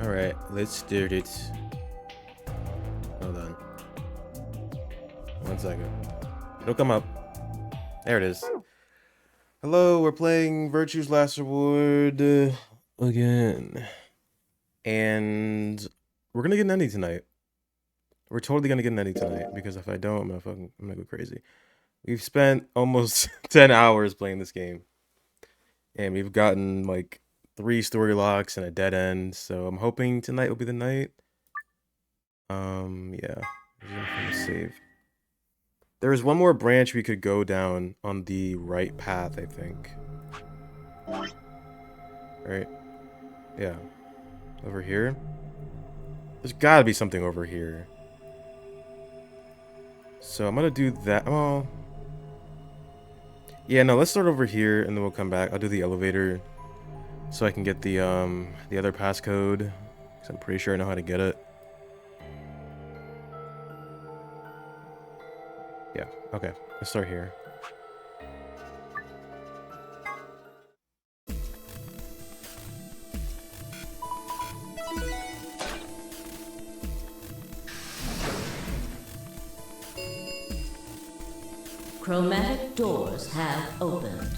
Alright, let's start it. Hold on. 1 second. It'll come up. There it is. Hello, we're playing Virtue's Last Reward again. And we're gonna get an ending tonight. We're totally gonna get an ending tonight, because if I don't, I'm gonna go crazy. We've spent almost 10 hours playing this game. And we've gotten like 3 story locks and a dead end, so I'm hoping tonight will be the night. Yeah. I'm gonna save. There is one more branch we could go down on the right path, I think. Right? Yeah. Over here? There's gotta be something over here. So I'm gonna do that. Oh. Yeah, no, let's start over here and then we'll come back. I'll do the elevator so I can get the other passcode, because I'm pretty sure I know how to get it. Yeah, okay. Let's start here. Chromatic doors have opened.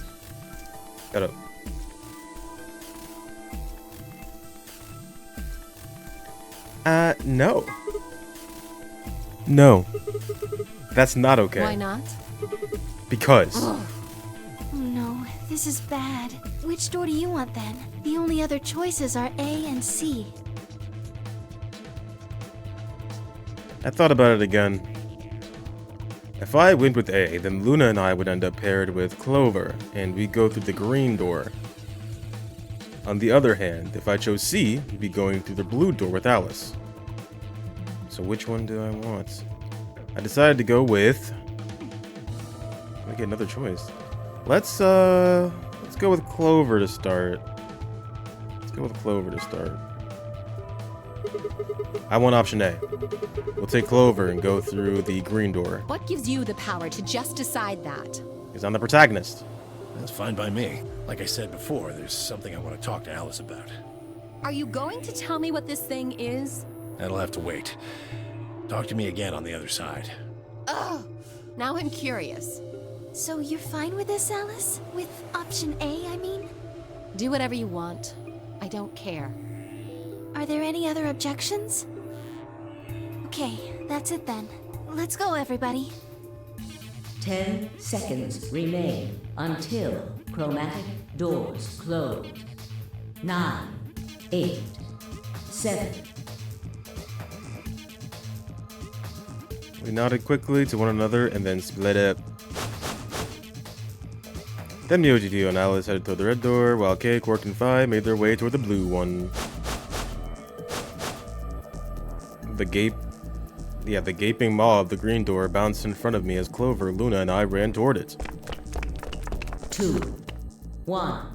Got it. No. No. That's not okay. Why not? Because. Oh no, this is bad. Which door do you want then? The only other choices are A and C. I thought about it again. If I went with A, then Luna and I would end up paired with Clover, and we'd go through the green door. On the other hand, if I chose C, we'd be going through the blue door with Alice. So which one do I want? I decided to go with... Let me get another choice. Let's go with Clover to start. Let's go with Clover to start. I want option A. We'll take Clover and go through the green door. What gives you the power to just decide that? Because I'm the protagonist. That's fine by me. Like I said before, there's something I want to talk to Alice about. Are you going to tell me what this thing is? That'll have to wait. Talk to me again on the other side. Ugh! Now I'm curious. So you're fine with this, Alice? With option A, I mean? Do whatever you want. I don't care. Are there any other objections? Okay, that's it then. Let's go, everybody. 10 seconds remain until chromatic doors close. 9, 8, 7. We nodded quickly to one another and then split up. Then Myoji and Alice headed toward the red door, while Kay, Quark, and Phi made their way toward the blue one. The gaping maw of the green door bounced in front of me as Clover, Luna, and I ran toward it. 2, 1,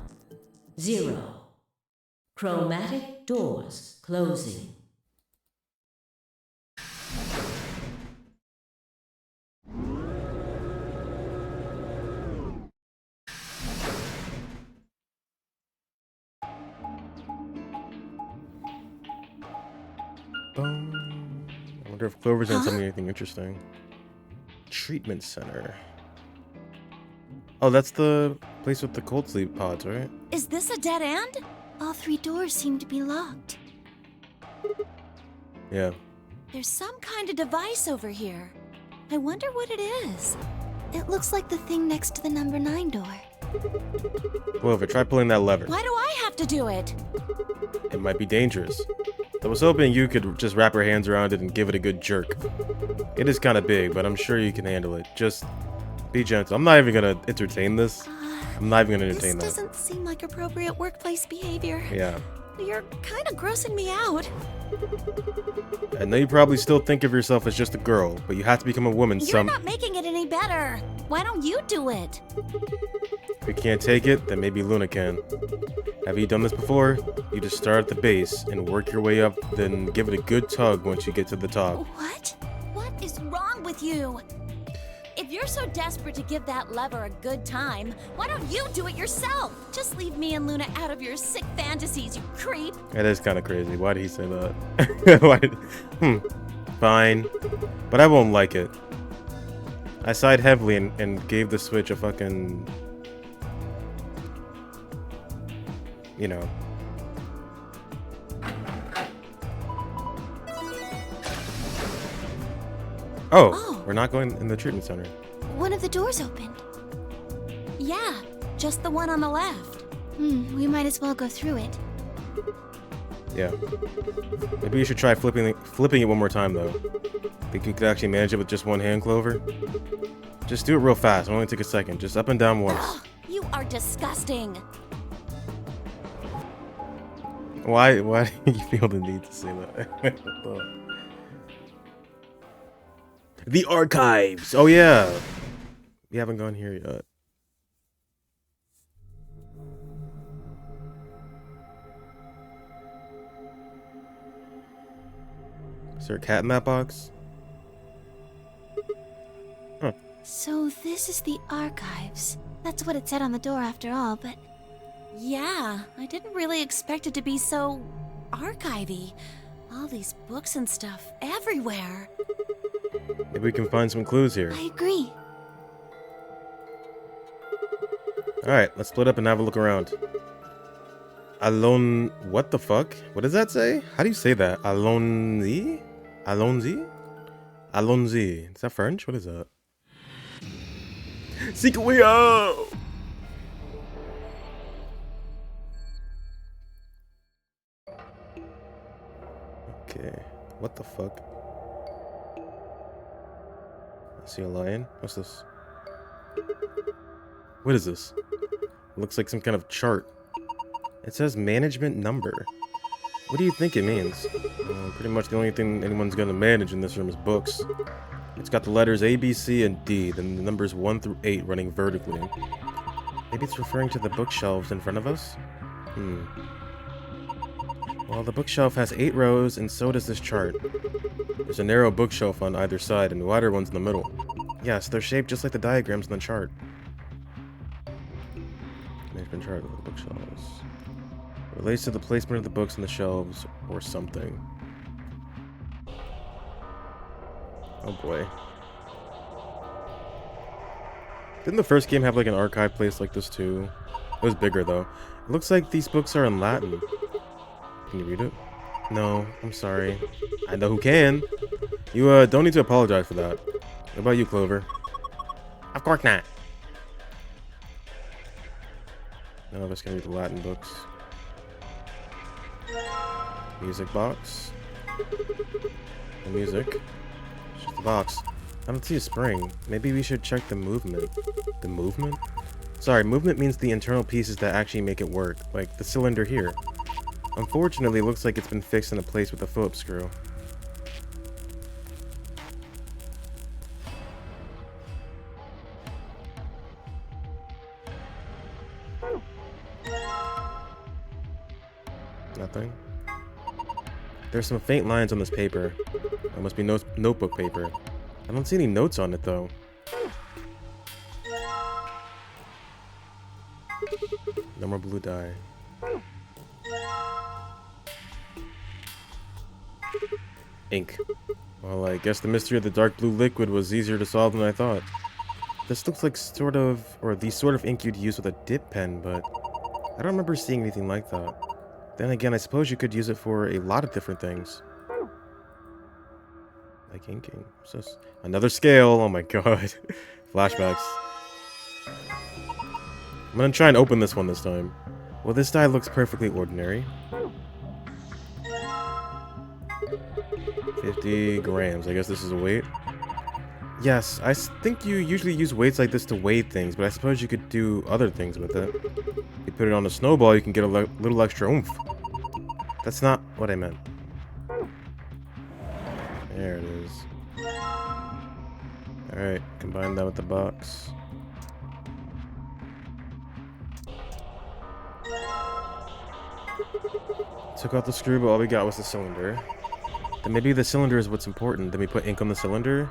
0. Chromatic doors closing. I wonder if Clover's gonna tell me anything interesting. Treatment center. Oh, that's the place with the cold sleep pods, right? Is this a dead end? All 3 doors seem to be locked. Yeah. There's some kind of device over here. I wonder what it is. It looks like the thing next to the number 9 door. Clover, try pulling that lever. Why do I have to do it? It might be dangerous. I was hoping you could just wrap your hands around it and give it a good jerk. It is kind of big, but I'm sure you can handle it. Just be gentle. I'm not even gonna entertain this. I'm not even gonna entertain that. This doesn't seem like appropriate workplace behavior. Yeah. You're kind of grossing me out. I know you probably still think of yourself as just a girl, but you have to become a woman You're not making it any better. Why don't you do it? If you can't take it, then maybe Luna can. Have you done this before? You just start at the base and work your way up, then give it a good tug once you get to the top. What? What is wrong with you? If you're so desperate to give that lever a good time, why don't you do it yourself? Just leave me and Luna out of your sick fantasies, you creep. That is kind of crazy. Why did he say that? Why did... Fine. But I won't like it. I sighed heavily and gave the Switch a fucking... You know. Oh, we're not going in the treatment center. One of the doors opened. Yeah, just the one on the left. We might as well go through it. Yeah. Maybe you should try flipping it one more time, though. Think you could actually manage it with just one hand, Clover? Just do it real fast. It'll only take a second. Just up and down once. Ugh, you are disgusting. Why do you feel the need to say that? The archives! Oh, yeah! We haven't gone here yet. Is there a cat in that box? Huh. So this is the archives. That's what it said on the door after all, but... Yeah, I didn't really expect it to be so... archivy. All these books and stuff everywhere. Maybe we can find some clues here. I agree. Alright, let's split up and have a look around. Alon... What the fuck? What does that say? How do you say that? Alonzi? Alonzi? Alonzi. Is that French? What is that? Seek a way out! Okay. What the fuck? I see a lion. What's this? What is this? It looks like some kind of chart. It says management number. What do you think it means? Pretty much the only thing anyone's gonna manage in this room is books. It's got the letters A, B, C, and D, then the numbers 1 through 8 running vertically. Maybe it's referring to the bookshelves in front of us? Well, the bookshelf has 8 rows, and so does this chart. There's a narrow bookshelf on either side, and wider ones in the middle. Yes, they're shaped just like the diagrams in the chart. Management chart of the bookshelves. Relates to the placement of the books on the shelves, or something. Oh boy. Didn't the first game have like an archive place like this too? It was bigger though. It looks like these books are in Latin. Can you read it? No, I'm sorry. I know who can. You don't need to apologize for that. What about you, Clover? Of course not. None of us can read the Latin books. Music box. The music. It's just the box. I don't see a spring. Maybe we should check the movement. The movement? Sorry, movement means the internal pieces that actually make it work, like the cylinder here. Unfortunately, it looks like it's been fixed into place with a Phillips screw. Nothing. There's some faint lines on this paper. That must be notebook paper. I don't see any notes on it though. No more blue dye. Ink. Well, I guess the mystery of the dark blue liquid was easier to solve than I thought. This looks like the sort of ink you'd use with a dip pen, but I don't remember seeing anything like that. Then again, I suppose you could use it for a lot of different things. Like inking. What's this? Another scale. Oh my god. Flashbacks. I'm gonna try and open this one this time. Well, this die looks perfectly ordinary. 50 grams. I guess this is a weight. Yes, I think you usually use weights like this to weigh things, but I suppose you could do other things with it. You put it on a snowball, you can get a little extra oomph. That's not what I meant. There it is. Alright, combine that with the box. Took out the screw, but all we got was the cylinder. Then maybe the cylinder is what's important. Then we put ink on the cylinder.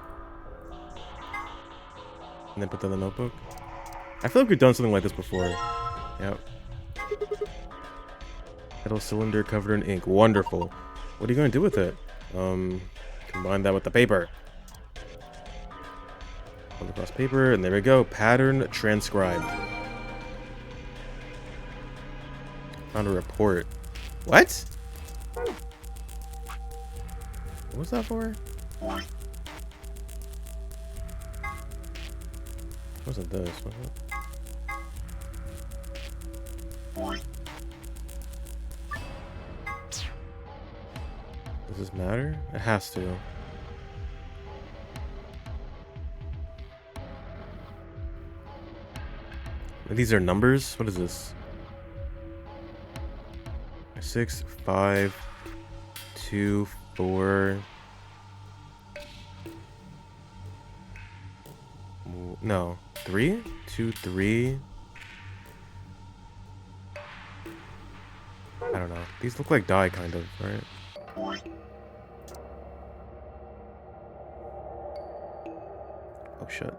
And then put that in the notebook. I feel like we've done something like this before. Yep. Metal cylinder covered in ink. Wonderful. What are you going to do with it? Combine that with the paper. Hold across paper, and there we go. Pattern transcribed. Found a report. What? What was that for? Wasn't this, was it? Does this matter? It has to. These are numbers? What is this? 6, 5, 2, 4. No. 3? 2, 3. I don't know. These look like die, kind of, right? Oh, shit.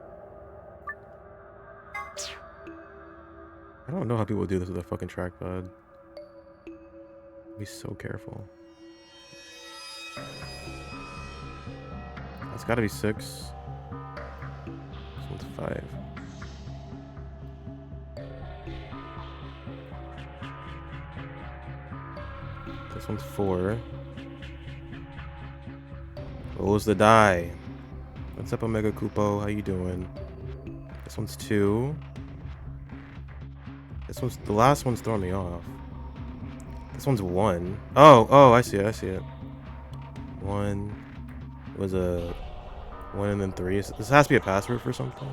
I don't know how people do this with a fucking trackpad. Be so careful. That's gotta be 6. This one's 5. This one's 4. Rolls the die. What's up, Omega Kupo? How you doing? This one's 2. This one's the last one's throwing me off. This one's 1. Oh, I see it. 1 was a 1 and then 3. This has to be a password for something.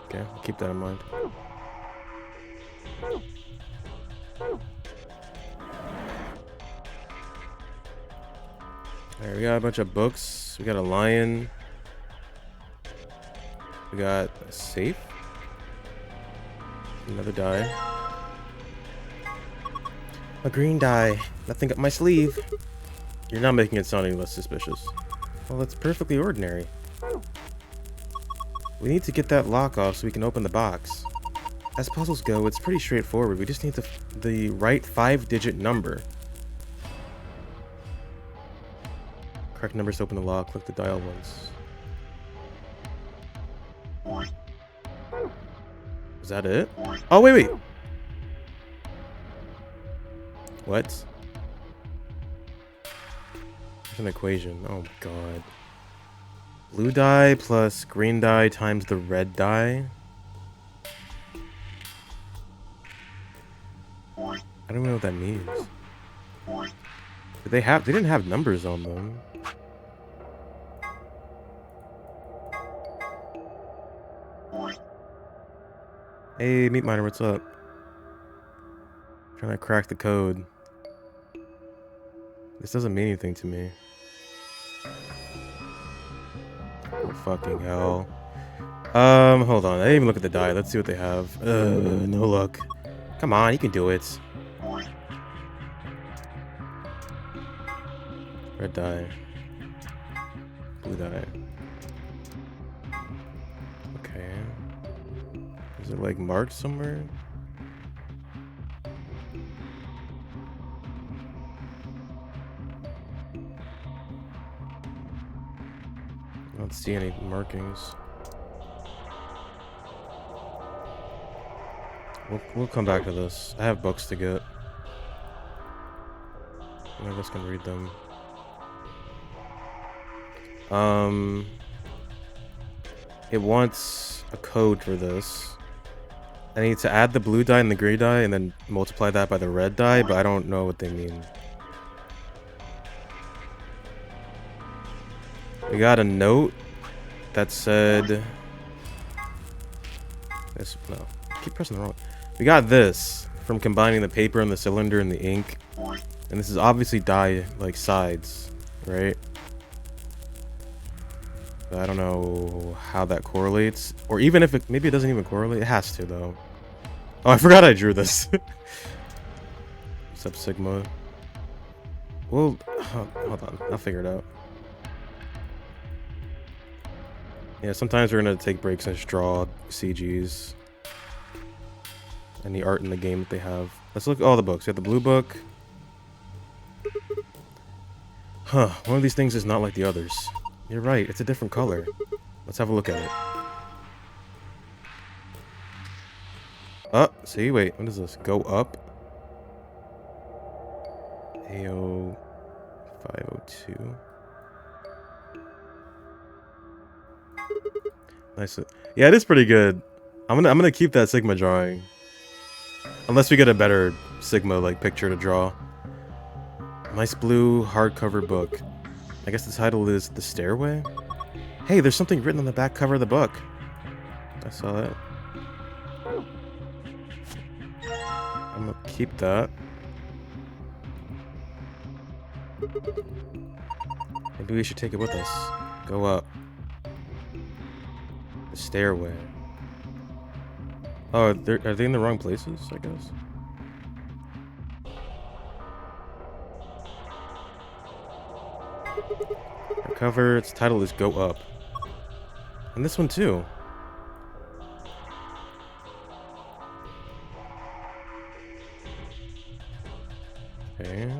Okay, I'll keep that in mind. Alright, we got a bunch of books. We got a lion. We got a safe. Another die. A green die. Nothing up my sleeve. You're not making it sound any less suspicious. Well, it's perfectly ordinary. We need to get that lock off so we can open the box. As puzzles go, it's pretty straightforward. We just need the right 5-digit number. Correct numbers to open the lock. Click the dial once. Is that it? Oh, wait. What? There's an equation. Oh my god. Blue die plus green die times the red die. I don't know what that means. They didn't have numbers on them. Hey, Meat Miner, what's up? Trying to crack the code. This doesn't mean anything to me. Oh, fucking hell. Hold on. I didn't even look at the die. Let's see what they have. No luck. Come on, you can do it. Red die. Blue die. Okay. Is it like marked somewhere? I don't see any markings. We'll come back to this. I have books to get. None of us can read them. It wants a code for this. I need to add the blue die and the green die and then multiply that by the red die, but I don't know what they mean. We got a note that said... This, no, I keep pressing the wrong... We got this from combining the paper and the cylinder and the ink. And this is obviously die, like, sides, right? But I don't know how that correlates. Or even if it... Maybe it doesn't even correlate. It has to, though. Oh, I forgot I drew this. What's up, Sigma? Well, hold on. I'll figure it out. Yeah, sometimes we're gonna take breaks and just draw CGs. And the art in the game that they have. Let's look at all the books. We have the blue book. Huh, one of these things is not like the others. You're right, it's a different color. Let's have a look at it. Oh, see, wait, what is this? Go up. AO 502. Nice. Yeah, it is pretty good. I'm gonna keep that Sigma drawing. Unless we get a better Sigma like picture to draw. Nice blue hardcover book. I guess the title is The Stairway? Hey, there's something written on the back cover of the book. I saw that. I'm gonna keep that. Maybe we should take it with us. Go up. The stairway. Oh, are they in the wrong places, I guess? Our cover, its title is Go Up. And this one too. Okay.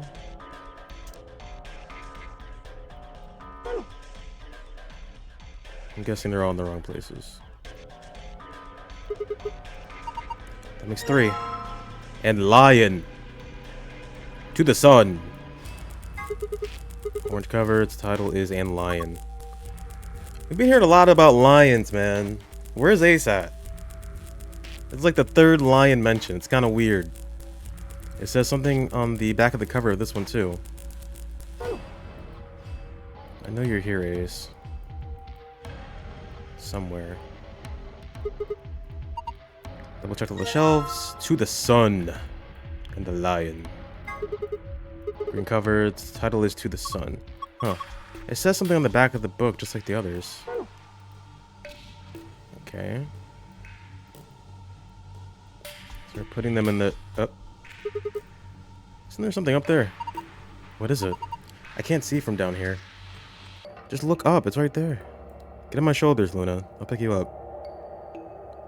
I'm guessing they're all in the wrong places. That makes 3. And Lion. To the Sun. Orange cover, its title is And Lion. We've been hearing a lot about lions, man. Where's Ace at? It's like the 3rd lion mention. It's kind of weird. It says something on the back of the cover of this one, too. I know you're here, Ace. Somewhere. Double check all the shelves. To the Sun. And the Lion. Green cover. Its title is To the Sun. Huh. It says something on the back of the book, just like the others. Okay. So we're putting them in the... Oh. Isn't there something up there? What is it? I can't see from down here. Just look up. It's right there. Get on my shoulders, Luna. I'll pick you up.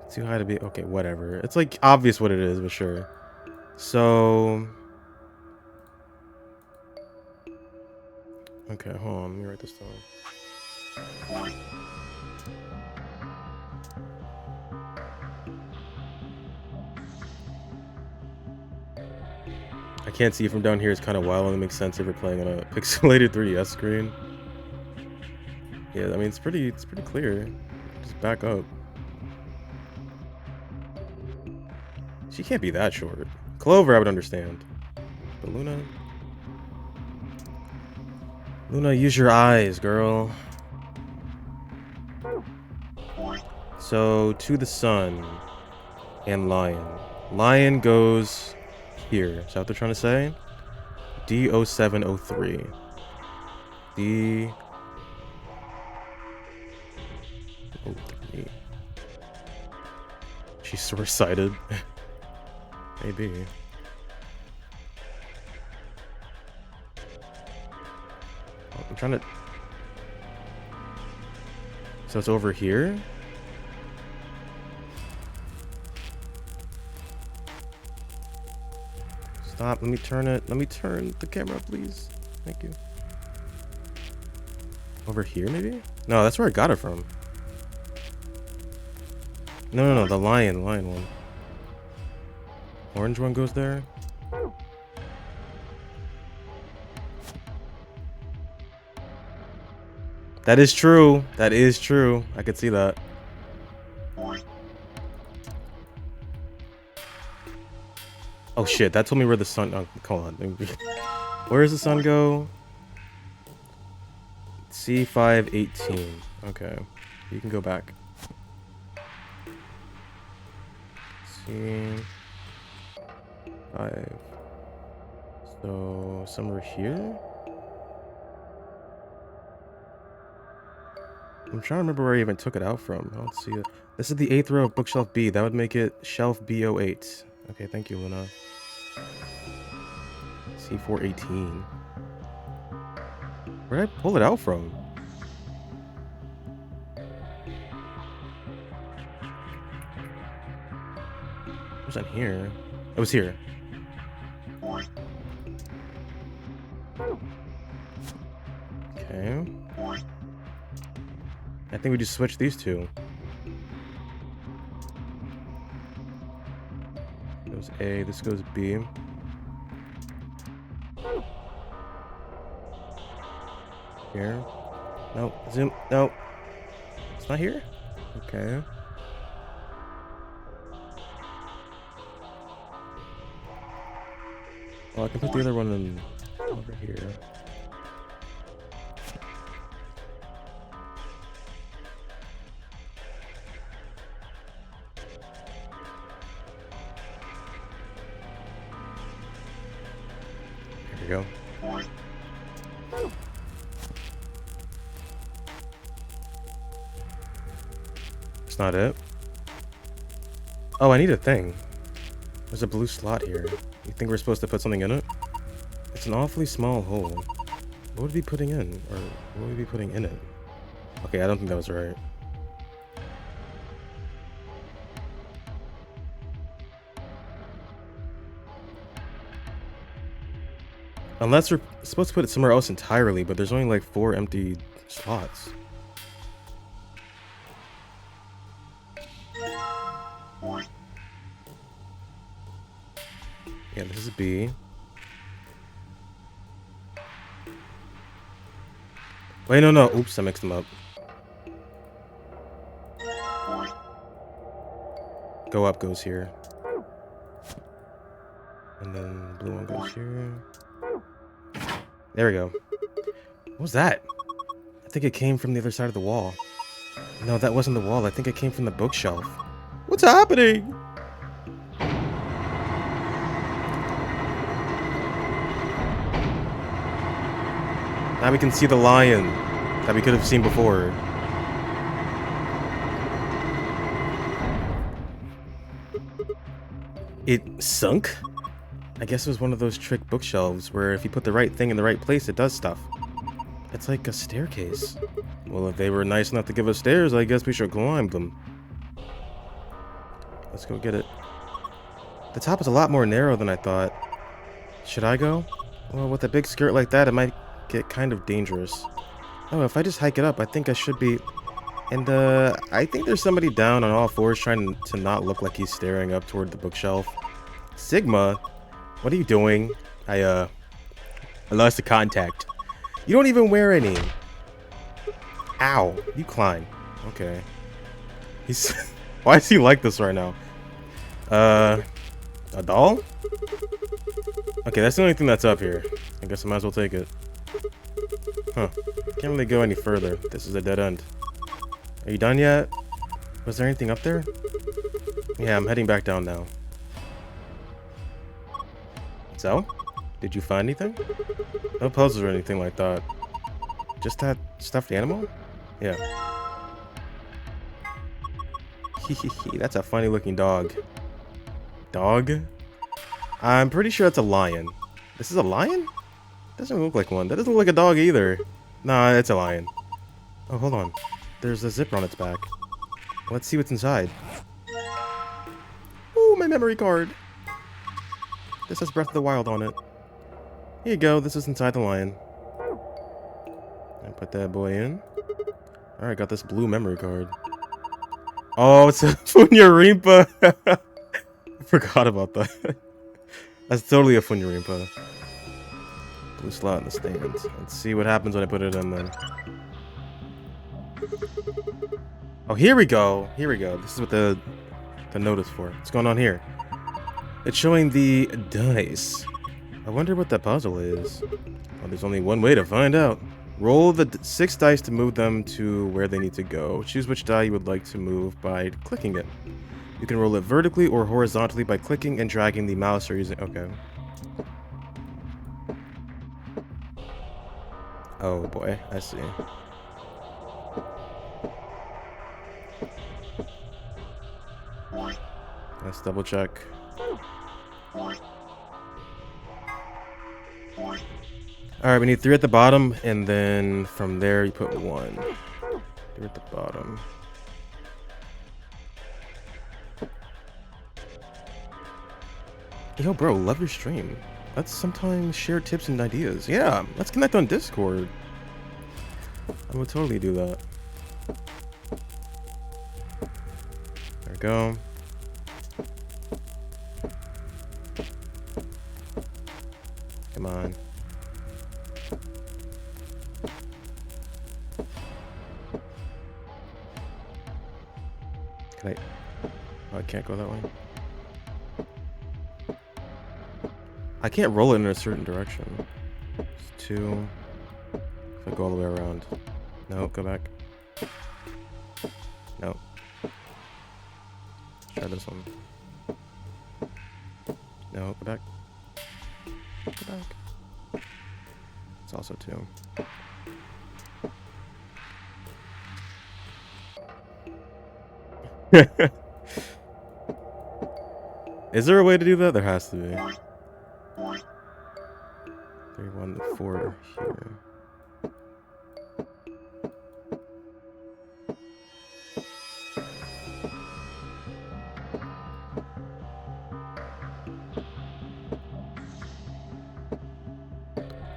It's too high to be... Okay, whatever. It's like obvious what it is, but sure. So... Okay, hold on. Let me write this down. I can't see from down here. It's kind of wild, and it makes sense if you're playing on a pixelated 3DS screen. Yeah, I mean it's pretty clear. Just back up. She can't be that short. Clover, I would understand. But Luna. Luna, use your eyes, girl. So, To the Sun and Lion. Lion goes here. Is that what they're trying to say? D0703. D... 03. She's short-sighted. Maybe. I'm trying to... So it's over here? Stop, let me turn it. Let me turn the camera, please. Thank you. Over here, maybe? No, that's where I got it from. No, the lion one. Orange one goes there. That is true. That is true. I could see that. Oh shit, that told me where the sun... Oh, hold on. Where does the sun go? C518. Okay. You can go back. C5. So, somewhere here? I'm trying to remember where I even took it out from. I don't see it. This is the 8th row of bookshelf B. That would make it shelf B08. Okay, thank you, Luna. C418. Where did I pull it out from? It wasn't here. It was here. Okay. I think we just switched these two. Goes A, this goes B. Here. No, zoom. No. It's not here? Okay. Well, I can put the other one in over here. There we go. It's not it. Oh, I need a thing. There's a blue slot here. You think we're supposed to put something in it? It's an awfully small hole. What would we be putting in? Or what would we be putting in it? Okay, I don't think that was right. Unless we're supposed to put it somewhere else entirely, but there's only like 4 empty slots. Yeah, this is B. Wait, no. Oops, I mixed them up. Go up goes here. And then blue one goes here. There we go. What was that? I think it came from the other side of the wall. No, that wasn't the wall. I think it came from the bookshelf. What's happening? Now we can see the lion that we could have seen before. It sunk? I guess it was one of those trick bookshelves where if you put the right thing in the right place, it does stuff. It's like a staircase. Well, if they were nice enough to give us stairs, I guess we should climb them. Let's go get it. The top is a lot more narrow than I thought. Should I go? Well, with a big skirt like that, it might get kind of dangerous. Oh, if I just hike it up, I think I should be... And, I think there's somebody down on all fours trying to not look like he's staring up toward the bookshelf. Sigma, what are you doing? I lost the contact. You don't even wear any. Ow, you climb. Okay. He's... Why is he like this right now? A doll? Okay, that's the only thing that's up here. I guess I might as well take it. Huh. Can't really go any further. This is a dead end. Are you done yet? Was there anything up there? Yeah, I'm heading back down now. So? Did you find anything? No puzzles or anything like that. Just that stuffed animal? Yeah. Hehehe, that's a funny looking dog. Dog? I'm pretty sure that's a lion. This is a lion? Doesn't look like one. That doesn't look like a dog either. Nah, it's a lion. Oh, hold on. There's a zipper on its back. Let's see what's inside. Ooh, my memory card. This has Breath of the Wild on it. Here you go. This is inside the lion. And put that boy in. Alright, got this blue memory card. Oh, it's a Funyarimpa. I forgot about that. That's totally a Funyarimpa. Blue slot in the stand. Let's see what happens when I put it in then. Oh, here we go. Here we go. This is what the note is for. What's going on here? It's showing the dice. I wonder what that puzzle is. Well, there's only one way to find out. Roll the 6 dice to move them to where they need to go. Choose which die you would like to move by clicking it. You can roll it vertically or horizontally by clicking and dragging the mouse or using... Okay. Oh boy, I see. Let's double check. Alright, we need 3 at the bottom, and then from there you put 1. 3 at the bottom. Yo, bro, love your stream. Let's sometimes share tips and ideas. Yeah, let's connect on Discord. I would totally do that. There we go. Come on. Can I? Oh, I can't go that way. I can't roll it in a certain direction. It's 2. If I go all the way around. No, go back. No. Let's try this one. No, go back. Go back. It's also 2. Is there a way to do that? There has to be. 3, 1, 4 here.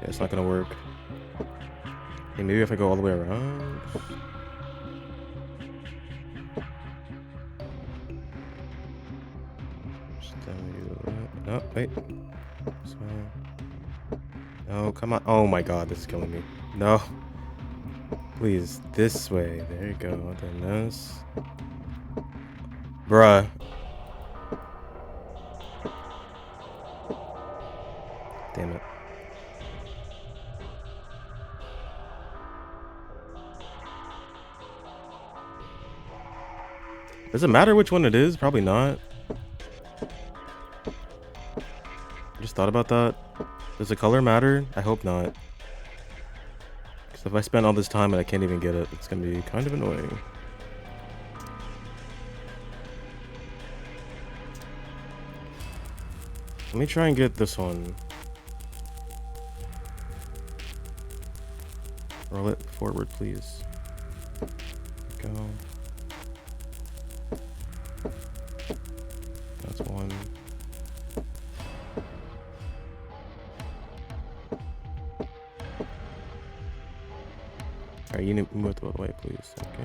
Yeah, it's not gonna work. Okay, maybe if I go all the way around. Oh, wait. So, no, come on. Oh my god, this is killing me. No. Please, this way. There you go. Then this. Bruh. Damn it. Does it matter which one it is? Probably not. I just thought about that. Does the color matter? I hope not. Because if I spend all this time and I can't even get it, it's going to be kind of annoying. Let me try and get this one. Roll it forward, please. Go. That's 1. Alright, you need to move it the other way, please. Okay.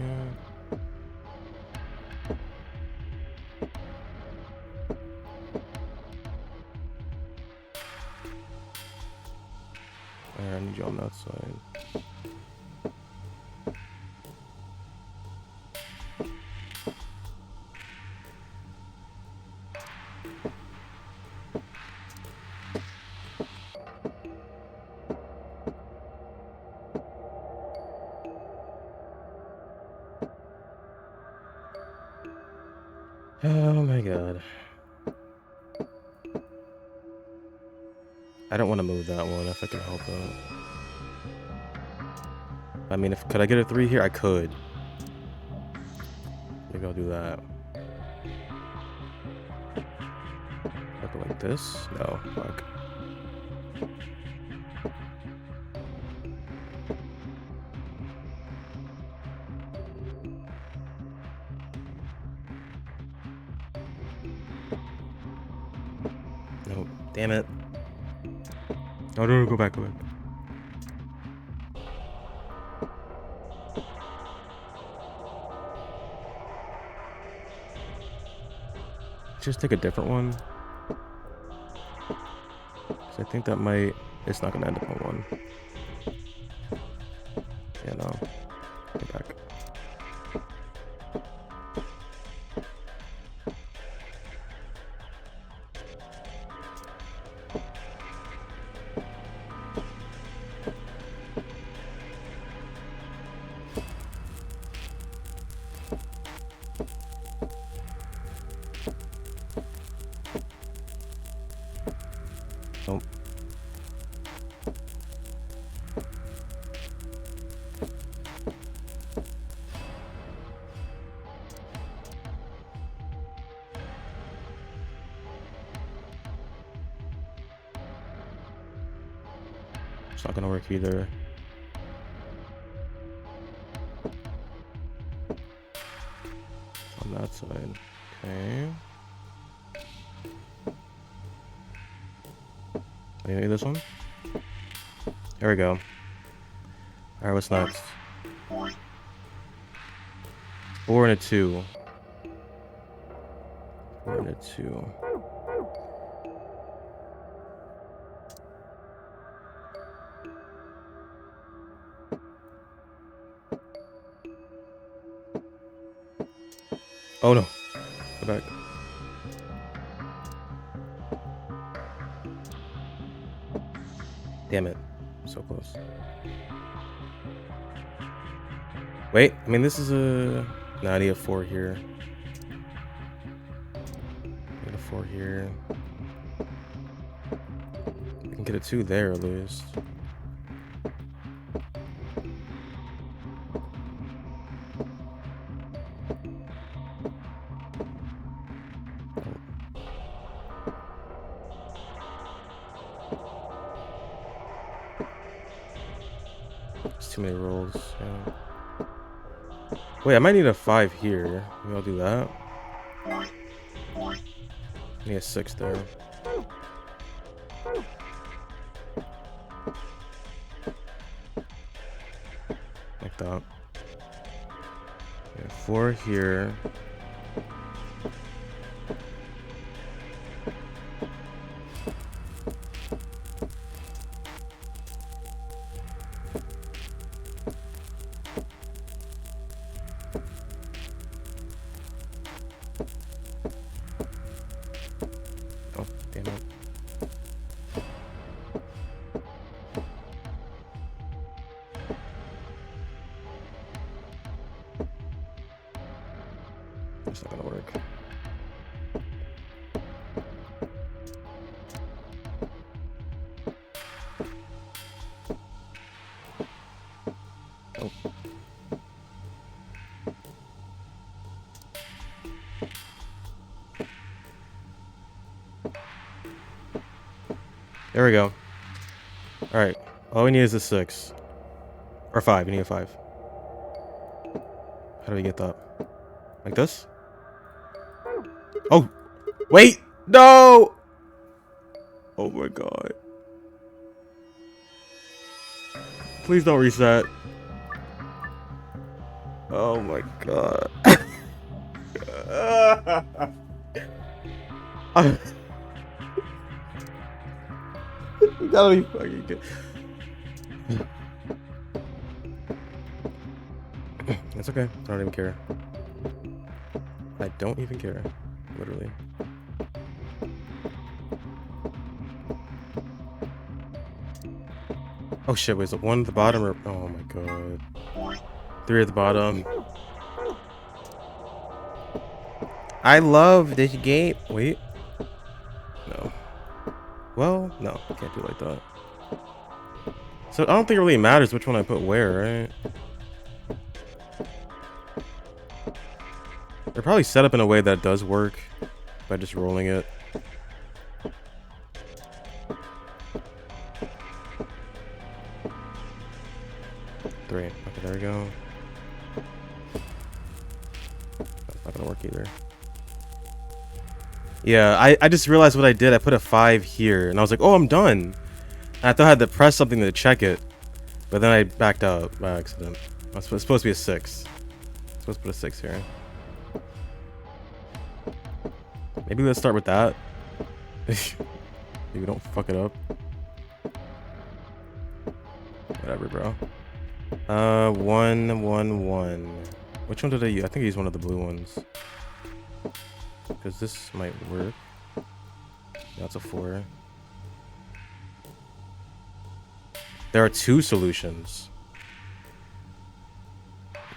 Alright, I need you on that side. Oh my god. I don't want to move that one if I can help it. I mean, could I get a 3 here? I could. Maybe I'll do that. Up it like this? No, fuck. No, damn it. No, no, no, go back, go back. Just take a different one. 'Cause I think that might... It's not gonna end up on 1. Yeah, no. Go back. Nope. It's not gonna work either. On that side. Okay. Maybe this one? There we go. Alright, what's next? 4 and a 2. 4 and a 2. Oh no. Go back. Damn it. So close. Wait, I mean this is a... No, I need a 4 here. I need a 4 here. I can get a 2 there at least. There's too many rolls. Yeah. Wait, I might need a 5 here. Maybe I'll do that. I need a 6 there. Like that. Okay, 4 here. Oh, damn it. It's not gonna work. Oh. There we go. Alright. All we need is a 6. Or 5. We need a 5. How do we get that? Like this? Oh! Wait! No! Oh my god. Please don't reset. Oh my god. You gotta be fucking good. It's okay. I don't even care. I don't even care. Literally. Oh shit, wait, is it 1 at the bottom or... Oh my god. 3 at the bottom. I love this game. Wait. No. Well, no. I can't do it like that. So I don't think it really matters which one I put where, right? They're probably set up in a way that does work by just rolling it. Three. Okay, there we go. That's not gonna work either. Yeah, I just realized what I did. I put a 5 here, and I was like, oh, I'm done. And I thought I had to press something to check it, but then I backed out by accident. It's supposed to be a 6. I'm supposed to put a 6 here. Maybe let's start with that. Maybe don't fuck it up. Whatever, bro. 1, 1, 1. Which one did I use? I think I used one of the blue ones. Because this might work. That's a 4. There are 2 solutions.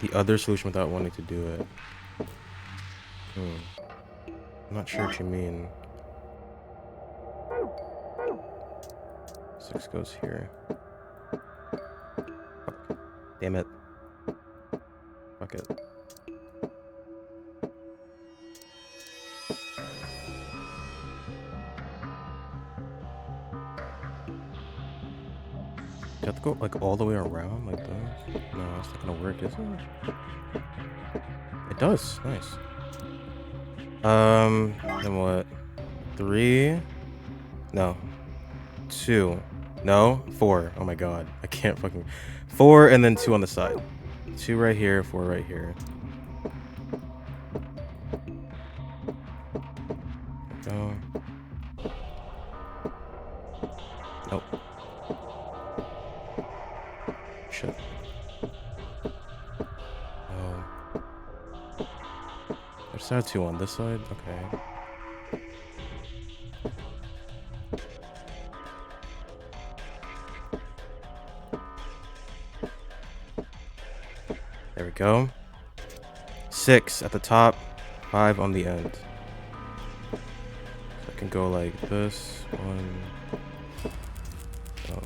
The other solution without wanting to do it. I'm not sure what you mean. 6 goes here. Fuck. Damn it. Fuck it. have to go like all the way around like this? No, it's not gonna work, is it? It does. Nice. Then what? 3? No. 2. No? 4. Oh my god. I can't fucking... 4 and then 2 on the side. 2 right here, 4 right here. Go. Nope. Shit. Oh. There's not 2 on this side? Okay. There we go. 6 at the top, 5 on the end. So I can go like this. 1. Oh.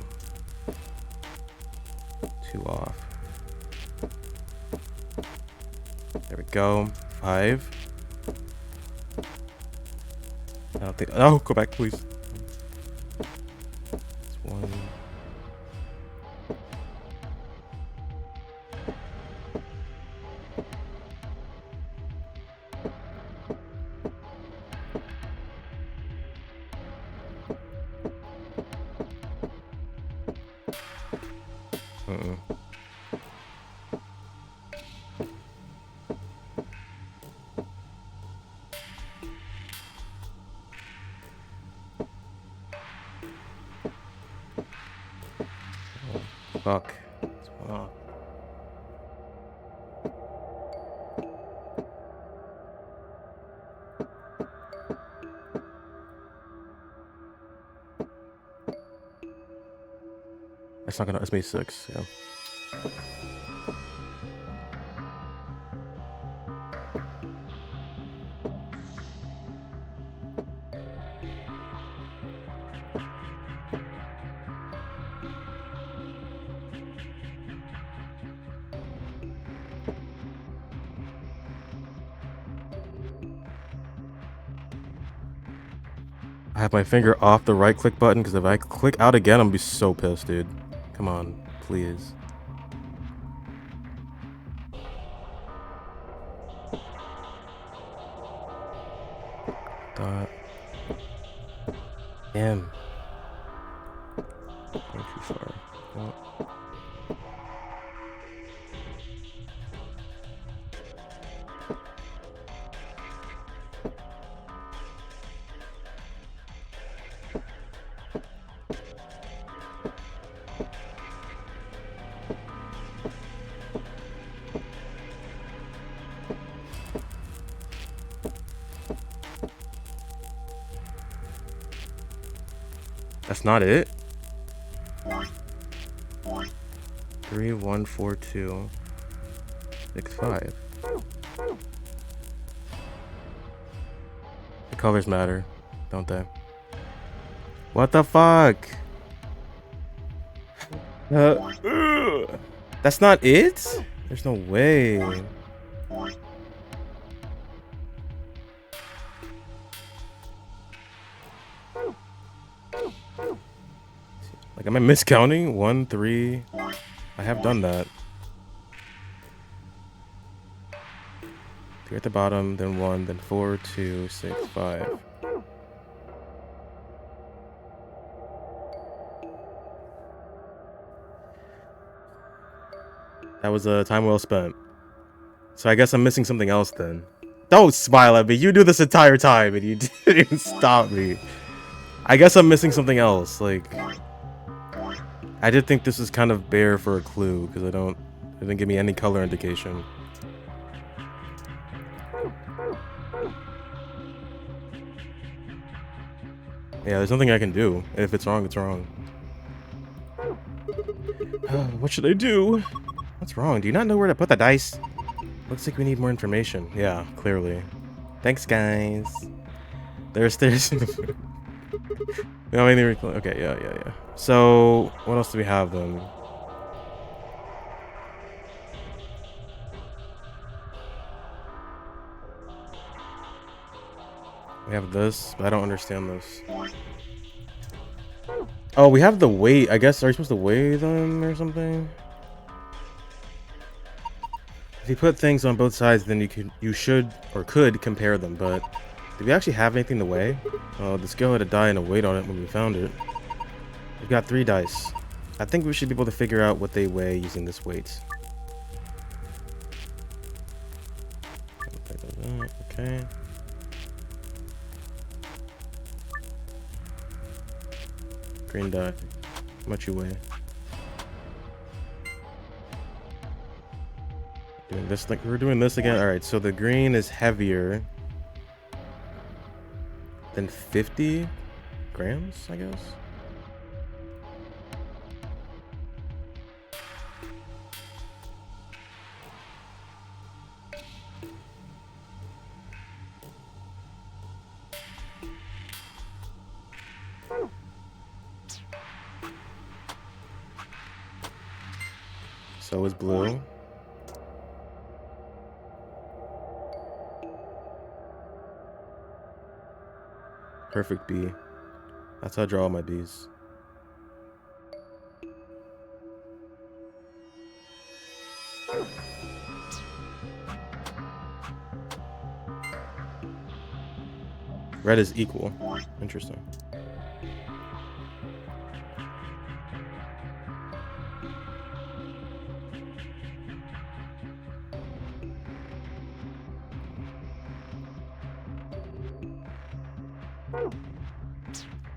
2 off. There we go. 5. I don't think. Oh, go back, please. It's 1. Fuck. What's going on? It's not gonna. It's May 6. Yeah. I have my finger off the right click button because if I click out again, I'm gonna be so pissed, dude. Come on, please. Damn. Going too far. Oh. That's not it. 3 1 4 2 6 5. The colors matter, don't they? What the fuck? That's not it? There's no way. Like, am I miscounting? 1 3. I have done that. 3 at the bottom, then 1, then 4 2 6 5. That was a time well spent. So I guess I'm missing something else then. Don't smile at me. You do this entire time and you didn't stop me. I guess I'm missing something else. Like, I did think this was kind of bare for a clue because it didn't give me any color indication. Yeah, there's nothing I can do. If it's wrong, it's wrong. What should I do? What's wrong? Do you not know where to put the dice? Looks like we need more information. Yeah, clearly. Thanks, guys. There's no, okay, yeah. So, what else do we have then? We have this, but I don't understand this. Oh, we have the weight. I guess, are you supposed to weigh them or something? If you put things on both sides, then you should or could compare them, but do we actually have anything to weigh? Oh, the scale had a die and a weight on it when we found it. We've got 3 dice. I think we should be able to figure out what they weigh using this weight. Okay. Green die. How much you weigh? Doing this, like we're doing this again. All right, so the green is heavier than 50 grams, I guess. So is blue. Perfect B. That's how I draw all my B's. Red is equal. Interesting.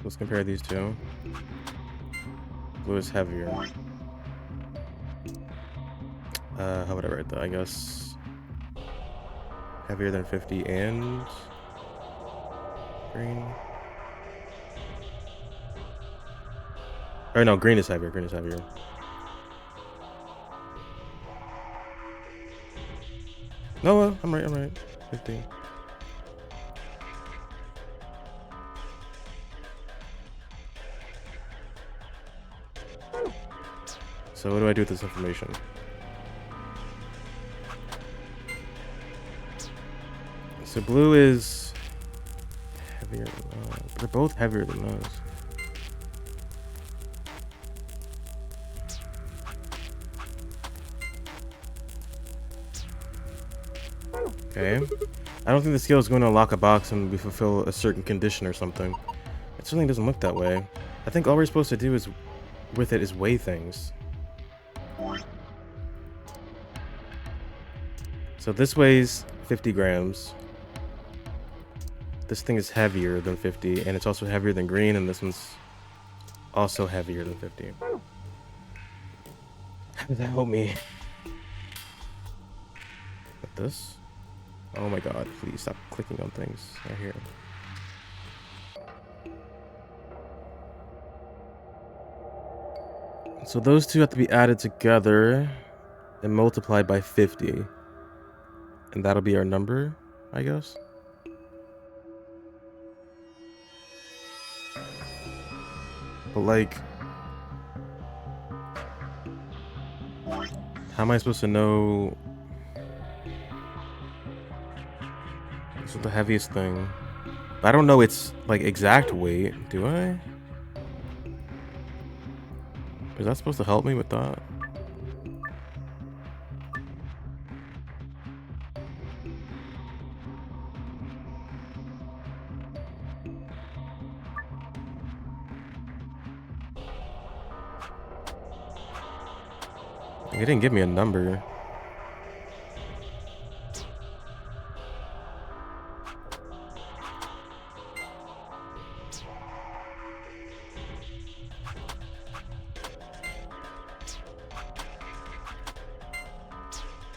Let's compare these two. Blue is heavier. How would I write that? I guess heavier than 50 and green. Or no, green is heavier. Green is heavier. No, I'm right. 50. So what do I do with this information? So blue is heavier than those. They're both heavier than those. Okay. I don't think the skill is going to unlock a box and we fulfill a certain condition or something. It certainly doesn't look that way. I think all we're supposed to do is with it is weigh things. So this weighs 50 grams. This thing is heavier than 50, and it's also heavier than green, and this one's also heavier than 50. How does that help me? With this? Oh my god, please stop clicking on things right here. So those two have to be added together and multiplied by 50. And that'll be our number, I guess. But like, how am I supposed to know this is the heaviest thing? I don't know its like exact weight, do I? Is that supposed to help me with that? It didn't give me a number.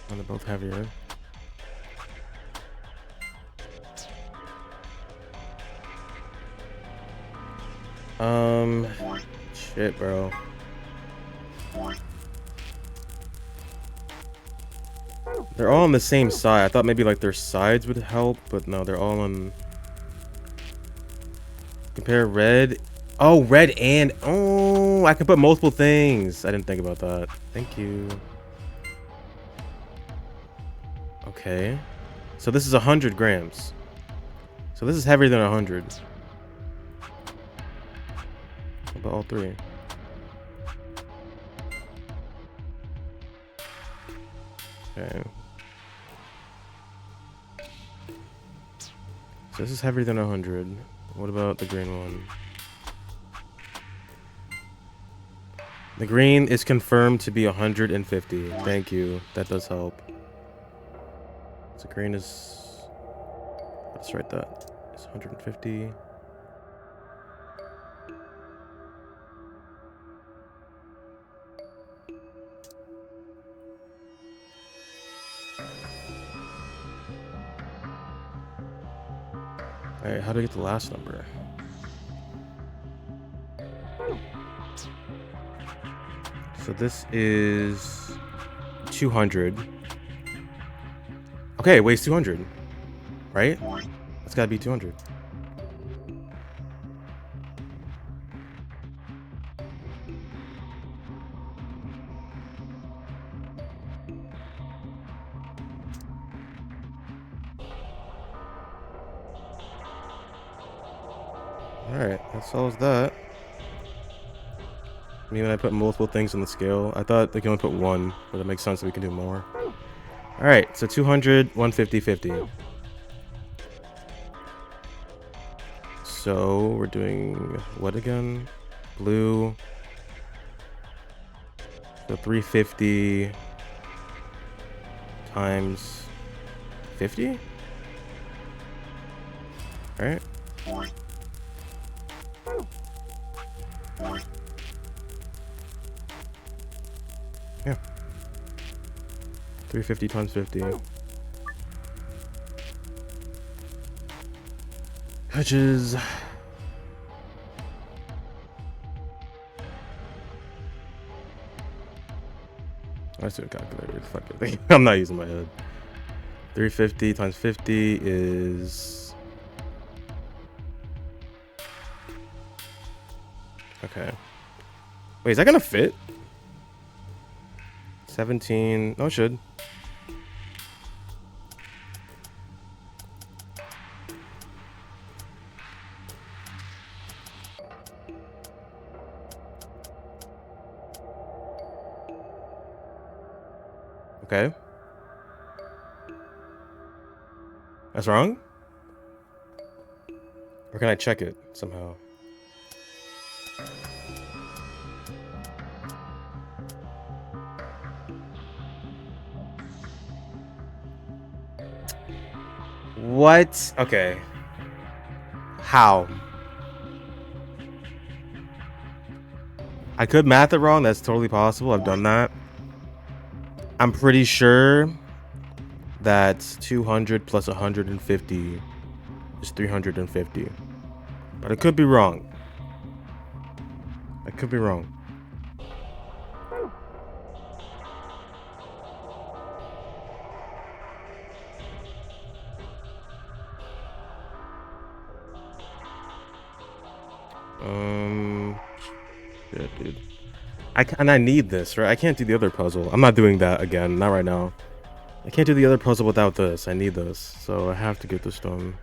And they're both heavier. Shit, bro. They're all on the same side. I thought maybe like their sides would help, but no, they're all on. Compare red. Oh, red and oh, I can put multiple things. I didn't think about that. Thank you. Okay. So this is 100 grams. So this is heavier than 100. about all three? Okay. So this is heavier than 100. What about the green one? The green is confirmed to be 150. Thank you. That does help. So green is... Let's write that. It's 150. Alright, how do I get the last number? So this is 200. Okay, it weighs 200. Right? It's gotta be 200. Alright, that solves that. I mean, when I put multiple things on the scale, I thought they can only put one, but it makes sense that we can do more. Alright, so 200, 150, 50. So we're doing what again? Blue. So 350 times 50? Alright. Yeah. 350 times 50. Which is... I should have calculated. Fuck it. I'm not using my head. 350 times 50 is... Okay. Wait, is that gonna fit? 17. No, it should. Okay. That's wrong? Or can I check it somehow? What? Okay. How? I could math it wrong. That's totally possible. I've done that. I'm pretty sure that 200 plus 150 is 350. But I could be wrong. I could be wrong. Yeah, dude. I need this, right? I can't do the other puzzle. I'm not doing that again. Not right now. I can't do the other puzzle without this. I need this. So I have to get this done.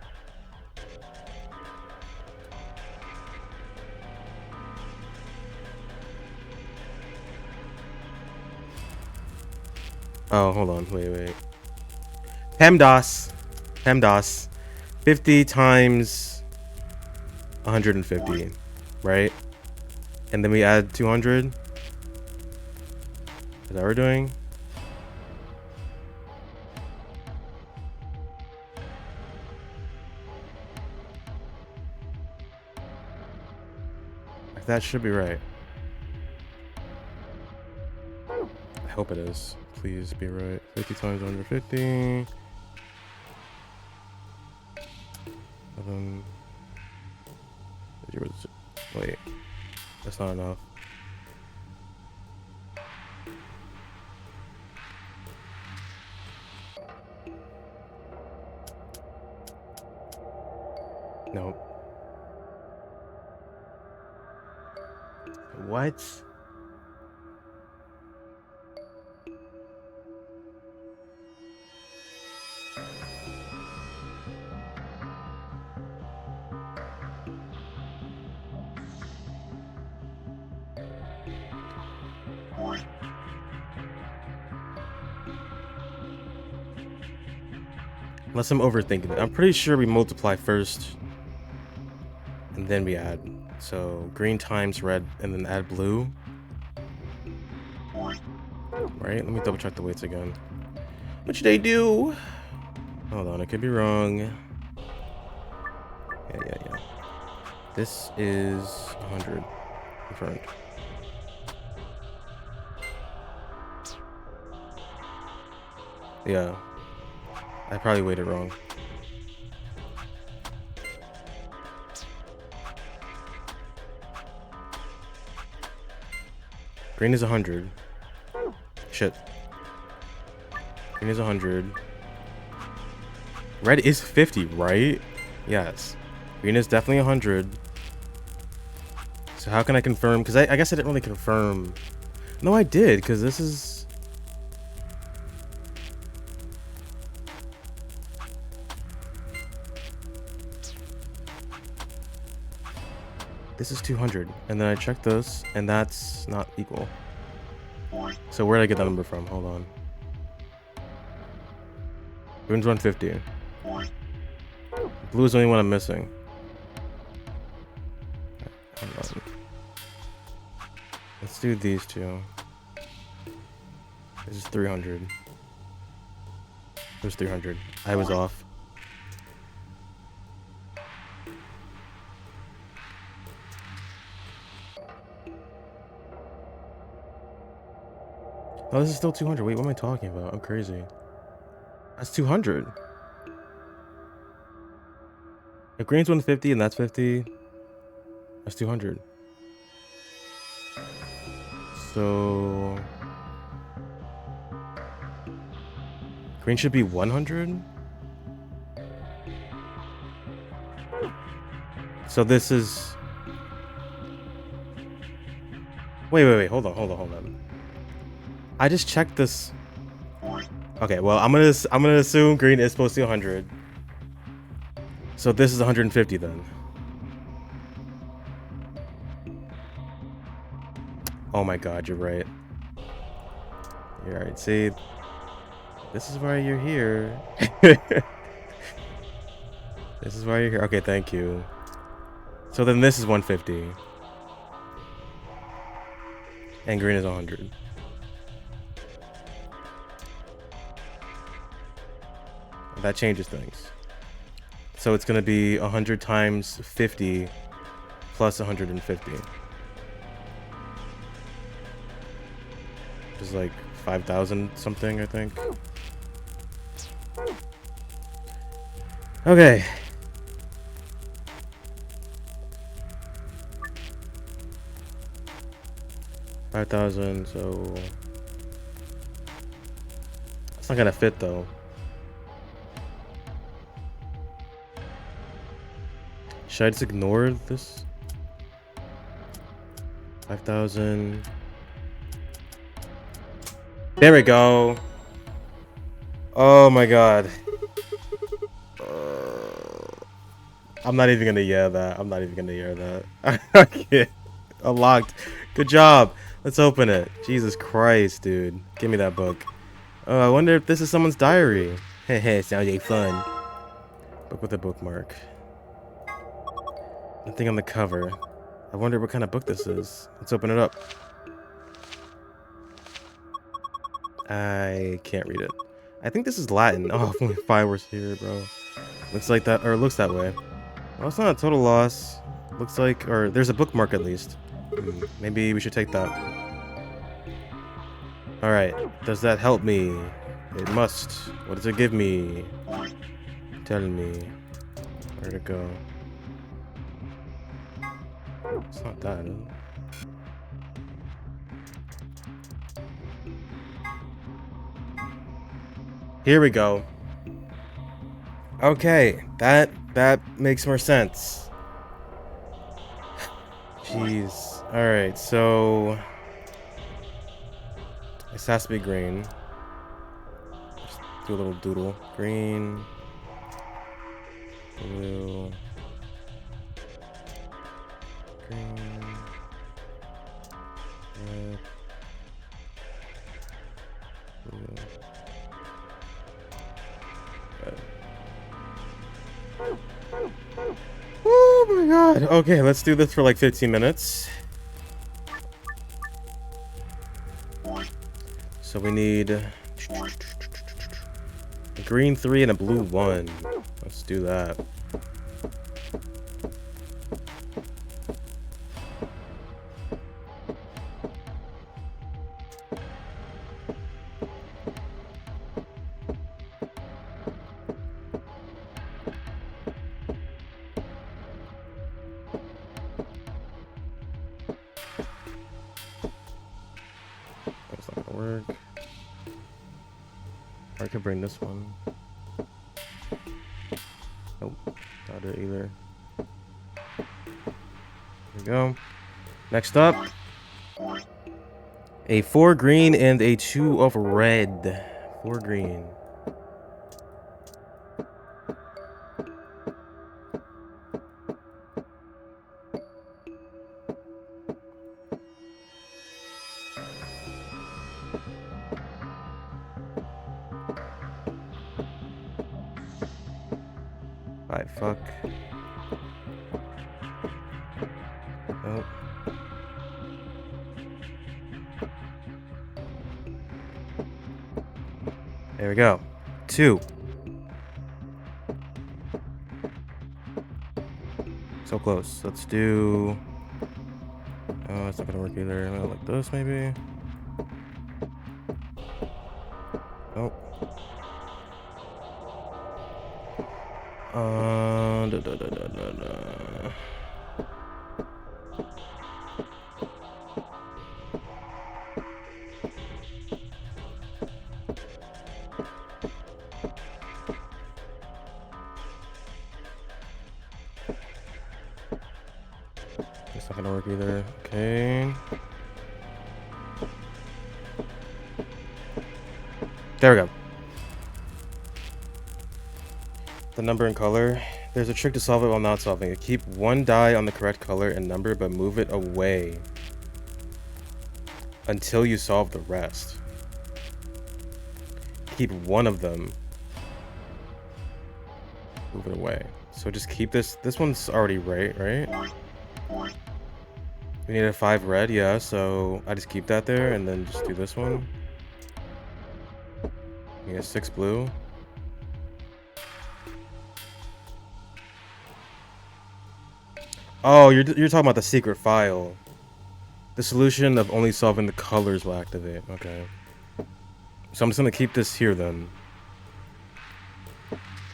Oh, hold on. Wait. PEMDAS. 50 times 150, right? And then we add 200. Is that what we're doing? That should be right. I hope it is. Please be right. 50 times 150. Wait. That's not enough. Nope. What? Unless I'm overthinking it. I'm pretty sure we multiply first. And then we add. So green times red and then add blue. Right? Let me double check the weights again. What should I do? Hold on, I could be wrong. Yeah. This is 100. Confirmed. Yeah. I probably weighted wrong. Green is 100. Shit. Green is 100. Red is 50, right? Yes. Green is definitely 100. So how can I confirm? Because I guess I didn't really confirm. No, I did, because this is... This is 200. And then I checked this, and that's not equal. So where did I get that number from? Hold on. Green's 150. Blue is the only one I'm missing. Hold on. Let's do these two. This is 300. There's 300. I was off. Oh, this is still 200. Wait, what am I talking about? I'm crazy. That's 200. If green's 150 and that's 50, that's 200. So green should be 100. So this is... Wait. Hold on. I just checked this. Okay, well, I'm gonna assume green is supposed to be 100. So this is 150 then. Oh my god, you're right. You're right. See, this is why you're here. This is why you're here. Okay, thank you. So then this is 150. And green is 100. That changes things. So it's going to be 100 times 50 plus 150. Which is like 5,000 something, I think. Okay. $5,000, so... It's not going to fit though. Should I just ignore this? 5,000. There we go. Oh my god. I'm not even gonna yell that. Okay. Unlocked. Good job. Let's open it. Jesus Christ, dude. Give me that book. Oh, I wonder if this is someone's diary. Hehe, sounds like fun. Book with a bookmark. Nothing on the cover. I wonder what kind of book this is. Let's open it up. I can't read it. I think this is Latin. Oh, if only 5 were here, bro. Looks like that, or it looks that way. Well, it's not a total loss. Looks like, or there's a bookmark at least. Maybe we should take that. Alright, does that help me? It must. What does it give me? Tell me. Where to go? It's not that, is it? Here we go. Okay, that makes more sense. Jeez. Alright, so this has to be green. Just do a little doodle. Green, blue, green, red, blue, red. god. Okay, let's do this for like 15 minutes. So we need a green 3 and a blue 1. Let's do that. That's not gonna work. I could bring this one. Nope, not it either. There we go. Next up, a 4 green and a 2 of red. 4 green. Alright, fuck. Nope. There we go. 2. So close. Let's do... Oh, it's not gonna work either. Like this, maybe? Nope. Da, da, da, da, da, da. It's not gonna work either. Okay. There we go. The number and color. There's a trick to solve it while not solving it. Keep one die on the correct color and number, but move it away until you solve the rest. Keep one of them. Move it away. So just keep this. This one's already right? We need a 5 red, yeah, so I just keep that there and then just do this one. We need a 6 blue. Oh, you're talking about the secret file. The solution of only solving the colors will activate. Okay. So I'm just gonna keep this here then.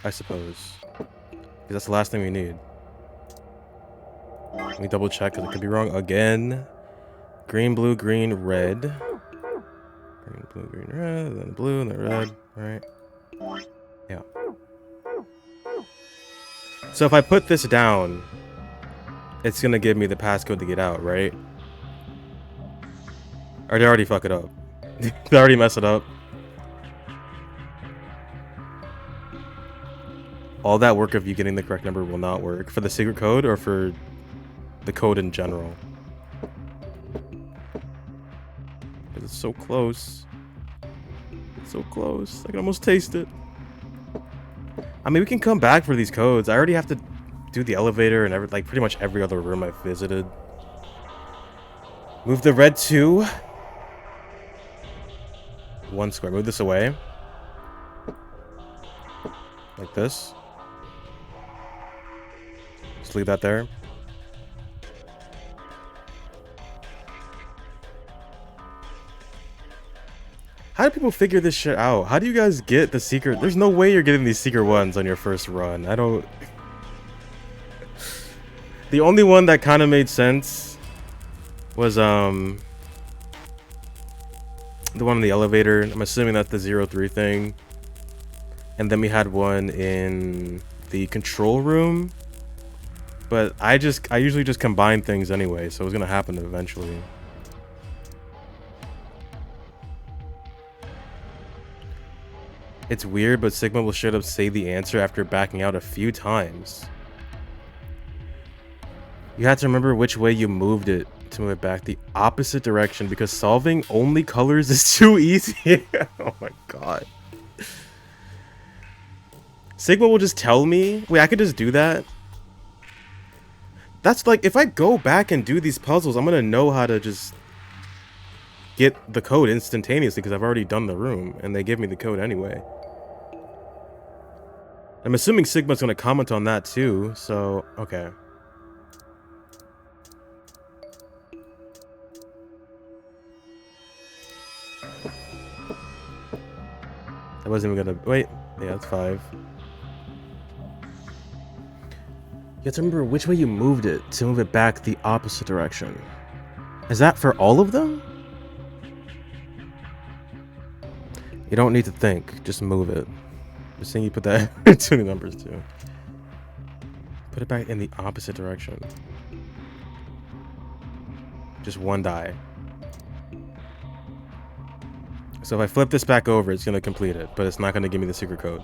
I suppose. Because that's the last thing we need. Let me double check because it could be wrong again. Green, blue, green, red. Green, blue, green, red, then blue, and then red. Right? Yeah. So if I put this down, it's gonna give me the passcode to get out, right? Or did I already fuck it up? Did I already mess it up? All that work of you getting the correct number will not work. For the secret code or for the code in general? It's so close. It's so close. I can almost taste it. I mean, we can come back for these codes. I already have to do the elevator and like pretty much every other room I've visited. Move the red 2. 1 square. Move this away. Like this. Just leave that there. How do people figure this shit out? How do you guys get the secret? There's no way you're getting these secret ones on your first run. I don't... The only one that kind of made sense was the one in the elevator. I'm assuming that's the 03 thing. And then we had one in the control room. But I usually just combine things anyway, so it was gonna happen eventually. It's weird, but Sigma will straight up say the answer after backing out a few times. You have to remember which way you moved it to move it back the opposite direction because solving only colors is too easy. Oh my god. Sigma will just tell me. Wait, I could just do that? That's like, if I go back and do these puzzles, I'm gonna know how to just get the code instantaneously because I've already done the room and they give me the code anyway. I'm assuming Sigma's gonna comment on that too, so okay. I wasn't even gonna wait. Yeah, that's 5. You have to remember which way you moved it to move it back the opposite direction. Is that for all of them? You don't need to think, just move it. Just saying you put that into the numbers too. Put it back in the opposite direction. Just 1 die. So if I flip this back over, it's gonna complete it, but it's not gonna give me the secret code.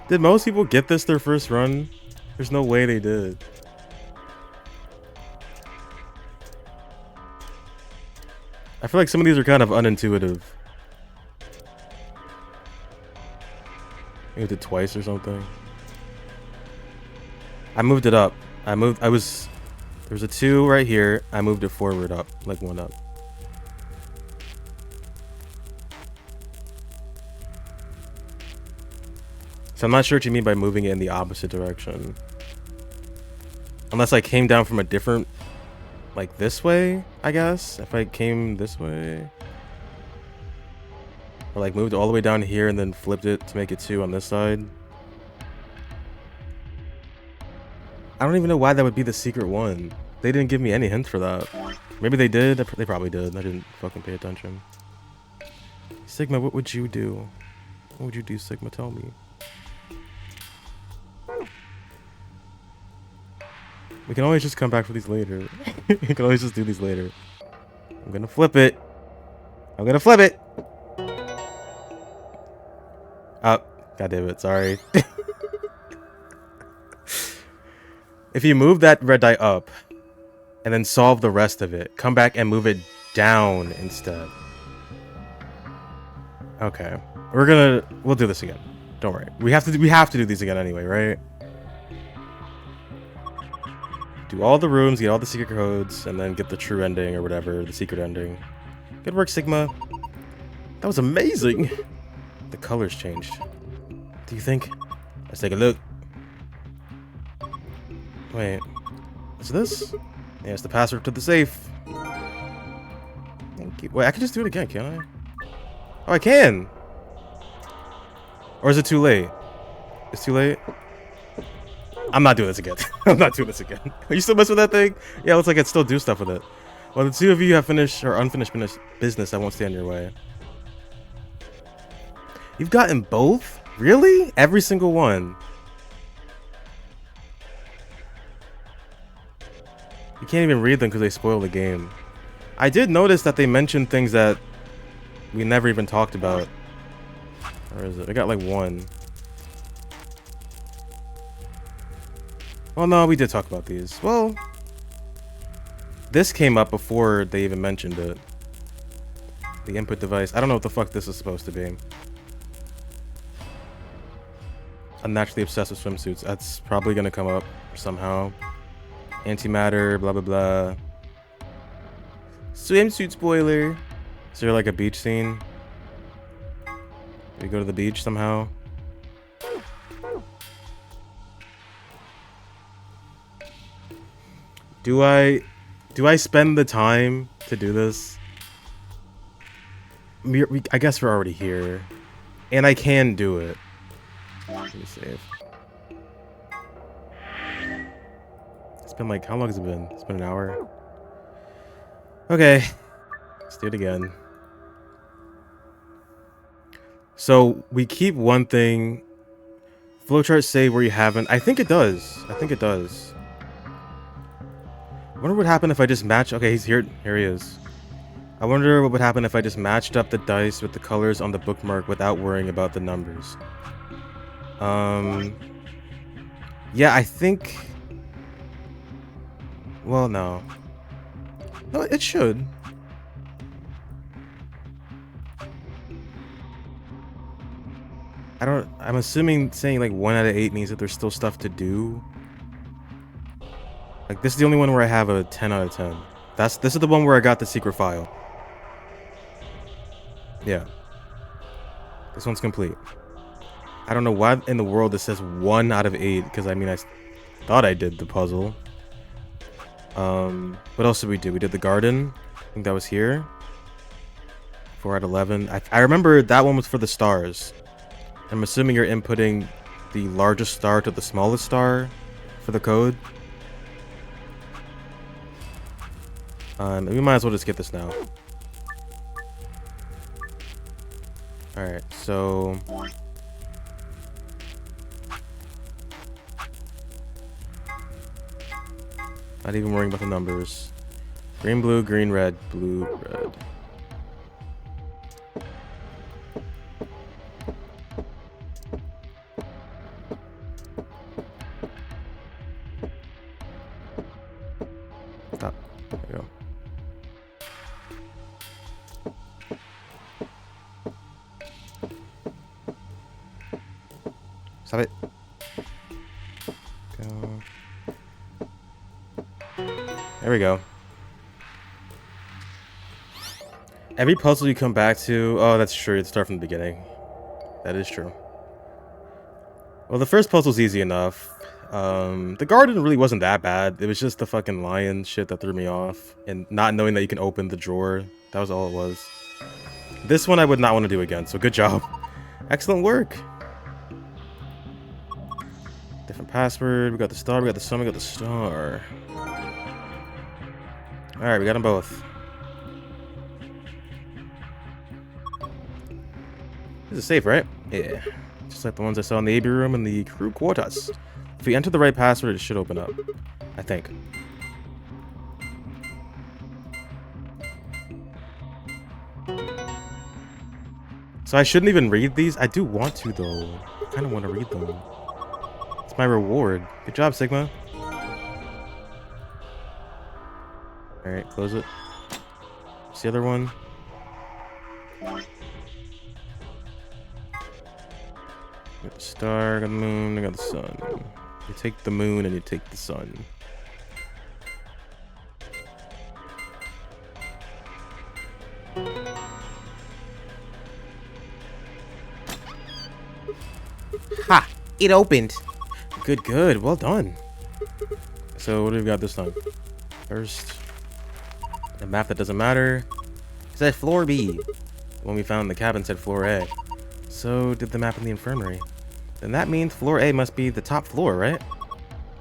Did most people get this their first run? There's no way they did. I feel like some of these are kind of unintuitive. Maybe I did twice or something. I moved it up. There was a 2 right here. I moved it forward up, like 1 up. So I'm not sure what you mean by moving it in the opposite direction. Unless I came down from a different, like this way, I guess. If I came this way. Or like moved all the way down here and then flipped it to make it 2 on this side. I don't even know why that would be the secret one. They didn't give me any hint for that. Maybe they did. They probably did. I didn't fucking pay attention. Sigma, what would you do? What would you do, Sigma? Tell me. We can always just come back for these later. We can always just do these later. I'm gonna flip it. I'm gonna flip it. Oh, god damn it. Sorry. If you move that red die up and then solve the rest of it, come back and move it down instead. Okay. We'll do this again. Don't worry. We have to do these again anyway, right? Do all the rooms, get all the secret codes, and then get the true ending or whatever, the secret ending. Good work, Sigma. That was amazing. The colors changed. Do you think? Let's take a look. Wait, is this? Yeah, it's the password to the safe. Thank you. Wait, I can just do it again, can't I? Oh, I can. Or is it too late? It's too late. I'm not doing this again. I'm not doing this again. Are you still messing with that thing? Yeah, it looks like I still do stuff with it. Well, the 2 of you have finished or unfinished business. I won't stand in your way. You've gotten both? Really? Every single one. You can't even read them because they spoil the game. I did notice that they mentioned things that we never even talked about. Where is it? I got like 1. Well, no, we did talk about these. Well, this came up before they even mentioned it. The input device. I don't know what the fuck this is supposed to be. Unnaturally obsessed with swimsuits. That's probably gonna come up somehow. Antimatter, blah blah blah. Swimsuit spoiler. Is there like a beach scene? Do we go to the beach somehow? Do I spend the time to do this? I guess we're already here. And I can do it. Let me save. It's been like, how long has it been? It's been an hour. Okay. Let's do it again. So we keep one thing. Flowchart say where you haven't. I think it does. I think it does. I wonder what would happen if I just match. Okay, he's here. Here he is. I wonder what would happen if I just matched up the dice with the colors on the bookmark without worrying about the numbers. Yeah, I think. Well, no. No, it should. I'm assuming saying like 1 out of 8 means that there's still stuff to do. Like this is the only one where I have a 10 out of 10. This is the one where I got the secret file. Yeah. This one's complete. I don't know why in the world this says 1 out of 8, because I mean I thought I did the puzzle. What else did we do? We did the garden. I think that was here. 4 out of 11. I remember that one was for the stars. I'm assuming you're inputting the largest star to the smallest star for the code. We might as well just get this now. Alright, so... Not even worrying about the numbers. Green, blue, green, red, blue, red. Stop. There we go. Stop it. Go. There we go. Every puzzle you come back to... Oh, that's true. It's start from the beginning. That is true. Well, the first puzzle's easy enough. The garden really wasn't that bad. It was just the fucking lion shit that threw me off. And not knowing that you can open the drawer. That was all it was. This one I would not want to do again, so good job. Excellent work. Different password. We got the star, we got the sun, we got the star. Alright, we got them both. This is safe, right? Yeah. Just like the ones I saw in the AB room and the crew quarters. If we enter the right password, it should open up. I think. So I shouldn't even read these? I do want to, though. I kind of want to read them. It's my reward. Good job, Sigma. Alright, close it. What's the other one? Got the star, got the moon, I got the sun. You take the moon and you take the sun. Ha! It opened! Good, good. Well done. So, what do we got this time? First, a map that doesn't matter. It said floor B. When we found the cabin said floor A. So did the map in the infirmary. Then that means floor A must be the top floor, right?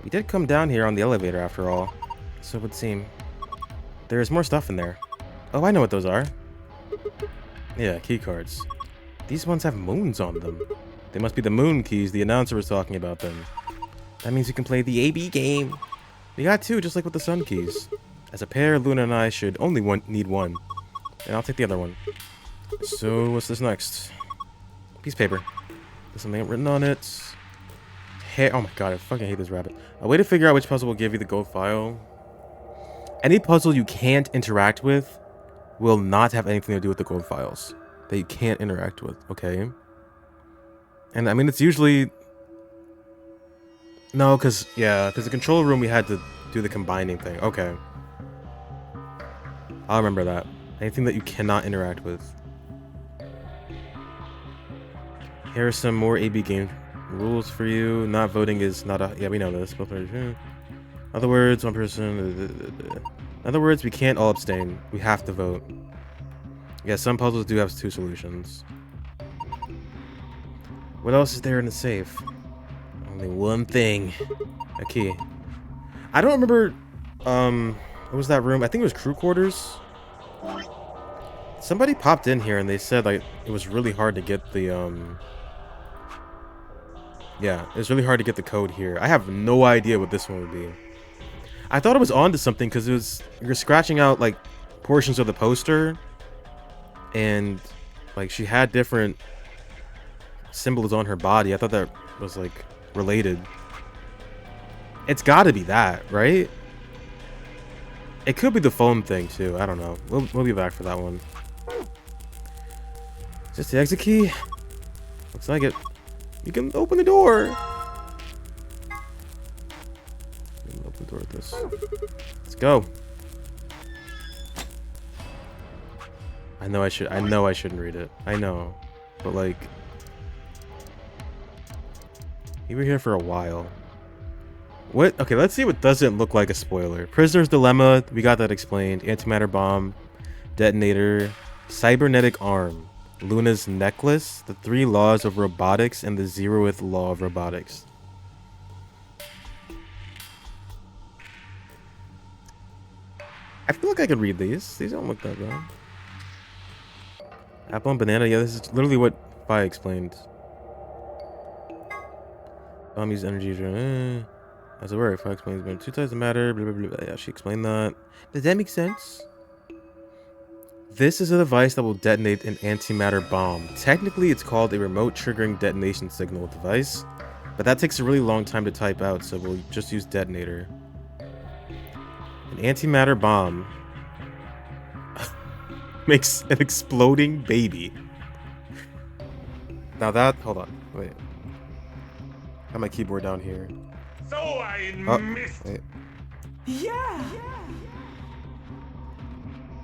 We did come down here on the elevator after all. So it would seem. There's more stuff in there. Oh, I know what those are. Yeah, key cards. These ones have moons on them. They must be the moon keys the announcer was talking about then. That means you can play the AB game. We got two, just like with the sun keys. As a pair, Luna and I should only need one. And I'll take the other one. So, what's this next? Piece of paper. There's something written on it. Hey, oh my god, I fucking hate this rabbit. A way to figure out which puzzle will give you the gold file. Any puzzle you can't interact with will not have anything to do with the gold files. That you can't interact with, okay? And I mean, it's usually... No, because the control room we had to do the combining thing. Okay. I'll remember that. Anything that you cannot interact with. Here are some more AB game rules for you. Not voting is not a... Yeah, we know this. In other words, one person... In other words, we can't all abstain. We have to vote. Yeah, some puzzles do have two solutions. What else is there in the safe? Only one thing. A key. I don't remember... what was that room? I think it was crew quarters. Somebody popped in here and they said like it was really hard to get the yeah, it was really hard to get the code here. I have no idea what this one would be. I thought it was onto something because it was you're scratching out like portions of the poster, and like she had different symbols on her body. I thought that was like related. It's got to be that, right? It could be the phone thing too. I don't know. We'll be back for that one. Is this the exit key? Looks like it. You can open the door. Open the door with this. Let's go. I know I shouldn't read it. I know. But like, you were here for a while. What? Okay, let's see what doesn't look like a spoiler. Prisoner's Dilemma, we got that explained. Antimatter bomb, detonator, cybernetic arm, Luna's necklace, the 3 laws of robotics, and the 0th law of robotics. I feel like I could read these. These don't look that bad. Apple and banana. Yeah, this is literally what Fi explained. Bomb use energy. As it were, Fi explains about 2 types of matter. Blah, blah, blah, blah. Yeah, she explained that. Does that make sense? This is a device that will detonate an antimatter bomb. Technically, it's called a remote triggering detonation signal device, but that takes a really long time to type out, so we'll just use detonator. An antimatter bomb makes an exploding baby. Now that, hold on, wait. Got my keyboard down here. So I missed. Wait.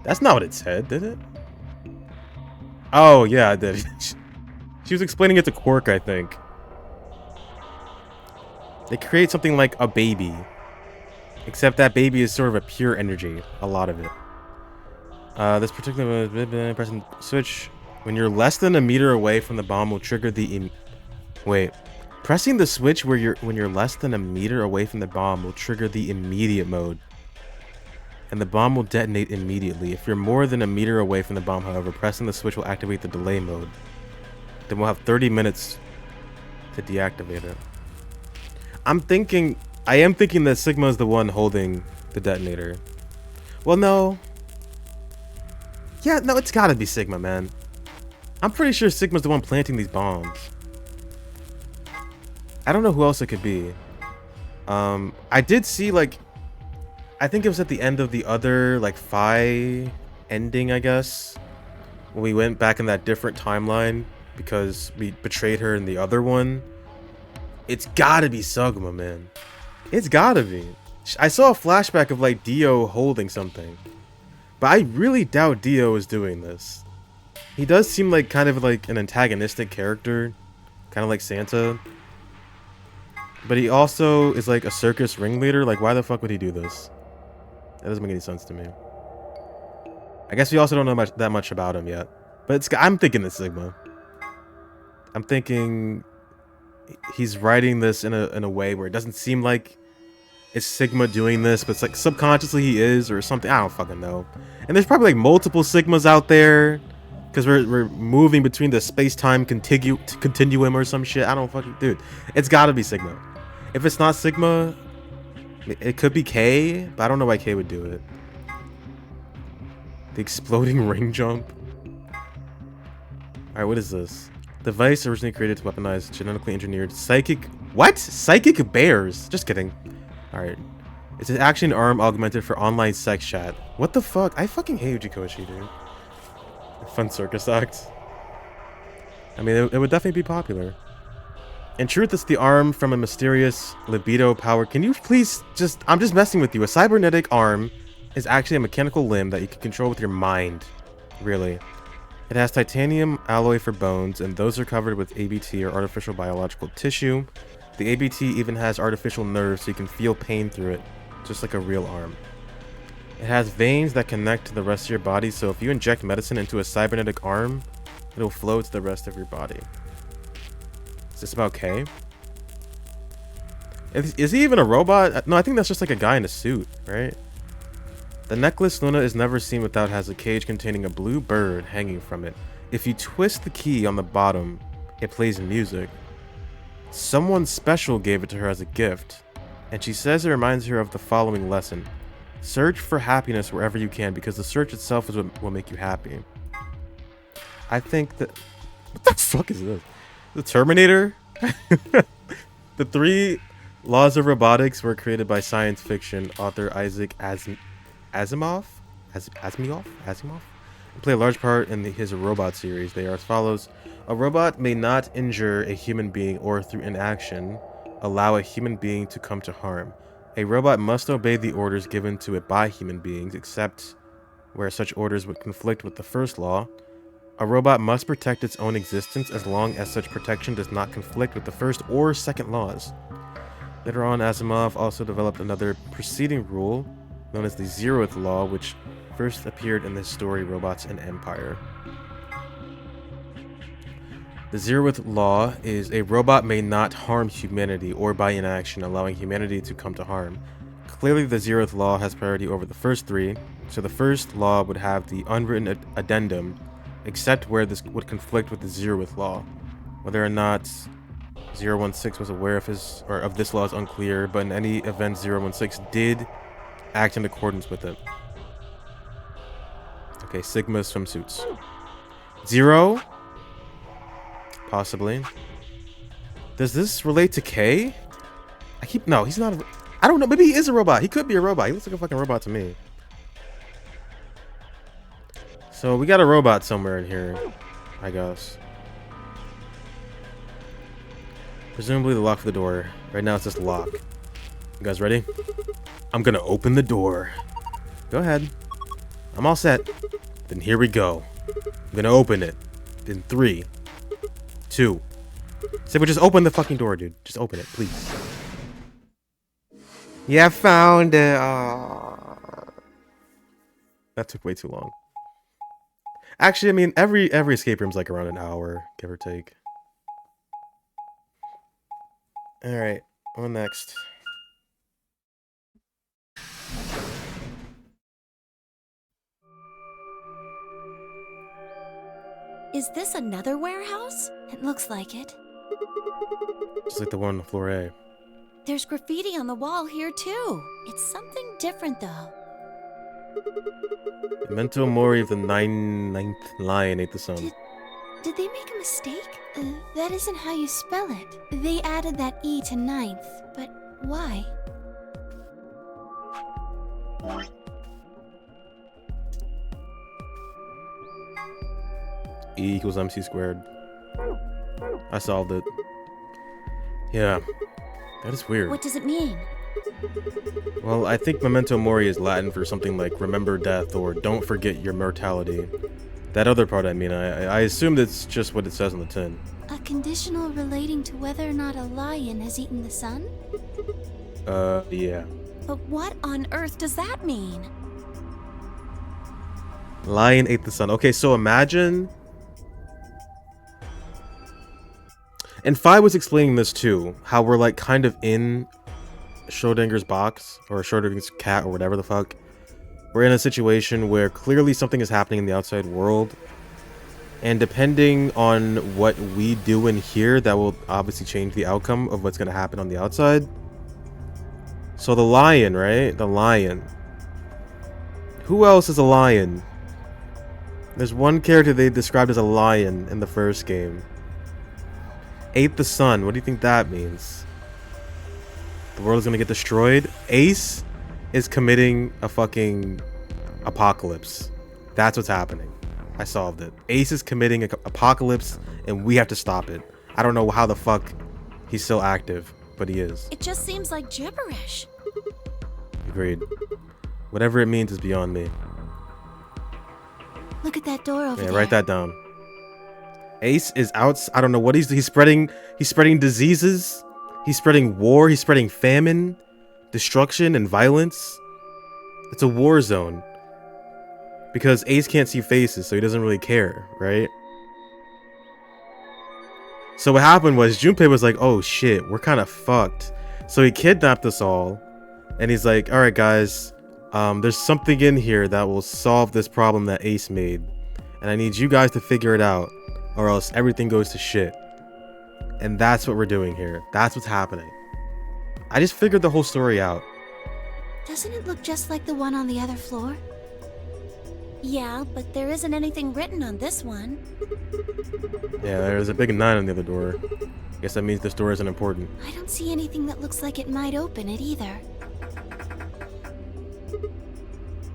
That's not what it said, did it? Oh, yeah, it did. She was explaining it to Quark, I think. They create something like a baby. Except that baby is sort of a pure energy. A lot of it. This particular pressing switch. When you're less than a meter away from the bomb will trigger the... Wait. Pressing the switch when you're less than a meter away from the bomb will trigger the immediate mode. And the bomb will detonate immediately. If you're more than a meter away from the bomb, however, pressing the switch will activate the delay mode. Then we'll have 30 minutes to deactivate it. I am thinking that Sigma is the one holding the detonator. Well, no. Yeah, no, it's gotta be Sigma, man. I'm pretty sure Sigma's the one planting these bombs. I don't know who else it could be. I did see, like, I think it was at the end of the other, like, Phi ending, I guess. When we went back in that different timeline because we betrayed her in the other one. It's gotta be Sigma, man. It's gotta be. I saw a flashback of, like, Dio holding something. But I really doubt Dio is doing this. He does seem like kind of like an antagonistic character. Kind of like Santa. But he also is like a circus ringleader. Like, why the fuck would he do this? That doesn't make any sense to me. I guess we also don't know that much about him yet. But I'm thinking it's Sigma. I'm thinking he's writing this in a way where it doesn't seem like it's Sigma doing this, but it's like subconsciously he is or something. I don't fucking know. And there's probably like multiple Sigmas out there because we're moving between the space-time continuum or some shit. I don't fucking... Dude, it's gotta be Sigma. If it's not Sigma, it could be K, but I don't know why K would do it. The exploding ring jump. Alright, what is this? Device originally created to weaponize genetically engineered psychic... What? Psychic bears? Just kidding. Alright. It's an action arm augmented for online sex chat. What the fuck? I fucking hate Ujikoshi, dude. Fun circus act. I mean, it would definitely be popular. In truth, it's the arm from a mysterious libido power. Can you please just... I'm just messing with you. A cybernetic arm is actually a mechanical limb that you can control with your mind. Really. It has titanium alloy for bones, and those are covered with ABT or artificial biological tissue. The ABT even has artificial nerves so you can feel pain through it, just like a real arm. It has veins that connect to the rest of your body, so if you inject medicine into a cybernetic arm, it'll flow to the rest of your body. Is this about K? Is he even a robot? No, I think that's just like a guy in a suit, right? The necklace Luna is never seen without has a cage containing a blue bird hanging from it. If you twist the key on the bottom, it plays music. Someone special gave it to her as a gift, and she says it reminds her of the following lesson. Search for happiness wherever you can, because the search itself is what will make you happy. I think that... What the fuck is this? The Terminator? The 3 laws of robotics were created by science fiction author Isaac Asimov? And play a large part in his robot series. They are as follows. A robot may not injure a human being or through inaction allow a human being to come to harm. A robot must obey the orders given to it by human beings, except where such orders would conflict with the first law. A robot must protect its own existence as long as such protection does not conflict with the first or second laws. Later on, Asimov also developed another preceding rule, known as the Zeroth Law, which first appeared in the story Robots and Empire. The Zeroth Law is a robot may not harm humanity or by inaction allowing humanity to come to harm. Clearly the Zeroth Law has priority over the first three, so the first law would have the unwritten addendum, except where this would conflict with the Zeroth Law. Whether or not 016 was aware of this law is unclear, but in any event 016 did act in accordance with it. Okay, Sigma swimsuits. Zero? Possibly. Does this relate to K? No, he's not I don't know, maybe he is a robot. He could be a robot. He looks like a fucking robot to me. So we got a robot somewhere in here, I guess. Presumably the lock for the door. Right now it's just lock. You guys ready? I'm gonna open the door. Go ahead. I'm all set. Then here we go. I'm gonna open it. In 3, 2. Saber, just open the fucking door, dude. Just open it, please. Yeah, I found it. That took way too long. Actually, I mean, every escape room's like around an hour, give or take. Alright, on next. Is this another warehouse? It looks like it. Just like the one on the floor A. There's graffiti on the wall here too. It's something different though. Memento Mori of the ninth lion ate the sun. Did they make a mistake? That isn't how you spell it. They added that E to ninth, but why? E equals MC squared. I solved it. Yeah. That is weird. What does it mean? Well, I think Memento Mori is Latin for something like remember death or don't forget your mortality. That other part, I mean, I assume that's just what it says on the tin. A conditional relating to whether or not a lion has eaten the sun? Yeah. But what on earth does that mean? Lion ate the sun. Okay, so imagine... And Phi was explaining this too, how we're like kind of in Schrodinger's box, or Schrodinger's cat, or whatever the fuck. We're in a situation where clearly something is happening in the outside world, and depending on what we do in here, that will obviously change the outcome of what's going to happen on the outside. So the lion, right? The lion. Who else is a lion? There's one character they described as a lion in the first game. Ate the sun. What do you think that means? The world is going to get destroyed? Ace is committing a fucking apocalypse. That's what's happening. I solved it. Ace is committing an apocalypse, and we have to stop it. I don't know how the fuck he's still active, but he is. It just seems like gibberish. Agreed. Whatever it means is beyond me. Look at that door over there. Yeah, write that down. Ace is out. I don't know what he's spreading. He's spreading diseases. He's spreading war. He's spreading famine, destruction, and violence. It's a war zone. Because Ace can't see faces, so he doesn't really care, right? So what happened was Junpei was like, oh shit, we're kind of fucked. So he kidnapped us all. And he's like, all right, guys, there's something in here that will solve this problem that Ace made. And I need you guys to figure it out, or else everything goes to shit. And that's what we're doing here. That's what's happening. I just figured the whole story out. Doesn't it look just like the one on the other floor? Yeah, but there isn't anything written on this one. Yeah, there's a big 9 on the other door. Guess that means this door isn't important. I don't see anything that looks like it might open it either.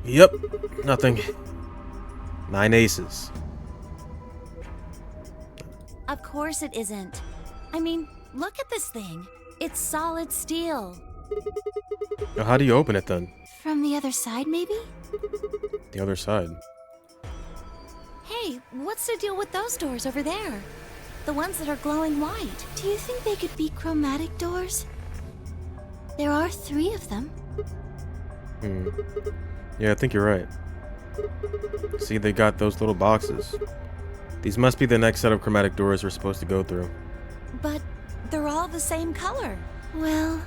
Yep, nothing. 9 aces. Of course it isn't. I mean, look at this thing. It's solid steel. Now, how do you open it then? From the other side, maybe? The other side. Hey, what's the deal with those doors over there? The ones that are glowing white. Do you think they could be chromatic doors? There are 3 of them. Yeah, I think you're right. See, they got those little boxes. These must be the next set of chromatic doors we're supposed to go through. But they're all the same color. Well,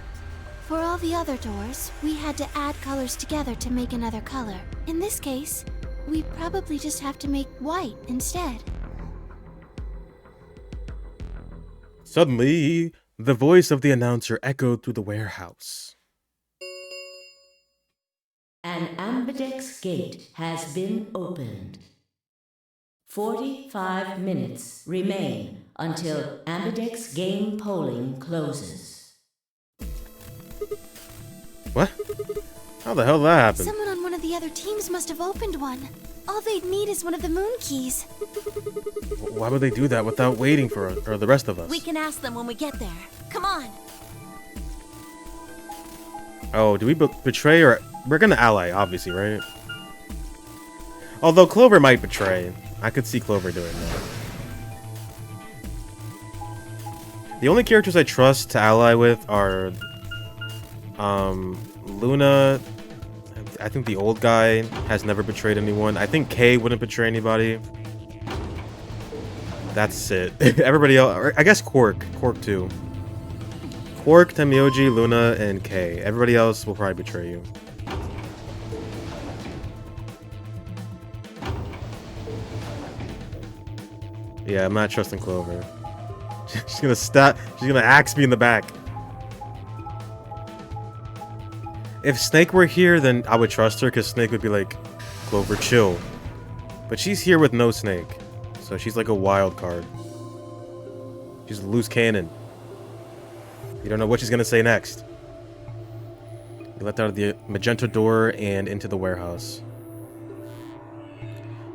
for all the other doors, we had to add colors together to make another color. In this case, we probably just have to make white instead. Suddenly, the voice of the announcer echoed through the warehouse. An ambidex gate has been opened. 45 minutes remain until ambidex game polling closes. What? How the hell did that happen? Someone on one of the other teams must have opened one. All they'd need is one of the moon keys. Why would they do that without waiting for us, or the rest of us? We can ask them when we get there. Come on. Oh, do we betray or... We're gonna ally, obviously, right? Although Clover might betray. I could see Clover doing that. The only characters I trust to ally with are... Luna... I think the old guy has never betrayed anyone. I think Kay wouldn't betray anybody. That's it. Everybody else... I guess Quark. Quark, too. Quark, Temioji, Luna, and Kay. Everybody else will probably betray you. Yeah, I'm not trusting Clover. She's gonna axe me in the back. If Snake were here, then I would trust her, because Snake would be like, Clover, chill. But she's here with no Snake. So she's like a wild card. She's a loose cannon. You don't know what she's gonna say next. You let out of the magenta door and into the warehouse.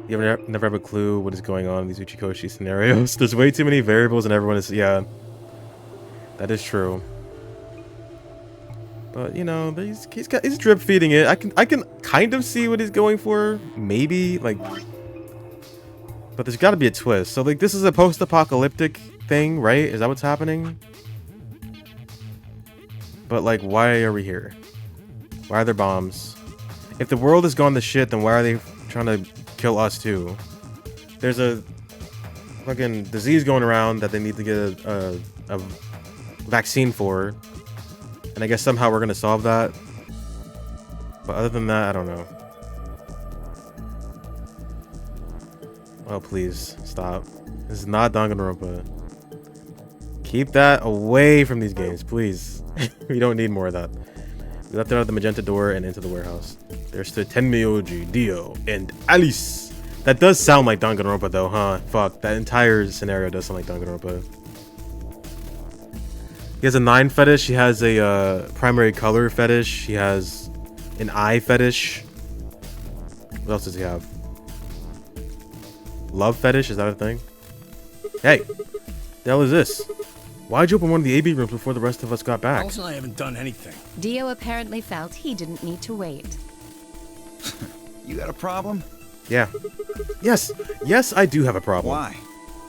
You never have a clue what is going on in these Uchikoshi scenarios. There's way too many variables and everyone is... Yeah. That is true. But, you know, he's drip feeding it. I can kind of see what he's going for. Maybe, like... But there's got to be a twist. So, like, this is a post-apocalyptic thing, right? Is that what's happening? But, like, why are we here? Why are there bombs? If the world has gone to shit, then why are they trying to kill us too? There's a fucking disease going around that they need to get a vaccine for. And I guess somehow we're gonna solve that. But other than that, I don't know. Oh, please, stop. This is not Danganronpa. Keep that away from these games, please. We don't need more of that. We left out of the magenta door and into the warehouse. There stood Tenmyoji, Dio, and Alice. That does sound like Danganronpa though, huh? Fuck, that entire scenario does sound like Danganronpa. He has a 9 fetish, he has a primary color fetish, he has an eye fetish. What else does he have? Love fetish, is that a thing? Hey, the hell is this? Why'd you open one of the AB rooms before the rest of us got back? Alice and I haven't done anything. Dio apparently felt he didn't need to wait. You got a problem? Yeah. Yes, I do have a problem. Why?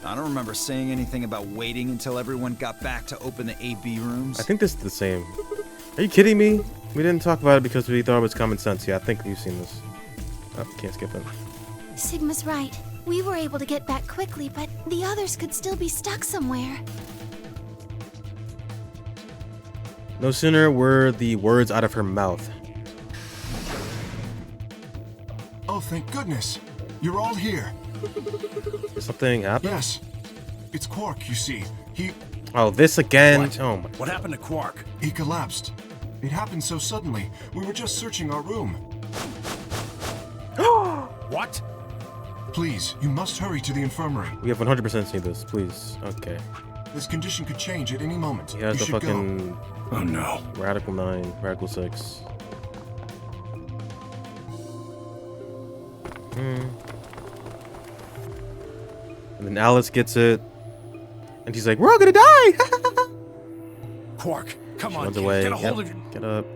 I don't remember saying anything about waiting until everyone got back to open the AB rooms. I think this is the same. Are you kidding me? We didn't talk about it because we thought it was common sense. Yeah, I think we've seen this. Oh, can't skip it. Sigma's right. We were able to get back quickly, but the others could still be stuck somewhere. No sooner were the words out of her mouth. Oh, thank goodness. You're all here. Something happened? Yes. It's Quark, you see. Oh, this again? What? Oh my... What happened to Quark? He collapsed. It happened so suddenly. We were just searching our room. What? Please, you must hurry to the infirmary. We have 100% seen this, please. Okay. This condition could change at any moment. He has you the should fucking... go. Oh no. Radical 9, Radical 6. And then Alice gets it. And she's like, we're all gonna die! Quark, come She on, runs kid, away. get a Yep, hold of your... get up.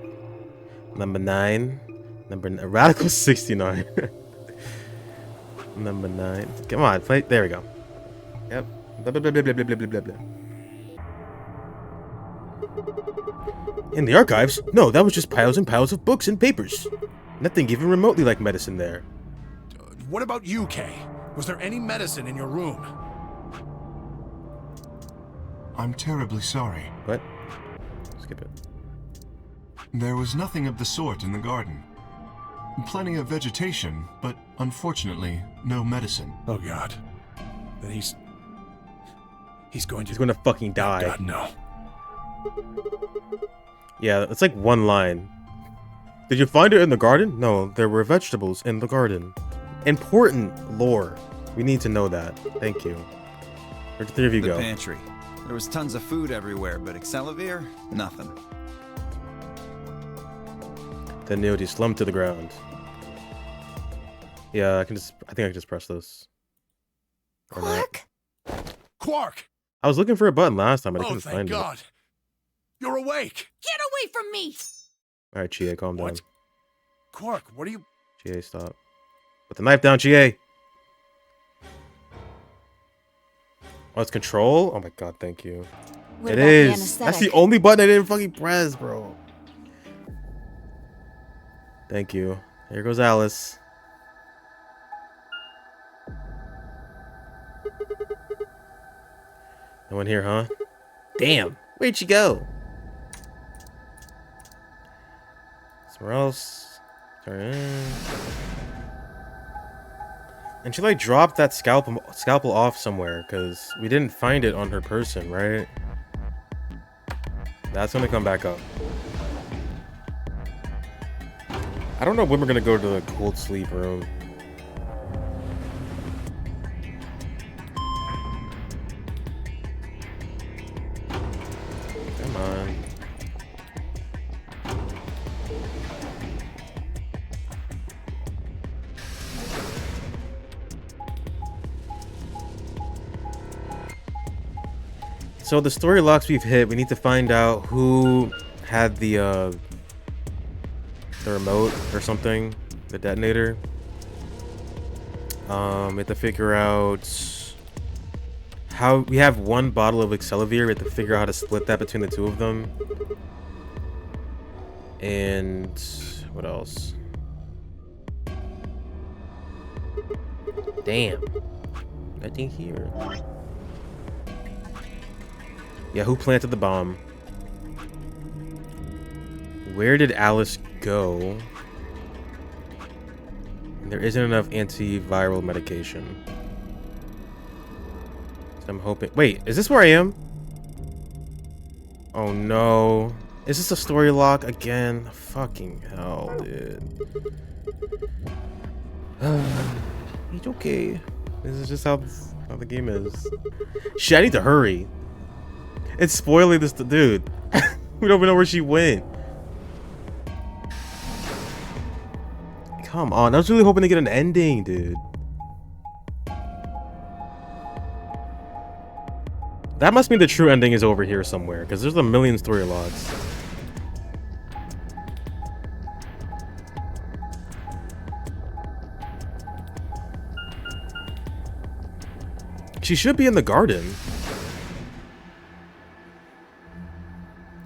Number 9. Radical 69. Number 9. Come on, play. There we go. Yep. Blah, blah, blah, blah, blah, blah, blah, blah, blah. In the archives? No, that was just piles and piles of books and papers. Nothing even remotely like medicine there. What about you, Kay? Was there any medicine in your room? I'm terribly sorry. What? Skip it. There was nothing of the sort in the garden. Plenty of vegetation, but unfortunately, no medicine. Oh, God. Then he's going to... He's gonna fucking die. God, no. Yeah, it's like one line. Did you find it in the garden? No, there were vegetables in the garden. Important lore. We need to know that. Thank you. Where did the 3 of you The go? pantry. There was tons of food everywhere, but Excelivir? Nothing. The annuity slumped to the ground. Yeah, I think I can just press this. Or not. Quark? Quark! I was looking for a button last time, but I Oh, couldn't thank find God. You're awake! Get away from me! it. Alright, Chie, calm down. What? Quark, what are you... Chie, stop. Put the knife down, Chie! Oh, it's control? Oh my god, thank you. What It about the is! That's the anesthetic? only button I didn't fucking press, bro. Thank you. Here goes Alice. No one here, huh? Damn! Where'd she go? Somewhere else. Turn in. And she like dropped that scalpel off somewhere because we didn't find it on her person, right? That's gonna come back up. I don't know when we're gonna go to the cold sleep room. Come on. So the story locks we've hit, we need to find out who had the remote or something, the detonator. We have to figure out how we have one bottle of Excelivir. We have to figure out how to split that between the two of them. And what else? Damn, nothing here. Yeah, who planted the bomb? Where did Alice go? There isn't enough antiviral medication. So I'm hoping... Wait, is this where I am? Oh no. Is this a story lock again? Fucking hell, dude. It's okay. This is just how the game is. Shit, I need to hurry. It's spoiling this, dude. We don't even know where she went. Come on, I was really hoping to get an ending, dude. That must mean the true ending is over here somewhere, because there's a million story logs. She should be in the garden.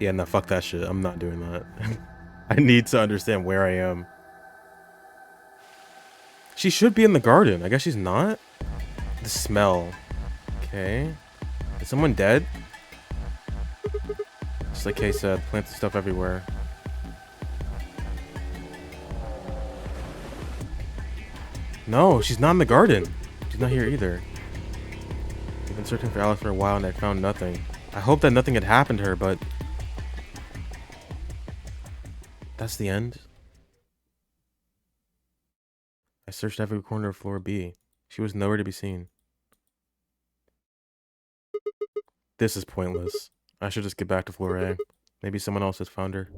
Yeah, no, fuck that shit. I'm not doing that. I need to understand where I am. She should be in the garden. I guess she's not. The smell. Okay. Is someone dead? Just like Kay said, plant the stuff everywhere. No, she's not in the garden. She's not here either. I've been searching for Alice for a while and I found nothing. I hope that nothing had happened to her, but... That's the end. I searched every corner of floor B. She was nowhere to be seen. This is pointless. I should just get back to floor A. Maybe someone else has found her.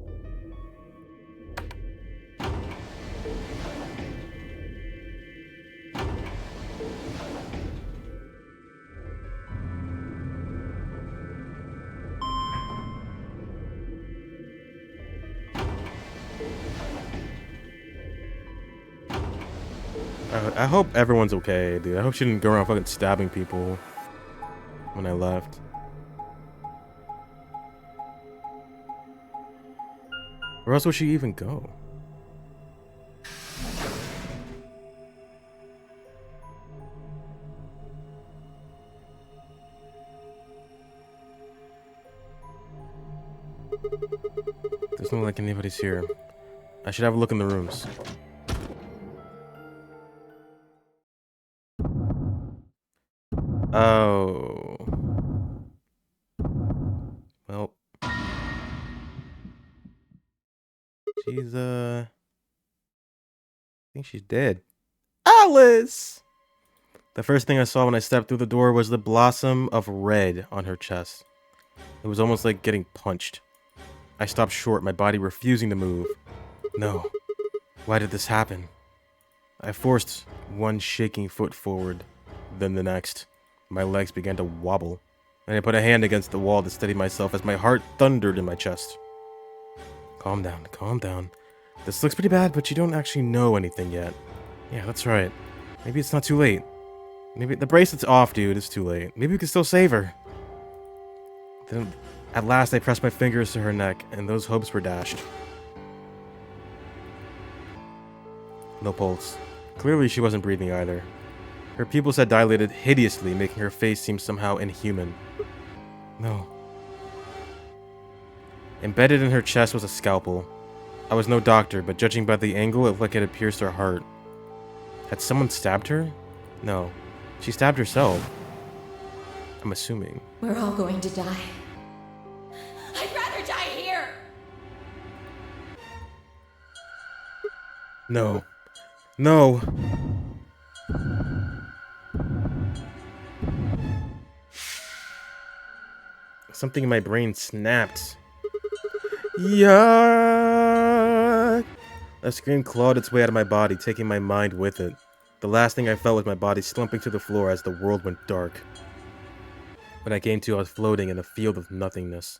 I hope everyone's okay, dude. I hope she didn't go around fucking stabbing people when I left. Where else would she even go? Doesn't look like anybody's here. I should have a look in the rooms. Oh. Well. She's, I think she's dead. Alice! The first thing I saw when I stepped through the door was the blossom of red on her chest. It was almost like getting punched. I stopped short, my body refusing to move. No. Why did this happen? I forced one shaking foot forward, then the next. My legs began to wobble, and I put a hand against the wall to steady myself as my heart thundered in my chest. Calm down, calm down. This looks pretty bad, but you don't actually know anything yet. Yeah, that's right. Maybe it's not too late. Maybe the bracelet's off, dude. It's too late. Maybe we can still save her. Then, at last, I pressed my fingers to her neck, and those hopes were dashed. No pulse. Clearly, she wasn't breathing either. Her pupils had dilated hideously, making her face seem somehow inhuman. No. Embedded in her chest was a scalpel. I was no doctor, but judging by the angle, it looked like it had pierced her heart. Had someone stabbed her? No. She stabbed herself. I'm assuming. We're all going to die. I'd rather die here! No. No. Something in my brain snapped. Yeah. A scream clawed its way out of my body, taking my mind with it. The last thing I felt was my body slumping to the floor as the world went dark. When I came to, I was floating in a field of nothingness.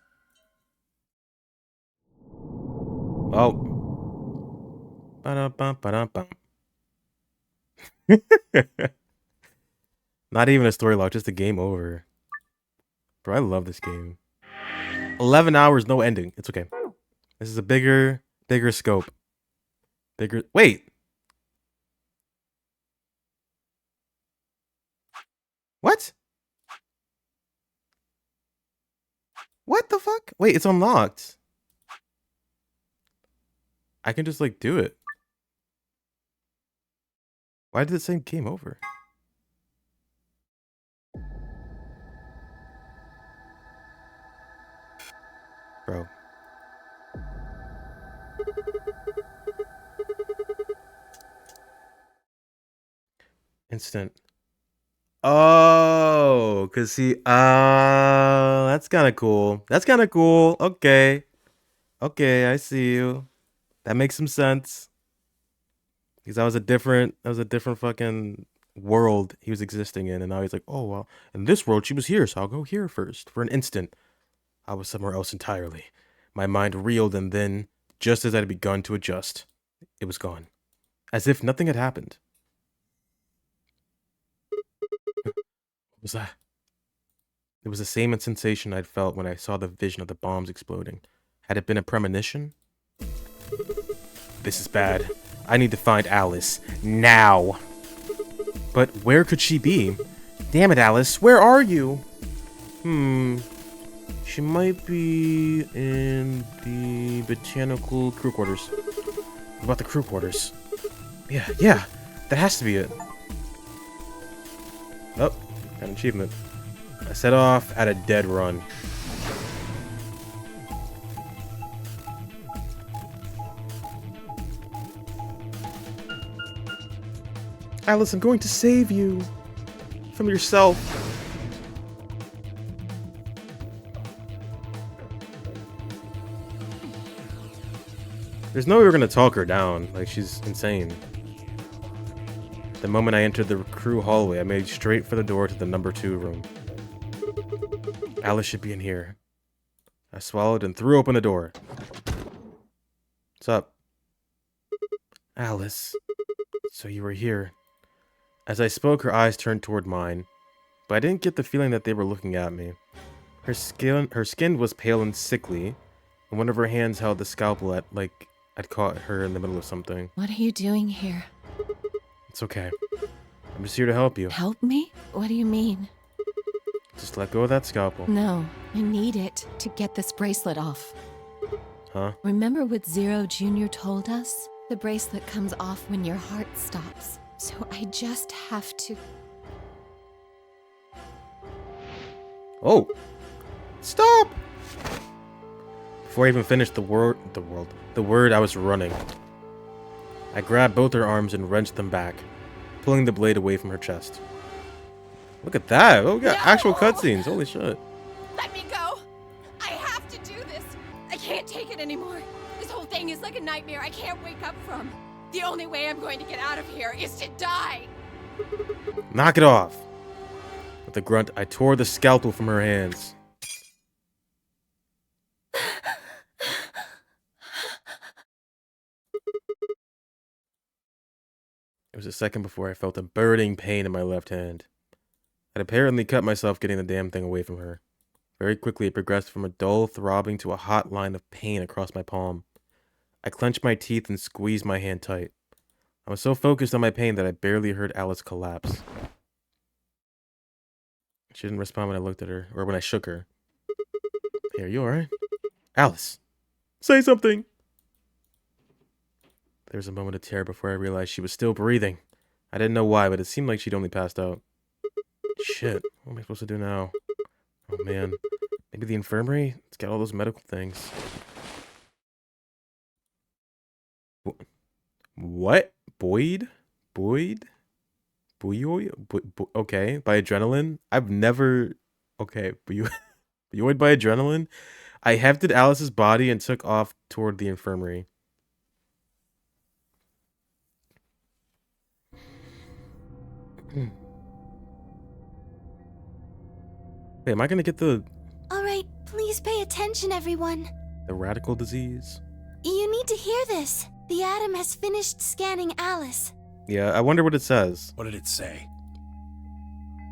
Oh. Ba-dum-bum, ba-dum-bum. Not even a story log, just a game over. Bro, I love this game. 11 hours, no ending. It's okay. This is a bigger scope. Wait. What? What the fuck? Wait, it's unlocked. I can just, like, do it. Why did it say game over? Bro. Instant. Oh, cause he, that's kind of cool. That's kind of cool. Okay. Okay, I see you. That makes some sense. Because that was a different fucking world he was existing in. And now he's like, oh, well, in this world, she was here, so I'll go here first. For an instant, I was somewhere else entirely. My mind reeled, and then, just as I had begun to adjust, it was gone. As if nothing had happened. What was that? It was the same sensation I'd felt when I saw the vision of the bombs exploding. Had it been a premonition? This is bad. I need to find Alice. Now! But where could she be? Damn it, Alice, where are you? She might be in the botanical crew quarters. What about the crew quarters? Yeah, that has to be it. Oh, got an achievement. I set off at a dead run. Alice, I'm going to save you from yourself. There's no way we're gonna talk her down. Like, she's insane. The moment I entered the crew hallway, I made straight for the door to the number 2 room. Alice should be in here. I swallowed and threw open the door. What's up? Alice. So you were here. As I spoke, her eyes turned toward mine, but I didn't get the feeling that they were looking at me. Her skin was pale and sickly, and one of her hands held the scalpel like I'd caught her in the middle of something. What are you doing here? It's okay. I'm just here to help you. Help me? What do you mean? Just let go of that scalpel. No, I need it to get this bracelet off. Huh? Remember what Zero Jr. told us? The bracelet comes off when your heart stops. So I just have to... Oh! Stop! Before I even finished the word I was running. I grabbed both her arms and wrenched them back, pulling the blade away from her chest. Look at that! Oh, we got actual cutscenes. Holy shit. Let me go! I have to do this! I can't take it anymore. This whole thing is like a nightmare I can't wake up from. The only way I'm going to get out of here is to die! Knock it off! With a grunt, I tore the scalpel from her hands. It was a second before I felt a burning pain in my left hand. I'd apparently cut myself getting the damn thing away from her. Very quickly, it progressed from a dull throbbing to a hot line of pain across my palm. I clenched my teeth and squeezed my hand tight. I was so focused on my pain that I barely heard Alice collapse. She didn't respond when I looked at her, or when I shook her. Hey, are you alright? Alice! Say something! There was a moment of terror before I realized she was still breathing. I didn't know why, but it seemed like she'd only passed out. Shit, what am I supposed to do now? Oh man, maybe the infirmary? It's got all those medical things. What? Boyd? Okay, by adrenaline? I've never... Okay, buoyed by adrenaline? I hefted Alice's body and took off toward the infirmary. Wait, am I gonna get the Alright, please pay attention, everyone. radical disease? You need to hear this. The Atom has finished scanning Alice. Yeah, I wonder what it says. What did it say?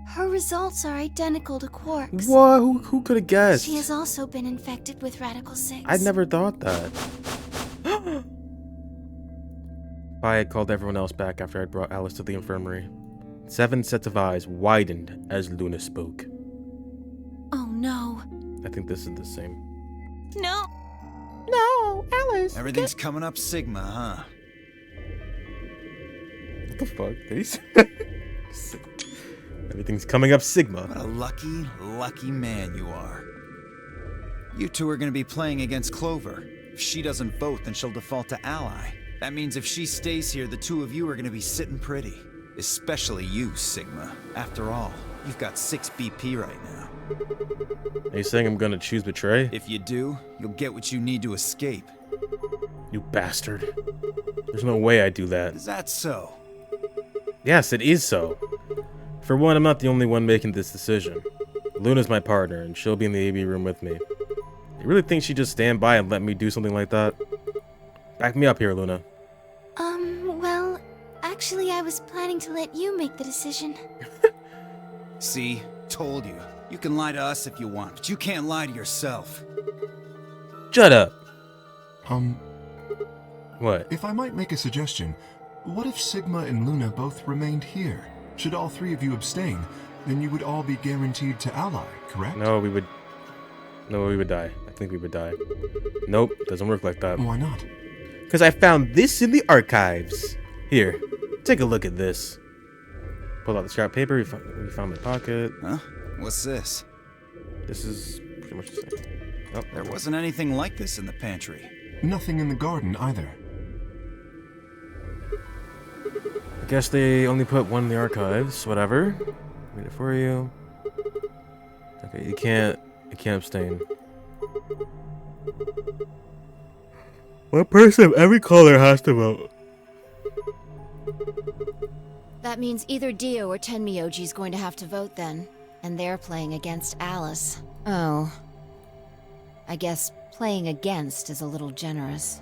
Her results are identical to Quark's. What? Who could have guessed? She has also been infected with Radical 6. I'd never thought that. I had called everyone else back after I'd brought Alice to the infirmary. 7 sets of eyes widened as Luna spoke. Oh no. I think this is the same. No. No, Alice. Everything's coming up Sigma, huh? What the fuck? Did he say? Everything's coming up Sigma. What a lucky man you are. You two are gonna be playing against Clover. If she doesn't vote, then she'll default to ally. That means if she stays here, the two of you are gonna be sitting pretty. Especially you, Sigma. After all, you've got 6 BP right now. Are you saying I'm gonna choose betray? If you do, you'll get what you need to escape. You bastard. There's no way I'd do that. Is that so? Yes, it is so. For one, I'm not the only one making this decision. Luna's my partner, and she'll be in the AB room with me. You really think she'd just stand by and let me do something like that? Back me up here, Luna. Well, actually I was planning to let you make the decision. See? Told you. You can lie to us if you want, but you can't lie to yourself. Shut up! What? If I might make a suggestion, what if Sigma and Luna both remained here? Should all 3 of you abstain, then you would all be guaranteed to ally, correct? No, we would die. I think we would die. Nope, doesn't work like that. Why not? Because I found this in the archives. Here, take a look at this. Pull out the scrap paper we found in my pocket. Huh? What's this? This is pretty much the same. Oh, There wasn't anything like this in the pantry. Nothing in the garden either. I guess they only put one in the archives. Whatever. Read it for you. Okay, you can't abstain. One person of every color has to vote. That means either Dio or Tenmyoji's going to have to vote then. And they're playing against Alice. Oh. I guess playing against is a little generous.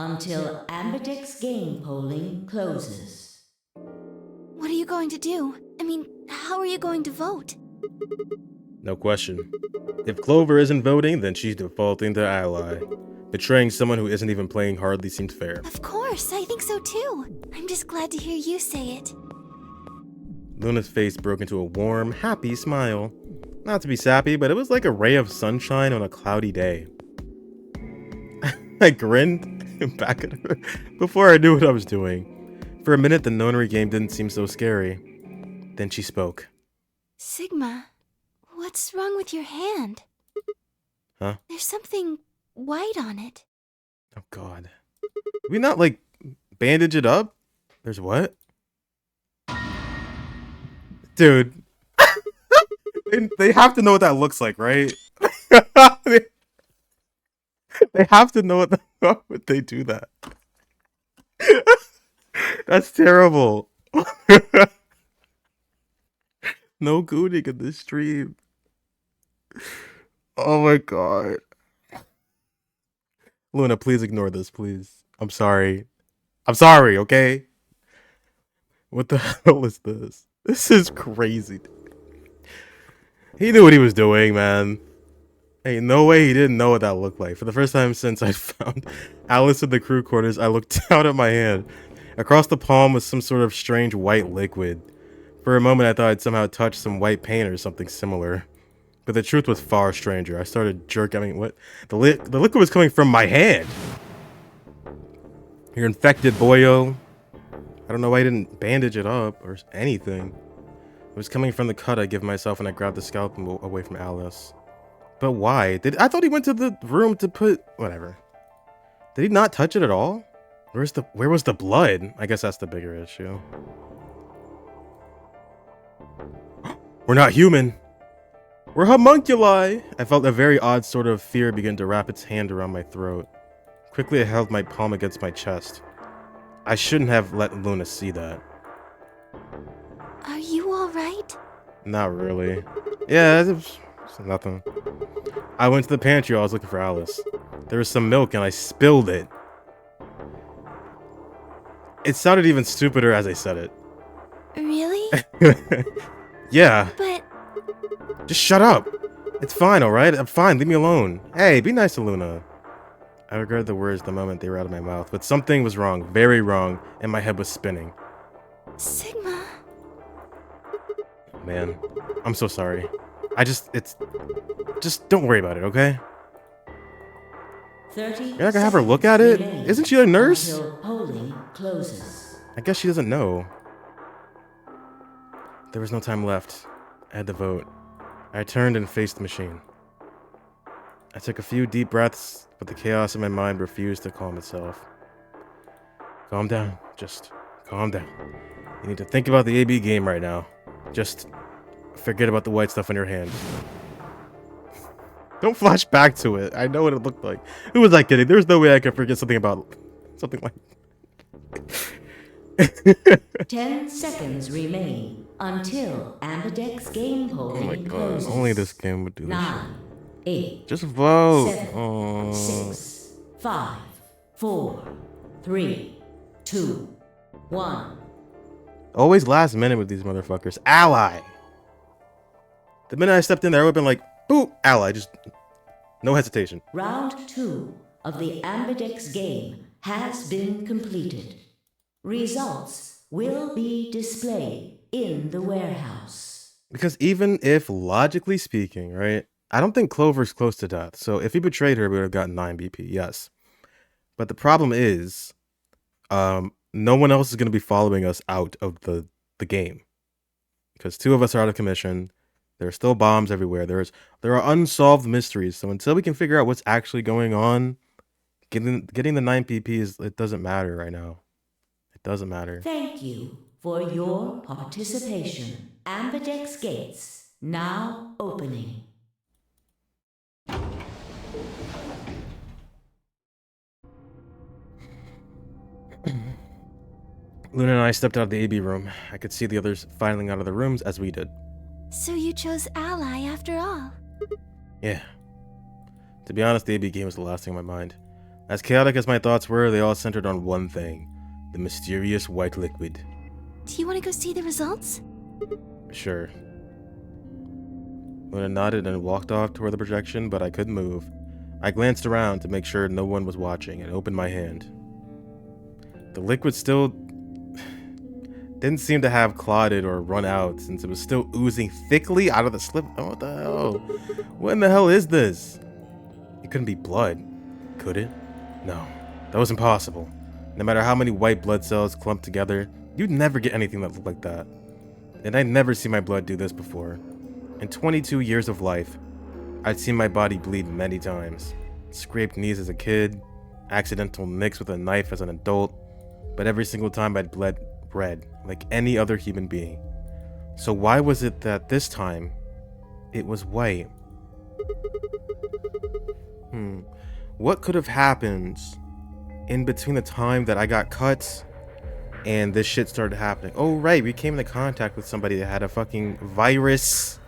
until Ambidex game polling closes. What are you going to do? I mean, how are you going to vote? No question. If Clover isn't voting, then she's defaulting to Ally. Betraying someone who isn't even playing hardly seems fair. Of course, I think so too. I'm just glad to hear you say it. Luna's face broke into a warm, happy smile. Not to be sappy, but it was like a ray of sunshine on a cloudy day. I grinned back at her before I knew what I was doing. For a minute, the nonary game didn't seem so scary. Then she spoke. Sigma, what's wrong with your hand? Huh? There's something white on it. Oh god. Did we not, like, bandage it up? There's what? Dude. They have to know what that looks like, right? They have to know what would they do that? That's terrible. No gooning in this stream. Oh my god. Luna, please ignore this, please. I'm sorry. I'm sorry, okay? What the hell is this? This is crazy. He knew what he was doing, man. Hey, no way he didn't know what that looked like. For the first time since I found Alice in the crew quarters, I looked down at my hand. Across the palm was some sort of strange white liquid. For a moment, I thought I'd somehow touched some white paint or something similar. But the truth was far stranger. I started jerking. I mean, what? The liquid was coming from my hand. You're infected, boyo. I don't know why I didn't bandage it up or anything. It was coming from the cut I give myself when I grabbed the scalpel away from Alice. But why? I thought he went to the room to put... Whatever. Did he not touch it at all? Where was the blood? I guess that's the bigger issue. We're not human. We're homunculi. I felt a very odd sort of fear begin to wrap its hand around my throat. Quickly, I held my palm against my chest. I shouldn't have let Luna see that. Are you alright? Not really. Yeah, it's nothing. I went to the pantry while I was looking for Alice. There was some milk and I spilled it. It sounded even stupider as I said it. Really? Yeah. But... Just shut up. It's fine, alright? I'm fine. Leave me alone. Hey, be nice to Luna. I regretted the words the moment they were out of my mouth, but something was wrong, very wrong, and my head was spinning. Sigma... Man, I'm so sorry. Just don't worry about it, okay? 30 You're not gonna have her look at it? Isn't she a nurse? until polling closes. I guess she doesn't know. There was no time left. I had to vote. I turned and faced the machine. I took a few deep breaths, but the chaos in my mind refused to calm itself. Calm down. Just calm down. You need to think about the AB game right now. Just forget about the white stuff in your hand. Don't flash back to it. I know what it looked like. Who was I kidding? There's no way I could forget something about... something like... 10 seconds remain until Ambidex game polling Oh my god. closes. Only this game would do this. 9, 8, Just vote. 7, Oh. 6, 5, 4, 3, 2, 1. Always last minute with these motherfuckers. Ally. The minute I stepped in there, I would have been like, boop, ally. Just no hesitation. Round 2 of the Ambidex game has been completed. Results will be displayed in the warehouse. Because even if, logically speaking, right, I don't think Clover's close to death. So if he betrayed her, we would have gotten 9 BP, yes. But the problem is, no one else is going to be following us out of the game. Because 2 of us are out of commission. There are still bombs everywhere. There are unsolved mysteries. So until we can figure out what's actually going on, getting the 9 PP it doesn't matter right now. It doesn't matter. Thank you for your participation. Ambidex gates now opening. Luna and I stepped out of the AB room. I could see the others filing out of the rooms as we did. So you chose Ally after all? Yeah. To be honest, the AB game was the last thing on my mind. As chaotic as my thoughts were, they all centered on one thing: the mysterious white liquid. Do you want to go see the results? Sure. Luna nodded and walked off toward the projection, but I couldn't move. I glanced around to make sure no one was watching and opened my hand. The liquid still didn't seem to have clotted or run out, since it was still oozing thickly out of the slip. Oh, what the hell? What in the hell is this? It couldn't be blood, could it? No, that was impossible. No matter how many white blood cells clumped together, you'd never get anything that looked like that. And I'd never seen my blood do this before. In 22 years of life, I'd seen my body bleed many times. Scraped knees as a kid, accidental nicks with a knife as an adult, but every single time I'd bled red, like any other human being. So why was it that this time, it was white? What could have happened in between the time that I got cut and this shit started happening? Oh right, we came into contact with somebody that had a fucking virus,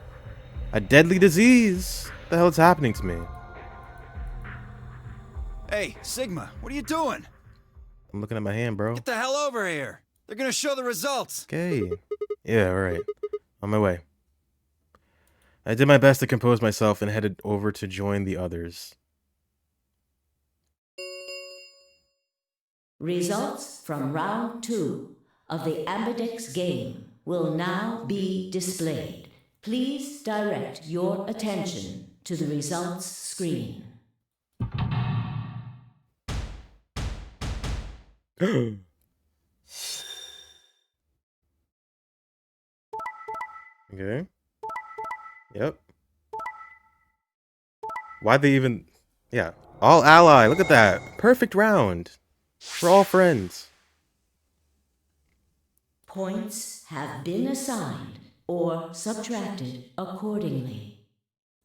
a deadly disease. What the hell is happening to me? Hey, Sigma, what are you doing? I'm looking at my hand, bro. Get the hell over here. They're gonna show the results. Okay. Yeah, alright. On my way. I did my best to compose myself and headed over to join the others. Results from round 2 of the Ambidex game will now be displayed. Please direct your attention to the results screen. Okay. Yep. Why'd they even... Yeah. All ally. Look at that. Perfect round. We're all friends. Points have been assigned or subtracted accordingly.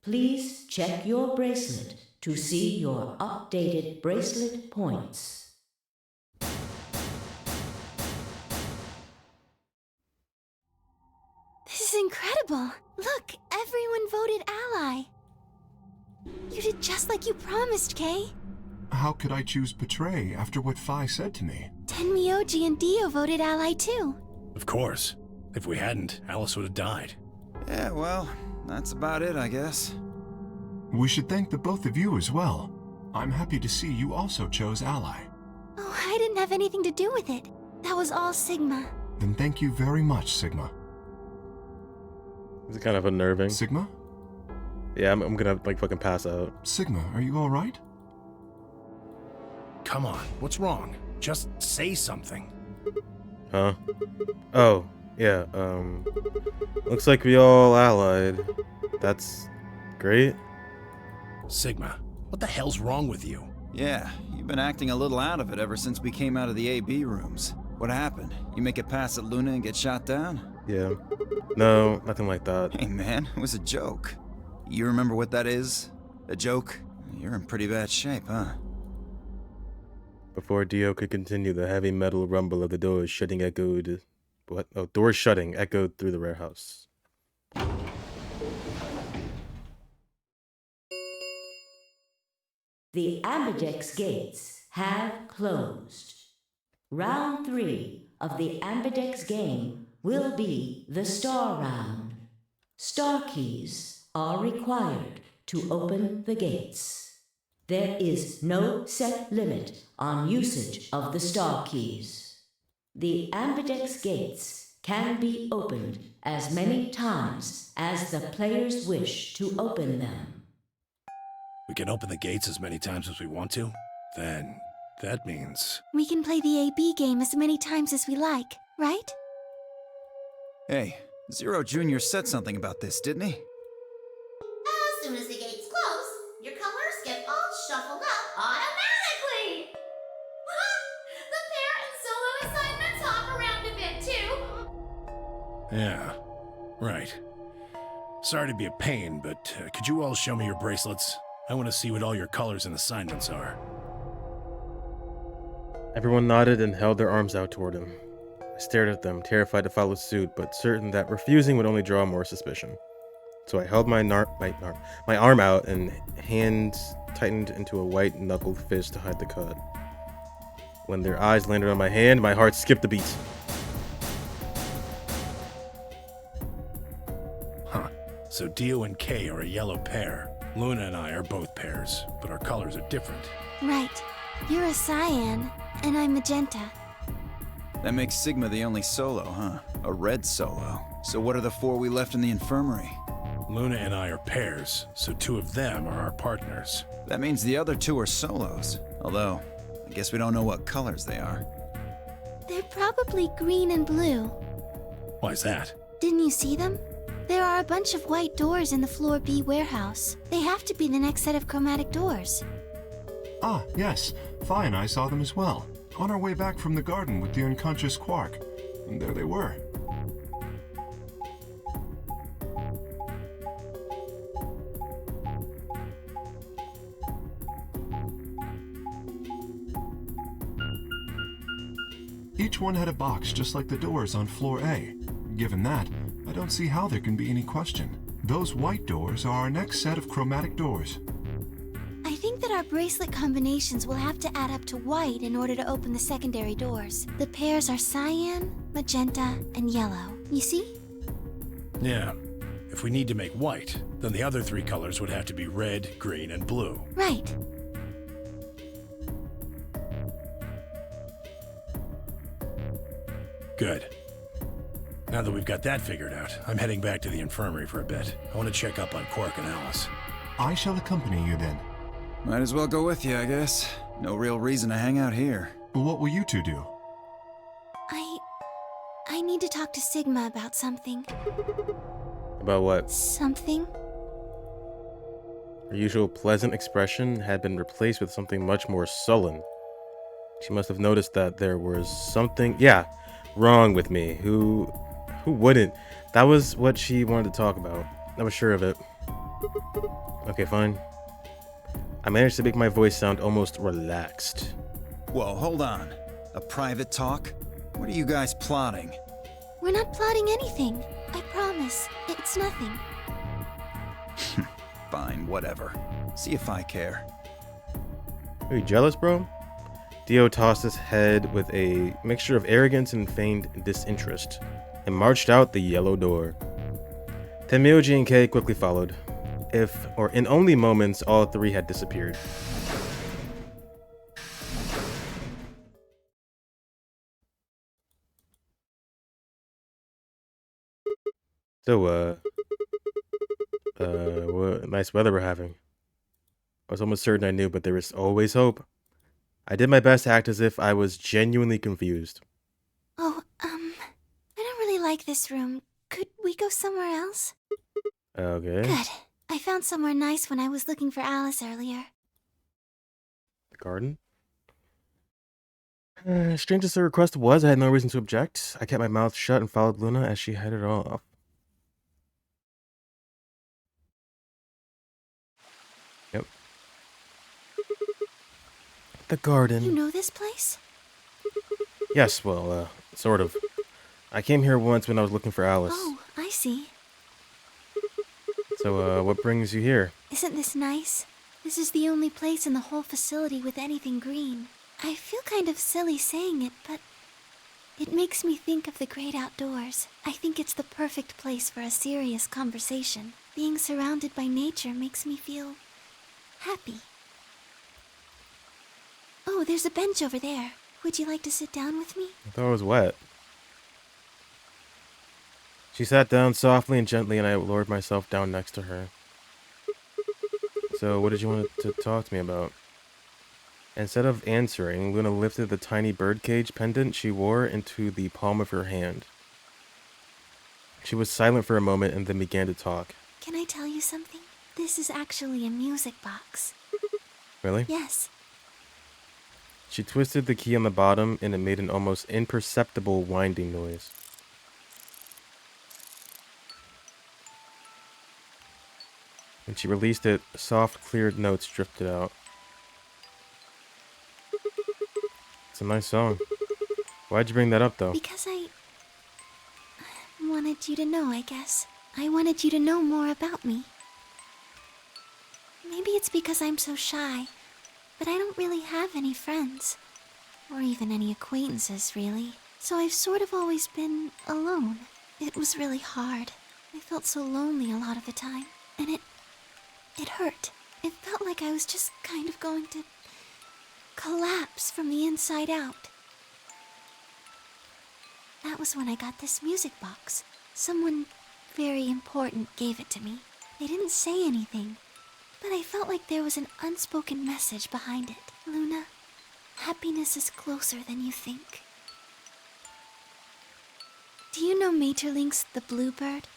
Please check your bracelet to see your updated bracelet points. This is incredible. Look, everyone voted ally. You did just like you promised, Kay. How could I choose Betray after what Phi said to me? Tenmyoji and Dio voted ally too. Of course. If we hadn't, Alice would have died. Yeah, well, that's about it, I guess. We should thank the both of you as well. I'm happy to see you also chose Ally. Oh, I didn't have anything to do with it. That was all Sigma. Then thank you very much, Sigma. It's kind of unnerving. Sigma? Yeah, I'm gonna like fucking pass out. Sigma, are you alright? Come on, what's wrong? Just say something. Huh? Oh, yeah, looks like we all allied. That's great. Sigma, what the hell's wrong with you? Yeah, you've been acting a little out of it ever since we came out of the AB rooms. What happened? You make it past at Luna and get shot down? Yeah. No, nothing like that. Hey man, it was a joke. You remember what that is? A joke? You're in pretty bad shape, huh? Before Dio could continue, the heavy metal rumble of the doors shutting echoed... What? Oh, doors shutting echoed through the warehouse. The Ambidex gates have closed. Round 3 of the Ambidex game will be the Star Round. Star keys are required to open the gates. There is no set limit on usage of the Star keys. The Ambidex gates can be opened as many times as the players wish to open them. We can open the gates as many times as we want to? Then, that means... We can play the AB game as many times as we like, right? Hey, Zero Jr. said something about this, didn't he? As soon as the gates close, your colors get all shuffled up automatically. The pair and solo assignments hop around a bit too. Yeah, right. Sorry to be a pain, but could you all show me your bracelets? I want to see what all your colors and assignments are. Everyone nodded and held their arms out toward him. I stared at them, terrified to follow suit, but certain that refusing would only draw more suspicion. So I held my arm out and hands tightened into a white-knuckled fist to hide the cut. When their eyes landed on my hand, my heart skipped a beat. Huh. So Dio and Kay are a yellow pair. Luna and I are both pairs, but our colors are different. Right. You're a cyan, and I'm magenta. That makes Sigma the only solo, huh? A red solo. So what are the 4 we left in the infirmary? Luna and I are pairs, so 2 of them are our partners. That means the other 2 are solos. Although, I guess we don't know what colors they are. They're probably green and blue. Why's that? Didn't you see them? There are a bunch of white doors in the Floor B warehouse. They have to be the next set of chromatic doors. Ah, yes. Phi and I saw them as well. On our way back from the garden with the unconscious Quark. And there they were. Each one had a box just like the doors on floor A. Given that, I don't see how there can be any question. Those white doors are our next set of chromatic doors. I think that our bracelet combinations will have to add up to white in order to open the secondary doors. The pairs are cyan, magenta, and yellow. You see? Yeah. If we need to make white, then the other 3 colors would have to be red, green, and blue. Right. Good. Now that we've got that figured out, I'm heading back to the infirmary for a bit. I want to check up on Quark and Alice. I shall accompany you then. Might as well go with you, I guess. No real reason to hang out here. What will you 2 do? I need to talk to Sigma about something. About what? Something? Her usual pleasant expression had been replaced with something much more sullen. She must have noticed that there was something, wrong with me. Who wouldn't? That was what she wanted to talk about. I was sure of it. Okay, fine. I managed to make my voice sound almost relaxed. Whoa, hold on. A private talk? What are you guys plotting? We're not plotting anything. I promise. It's nothing. Fine, whatever. See if I care. Are you jealous, bro? Dio tossed his head with a mixture of arrogance and feigned disinterest, and marched out the yellow door. Tenmyoji and Kay quickly followed. In only moments, all 3 had disappeared. So, what nice weather we're having. I was almost certain I knew, but there is always hope. I did my best to act as if I was genuinely confused. Oh, I don't really like this room. Could we go somewhere else? Okay. Good. I found somewhere nice when I was looking for Alice earlier. The garden? Strange as the request was, I had no reason to object. I kept my mouth shut and followed Luna as she headed off. Yep. The garden. You know this place? Yes, well, sort of. I came here once when I was looking for Alice. Oh, I see. So, what brings you here? Isn't this nice? This is the only place in the whole facility with anything green. I feel kind of silly saying it, but it makes me think of the great outdoors. I think it's the perfect place for a serious conversation. Being surrounded by nature makes me feel happy. Oh, there's a bench over there. Would you like to sit down with me? I thought it was wet. She sat down softly and gently, and I lowered myself down next to her. So, what did you want to talk to me about? Instead of answering, Luna lifted the tiny birdcage pendant she wore into the palm of her hand. She was silent for a moment and then began to talk. Can I tell you something? This is actually a music box. Really? Yes. She twisted the key on the bottom and it made an almost imperceptible winding noise. When she released it, soft, clear notes drifted out. It's a nice song. Why'd you bring that up, though? Because I wanted you to know, I guess. I wanted you to know more about me. Maybe it's because I'm so shy, but I don't really have any friends. Or even any acquaintances, really. So I've sort of always been alone. It was really hard. I felt so lonely a lot of the time. And it hurt. It felt like I was just kind of going to collapse from the inside out. That was when I got this music box. Someone very important gave it to me. They didn't say anything, but I felt like there was an unspoken message behind it. Luna, happiness is closer than you think. Do you know Maeterlinck's The Bluebird?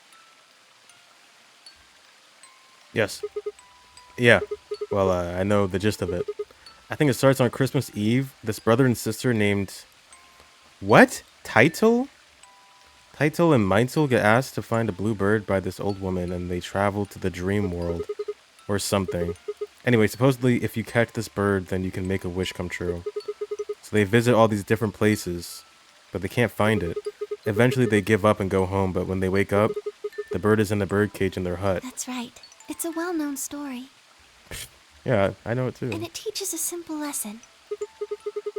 Yes. Yeah. Well, I know the gist of it. I think it starts on Christmas Eve. This brother and sister named... What? Title? Title and Meinzel get asked to find a blue bird by this old woman, and they travel to the dream world. Or something. Anyway, supposedly, if you catch this bird, then you can make a wish come true. So they visit all these different places, but they can't find it. Eventually, they give up and go home, but when they wake up, the bird is in a bird cage in their hut. That's right. It's a well-known story. Yeah, I know it too. And it teaches a simple lesson.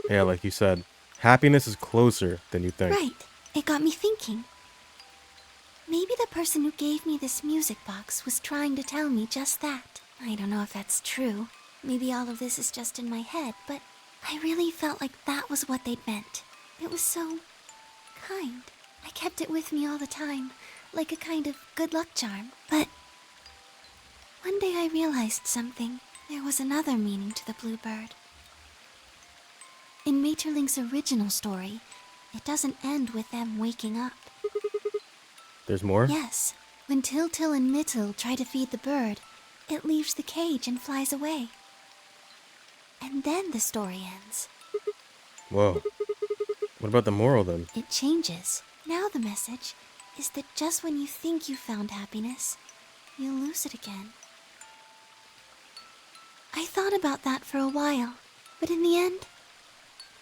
Yeah, like you said, happiness is closer than you think. Right. It got me thinking. Maybe the person who gave me this music box was trying to tell me just that. I don't know if that's true. Maybe all of this is just in my head, but I really felt like that was what they'd meant. It was so kind. I kept it with me all the time, like a kind of good luck charm. But one day I realized something. There was another meaning to the bluebird. In Maeterlinck's original story, it doesn't end with them waking up. There's more? Yes. When Til and Mittel try to feed the bird, it leaves the cage and flies away. And then the story ends. Whoa. What about the moral then? It changes. Now the message is that just when you think you found happiness, you'll lose it again. I thought about that for a while, but in the end,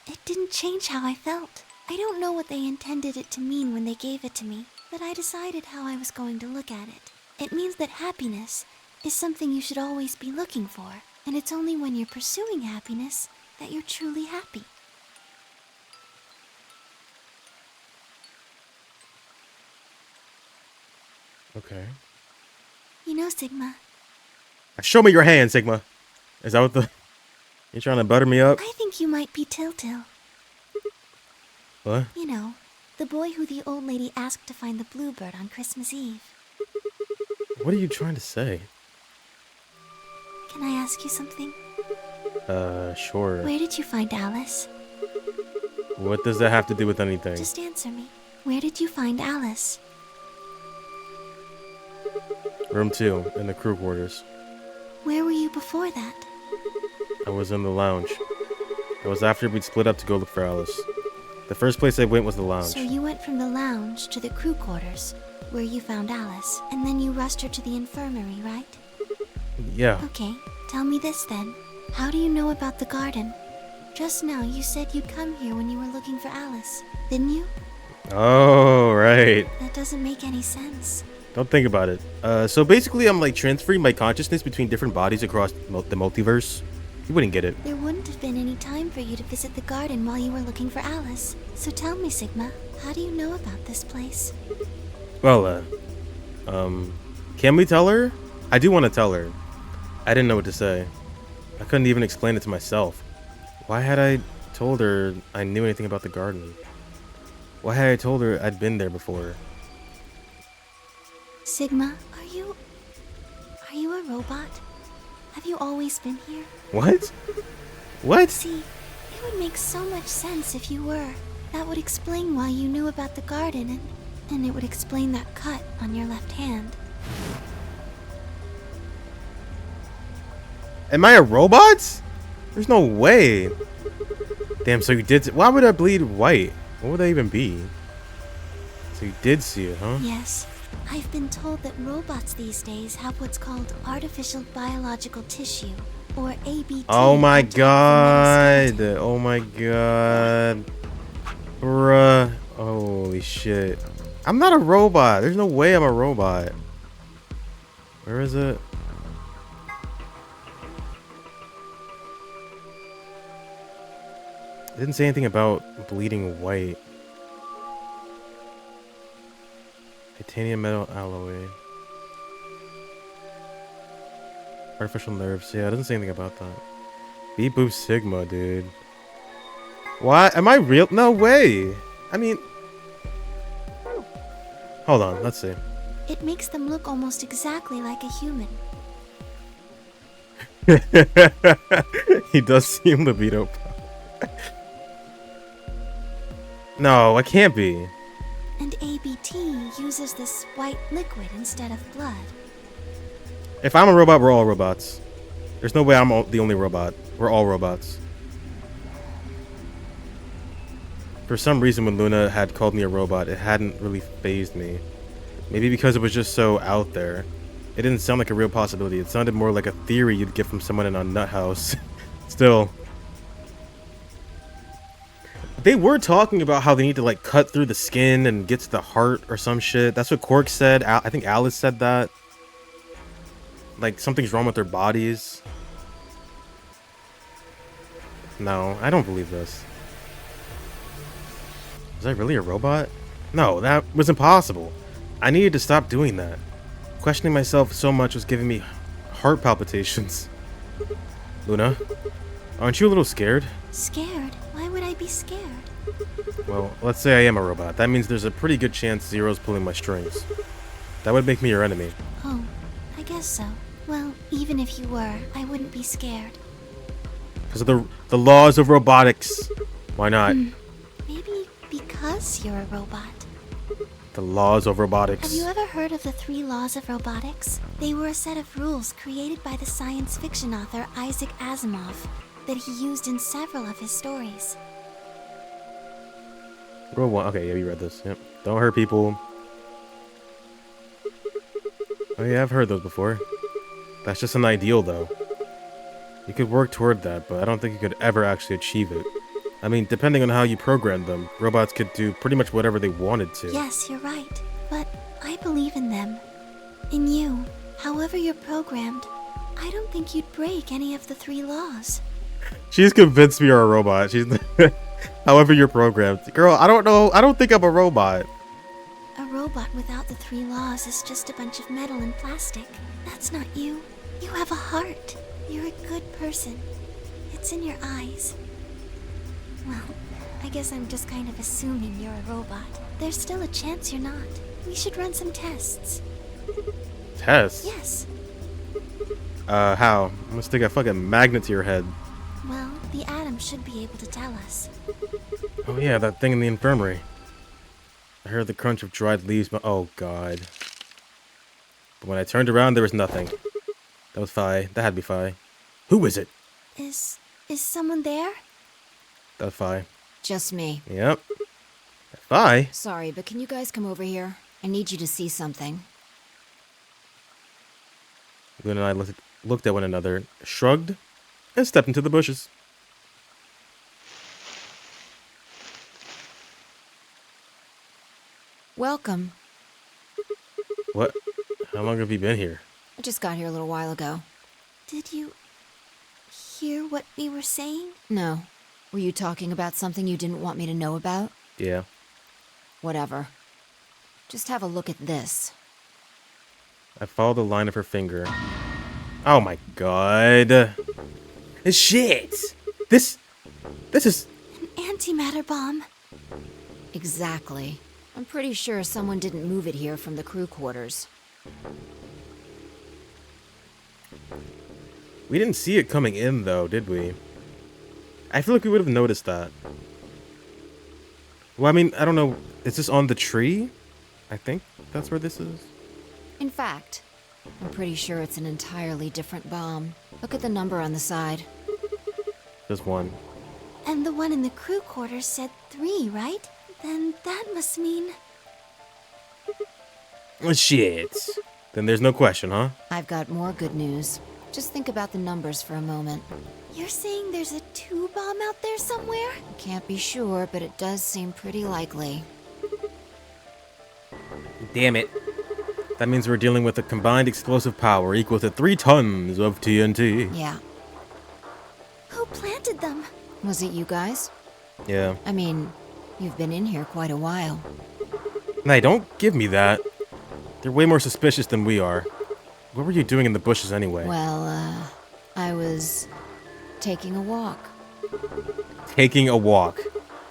it didn't change how I felt. I don't know what they intended it to mean when they gave it to me, but I decided how I was going to look at it. It means that happiness is something you should always be looking for, and it's only when you're pursuing happiness that you're truly happy. Okay. You know, Sigma, Show me your hand, Sigma. Is that what the... You trying to butter me up? I think you might be Til. What? You know, the boy who the old lady asked to find the bluebird on Christmas Eve. What are you trying to say? Can I ask you something? Sure. Where did you find Alice? What does that have to do with anything? Just answer me. Where did you find Alice? Room 2, in the crew quarters. Where were you before that? I was in the lounge. It was after we'd split up to go look for Alice. The first place I went was the lounge. So you went from the lounge to the crew quarters, where you found Alice, and then you rushed her to the infirmary, right? Yeah. Okay, tell me this then. How do you know about the garden? Just now you said you'd come here when you were looking for Alice, didn't you? Oh, right. That doesn't make any sense. Don't think about it. So basically I'm like transferring my consciousness between different bodies across the multiverse. You wouldn't get it. There wouldn't have been any time for you to visit the garden while you were looking for Alice. So tell me, Sigma, how do you know about this place? Well, can we tell her? I do want to tell her. I didn't know what to say. I couldn't even explain it to myself. Why had I told her I knew anything about the garden? Why had I told her I'd been there before? Sigma, are you a robot? Have you always been here? What? What? See, it would make so much sense if you were. That would explain why you knew about the garden, and it would explain that cut on your left hand. Am I a robot? There's no way. Damn, so you did... Why would I bleed white? What would that even be? So you did see it, huh? Yes. I've been told that robots these days have what's called artificial biological tissue, or ABT. Oh my god. Oh my god. Bruh. Holy shit. I'm not a robot. There's no way I'm a robot. Where is it? It didn't say anything about bleeding white. Titanium metal alloy. Artificial nerves. Yeah, it doesn't say anything about that. Beep boop sigma, dude. Why? Am I real? No way. I mean... Hold on, let's see. It makes them look almost exactly like a human. He does seem libido. No, it can't be. And ABT uses this white liquid instead of blood. If I'm a robot, we're all robots. There's no way I'm the only robot. We're all robots. For some reason, when Luna had called me a robot, it hadn't really fazed me. Maybe because it was just so out there. It didn't sound like a real possibility. It sounded more like a theory you'd get from someone in a nut house. Still. They were talking about how they need to like cut through the skin and get to the heart or some shit. That's what Quark said. I think Alice said that. Like something's wrong with their bodies. No, I don't believe this. Was I really a robot? No, that was impossible. I needed to stop doing that. Questioning myself so much was giving me heart palpitations. Luna, aren't you a little scared? Scared? Why would I be scared? Well, let's say I am a robot. That means there's a pretty good chance Zero's pulling my strings. That would make me your enemy. Oh, I guess so. Well, even if you were, I wouldn't be scared. Because of the laws of robotics. Why not? Maybe because you're a robot. The laws of robotics. Have you ever heard of the 3 laws of robotics? They were a set of rules created by the science fiction author Isaac Asimov that he used in several of his stories. Rule 1. Okay, yeah, you read this. Yep. Don't hurt people. Oh yeah, I've heard those before. That's just an ideal, though. You could work toward that, but I don't think you could ever actually achieve it. I mean, depending on how you program them, robots could do pretty much whatever they wanted to. Yes, you're right. But I believe in them. In you. However you're programmed, I don't think you'd break any of the 3 laws. She's convinced me you're a robot. She's however you're programmed. Girl, I don't know. I don't think I'm a robot. A robot without the 3 laws is just a bunch of metal and plastic. That's not you. You have a heart. You're a good person. It's in your eyes. Well, I guess I'm just kind of assuming you're a robot. There's still a chance you're not. We should run some tests. Tests? Yes. How? I'm gonna stick a fucking magnet to your head. Well, the atom should be able to tell us. Oh yeah, that thing in the infirmary. I heard the crunch of dried leaves, but oh god. But when I turned around, there was nothing. That was Phi. That had to be Phi. Who is it? Is someone there? That was Phi. Just me. Yep. Phi? Sorry, but can you guys come over here? I need you to see something. Luna and I looked at one another, shrugged, and stepped into the bushes. Welcome. What? How long have you been here? I just got here a little while ago. Did you hear what we were saying? No. Were you talking about something you didn't want me to know about? Yeah. Whatever. Just have a look at this. I followed the line of her finger. Oh my god. Shit! This is... An antimatter bomb. Exactly. I'm pretty sure someone didn't move it here from the crew quarters. We didn't see it coming in, though, did we? I feel like we would have noticed that. Well, I mean, I don't know. Is this on the tree? I think that's where this is. In fact, I'm pretty sure it's an entirely different bomb. Look at the number on the side. There's 1. And the one in the crew quarters said 3, right? Then that must mean... Oh, shit. Then there's no question, huh? I've got more good news. Just think about the numbers for a moment. You're saying there's a 2 bomb out there somewhere? Can't be sure, but it does seem pretty likely. Damn it. That means we're dealing with a combined explosive power equal to 3 tons of TNT. Yeah. Who planted them? Was it you guys? Yeah. I mean, you've been in here quite a while. Nay, don't give me that. They're way more suspicious than we are. What were you doing in the bushes anyway? Well, I was taking a walk. Taking a walk.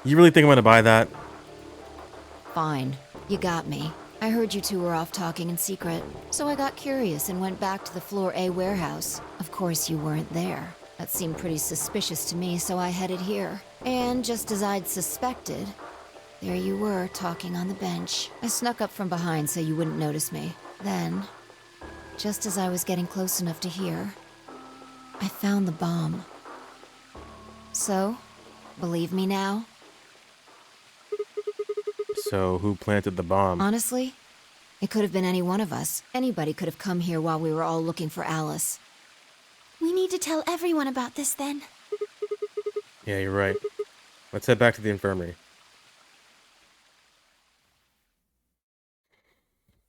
You really think I'm gonna buy that? Fine. You got me. I heard you two were off talking in secret, so I got curious and went back to the Floor A warehouse. Of course, you weren't there. That seemed pretty suspicious to me, so I headed here. And just as I'd suspected, there you were, talking on the bench. I snuck up from behind so you wouldn't notice me. Then, just as I was getting close enough to hear, I found the bomb. So, believe me now? So, who planted the bomb? Honestly, it could have been any one of us. Anybody could have come here while we were all looking for Alice. We need to tell everyone about this then. Yeah, you're right. Let's head back to the infirmary.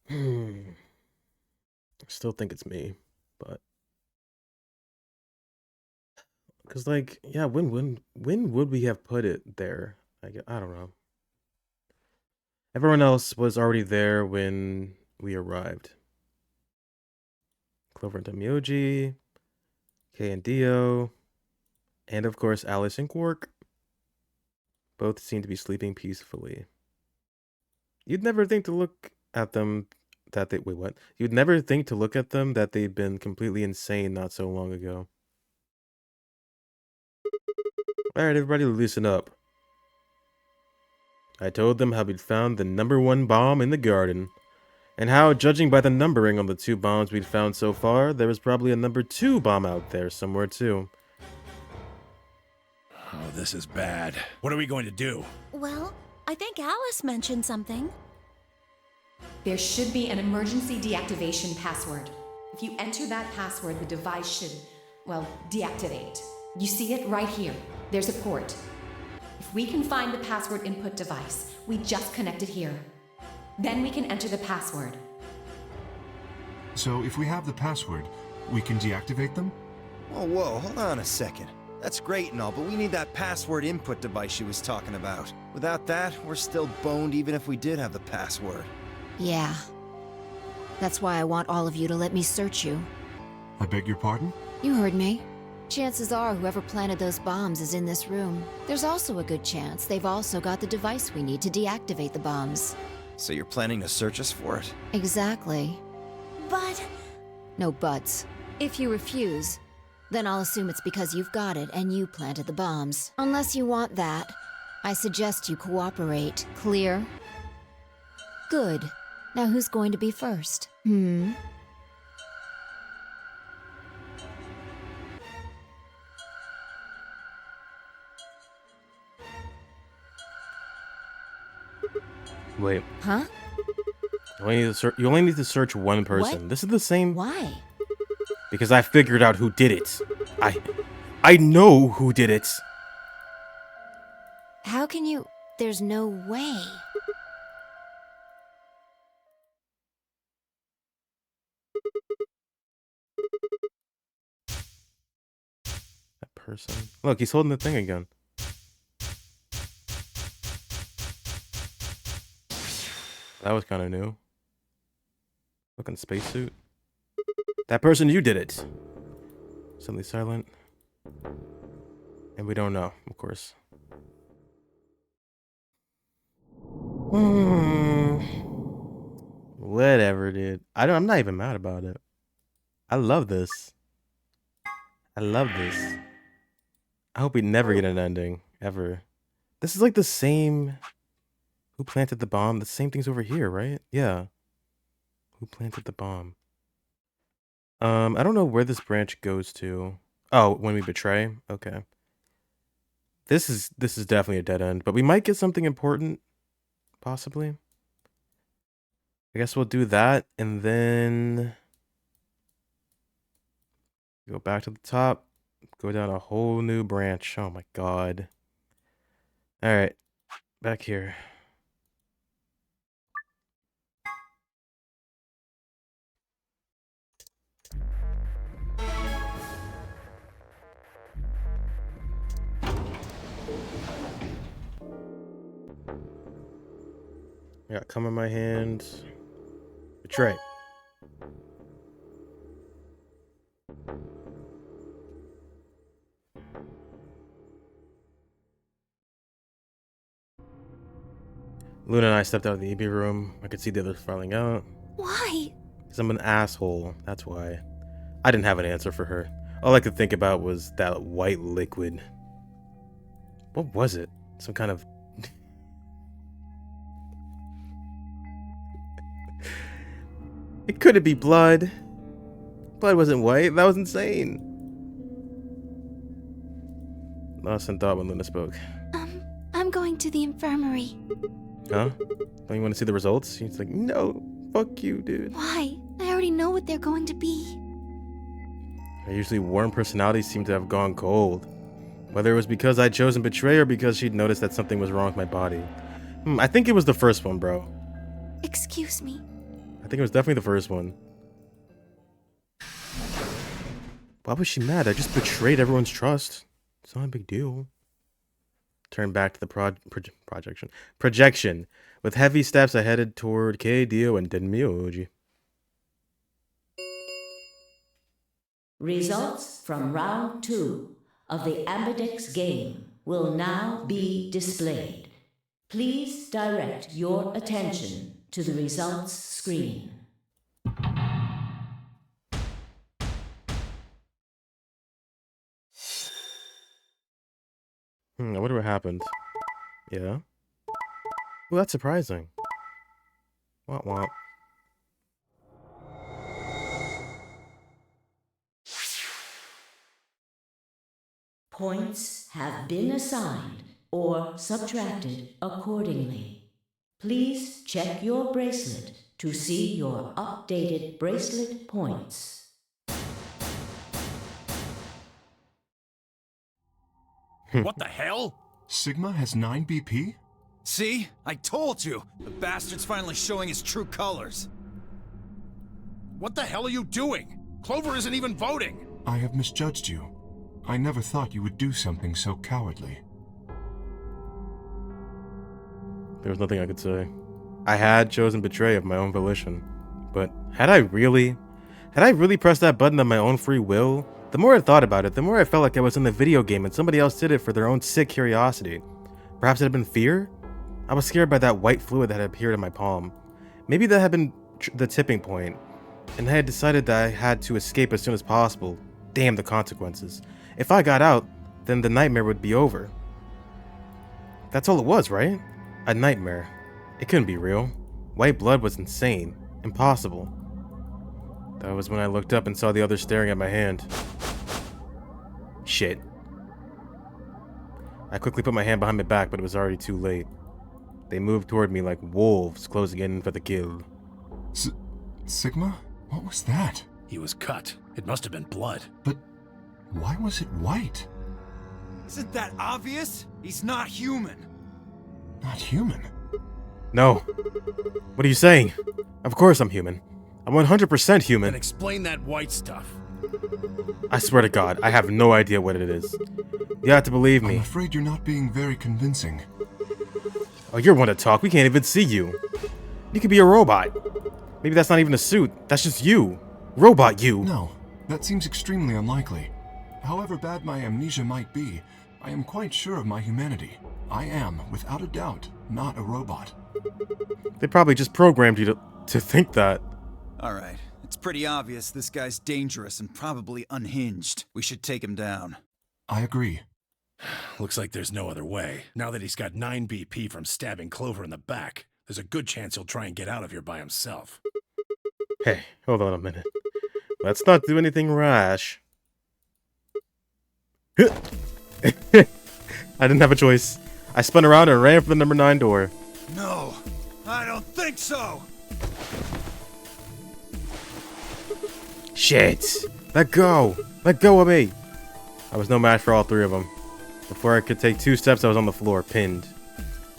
I still think it's me, but... Because, like, yeah, when would we have put it there? I don't know. Everyone else was already there when we arrived. Clover and Tomioji, Kay and Dio, and of course Alice and Quark. Both seem to be sleeping peacefully. You'd never think to look at them that they... Wait, what? You'd never think to look at them that they'd been completely insane not so long ago. Alright, everybody loosen up. I told them how we'd found the #1 bomb in the garden, and how, judging by the numbering on the 2 bombs we'd found so far, there was probably a #2 bomb out there somewhere too. Oh, this is bad. What are we going to do? Well, I think Alice mentioned something. There should be an emergency deactivation password. If you enter that password, the device should, well, deactivate. You see it right here. There's a port. If we can find the password input device, we just connect it here. Then we can enter the password. So if we have the password, we can deactivate them? Oh, whoa, hold on a second. That's great and all, but we need that password input device she was talking about. Without that, we're still boned even if we did have the password. Yeah. That's why I want all of you to let me search you. I beg your pardon? You heard me. Chances are whoever planted those bombs is in this room. There's also a good chance they've also got the device we need to deactivate the bombs. So you're planning to search us for it? Exactly. But... No buts. If you refuse, then I'll assume it's because you've got it and you planted the bombs. Unless you want that, I suggest you cooperate. Clear? Good. Now who's going to be first? Wait. Huh? You only need to search one person. What? This is the same... Why? Because I figured out who did it. I know who did it. How can you... There's no way. That person. Look, he's holding the thing again. That was kind of new. Looking spacesuit. That person, you did it. Suddenly silent. And we don't know, of course. Whatever, dude. I'm not even mad about it. I love this. I love this. I hope we never get an ending, ever. This is like the same... Who planted the bomb? The same thing's over here, right? Yeah. Who planted the bomb? I don't know where this branch goes to. Oh, when we betray? Okay. This is definitely a dead end, but we might get something important. Possibly. I guess we'll do that, and then... Go back to the top. Go down a whole new branch. Oh my god. Alright. Back here. I got cum in my hand. Betray. Luna and I stepped out of the EB room. I could see the others filing out. Why? Because I'm an asshole. That's why. I didn't have an answer for her. All I could think about was that white liquid. What was it? Some kind of... It couldn't be blood. Blood wasn't white. That was insane. Lost in thought when Luna spoke. I'm going to the infirmary. Huh? Don't you want to see the results? He's like, no, fuck you, dude. Why? I already know what they're going to be. Her usually warm personalities seem to have gone cold. Whether it was because I'd chosen Betray or because she'd noticed that something was wrong with my body. I think it was the first one, bro. Excuse me. I think it was definitely the first one. Why was she mad? I just betrayed everyone's trust. It's not a big deal. Turn back to the projection. With heavy steps, I headed toward K-Dio and Denmyoji. Results from round 2 of the Ambidex game will now be displayed. Please direct your attention to the results screen. I wonder what happened. Yeah? Well, that's surprising. Womp womp. Points have been assigned or subtracted accordingly. Please check your bracelet to see your updated bracelet points. What the hell? Sigma has 9 BP? See? I told you! The bastard's finally showing his true colors. What the hell are you doing? Clover isn't even voting! I have misjudged you. I never thought you would do something so cowardly. There was nothing I could say. I had chosen Betray of my own volition. But had I really pressed that button of my own free will? The more I thought about it, the more I felt like I was in the video game and somebody else did it for their own sick curiosity. Perhaps it had been fear? I was scared by that white fluid that had appeared in my palm. Maybe that had been the tipping point, and I had decided that I had to escape as soon as possible. Damn the consequences. If I got out, then the nightmare would be over. That's all it was, right? A nightmare. It couldn't be real. White blood was insane. Impossible. That was when I looked up and saw the others staring at my hand. Shit. I quickly put my hand behind my back, but it was already too late. They moved toward me like wolves closing in for the kill. Sigma? What was that? He was cut. It must have been blood. But why was it white? Isn't that obvious? He's not human. Not human? No. What are you saying? Of course I'm human. I'm 100% human. Then explain that white stuff. I swear to God, I have no idea what it is. You have to believe me. I'm afraid you're not being very convincing. Oh, you're one to talk. We can't even see you. You could be a robot. Maybe that's not even a suit. That's just you. Robot you. No, that seems extremely unlikely. However bad my amnesia might be, I am quite sure of my humanity. I am, without a doubt, not a robot. They probably just programmed you to think that. Alright, it's pretty obvious this guy's dangerous and probably unhinged. We should take him down. I agree. Looks like there's no other way. Now that he's got 9 BP from stabbing Clover in the back, there's a good chance he'll try and get out of here by himself. Hey, hold on a minute. Let's not do anything rash. I didn't have a choice. I spun around and ran for the number 9 door. No, I don't think so! Shit! Let go! Let go of me! I was no match for all 3 of them. Before I could take 2 steps, I was on the floor, pinned.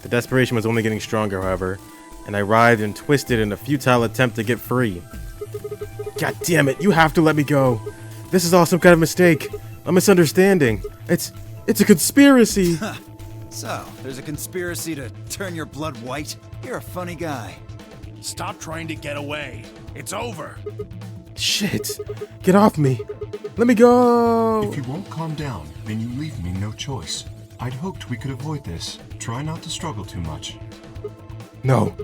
The desperation was only getting stronger, however, and I writhed and twisted in a futile attempt to get free. God damn it, you have to let me go! This is all some kind of mistake! A misunderstanding! It's a conspiracy! So, there's a conspiracy to turn your blood white? You're a funny guy. Stop trying to get away. It's over. Shit! Get off me! Let me go! If you won't calm down, then you leave me no choice. I'd hoped we could avoid this. Try not to struggle too much. No,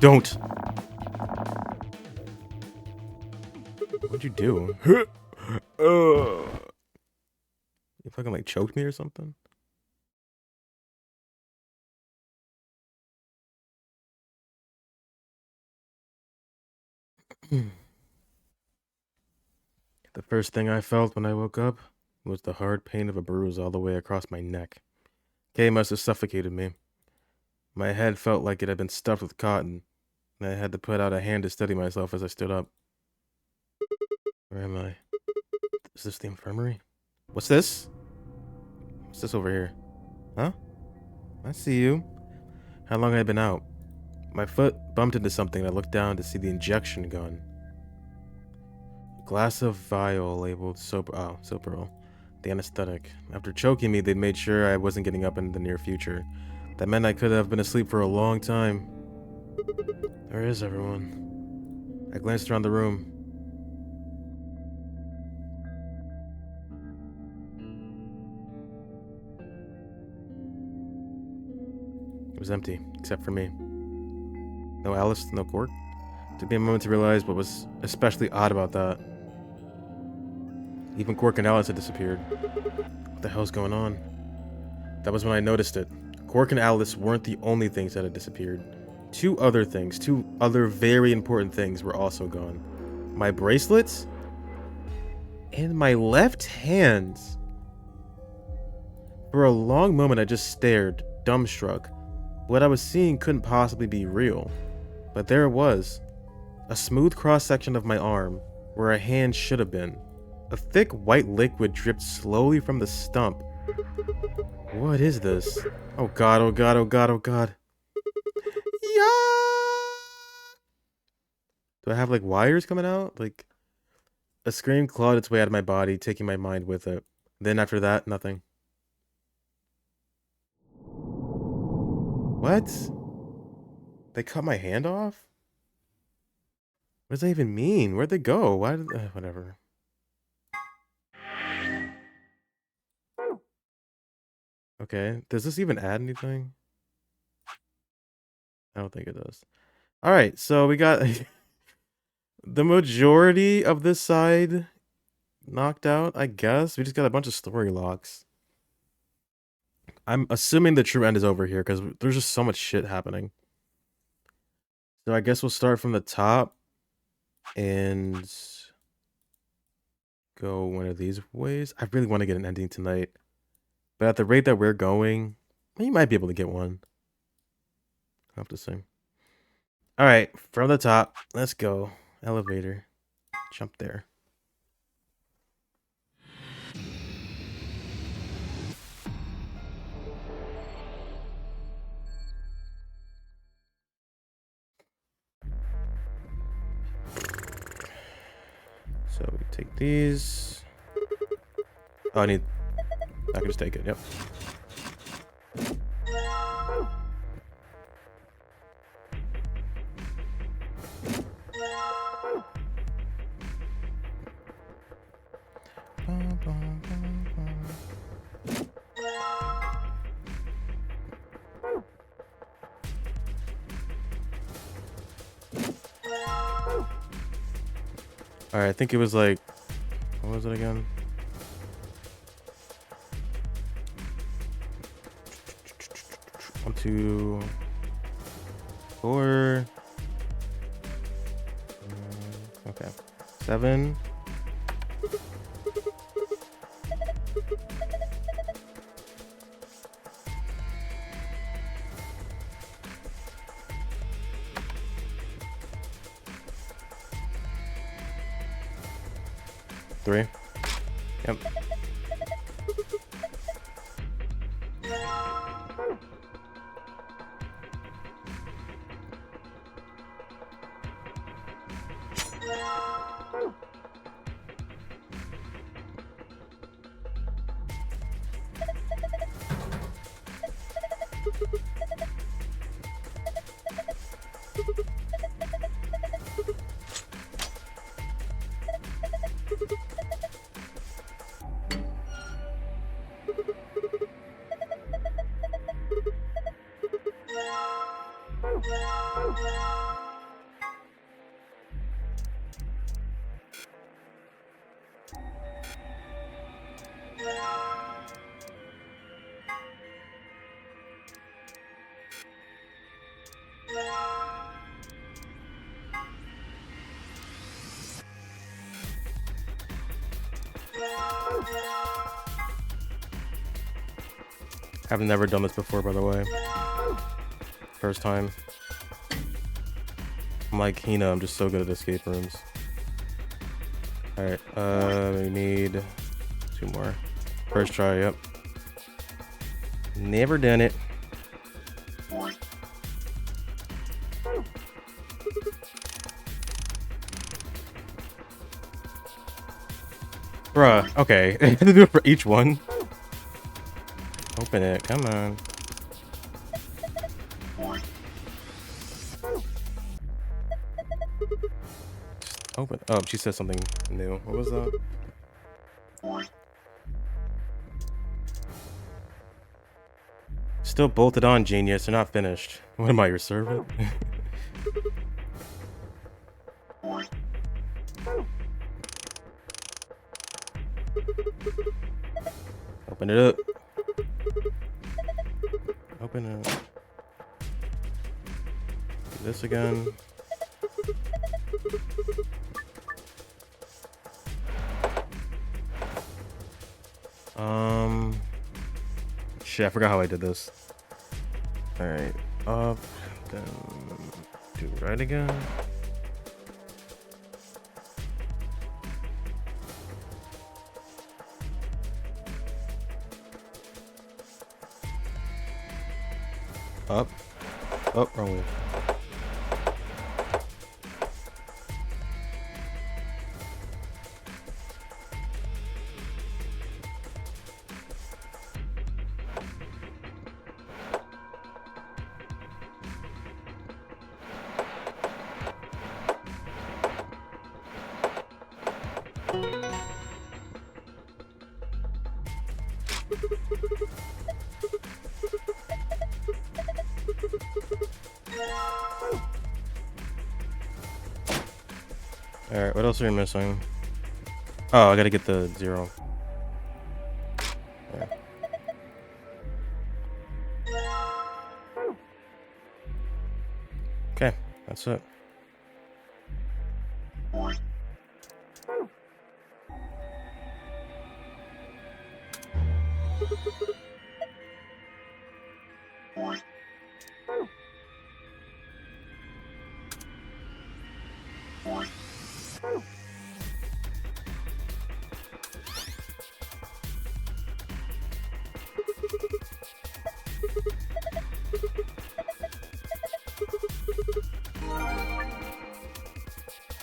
don't. What'd you do? You fucking like choked me or something? The first thing I felt when I woke up was the hard pain of a bruise all the way across my neck. Kay must have suffocated me. My head felt like it had been stuffed with cotton, and I had to put out a hand to steady myself as I stood up. Where am I? Is this the infirmary? What's this? What's this over here? Huh? I see you. How long had I been out? My foot bumped into something and I looked down to see the injection gun. A glass of vial labeled Sopril, the anesthetic. After choking me, they'd made sure I wasn't getting up in the near future. That meant I could have been asleep for a long time. Where is everyone? I glanced around the room. It was empty, except for me. No Alice, no Quark. It took me a moment to realize what was especially odd about that. Even Quark and Alice had disappeared. What the hell's going on? That was when I noticed it. Quark and Alice weren't the only things that had disappeared. Two other very important things were also gone. My bracelets and my left hand. For a long moment I just stared, dumbstruck. What I was seeing couldn't possibly be real. But there it was. A smooth cross-section of my arm, where a hand should have been. A thick white liquid dripped slowly from the stump. What is this? Oh god, oh god, oh god, oh god. Yeah! Do I have like wires coming out? Like, a scream clawed its way out of my body, taking my mind with it. Then after that, nothing. What? They cut my hand off? What does that even mean? Where'd they go? Why did whatever. Okay, does this even add anything? I don't think it does. Alright, so we got the majority of this side knocked out, I guess. We just got a bunch of story locks. I'm assuming the true end is over here because there's just so much shit happening. So I guess we'll start from the top and go one of these ways. I really want to get an ending tonight. But at the rate that we're going, you might be able to get one. I'll have to see. Alright, from the top, let's go. Elevator. Jump there. So we take these. Oh, I can just take it, yep. Alright, I think it was like, what was it again? One, 2, 4. Okay, 7. Three. Yep. I've never done this before, by the way. First time. I'm like Hina, I'm just so good at escape rooms. Alright, we need 2 more. First try, yep. Never done it. Bruh, okay. I have to do it for each one. Open it, come on. Open. Oh, she said something new. What was that? Still bolted on, genius. They're not finished. What am I, your servant? Open it up. Open it. Do this again. Shit, I forgot how I did this. Alright, up, then do right again. Up. Oh, wrong way. Alright, what else are we missing? Oh, I gotta get the 0. Yeah. Okay, that's it.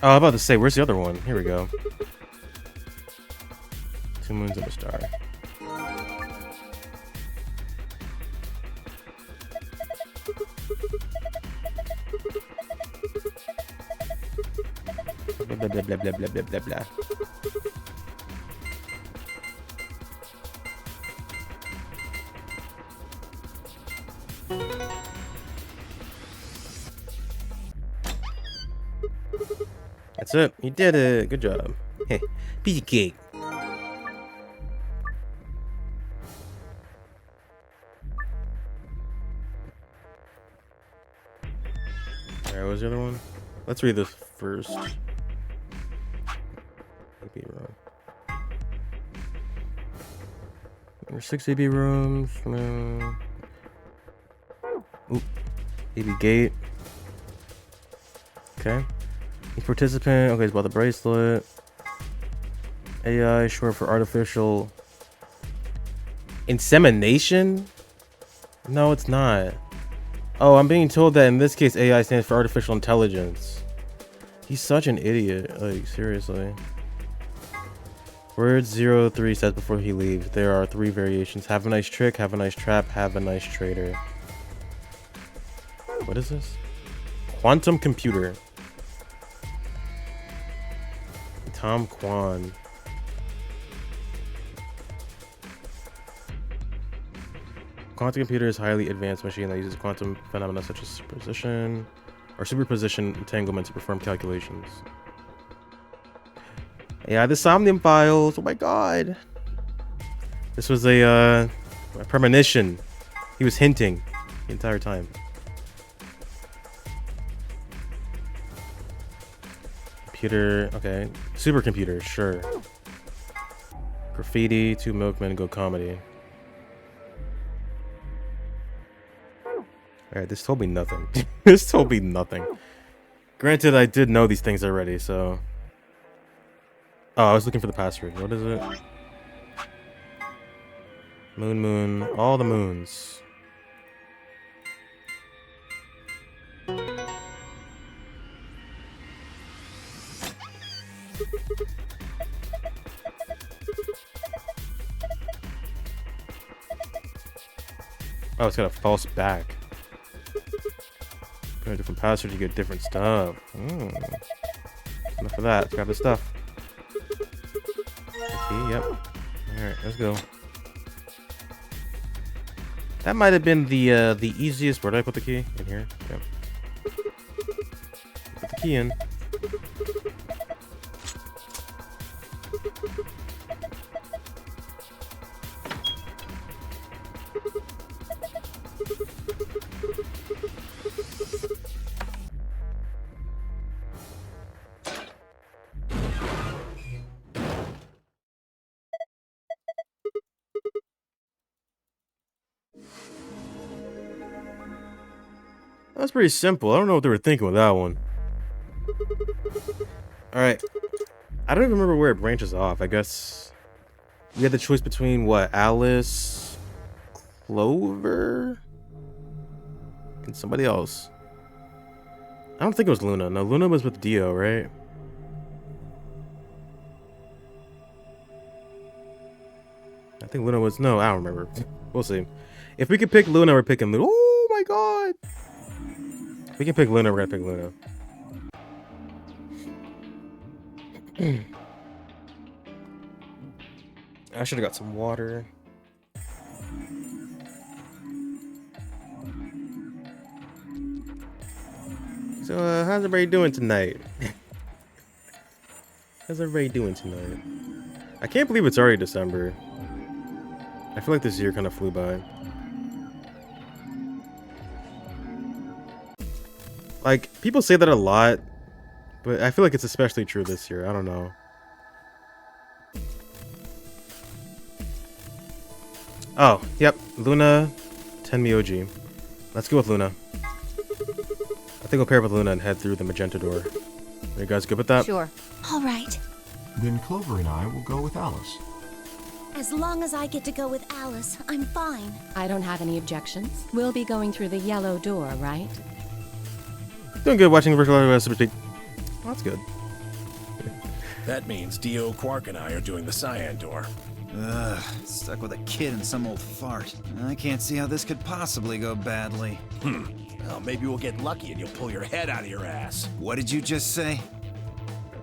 Oh, I was about to say, where's the other one? Here we go. 2 moons and a star. Blah, blah, blah, blah, blah, blah, blah, blah, blah. That's it. You did it. Good job. Piece of cake. Alright, what was the other one? Let's read this first. AB room. There's 6 AB rooms. No. Oop. AB gate. Okay. Each participant, okay, it's about the bracelet. AI, short for artificial insemination? No, it's not. Oh, I'm being told that in this case, AI stands for artificial intelligence. He's such an idiot. Like, seriously. Word 03 says before he leaves, there are 3 variations. Have a nice trick, have a nice trap, have a nice trader. What is this? Quantum computer. Tom Kwan. Quantum computer is a highly advanced machine that uses quantum phenomena such as superposition entanglement to perform calculations. Yeah, the Somnium Files. Oh my god. This was a premonition. He was hinting the entire time. Computer, okay. Supercomputer, sure. Graffiti, 2 milkmen, go comedy. Alright, this told me nothing. This told me nothing. Granted, I did know these things already, so... Oh, I was looking for the password. What is it? Moon, all the moons. Oh, it's got a false back. Put a different password, you get different stuff. Enough of that. Let's grab the stuff. Okay, yep. Alright, let's go. That might have been the easiest. Where did I put the key? In here? Yep. Put the key in. That's pretty simple. I don't know what they were thinking with that one. Alright. I don't even remember where it branches off. I guess we had the choice between what? Alice, Clover, and somebody else. I don't think it was Luna. No, Luna was with Dio, right? I think Luna was... No, I don't remember. We'll see. If we could pick Luna, we're picking Luna. Oh my god! If we can pick Luna, we're gonna pick Luna. I should have got some water. So, how's everybody doing tonight? How's everybody doing tonight? I can't believe it's already December. I feel like this year kind of flew by. Like, people say that a lot, but I feel like it's especially true this year. I don't know. Oh, yep. Luna, Tenmi OG. Let's go with Luna. I think we'll pair with Luna and head through the magenta door. Are you guys good with that? Sure. All right. Then Clover and I will go with Alice. As long as I get to go with Alice, I'm fine. I don't have any objections. We'll be going through the yellow door, right? Doing good watching virtual Super Speed. Well, that's good. That means Dio, Quark, and I are doing the cyan door. Ugh, stuck with a kid and some old fart. I can't see how this could possibly go badly. Well, maybe we'll get lucky and you'll pull your head out of your ass. What did you just say?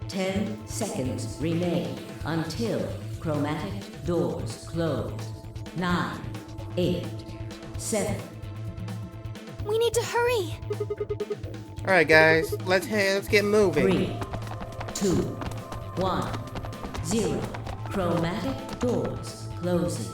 10 seconds remain until chromatic doors close. 9, 8, 7. We need to hurry. All right, guys, let's get moving. 3, 2, 1, 0. Chromatic doors closing.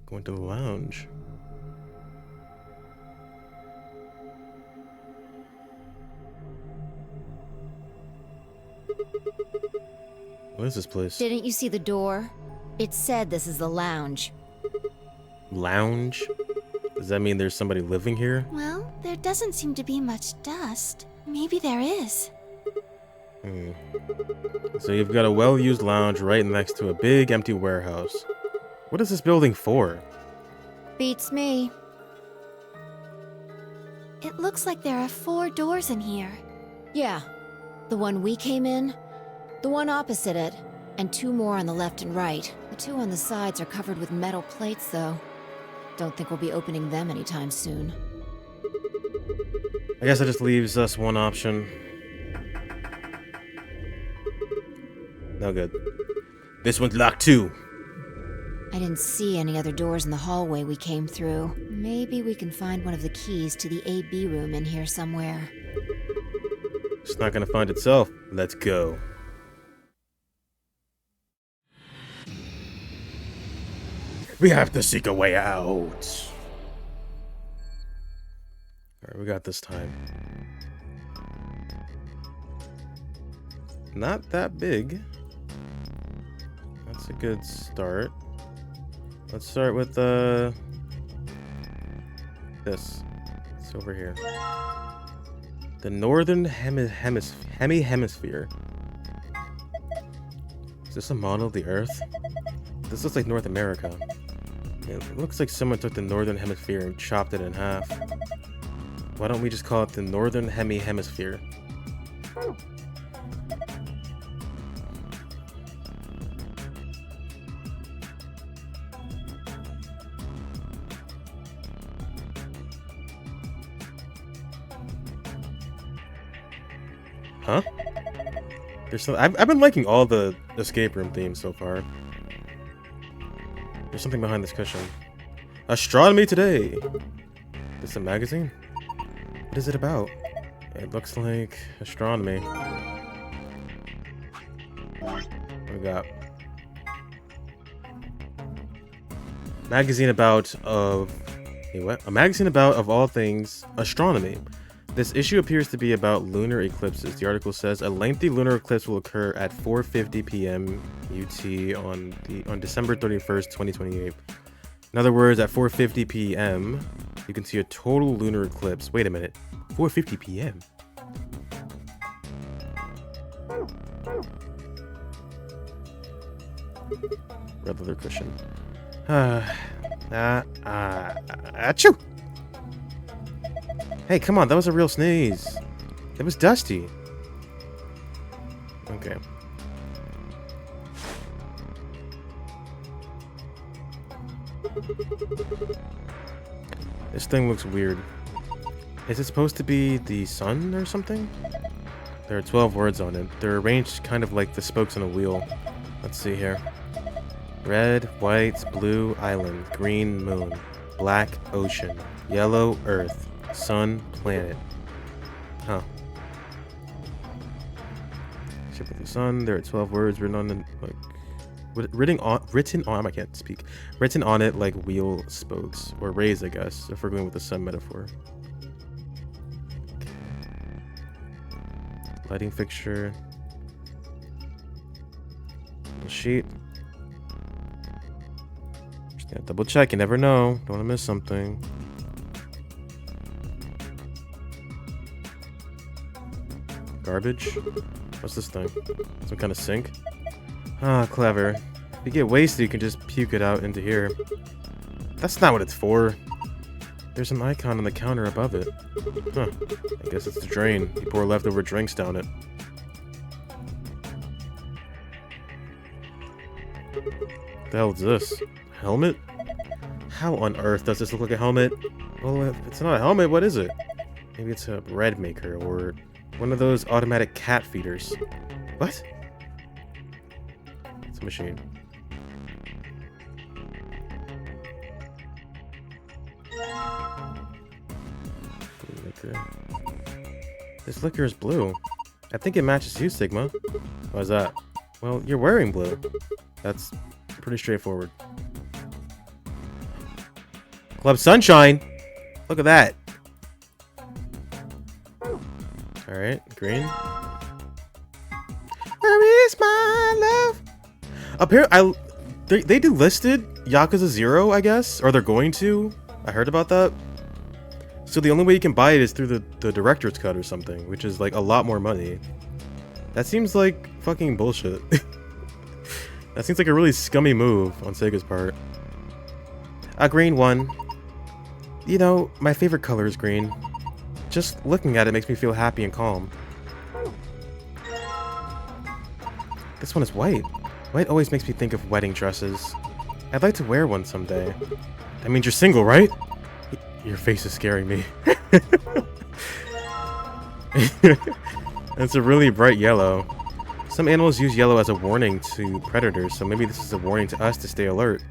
Going to the lounge. What is this place? Didn't you see the door? It said this is the lounge. Lounge? Does that mean there's somebody living here? Well, there doesn't seem to be much dust. Maybe there is. So you've got a well-used lounge right next to a big empty warehouse. What is this building for? Beats me. It looks like there are 4 doors in here. Yeah. The one we came in, the one opposite it, and 2 more on the left and right. The 2 on the sides are covered with metal plates, though. Don't think we'll be opening them anytime soon. I guess that just leaves us one option. No good. This one's locked too. I didn't see any other doors in the hallway we came through. Maybe we can find one of the keys to the AB room in here somewhere. It's not gonna find itself. Let's go. We have to seek a way out. Alright, we got this time. Not that big. That's a good start. Let's start with this. It's over here. The Northern Hemisphere. Is this a model of the Earth? This looks like North America. It looks like someone took the Northern Hemisphere and chopped it in half. Why don't we just call it the Northern Hemisphere? Huh? There's some, I've been liking all the escape room themes so far. There's something behind this cushion. Astronomy Today! This a magazine? What is it about? It looks like astronomy. What do we got? Magazine about wait, what? A magazine about, of all things, astronomy. This issue appears to be about lunar eclipses. The article says a lengthy lunar eclipse will occur at 4:50 p.m. UT on December 31st, 2028. In other words, at 4:50 p.m., you can see a total lunar eclipse. Wait a minute. 4:50 p.m. Red leather cushion. Achoo! Hey, come on, that was a real sneeze. It was dusty. Okay. This thing looks weird. Is it supposed to be the sun or something? There are 12 words on it. They're arranged kind of like the spokes on a wheel. Let's see here. Red, white, blue, island, green, moon, black, ocean, yellow, earth, sun, planet. Huh. Ship of the sun. There are 12 words written on the, like, written on, I can't speak. Written on it like wheel spokes, or rays, I guess, if we're going with the sun metaphor. Lighting fixture. Sheet. Just gotta double check, you never know. Don't wanna miss something. Garbage? What's this thing? Some kind of sink? Ah, clever. If you get wasted, you can just puke it out into here. That's not what it's for. There's an icon on the counter above it. Huh. I guess it's the drain. You pour leftover drinks down it. What the hell is this? Helmet? How on earth does this look like a helmet? Well, if it's not a helmet, what is it? Maybe it's a bread maker or one of those automatic cat feeders. What? It's a machine. This liquor is blue. I think it matches you, Sigma. Why's that? Well, you're wearing blue. That's pretty straightforward. Club Sunshine! Look at that! Alright, green. Where is my love? Apparently, they delisted Yakuza 0, I guess? Or they're going to? I heard about that. So the only way you can buy it is through the director's cut or something, which is like a lot more money. That seems like fucking bullshit. That seems like a really scummy move on Sega's part. A green one. You know, my favorite color is green. Just looking at it makes me feel happy and calm. This one is white. White always makes me think of wedding dresses. I'd like to wear one someday. That means you're single, right? Your face is scaring me. It's a really bright yellow. Some animals use yellow as a warning to predators, so maybe this is a warning to us to stay alert.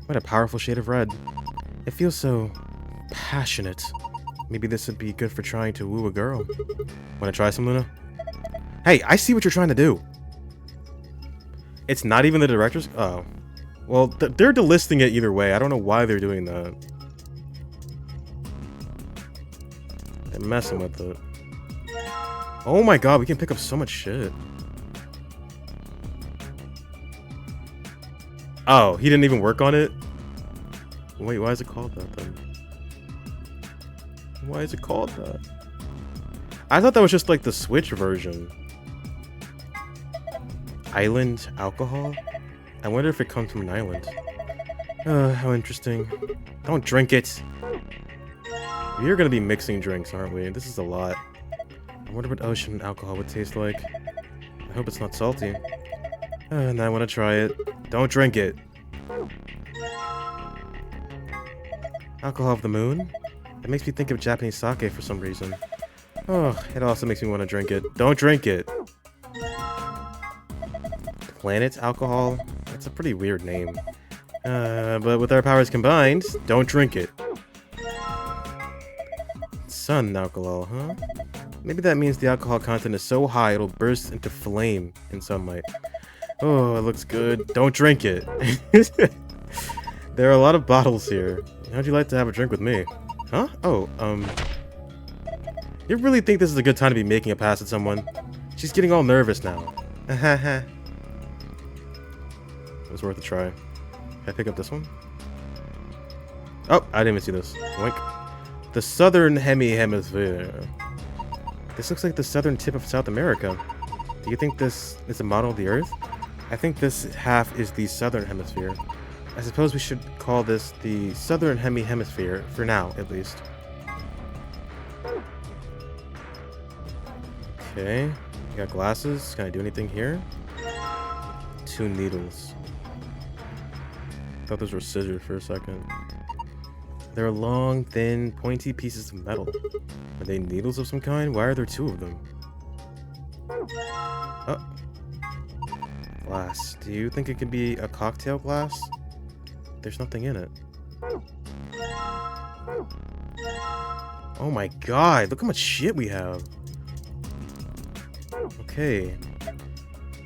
What a powerful shade of red. It feels so passionate. Maybe this would be good for trying to woo a girl. Wanna try some, Luna? Hey, I see what you're trying to do. It's not even the director's... Oh. Well, they're delisting it either way. I don't know why they're doing that. They're messing with it. Oh my god, we can pick up so much shit. Oh, he didn't even work on it? Wait, why is it called that then? Why is it called that? I thought that was just like the Switch version. Island alcohol? I wonder if it comes from an island. How interesting. Don't drink it! We're gonna be mixing drinks, aren't we? This is a lot. I wonder what ocean alcohol would taste like. I hope it's not salty. And I want to try it. Don't drink it. Alcohol of the moon? It makes me think of Japanese sake for some reason. Oh, it also makes me want to drink it. Don't drink it! Planet alcohol? That's a pretty weird name. But with our powers combined, don't drink it. Sun alcohol, huh? Maybe that means the alcohol content is so high it'll burst into flame in sunlight. Oh, it looks good. Don't drink it. There are a lot of bottles here. How'd you like to have a drink with me? Huh? Oh, you really think this is a good time to be making a pass at someone? She's getting all nervous now. It was worth a try. Can I pick up this one? Oh, I didn't even see this. Wink. The southern hemisphere. This looks like the southern tip of South America. Do you think this is a model of the Earth? I think this half is the southern hemisphere. I suppose we should call this the southern hemisphere, for now, at least. Okay, we got glasses. Can I do anything here? 2 needles. Thought those were scissors for a second. They're long, thin, pointy pieces of metal. Are they needles of some kind? Why are there 2 of them? Oh. Glass. Do you think it could be a cocktail glass? There's nothing in it. Oh my god, look how much shit we have. Okay.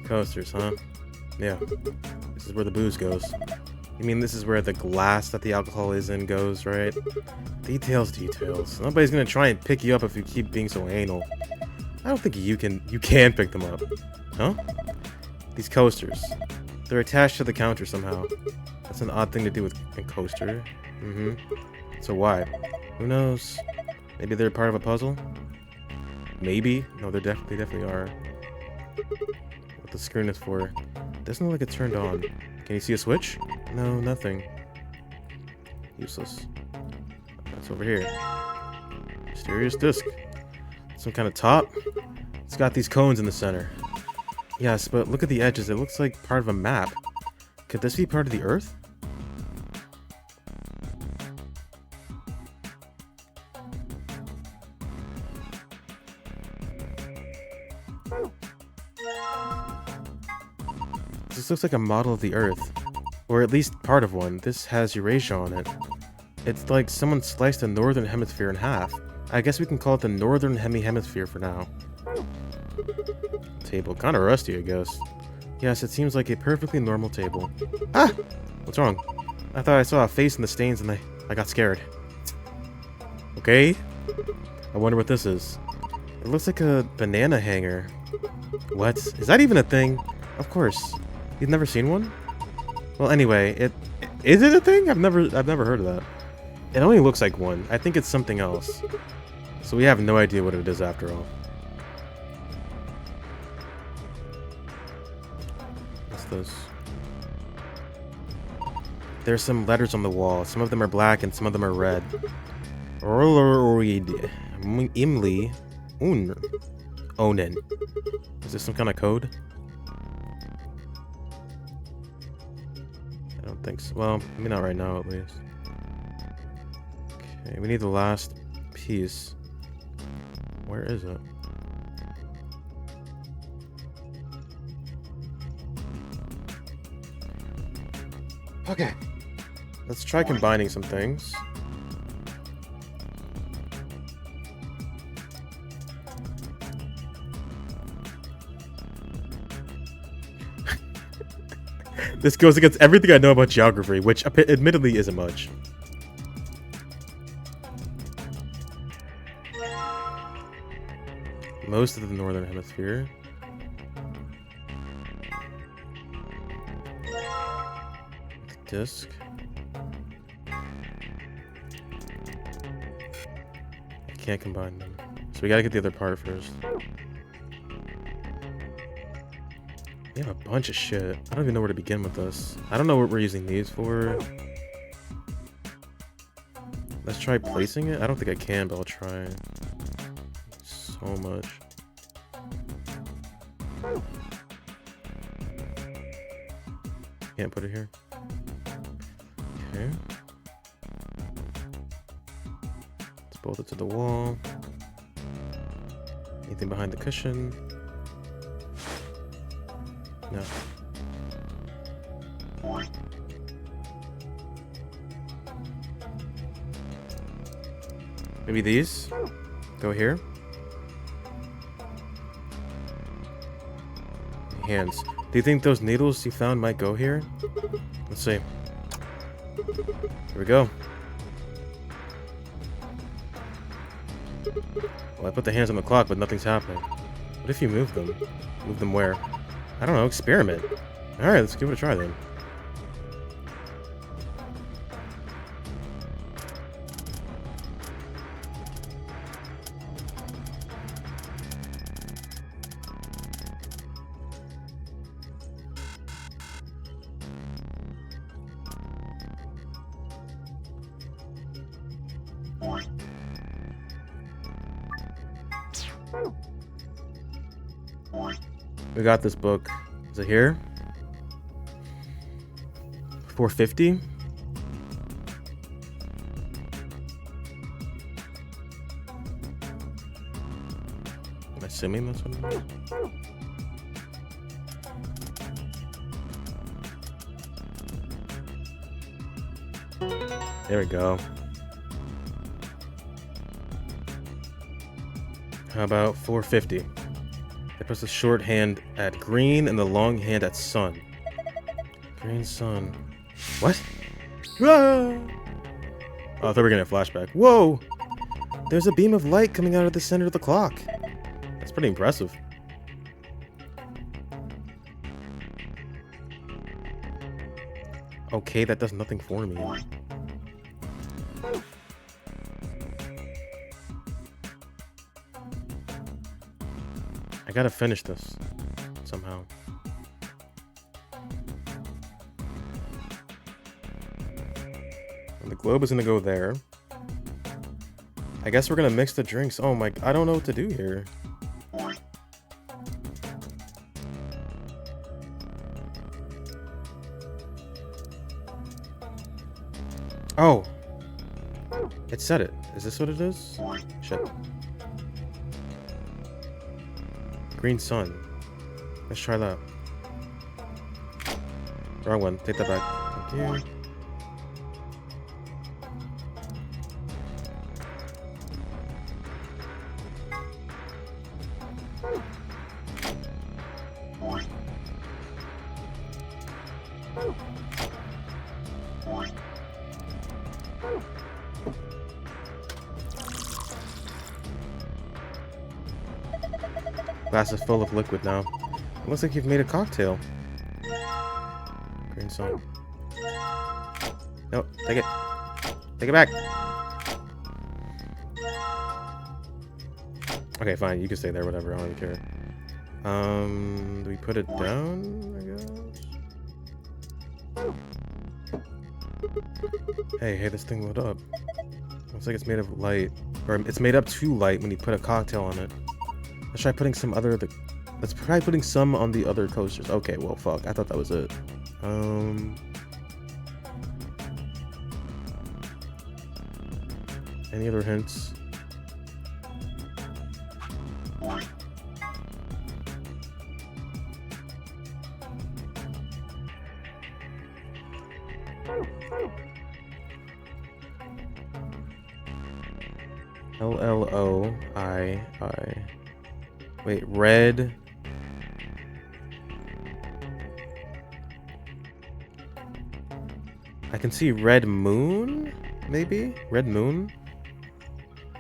Coasters, huh? Yeah. This is where the booze goes. You mean this is where the glass that the alcohol is in goes, right? Details, details. Nobody's gonna try and pick you up if you keep being so anal. I don't think you can pick them up. Huh? These coasters. They're attached to the counter somehow. That's an odd thing to do with a coaster. So why? Who knows? Maybe they're part of a puzzle? Maybe? No, they definitely are. What the screen is for. Doesn't look like it's turned on. Can you see a switch? No, nothing. Useless. That's over here. Mysterious disc. Some kind of top. It's got these cones in the center. Yes, but look at the edges. It looks like part of a map. Could this be part of the Earth? This looks like a model of the Earth. Or at least part of one. This has Eurasia on it. It's like someone sliced the northern hemisphere in half. I guess we can call it the northern hemisphere for now. Table. Kinda rusty, I guess. Yes, it seems like a perfectly normal table. Ah! What's wrong? I thought I saw a face in the stains and I got scared. Okay? I wonder what this is. It looks like a banana hanger. What? Is that even a thing? Of course. You've never seen one? Well, anyway, is it a thing? I've never heard of that. It only looks like one. I think it's something else. So we have no idea what it is after all. What's this? There's some letters on the wall. Some of them are black and some of them are red. Rolleroid. Imli. Un. Onen. Is this some kind of code? I don't think so. Well, maybe not right now, at least. Okay, we need the last piece. Where is it? Okay. Let's try combining some things. This goes against everything I know about geography, which admittedly isn't much. Most of the northern hemisphere. Disc. I can't combine them. So we gotta get the other part first. We have a bunch of shit. I don't even know where to begin with this. I don't know what we're using these for. Let's try placing it. I don't think I can, but I'll try. So much. Can't put it here. Okay. Let's bolt it to the wall. Anything behind the cushion? No. Maybe these go here. Hands. Do you think those needles you found might go here? Let's see. Here we go. Well, I put the hands on the clock, but nothing's happening. What if you move them? Move them where? I don't know, experiment. Alright, let's give it a try then. We got this book. Is it here? 450? I'm assuming that's what it is. There we go. How about 450? It puts the short hand at green and the long hand at sun. Green sun. What? Ah! Oh, I thought we were getting a flashback. Whoa! There's a beam of light coming out of the center of the clock. That's pretty impressive. Okay, that does nothing for me. I gotta finish this somehow. And the globe is gonna go there. I guess we're gonna mix the drinks. Oh my, I don't know what to do here. Oh, it said it. Is this what it is? Shit. Green sun. Let's try that. Wrong one. Take that back. Thank you. Glass is full of liquid now. It looks like you've made a cocktail. Green sun. No, take it. Take it back. Okay, fine. You can stay there, whatever. I don't even care. Do we put it down, I guess? Hey, this thing lit up. Looks like it's made of light. Or it's made up to light when you put a cocktail on it. Let's try putting some other... Let's try putting some on the other coasters. Okay, well, fuck. I thought that was it. Any other hints? L-L-O-I-I. Wait, red. I can see red moon, maybe? Red moon?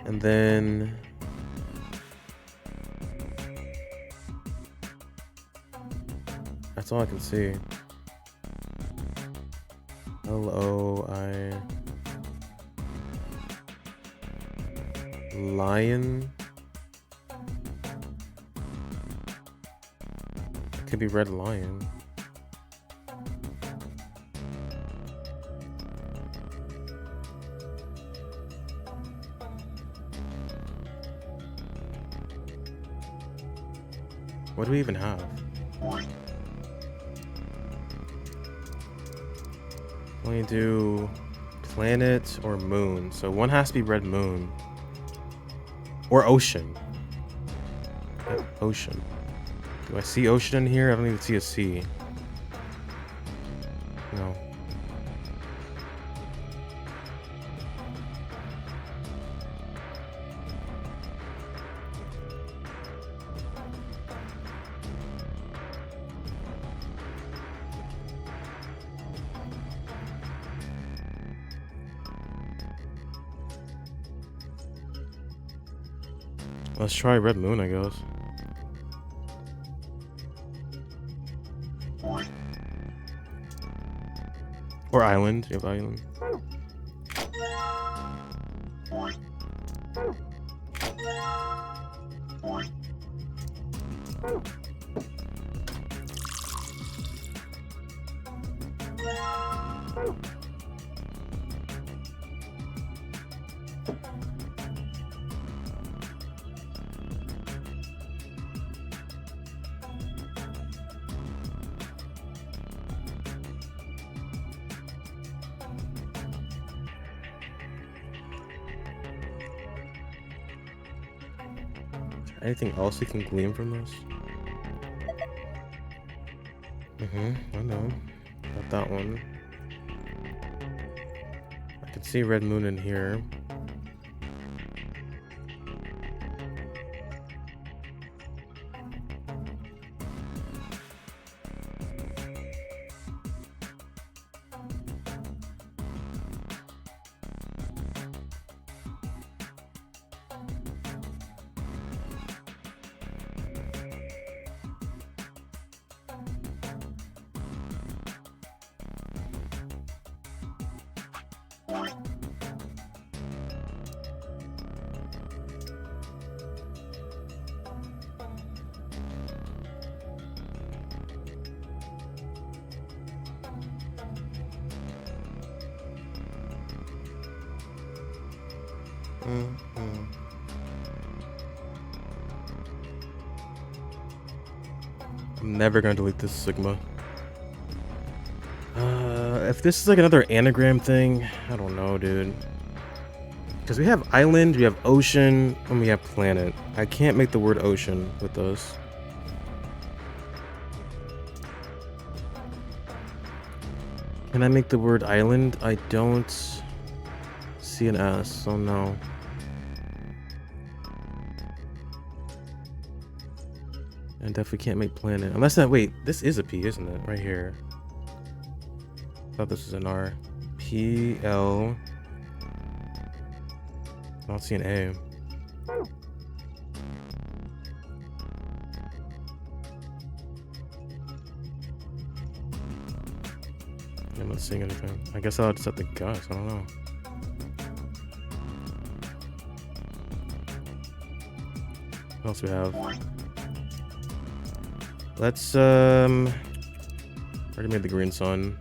And then... That's all I can see. L-O-I... Lion? Could be red lion. What do we even have? Only do planet or moon. So one has to be red moon. Or ocean. Yeah, ocean. Do I see ocean in here? I don't even see a sea. No. Let's try red moon, I guess. Or island. You have island. Anything else you can glean from this? I know. Got that one. I can see red moon in here. I'm never gonna delete this Sigma. If this is like another anagram thing, I don't know, dude. Because we have island, we have ocean, and we have planet. I can't make the word ocean with those. Can I make the word island? I don't see an S, so no. And definitely can't make planet. Unless that, wait, this is a P, isn't it? Right here. I thought this was an R. P, L. I don't see an A. I'm not seeing anything. I guess I'll just have to guess. I don't know. What else we have? Let's already made the green sun.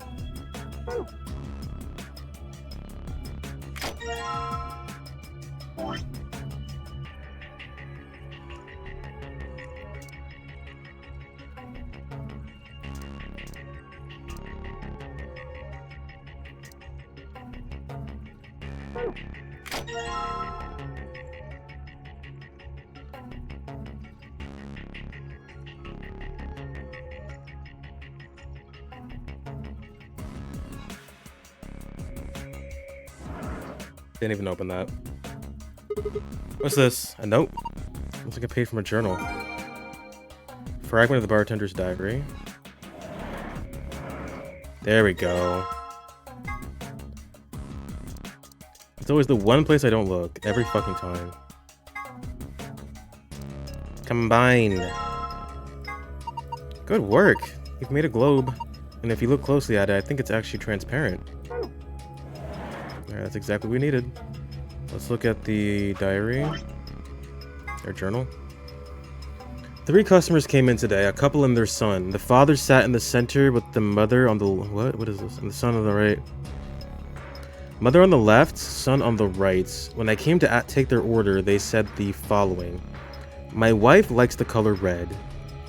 Didn't even open that. What's this? A note? Looks like a page from a journal. Fragment of the bartender's diary. There we go. It's always the one place I don't look. Every fucking time. Combined. Good work. You've made a globe. And if you look closely at it, I think it's actually transparent. Alright, that's exactly what we needed. Let's look at the diary. Or journal. 3 customers came in today, a couple and their son. The father sat in the center with the mother on the... What is this? And the son on the right. Mother on the left, son on the right. When I came to take their order, they said the following. My wife likes the color red,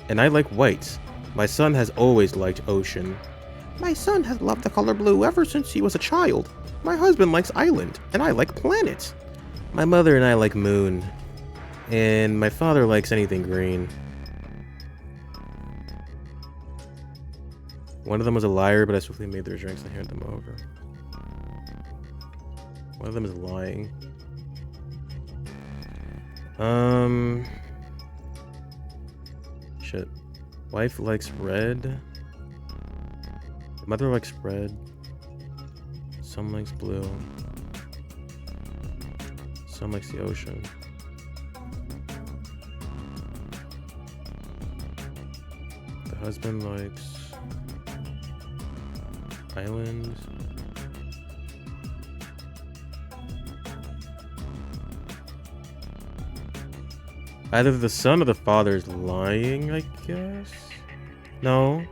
and I like white. My son has always liked ocean. My son has loved the color blue ever since he was a child. My husband likes island, and I like planet. My mother and I like moon. And my father likes anything green. One of them was a liar, but I swiftly made their drinks and handed them over. One of them is lying. Shit. Wife likes red. Mother likes red. Son likes blue. Son likes the ocean. The husband likes island. Either the son or the father is lying, I guess? No.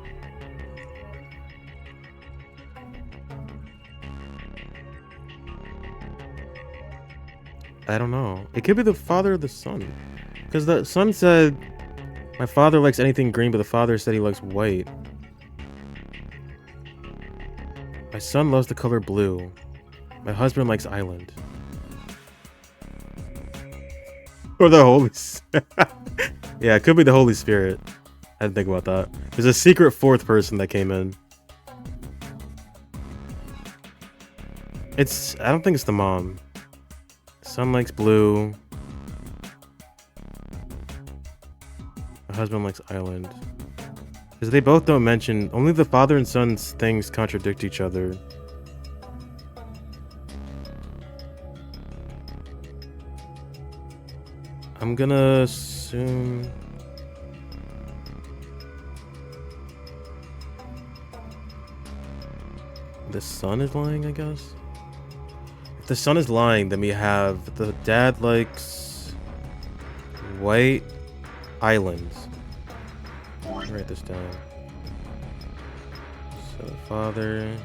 I don't know. It could be the father or the son. Because the son said, my father likes anything green, but the father said he likes white. My son loves the color blue. My husband likes island. Or the Holy Spirit. Yeah, it could be the Holy Spirit. I didn't think about that. There's a secret 4th person that came in. I don't think it's the mom. Son likes blue. My husband likes island. Because they both don't mention... Only the father and son's things contradict each other. I'm gonna assume... the son is lying, I guess? If the son is lying, then we have the dad likes white islands. Let me write this down. So the father...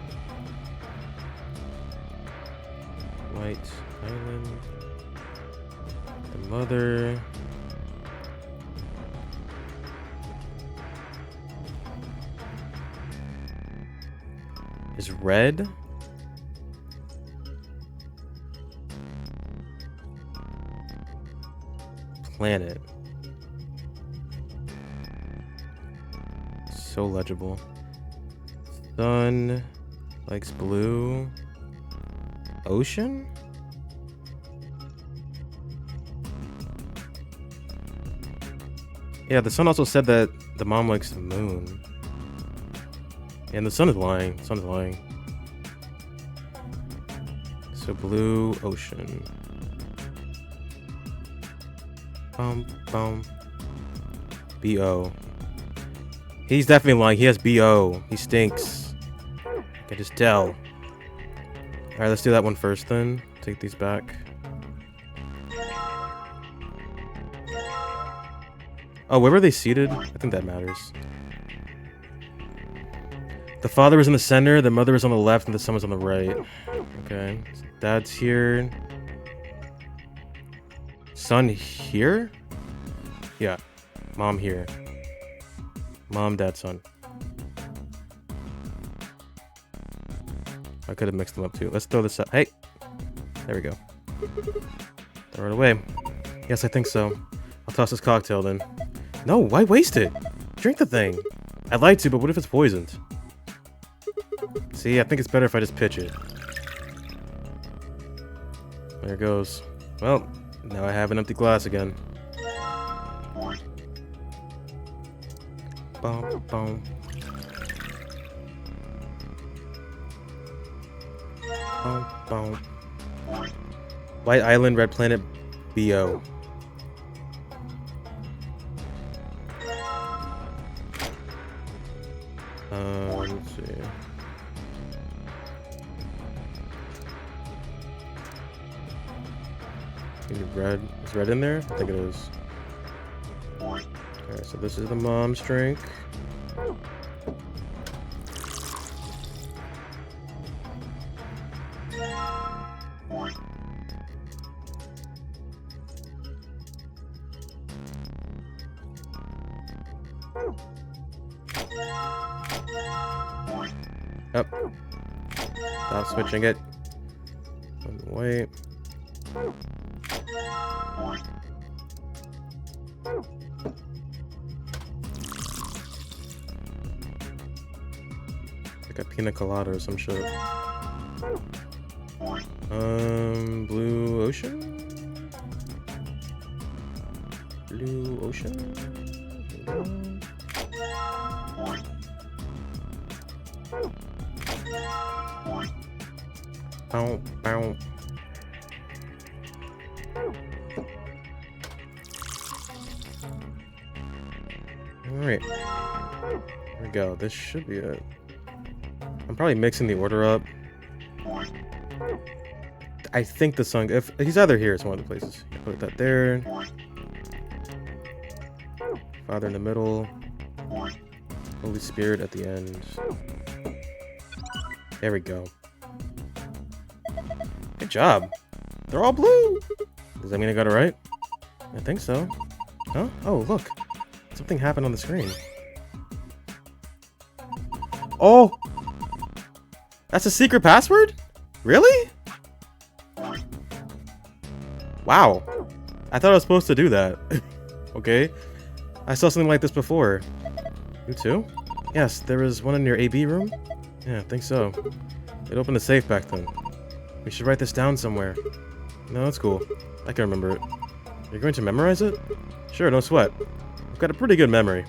white island... The mother... is red? Planet. So legible. Sun likes blue. Ocean? Yeah, the son also said that the mom likes the moon. And the son is lying. The son is lying. So blue, ocean. Bum. B.O. He's definitely lying. He has B.O. He stinks. I can just tell. Alright, let's do that one first then. Take these back. Oh, where were they seated? I think that matters. The father was in the center, the mother was on the left, and the son was on the right. Okay. So dad's here. Son here? Yeah. Mom here. Mom, dad, son. I could have mixed them up too. Let's throw this up. Hey! There we go. Throw it away. Yes, I think so. I'll toss this cocktail then. No, why waste it? Drink the thing. I'd like to, but what if it's poisoned? See, I think it's better if I just pitch it. There it goes. Well, Now I have an empty glass again. Boom, boom. Boom, boom. White Island, Red Planet, BO. Let's see. Red. Is red in there? I think it is. Okay, so this is the mom's drink. Up. Stop switching it. Wait. Like a pina colada or some shit. Blue ocean? Blue ocean? Bow, bow. Alright. There we go. This should be it. I'm probably mixing the order up. I think the song, if he's either here, it's one of the places. Put that there. Father in the middle. Holy Spirit at the end. There we go. Good job. They're all blue. Does that mean I got it right? I think so. Huh? Oh, look. Something happened on the screen. Oh! That's a secret password? Really? Wow. I thought I was supposed to do that. Okay. I saw something like this before. You too? Yes, there was one in your AB room? Yeah, I think so. It opened a safe back then. We should write this down somewhere. No, that's cool. I can remember it. You're going to memorize it? Sure, no sweat. I've got a pretty good memory.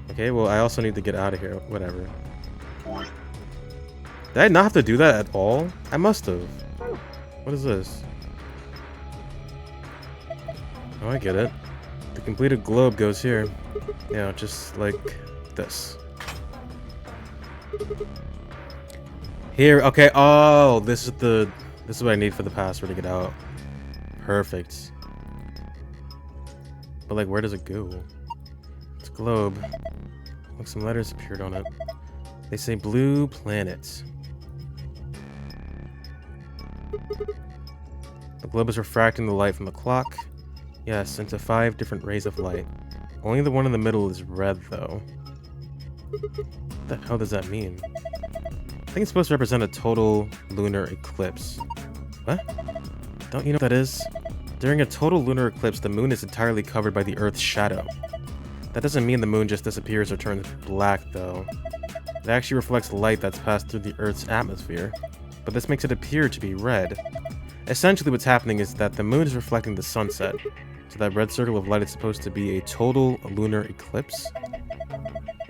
Okay, well, I also need to get out of here. Whatever. Did I not have to do that at all? I must have. What is this? Oh, I get it. The completed globe goes here. Yeah, just like this. Here, okay. Oh, this is what I need for the password to get out. Perfect. But like, where does it go? It's globe. Look, some letters appeared on it. They say blue planet. The globe is refracting the light from the clock. Yes, into 5 different rays of light. Only the one in the middle is red, though. What the hell does that mean? I think it's supposed to represent a total lunar eclipse. What? Don't you know what that is? During a total lunar eclipse, the moon is entirely covered by the Earth's shadow. That doesn't mean the moon just disappears or turns black, though. It actually reflects light that's passed through the Earth's atmosphere, but this makes it appear to be red. Essentially, what's happening is that the moon is reflecting the sunset, so that red circle of light is supposed to be a total lunar eclipse?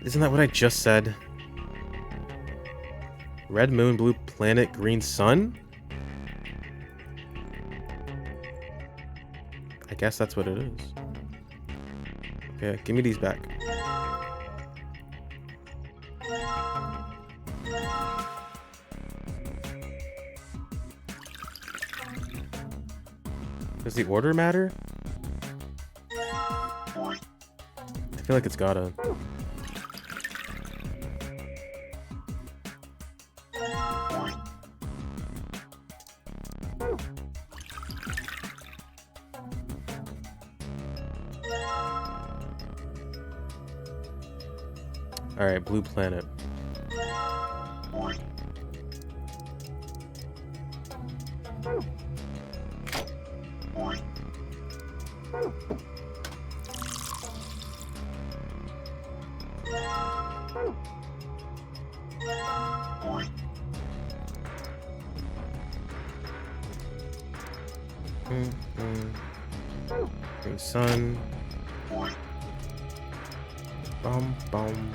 Isn't that what I just said? Red moon, blue planet, green sun? I guess that's what it is. Okay, give me these back. Does the order matter? I feel like it's gotta. Alright, blue planet. Green sun. Bum bum.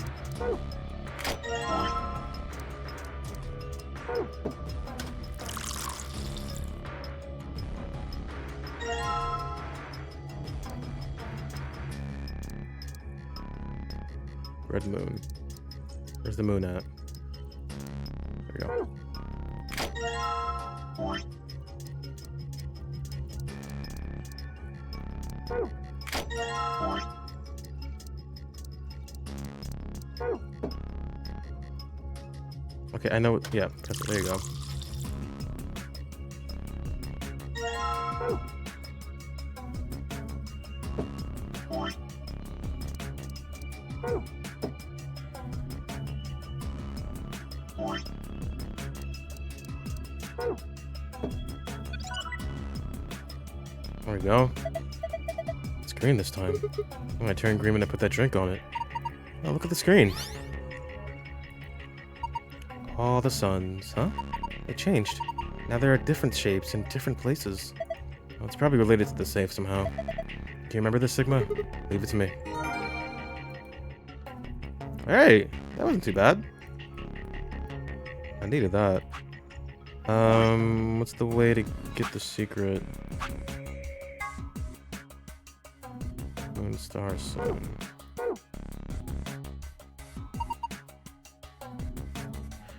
Red moon. Where's the moon at? There we go. Okay, I know. Yeah, there you go. There we go. It's green this time. I'm gonna turn green when I put that drink on it. Oh, look at the screen. All the suns, huh? They changed. Now there are different shapes in different places. Well, it's probably related to the safe somehow. Do you remember this, Sigma? Leave it to me. Hey, that wasn't too bad. I needed that. What's the way to get the secret? Moon, star, sun.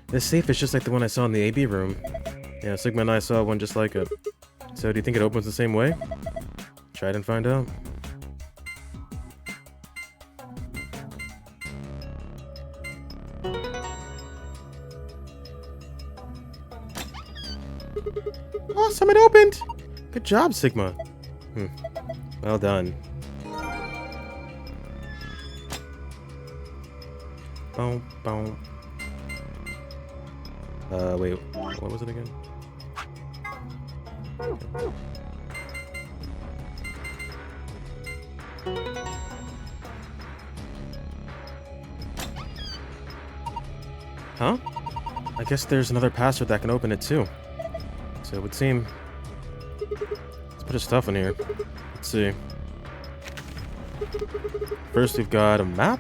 This safe is just like the one I saw in the AB room. Yeah, Sigma and I saw one just like it. So do you think it opens the same way? Try it and find out. Awesome, it opened! Good job, Sigma. Well done. Boom, boom. Wait, what was it again? Huh? I guess there's another password that can open it too. So it would seem... Let's put his stuff in here. Let's see. First we've got a map.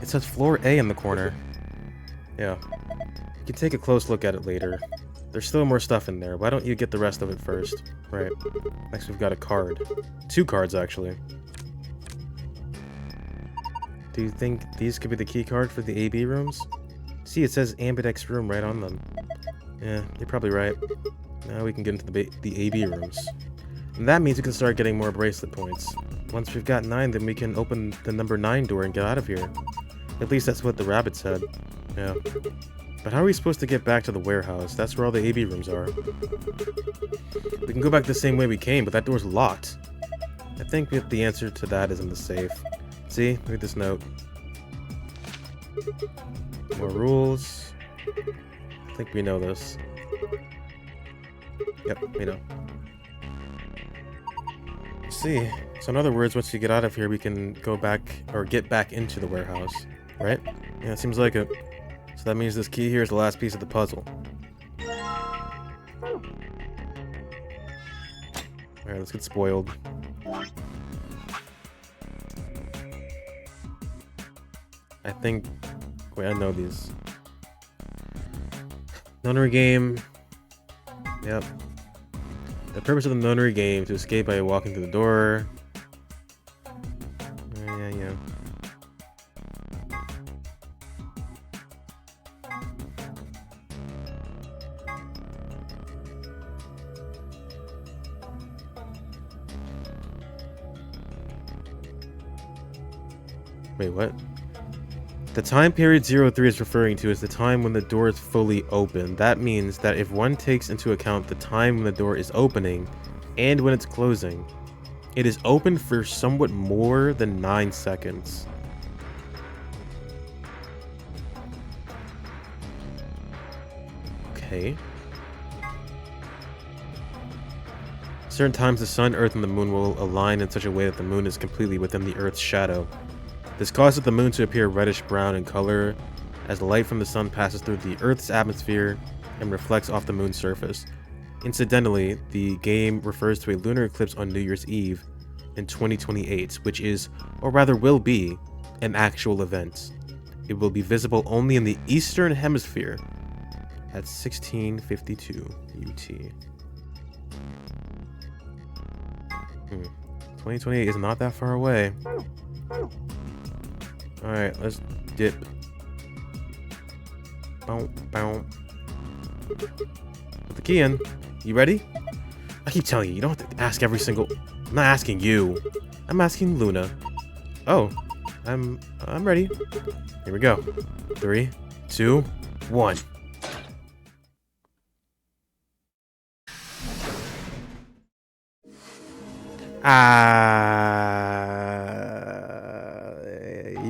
It says floor A in the corner. Yeah. You can take a close look at it later. There's still more stuff in there. Why don't you get the rest of it first? Right. Next we've got a card. 2 cards, actually. Do you think these could be the key card for the AB rooms? See, it says Ambidex room right on them. Yeah, you're probably right. Now we can get into the AB rooms. And that means we can start getting more bracelet points. Once we've got 9, then we can open the number 9 door and get out of here. At least that's what the rabbit said. Yeah. But how are we supposed to get back to the warehouse? That's where all the AB rooms are. We can go back the same way we came, but that door's locked. I think that the answer to that is in the safe. See? Read this note. More rules. I think we know this. Yep, we know. See. So in other words, once you get out of here, we can go back, or get back into the warehouse. Right? Yeah, it seems like it. So that means this key here is the last piece of the puzzle. Alright, let's get spoiled. I think... Wait, I know these. Nunnery game. Yep. The purpose of the nunnery game to escape by walking through the door. Yeah. Wait, what? The time period 03 is referring to is the time when the door is fully open. That means that if one takes into account the time when the door is opening and when it's closing, it is open for somewhat more than 9 seconds. Okay. Certain times the sun, earth, and the moon will align in such a way that the moon is completely within the earth's shadow. This causes the moon to appear reddish-brown in color as the light from the sun passes through the Earth's atmosphere and reflects off the moon's surface. Incidentally, the game refers to a lunar eclipse on New Year's Eve in 2028, which is, or rather will be, an actual event. It will be visible only in the Eastern Hemisphere at 1652 UT. 2028 is not that far away. Alright, let's dip. Bow, bow. Put the key in. You ready? I keep telling you, you don't have to ask every single... I'm not asking you. I'm asking Luna. Oh, I'm ready. Here we go. 3, 2, 1.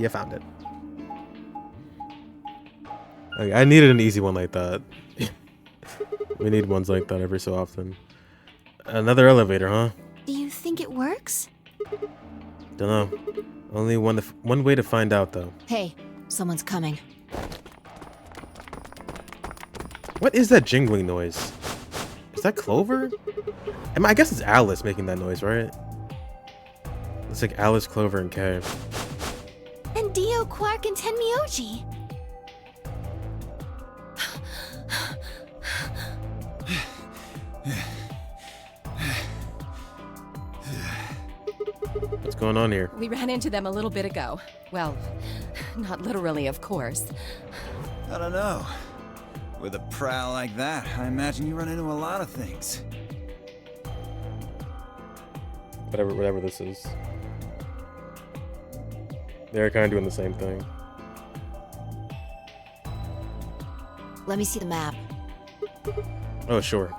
You found it. Okay, I needed an easy one like that. We need ones like that every so often. Another elevator, huh? Do you think it works? Dunno. Only one way to find out, though. Hey, someone's coming. What is that jingling noise? Is that Clover? I guess it's Alice making that noise, right? It's like Alice, Clover, and Kay. And Dio, Quark, and Tenmyoji. What's going on here? We ran into them a little bit ago. Well, not literally, of course. I don't know. With a prowl like that, I imagine you run into a lot of things. Whatever this is. They're kind of doing the same thing. Let me see the map. Oh, sure.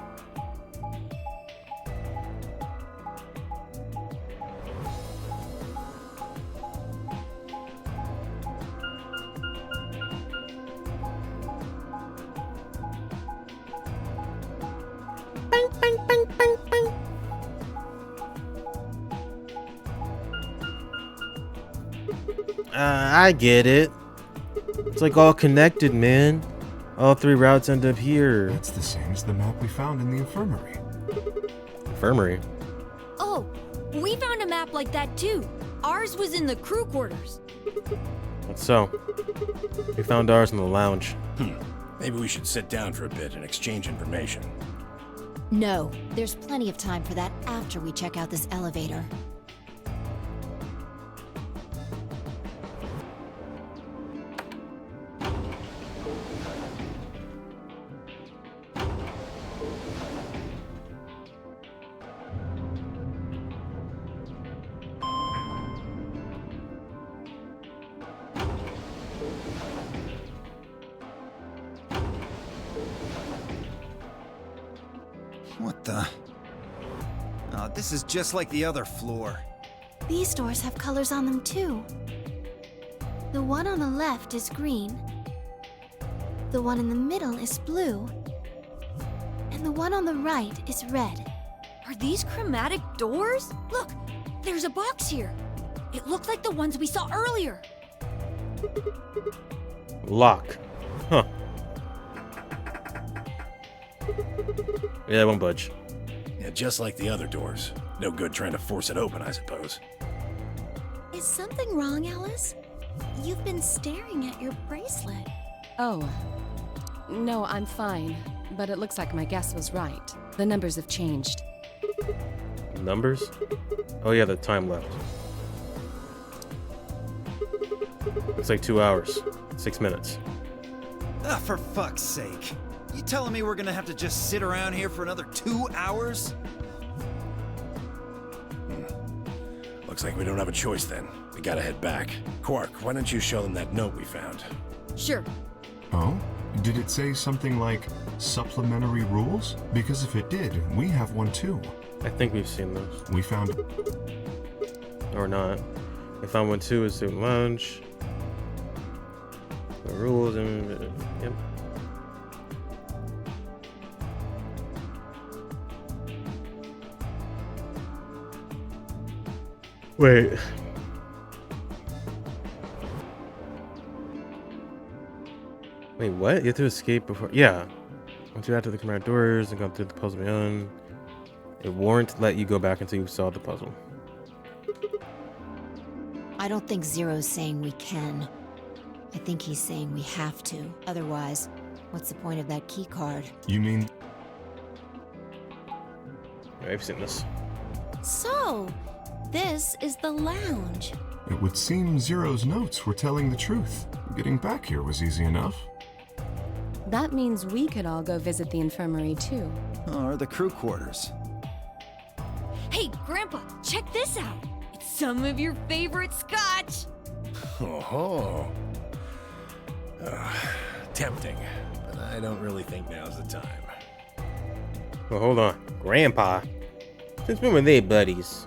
I get it. It's like all connected, man. All 3 routes end up here. That's the same as the map we found in the infirmary. Infirmary? Oh, we found a map like that too. Ours was in the crew quarters. That's so. We found ours in the lounge. Maybe we should sit down for a bit and exchange information. No, there's plenty of time for that after we check out this elevator. What the? Oh, this is just like the other floor. These doors have colors on them too. The one on the left is green. The one in the middle is blue. And the one on the right is red. Are these chromatic doors? Look, there's a box here. It looked like the ones we saw earlier. Lock. Huh. Yeah, it won't budge. Yeah, just like the other doors. No good trying to force it open, I suppose. Is something wrong, Alice? You've been staring at your bracelet. Oh. No, I'm fine. But it looks like my guess was right. The numbers have changed. Numbers? Oh yeah, the time left. It's like 2 hours. 6 minutes. Ah, for fuck's sake. You telling me we're gonna have to just sit around here for another 2 hours? Looks like we don't have a choice then. We gotta head back. Quark, why don't you show them that note we found? Sure. Oh? Did it say something like supplementary rules? Because if it did, we have one too. I think we've seen those. We found... Or not. I found one too, is the lounge. The rules and... Yep. Wait. Wait, what? You have to escape before... Yeah. Once you're out to the command doors and gone through the puzzle beyond, it won't let you go back until you've solved the puzzle. I don't think Zero's saying we can. I think he's saying we have to. Otherwise, what's the point of that key card? You mean I've seen this. So, this is the lounge. it would seem Zero's notes were telling the truth. Getting back here was easy enough. That means we could all go visit the infirmary too. Or the crew quarters. Hey, Grandpa, check this out. It's some of your favorite scotch. Oh, tempting, but I don't really think now's the time. Well, hold on. Grandpa. Since when were they buddies?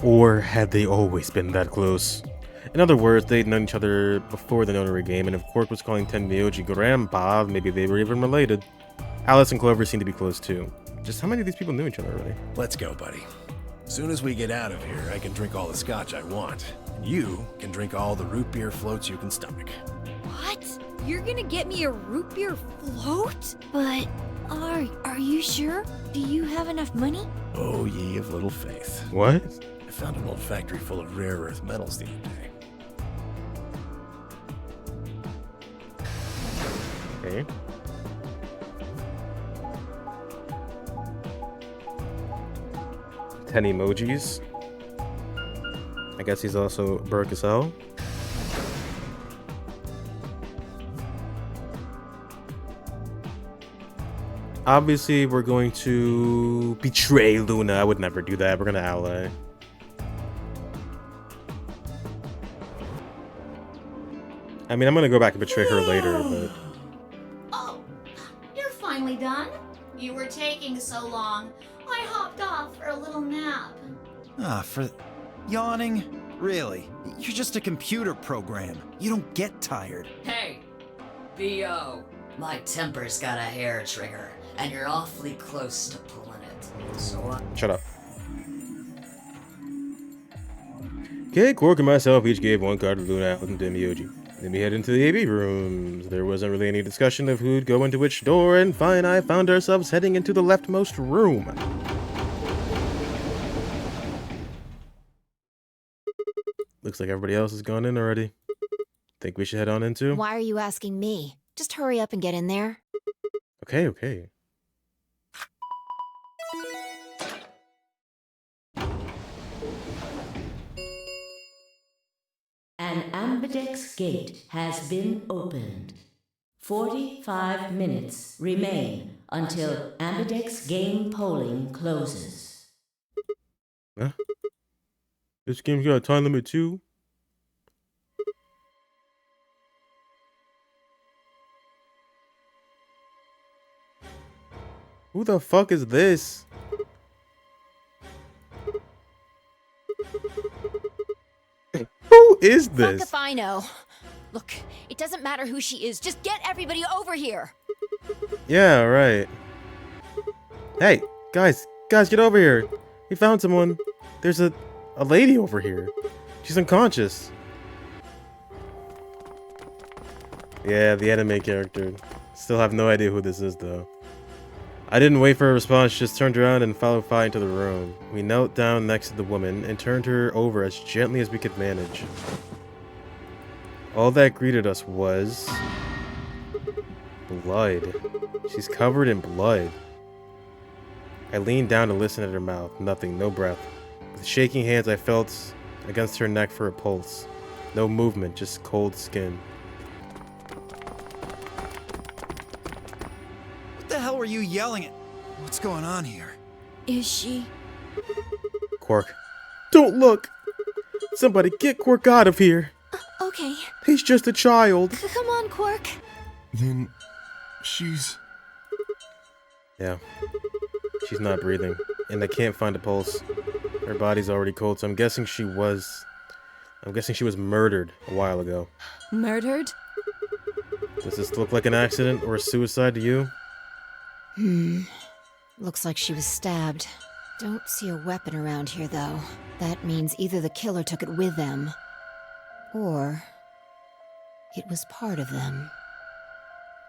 Or had they always been that close? In other words, they'd known each other before the notary game, and if Quark was calling Tenmyoji Grandpa, maybe they were even related. Alice and Clover seemed to be close too. Just how many of these people knew each other already? Let's go, buddy. Soon as we get out of here, I can drink all the scotch I want. And you can drink all the root beer floats you can stomach. What? You're gonna get me a root beer float? But, are you sure? Do you have enough money? Oh, ye of little faith. What? I found an old factory full of rare earth metals the other day. Okay. Ten emojis. I guess he's also broke as hell. Obviously, we're going to betray Luna. I would never do that. We're gonna ally. I mean, I'm gonna go back and betray her later, but... Oh, you're finally done? You were taking so long. I hopped off for a little nap. For yawning? Really? You're just a computer program. You don't get tired. Hey, B.O. My temper's got a hair trigger, and you're awfully close to pulling it. So Shut up. Okay, Quark and myself each gave one card to Luna and Tenmyoji. Then we head into the AB rooms. There wasn't really any discussion of who'd go into which door, and Fi and I found ourselves heading into the leftmost room. Looks like everybody else has gone in already. Think we should head on in too? Why are you asking me? Just hurry up and get in there. Okay, okay. An Ambidex gate has been opened. 45 minutes remain until Ambidex game polling closes. Huh? This game's got a time limit too? Who the fuck is this? Who is this? Fuck if I know. Look, it doesn't matter who she is. Just get everybody over here. Yeah, right. Hey, guys, get over here. We found someone. There's a lady over here. She's unconscious. Yeah, the anime character. Still have no idea who this is, though. I didn't wait for a response, just turned around and followed Fi into the room. We knelt down next to the woman and turned her over as gently as we could manage. All that greeted us was... blood. She's covered in blood. I leaned down to listen at her mouth. Nothing, no breath. With shaking hands, I felt against her neck for a pulse. No movement, just cold skin. What the hell were you yelling at? What's going on here? Is she? Quark. Don't look! Somebody get Quark out of here! Okay. He's just a child. Come on, Quark. Then she's... Yeah. She's not breathing, and I can't find a pulse. Her body's already cold, so I'm guessing she was murdered a while ago. Murdered? Does this look like an accident or a suicide to you? Looks like she was stabbed. Don't see a weapon around here, though. That means either the killer took it with them, or it was part of them.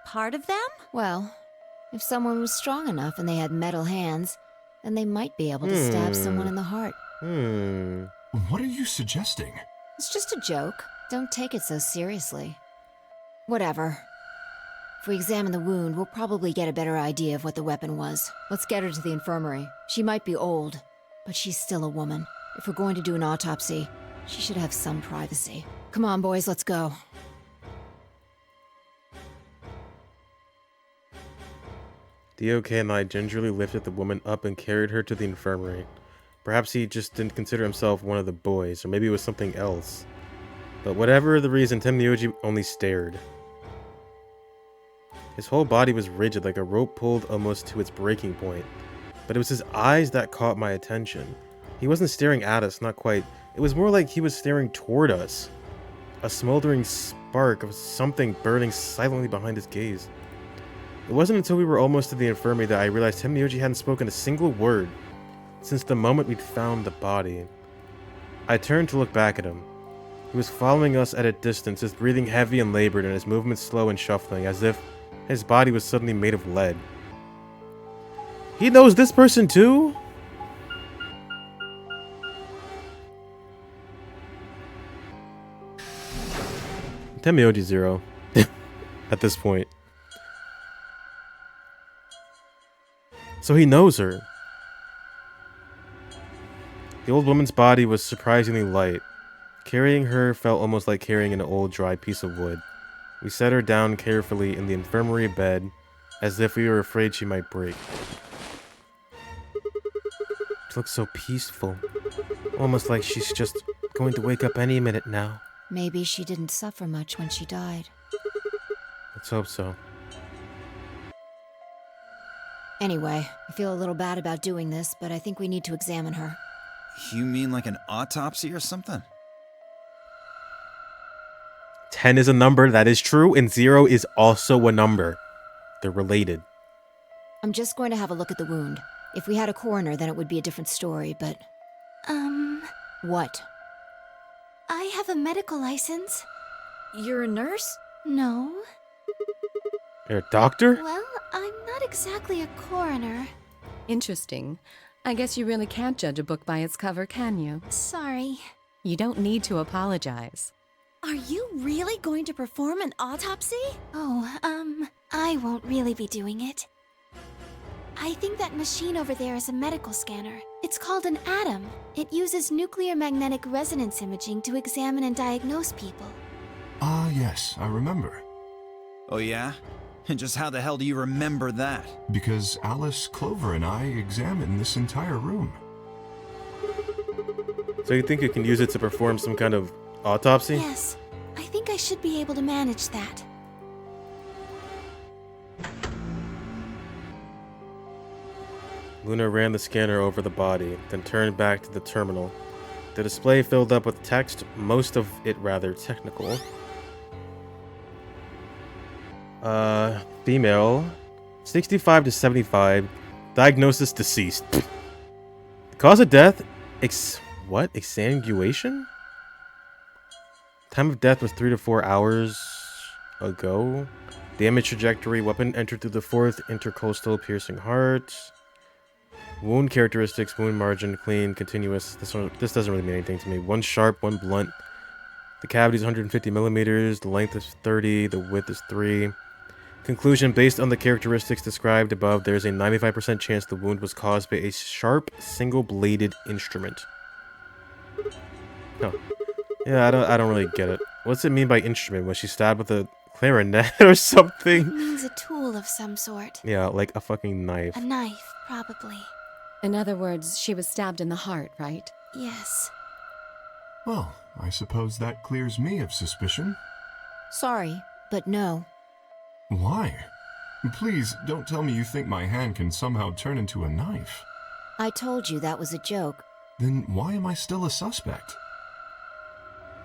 part of them? Well, if someone was strong enough and they had metal hands, then they might be able to stab someone in the heart. What are you suggesting? It's just a joke. Don't take it so seriously. Whatever. If we examine the wound, we'll probably get a better idea of what the weapon was. Let's get her to the infirmary. She might be old, but she's still a woman. If we're going to do an autopsy, she should have some privacy. Come on, boys, let's go. DOK and I gingerly lifted the woman up and carried her to the infirmary. Perhaps he just didn't consider himself one of the boys, or maybe it was something else. But whatever the reason, Tenmyoji only stared. His whole body was rigid, like a rope pulled almost to its breaking point. But it was his eyes that caught my attention. He wasn't staring at us, not quite. It was more like he was staring toward us. A smoldering spark of something burning silently behind his gaze. It wasn't until we were almost to the infirmary that I realized Tenmyoji hadn't spoken a single word since the moment we'd found the body. I turned to look back at him. He was following us at a distance, his breathing heavy and labored and his movements slow and shuffling, as if his body was suddenly made of lead. He knows this person too? Tenmyoji 0 at this point. So he knows her. The old woman's body was surprisingly light. Carrying her felt almost like carrying an old dry piece of wood. We set her down carefully in the infirmary bed, as if we were afraid she might break. She looks so peaceful. Almost like she's just going to wake up any minute now. Maybe she didn't suffer much when she died. Let's hope so. Anyway, I feel a little bad about doing this, but I think we need to examine her. You mean like an autopsy or something? 10 is a number, that is true, and 0 is also a number. They're related. I'm just going to have a look at the wound. If we had a coroner, then it would be a different story, but... What? I have a medical license. You're a nurse? No. You're a doctor? Well, I'm not exactly a coroner. Interesting. I guess you really can't judge a book by its cover, can you? Sorry. You don't need to apologize. Are you really going to perform an autopsy? Oh, I won't really be doing it. I think that machine over there is a medical scanner. It's called an ATOM. It uses nuclear magnetic resonance imaging to examine and diagnose people. Ah, yes, I remember. Oh yeah? And just how the hell do you remember that? Because Alice, Clover, and I examined this entire room. So you think you can use it to perform some kind of autopsy? Yes, I think I should be able to manage that. Luna ran the scanner over the body, then turned back to the terminal. The display filled up with text, most of it rather technical. Female, 65 to 75, diagnosis deceased. Cause of death, exsanguination? Time of death was 3 to 4 hours ago. Damage trajectory, weapon entered through the 4th intercostal piercing heart. Wound characteristics, wound margin, clean, continuous. This doesn't really mean anything to me. One sharp, one blunt. The cavity is 150 millimeters, the length is 30, the width is 3. Conclusion, based on the characteristics described above, there is a 95% chance the wound was caused by a sharp, single-bladed instrument. Huh. Yeah, I don't really get it. What's it mean by instrument? Was she stabbed with a clarinet or something? It means a tool of some sort. Yeah, like a fucking knife. A knife, probably. In other words, she was stabbed in the heart, right? Yes. Well, I suppose that clears me of suspicion. Sorry, but no. Why? Please, don't tell me you think my hand can somehow turn into a knife. I told you that was a joke. Then why am I still a suspect?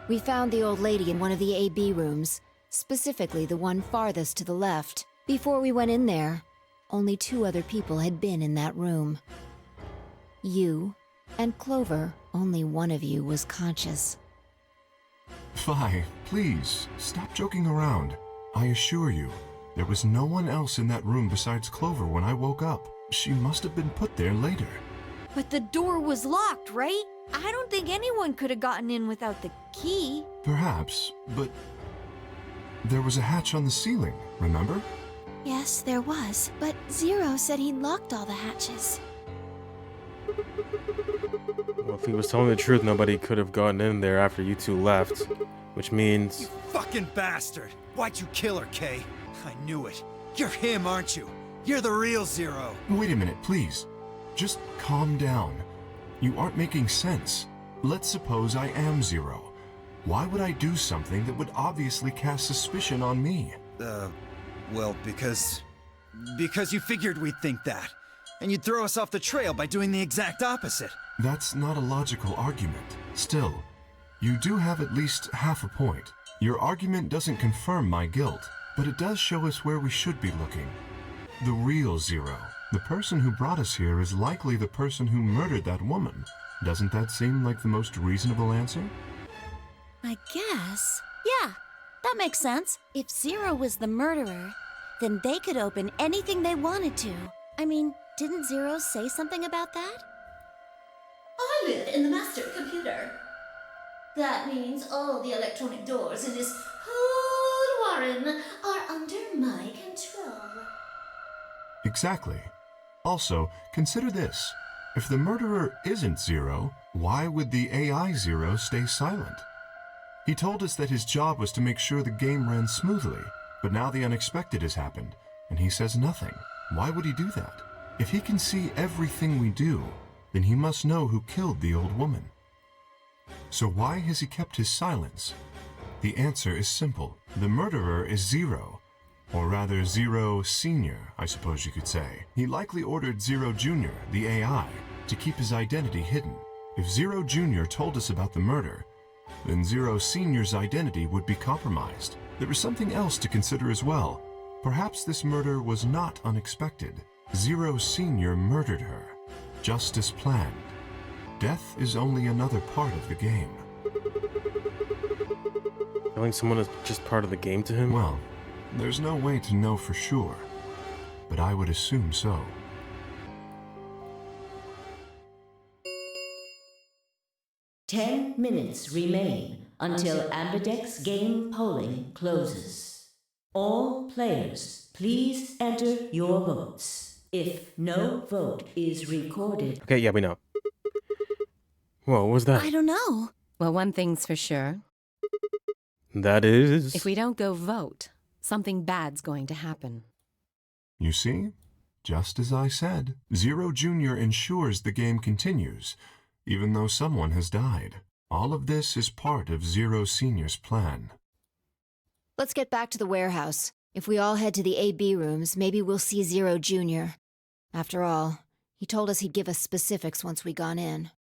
We found the old lady in one of the AB rooms, specifically the one farthest to the left. Before we went in there, only 2 other people had been in that room. You and Clover, only one of you was conscious. Fi, please, stop joking around. I assure you, There was no one else in that room besides Clover when I woke up. She must have been put there later. But the door was locked, right? I don't think anyone could have gotten in without the key. Perhaps, but there was a hatch on the ceiling, remember? Yes, there was. But Zero said he locked all the hatches. Well, if he was telling the truth, nobody could have gotten in there after you two left. Which means... You fucking bastard! Why'd you kill her, Kay? I knew it. You're him, aren't you? You're the real Zero. Wait a minute, please. Just calm down. You aren't making sense. Let's suppose I am Zero. Why would I do something that would obviously cast suspicion on me? Well, because you figured we'd think that. And you'd throw us off the trail by doing the exact opposite. That's not a logical argument. Still, you do have at least half a point. Your argument doesn't confirm my guilt, but it does show us where we should be looking. The real Zero. The person who brought us here is likely the person who murdered that woman. Doesn't that seem like the most reasonable answer? I guess. Yeah, that makes sense. If Zero was the murderer, then they could open anything they wanted to. I mean, didn't Zero say something about that? I live in the master computer. That means all the electronic doors in this whole warren are under my control. Exactly. Also, consider this. If the murderer isn't Zero, why would the AI Zero stay silent? He told us that his job was to make sure the game ran smoothly, but now the unexpected has happened, and he says nothing. Why would he do that? If he can see everything we do, then he must know who killed the old woman. So why has he kept his silence? The answer is simple. The murderer is Zero. Or rather, Zero Senior, I suppose you could say. He likely ordered Zero Junior, the AI, to keep his identity hidden. If Zero Junior told us about the murder, then Zero Senior's identity would be compromised. There is something else to consider as well. Perhaps this murder was not unexpected. Zero Senior murdered her, just as planned. Death is only another part of the game. Killing someone is just part of the game to him? Well, there's no way to know for sure, but I would assume so. Ten minutes remain until Ambidex game polling closes. All players, please enter your votes. If no vote is recorded... Okay, yeah, we know. Whoa, what was that? I don't know. Well, one thing's for sure. That is... If we don't go vote, something bad's going to happen. You see? Just as I said, Zero Junior ensures the game continues, even though someone has died. All of this is part of Zero Senior's plan. Let's get back to the warehouse. If we all head to the AB rooms, maybe we'll see Zero Junior. After all, he told us he'd give us specifics once we gone in.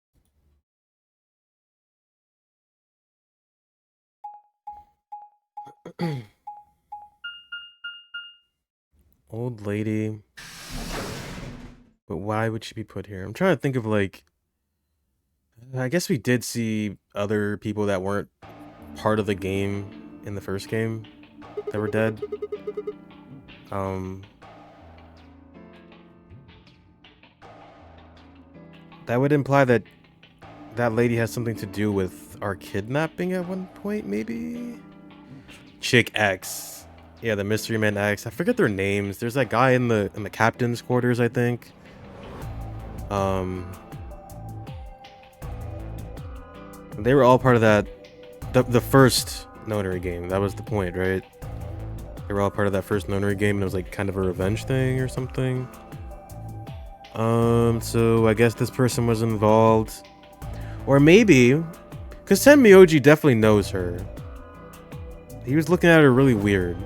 Old lady. But why would she be put here? I'm trying to think of, like... I guess we did see other people that weren't part of the game in the first game that were dead. That would imply that that lady has something to do with our kidnapping at one point, maybe? Chick X. Yeah, the Mystery Man X. I forget their names. There's that guy in the captain's quarters, I think. They were all part of that, the first Nonary game. That was the point, right? They were all part of that first Nonary game, and it was like kind of a revenge thing or something. So I guess this person was involved. Or maybe, because Tenmyoji definitely knows her. He was looking at her really weird.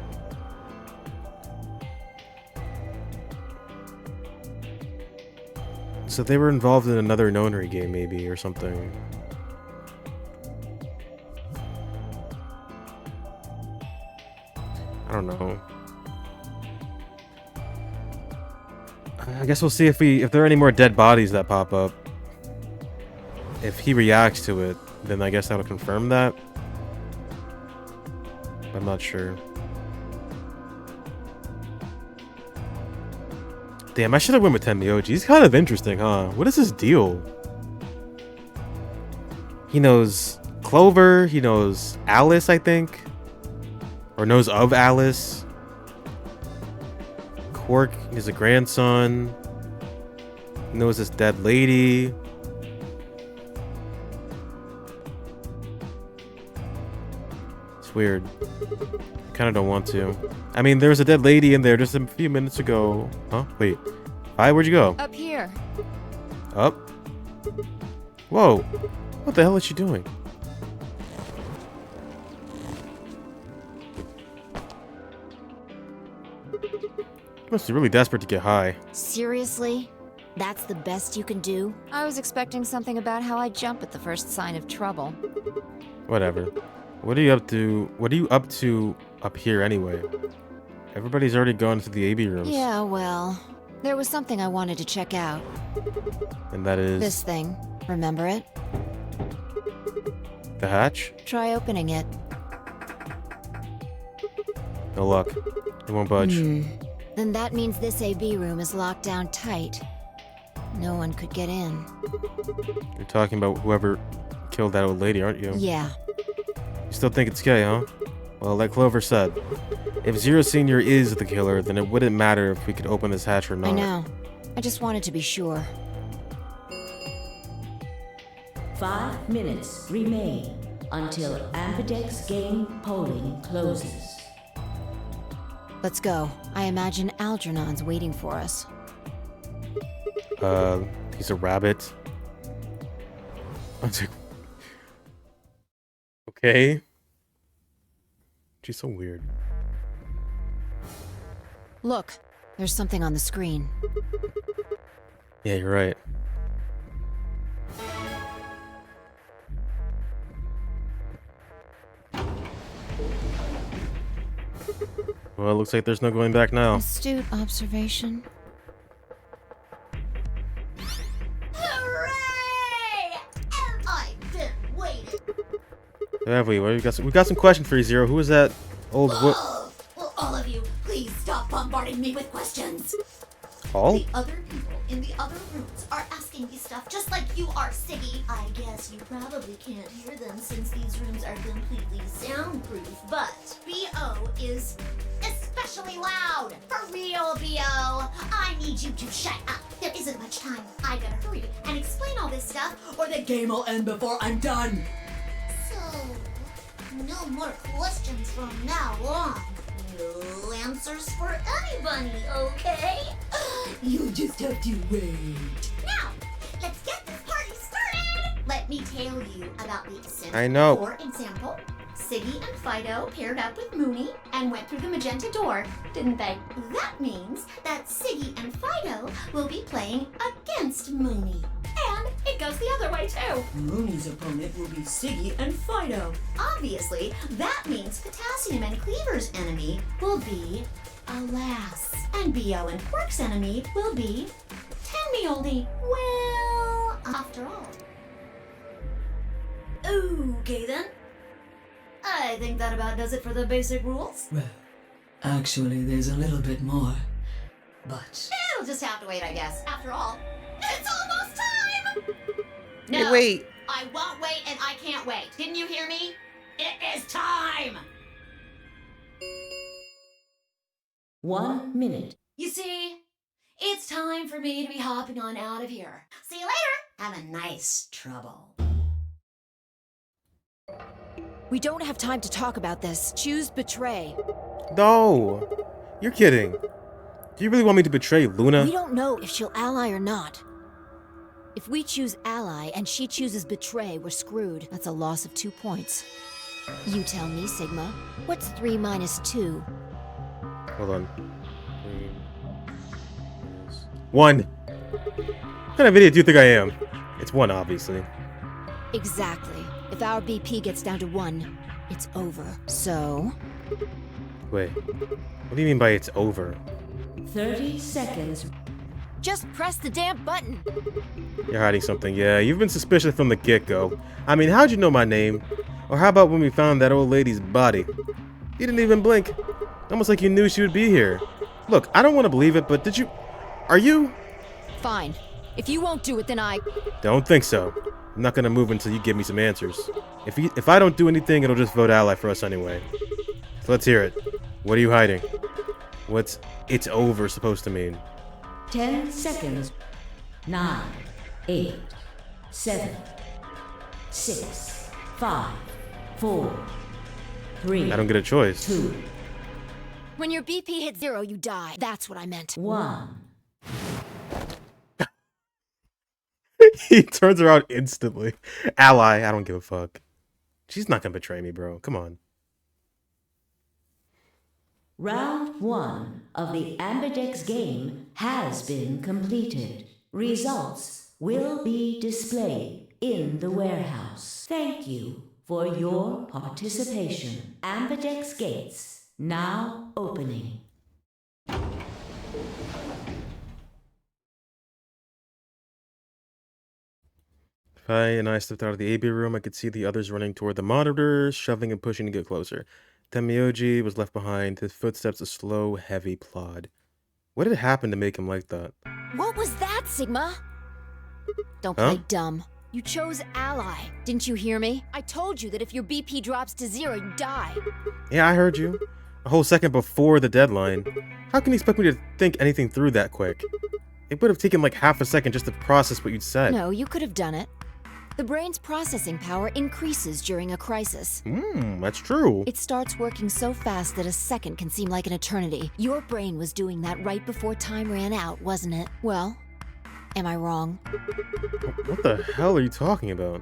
So they were involved in another Nonary game, maybe, or something. I don't know. I guess we'll see if there are any more dead bodies that pop up. If he reacts to it, then I guess that'll confirm that. I'm not sure. Damn, I should have went with Tenmyoji. He's kind of interesting, huh? What is his deal? He knows Clover. He knows Alice, I think. Or knows of Alice. Quark is a grandson. He knows this dead lady. It's weird. I kind of don't want to. I mean, there was a dead lady in there just a few minutes ago. Huh? Wait. Hi, where'd you go? Up here. Up? Whoa. What the hell is she doing? Must be really desperate to get high. Seriously? That's the best you can do? I was expecting something about how I jump at the first sign of trouble. Whatever. What are you up to? What are you up to up here anyway? Everybody's already gone to the AB rooms. Yeah, well, there was something I wanted to check out. And that is... This thing. Remember it? The hatch? Try opening it. No luck. It won't budge. Then that means this AB room is locked down tight. No one could get in. You're talking about whoever killed that old lady, aren't you? Yeah. You still think it's Kay, huh? Well, like Clover said, if Zero Senior is the killer, then it wouldn't matter if we could open this hatch or not. I know. I just wanted to be sure. 5 minutes remain until Ambidex game polling closes. Let's go. I imagine Algernon's waiting for us. He's a rabbit. Okay. She's so weird. Look, there's something on the screen. Yeah, you're right. Well, it looks like there's no going back now. Astute observation. Hooray! And I've been waiting. Have we? Well, we got some questions for you, Zero. Who is that old Oh, well, all of you, please stop bombarding me with questions. Paul? The other people in the other rooms are asking me stuff just like you are, Siggy. I guess you probably can't hear them since these rooms are completely soundproof, but B.O. is especially loud. For real, B.O. I need you to shut up. There isn't much time. I gotta hurry and explain all this stuff, or the game will end before I'm done. So, no more questions from now on. No answers for anybody, okay? You just have to wait. Now, let's get this party started! Let me tell you about the extent. I know. For example, Siggy and Fido paired up with Mooney and went through the magenta door, didn't they? That means that Siggy and Fido will be playing against Mooney. And it goes the other way too. Mooney's opponent will be Siggy and Fido. Obviously, that means Potassium and Cleaver's enemy will be Alas. And B.O. and Quark's enemy will be Tenmyoji. Well, after all. Okay then. I think that about does it for the basic rules. Well, actually, there's a little bit more. But It'll just have to wait, I guess. After all, it's almost time! No, Hey, wait. I won't wait and I can't wait. Didn't you hear me? It is time! 1 minute. You see, it's time for me to be hopping on out of here. See you later! Have a nice trouble. We don't have time to talk about this. Choose betray. No! You're kidding. Do you really want me to betray Luna? We don't know if she'll ally or not. If we choose ally and she chooses betray, we're screwed. That's a loss of 2 points. You tell me, Sigma. What's 3 minus 2? Hold on. 1. What kind of idiot do you think I am? It's 1, obviously. Exactly. If our BP gets down to 1, it's over. So... Wait. What do you mean by it's over? 30 seconds. Just press the damn button! You're hiding something. Yeah, you've been suspicious from the get-go. I mean, how'd you know my name? Or how about when we found that old lady's body? You didn't even blink. Almost like you knew she would be here. Look, I don't want to believe it, but did you Are you? Fine. If you won't do it, then I... Don't think so. I'm not gonna move until you give me some answers. If I don't do anything, it'll just vote ally for us anyway. So let's hear it. What are you hiding? What's "it's over" supposed to mean? 10 seconds. 9, 8, 7, 6, 5, 4, 3. I don't get a choice. 2. When your BP hits 0, you die. That's what I meant. 1. He turns around instantly. Ally, I don't give a fuck. She's not gonna betray me, bro. Come on. Round 1 of the Ambidex game has been completed. Results will be displayed in the warehouse. Thank you for your participation. Ambidex gates now opening. Fi and I stepped out of the AB room. I could see the others running toward the monitors, shoving and pushing to get closer. Tenmyoji was left behind, his footsteps a slow, heavy plod. What had happened to make him like that? What was that, Sigma? Don't play dumb. You chose ally. Didn't you hear me? I told you that if your BP drops to 0, you die. Yeah, I heard you. A whole second before the deadline. How can you expect me to think anything through that quick? It would have taken like half a second just to process what you'd said. No, you could have done it. The brain's processing power increases during a crisis. That's true. It starts working so fast that a second can seem like an eternity. Your brain was doing that right before time ran out, wasn't it? Well, am I wrong? What the hell are you talking about?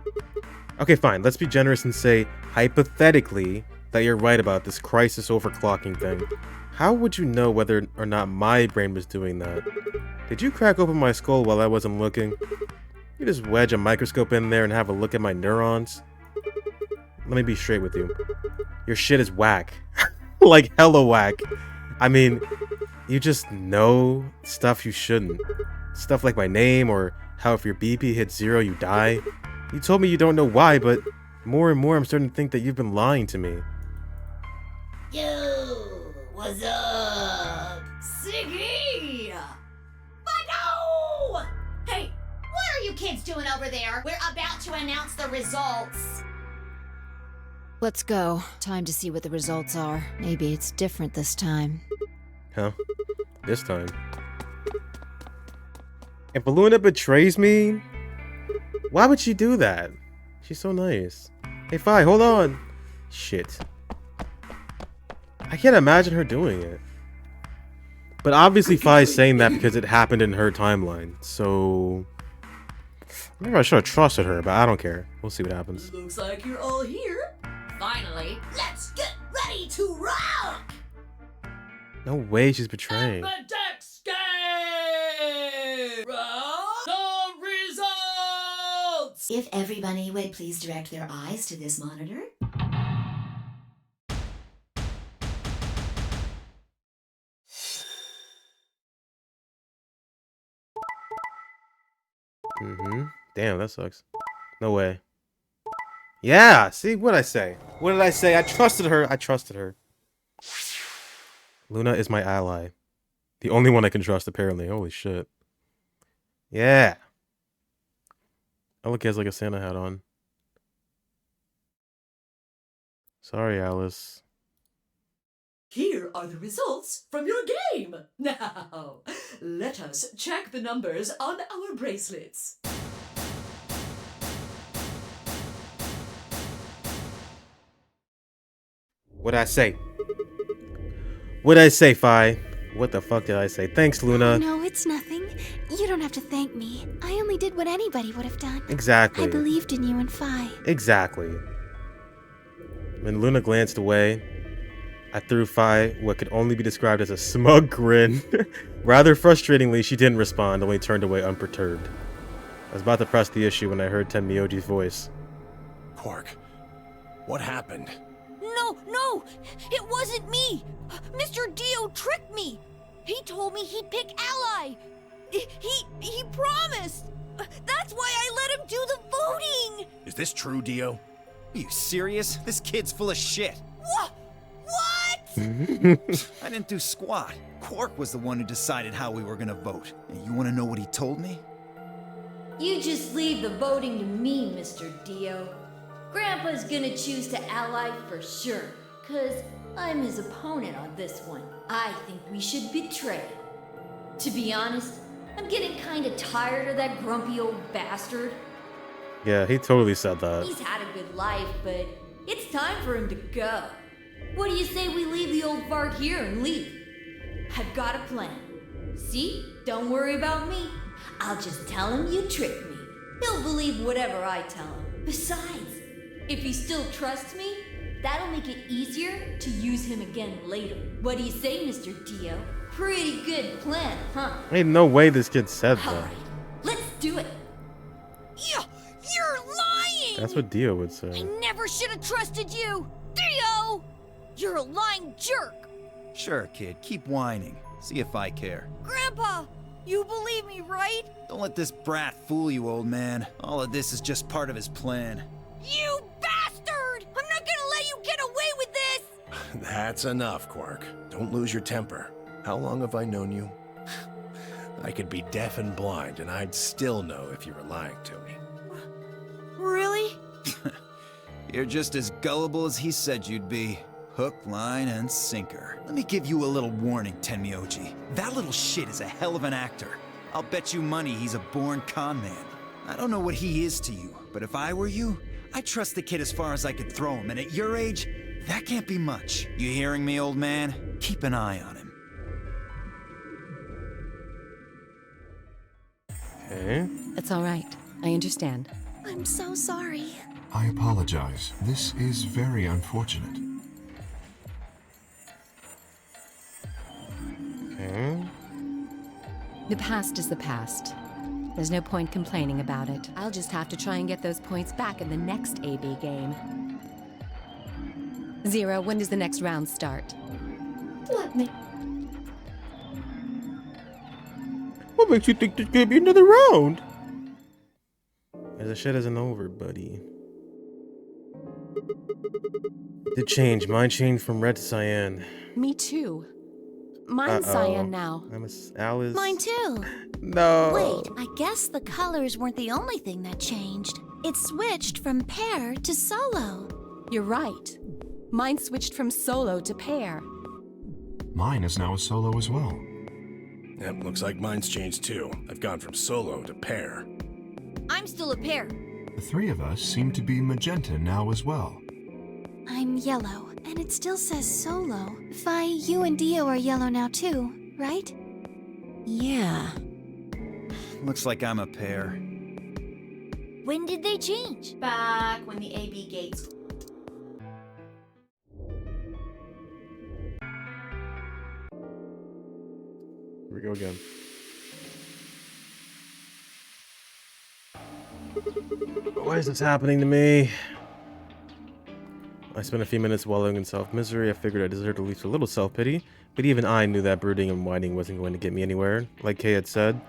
Okay, fine. Let's be generous and say, hypothetically, that you're right about this crisis overclocking thing. How would you know whether or not my brain was doing that? Did you crack open my skull while I wasn't looking? You just wedge a microscope in there and have a look at my neurons? Let me be straight with you. Your shit is whack. Like hella whack. I mean, you just know stuff you shouldn't. Stuff like my name or how if your BP hits 0 you die. You told me you don't know why, but more and more I'm starting to think that you've been lying to me. Yo, what's up? Siggy! But no! Hey, what are you kids doing over there? We're about to announce the results. Let's go. Time to see what the results are. Maybe it's different this time. Huh? This time. If Luna betrays me, why would she do that? She's so nice. Hey, Fi, hold on. Shit. I can't imagine her doing it. But obviously Fi's saying that because it happened in her timeline, so... Maybe I should have trusted her, but I don't care. We'll see what happens. Looks like you're all here. Finally, Let's get ready to rock! No way she's betraying. Ambidex game! The results! If everybody would please direct their eyes to this monitor. Damn, that sucks. No way. Yeah, see, what'd I say? What did I say? I trusted her. I trusted her. Luna is my ally. The only one I can trust, apparently. Holy shit. Yeah. Oh, look, he has like a Santa hat on. Sorry, Alice. Here are the results from your game. Now, let us check the numbers on our bracelets. What'd I say? What'd I say, Fi? What the fuck did I say? Thanks, Luna. No, it's nothing. You don't have to thank me. I only did what anybody would have done. Exactly. I believed in you and Fi. Exactly. When Luna glanced away, I threw Fi what could only be described as a smug grin. Rather frustratingly, she didn't respond, only turned away unperturbed. I was about to press the issue when I heard Tenmyoji's voice. Quark, what happened? No! It wasn't me! Mr. Dio tricked me! He told me he'd pick Ally! He promised! That's why I let him do the voting! Is this true, Dio? Are you serious? This kid's full of shit. What? I didn't do squat. Quark was the one who decided how we were gonna vote. And you wanna know what he told me? You just leave the voting to me, Mr. Dio. Grandpa's gonna choose to ally for sure, 'cause I'm his opponent on this one. I think we should betray him. To be honest, I'm getting kinda tired of that grumpy old bastard. Yeah, he totally said that. He's had a good life, but it's time for him to go. What do you say we leave the old fart here and leave? I've got a plan. See? Don't worry about me. I'll just tell him you tricked me. He'll believe whatever I tell him. Besides, if he still trusts me, that'll make it easier to use him again later. What do you say, Mr. Dio? Pretty good plan, huh? Ain't no way this kid said that. Alright, let's do it. You're lying! That's what Dio would I say. never should have trusted you! Dio! You're a lying jerk! Sure, kid, keep whining. See if I care. Grandpa, you believe me, right? Don't let this brat fool you, old man. All of this is just part of his plan. You bastard! I'm not gonna let you get away with this! That's enough, Quark. Don't lose your temper. How long have I known you? I could be deaf and blind, and I'd still know if you were lying to me. Really? You're just as gullible as he said you'd be. Hook, line, and sinker. Let me give you a little warning, Tenmyoji. That little shit is a hell of an actor. I'll bet you money he's a born con man. I don't know what he is to you, but if I were you, I'd trust the kid as far as I could throw him, and at your age, that can't be much. You hearing me, old man? Keep an eye on him. Okay. It's all right. I understand. I'm so sorry. I apologize. This is very unfortunate. Okay. The past is the past. There's no point complaining about it. I'll just have to try and get those points back in the next AB game. Zero, when does the next round start? What me? What makes you think there's gonna be another round? The shit isn't over, buddy. Did change. Mine changed from red to cyan. Me too. Mine's cyan now. Alice. Mine too. No. Wait, I guess the colors weren't the only thing that changed. It switched from pair to solo. You're right. Mine switched from solo to pair. Mine is now a solo as well. Yep, looks like mine's changed too. I've gone from solo to pair. I'm still a pair. The three of us seem to be magenta now as well. I'm yellow, and it still says solo. Fi, you and Dio are yellow now too, right? Yeah. Looks like I'm a pair. When did they change? Back when the AB gates. Here we go again. Why is this happening to me? I spent a few minutes wallowing in self-misery. I figured I deserved at least a little self-pity, but even I knew that brooding and whining wasn't going to get me anywhere. Like Kay had said,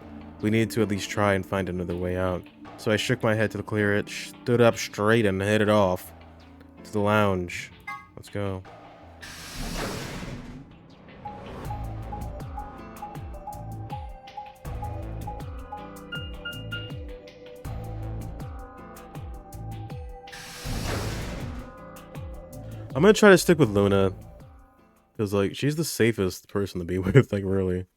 we needed to at least try and find another way out. So I shook my head to clear it, stood up straight, and headed off to the lounge. Let's go. I'm gonna try to stick with Luna, because like she's the safest person to be with, like really.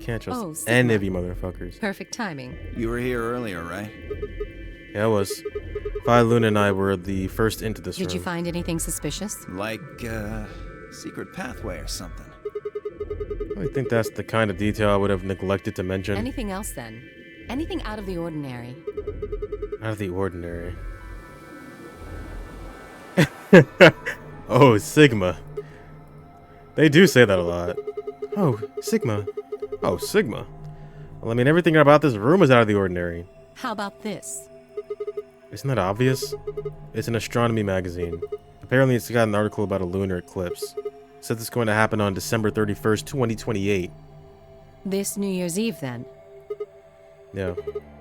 Can't trust any of you motherfuckers. Perfect timing. You were here earlier, right? Yeah, I was. Fi, Luna, and I were the first into this room. Did you find anything suspicious? Like, secret pathway or something. I think that's the kind of detail I would have neglected to mention. Anything else then? Anything out of the ordinary? Out of the ordinary. Oh, Sigma. They do say that a lot. Oh, Sigma. Oh, Sigma. Well, I mean, everything about this room is out of the ordinary. How about this? Isn't that obvious? It's an astronomy magazine. Apparently, it's got an article about a lunar eclipse. It says it's going to happen on December 31st, 2028. This New Year's Eve, then? Yeah,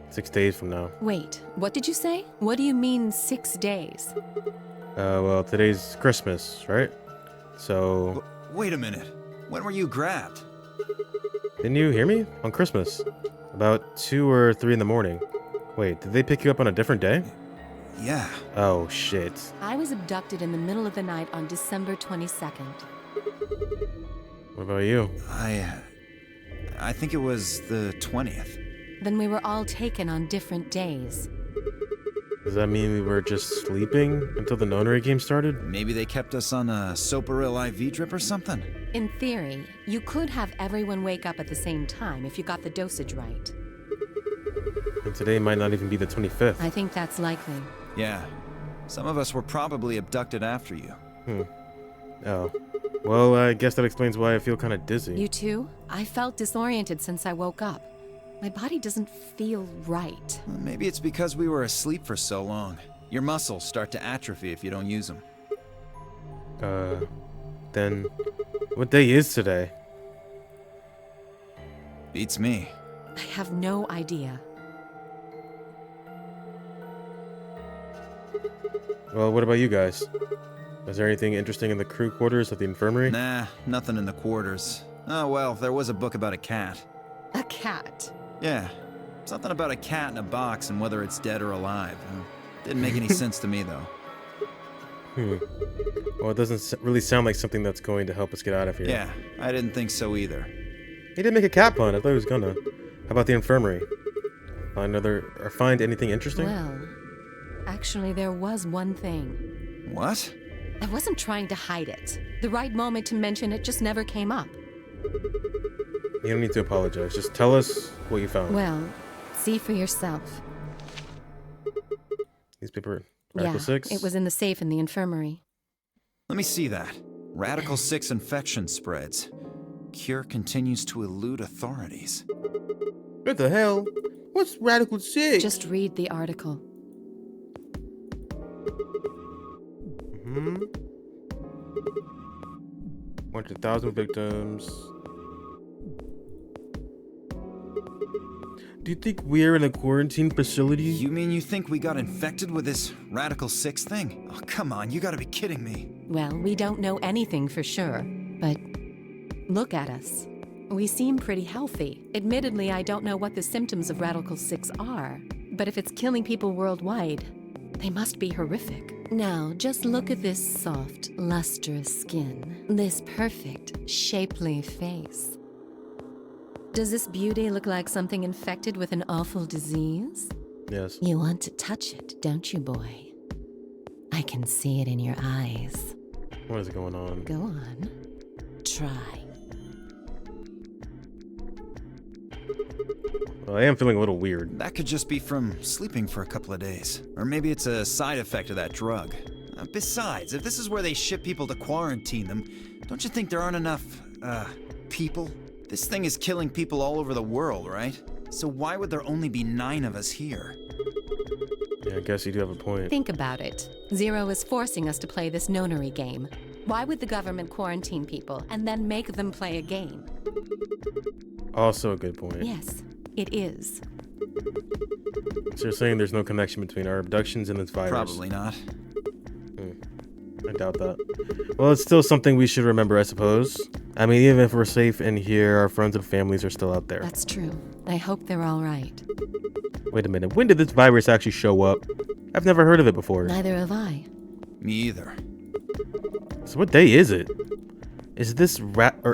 6 days from now. Wait, what did you say? What do you mean 6 days? Well, today's Christmas, right? So... Wait a minute. When were you grabbed? Didn't you hear me? On Christmas. About 2 or 3 in the morning. Wait, did they pick you up on a different day? Yeah. Oh, shit. I was abducted in the middle of the night on December 22nd. What about you? I think it was the 20th. Then we were all taken on different days. Does that mean we were just sleeping until the nonary game started? Maybe they kept us on a Soparil IV drip or something? In theory, you could have everyone wake up at the same time if you got the dosage right. And today might not even be the 25th. I think that's likely. Yeah. Some of us were probably abducted after you. Oh. Well, I guess that explains why I feel kind of dizzy. You too? I felt disoriented since I woke up. My body doesn't feel right. Well, maybe it's because we were asleep for so long. Your muscles start to atrophy if you don't use them. Then what day is today? Beats me. I have no idea. Well, what about you guys? Is there anything interesting in the crew quarters at the infirmary? Nah, nothing in the quarters. Oh well, there was a book about a cat. A cat? Yeah. Something about a cat in a box and whether it's dead or alive. Didn't make any sense to me, though. Well, it doesn't really sound like something that's going to help us get out of here. Yeah, I didn't think so either. He didn't make a cat pun. I thought he was gonna. How about the infirmary? Find anything interesting? Well, actually, there was one thing. What? I wasn't trying to hide it. The right moment to mention it just never came up. You don't need to apologize. Just tell us what you found. Well, see for yourself. Newspaper Radical 6? It was in the safe in the infirmary. Let me see that. Radical 6 infection spreads. Cure continues to elude authorities. What the hell? What's Radical 6? Just read the article. 100,000 victims. Do you think we're in a quarantine facility? You mean you think we got infected with this Radical 6 thing? Oh, come on, you gotta be kidding me. Well, we don't know anything for sure, but look at us. We seem pretty healthy. Admittedly, I don't know what the symptoms of Radical 6 are, but if it's killing people worldwide, they must be horrific. Now, just look at this soft, lustrous skin, this perfect, shapely face. Does this beauty look like something infected with an awful disease? Yes. You want to touch it, don't you, boy? I can see it in your eyes. What is going on? Go on. Try. Well, I am feeling a little weird. That could just be from sleeping for a couple of days. Or maybe it's a side effect of that drug. Besides, if this is where they ship people to quarantine them, don't you think there aren't enough, people? This thing is killing people all over the world, right? So why would there only be 9 of us here? Yeah, I guess you do have a point. Think about it. Zero is forcing us to play this nonary game. Why would the government quarantine people and then make them play a game? Also a good point. Yes, it is. So you're saying there's no connection between our abductions and this virus? Probably not. I doubt that. Well, it's still something we should remember, I suppose. I mean, even if we're safe in here, our friends and families are still out there. That's true. I hope they're all right. Wait a minute. When did this virus actually show up? I've never heard of it before. Neither have I. Me either. So what day is it? Is this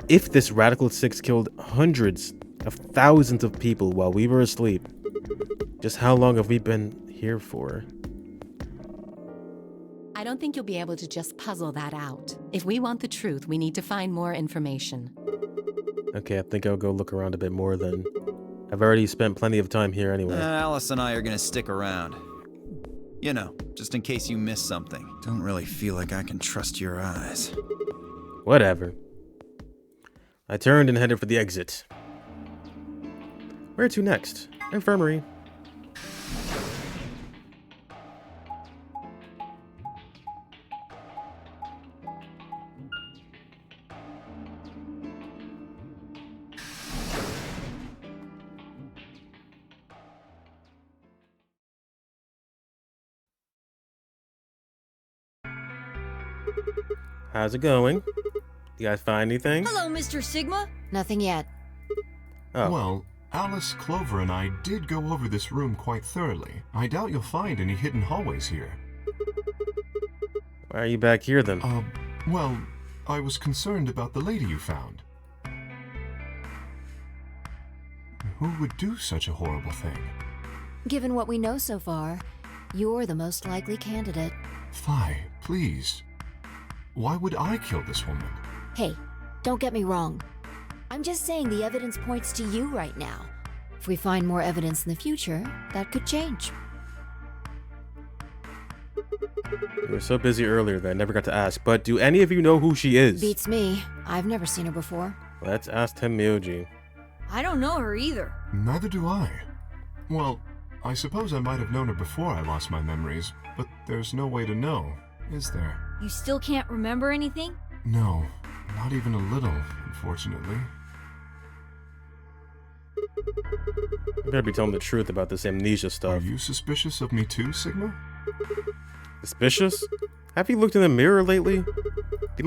if this Radical 6 killed hundreds of thousands of people while we were asleep, just how long have we been here for? I don't think you'll be able to just puzzle that out. If we want the truth, we need to find more information. Okay, I think I'll go look around a bit more then. I've already spent plenty of time here anyway. Alice and I are gonna stick around. You know, just in case you miss something. Don't really feel like I can trust your eyes. Whatever. I turned and headed for the exit. Where to next? Infirmary. How's it going? You guys find anything? Hello, Mr. Sigma. Nothing yet. Oh. Well, Alice, Clover, and I did go over this room quite thoroughly. I doubt you'll find any hidden hallways here. Why are you back here then? Well, I was concerned about the lady you found. Who would do such a horrible thing? Given what we know so far, you're the most likely candidate. Phi, please. Why would I kill this woman? Hey, don't get me wrong. I'm just saying the evidence points to you right now. If we find more evidence in the future, that could change. We were so busy earlier that I never got to ask, but do any of you know who she is? Beats me. I've never seen her before. Let's ask Tenmyoji. I don't know her either. Neither do I. Well, I suppose I might have known her before I lost my memories, but there's no way to know, is there? You still can't remember anything? No, not even a little, unfortunately. You better be telling the truth about this amnesia stuff. Are you suspicious of me too, Sigma? Suspicious? Have you looked in the mirror lately? You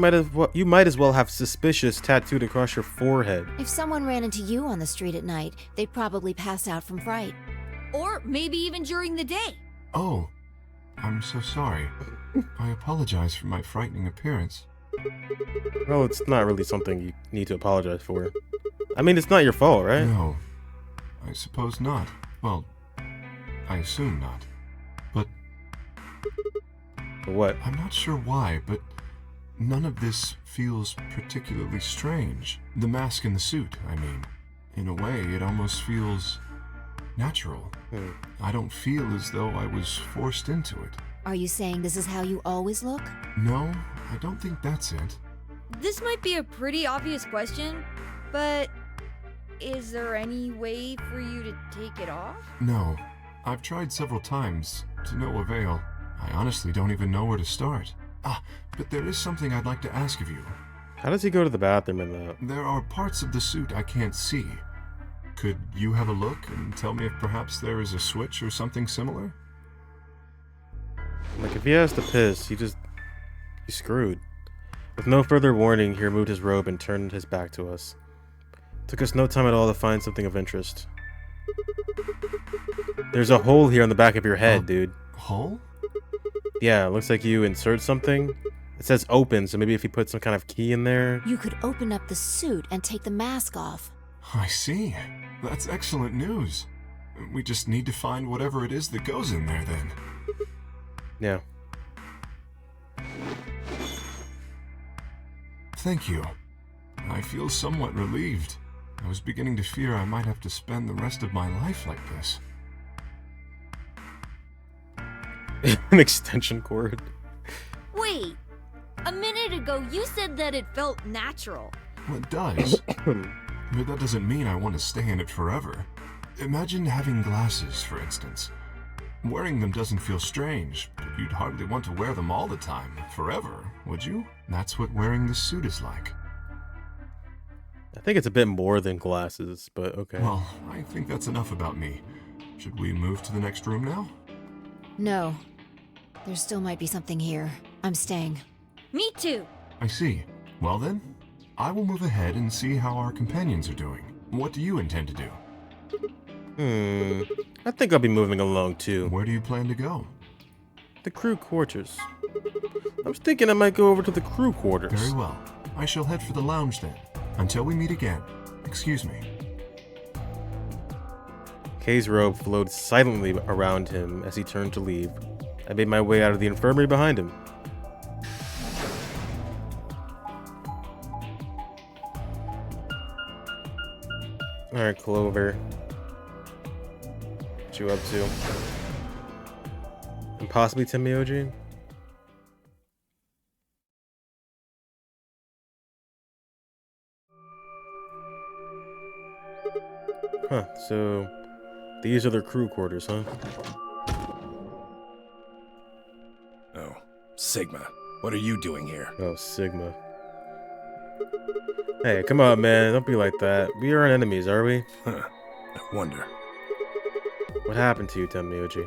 might as well have suspicious tattooed across your forehead. If someone ran into you on the street at night, they'd probably pass out from fright. Or maybe even during the day. Oh, I'm so sorry. I apologize for my frightening appearance. Well, it's not really something you need to apologize for. I mean, it's not your fault, right? No, I suppose not. Well, I assume not. But... What? I'm not sure why, but none of this feels particularly strange. The mask and the suit, I mean. In a way, it almost feels natural. I don't feel as though I was forced into it. Are you saying this is how you always look? No, I don't think that's it. This might be a pretty obvious question, but is there any way for you to take it off? No, I've tried several times, to no avail. I honestly don't even know where to start. But there is something I'd like to ask of you. How does he go to the bathroom in that? There are parts of the suit I can't see. Could you have a look and tell me if perhaps there is a switch or something similar? Like, if he has to piss, he's screwed. With no further warning, he removed his robe and turned his back to us. It took us no time at all to find something of interest. There's a hole here on the back of your head, dude. Hole? Yeah, it looks like you insert something. It says open, so maybe if you put some kind of key in there. You could open up the suit and take the mask off. I see. That's excellent news. We just need to find whatever it is that goes in there then. Yeah. Thank you. I feel somewhat relieved. I was beginning to fear I might have to spend the rest of my life like this. An extension cord. Wait, a minute ago you said that it felt natural. Well, it does. But that doesn't mean I want to stay in it forever. Imagine having glasses, for instance. Wearing them doesn't feel strange, but you'd hardly want to wear them all the time, forever, would you? That's what wearing the suit is like. I think it's a bit more than glasses, but okay. Well, I think that's enough about me. Should we move to the next room now? No. There still might be something here. I'm staying. Me too. I see. Well then, I will move ahead and see how our companions are doing. What do you intend to do? I think I'll be moving along too. Where do you plan to go? The crew quarters. I was thinking I might go over to the crew quarters. Very well. I shall head for the lounge then. Until we meet again. Excuse me. Kay's robe flowed silently around him as he turned to leave. I made my way out of the infirmary behind him. Alright, Clover. What you up to? And possibly Tenmyoji? Huh, so these are their crew quarters, huh? Oh, Sigma. What are you doing here? Oh, Sigma. Hey, come on, man. Don't be like that. We aren't enemies, are we? Huh. I wonder. What happened to you, Tenmyoji?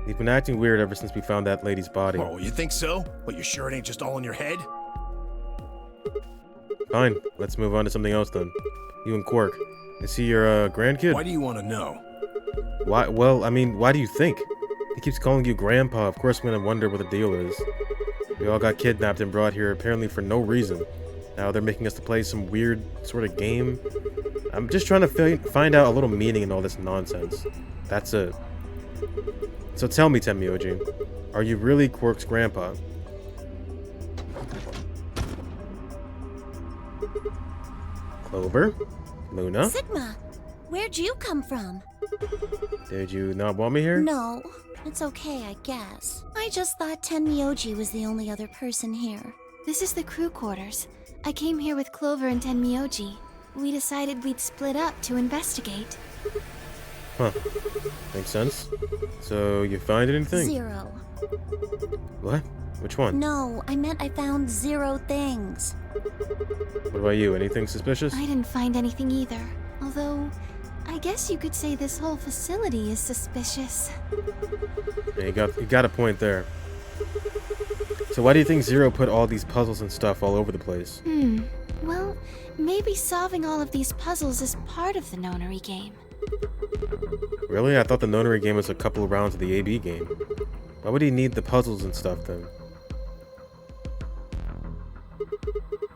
He's been acting weird ever since we found that lady's body. Oh, you think so? But you sure it ain't just all in your head? Fine, let's move on to something else then. You and Quark. Is he your grandkid? Why do you want to know? Why? Well, I mean, why do you think? He keeps calling you Grandpa. Of course I'm gonna wonder what the deal is. We all got kidnapped and brought here apparently for no reason. Now they're making us to play some weird sort of game. I'm just trying to find out a little meaning in all this nonsense. That's it. So tell me, Tenmyouji, are you really Quark's grandpa? Clover? Luna? Sigma, where'd you come from? Did you not want me here? No, it's okay, I guess. I just thought Tenmyouji was the only other person here. This is the crew quarters. I came here with Clover and Tenmyouji. We decided we'd split up to investigate. Huh. Makes sense. So, you find anything? 0. What? Which one? No, I meant I found 0 things. What about you? Anything suspicious? I didn't find anything either. Although, I guess you could say this whole facility is suspicious. Yeah, you got a point there. So why do you think Zero put all these puzzles and stuff all over the place? Well, maybe solving all of these puzzles is part of the Nonary game. Really? I thought the Nonary game was a couple of rounds of the AB game. Why would he need the puzzles and stuff then?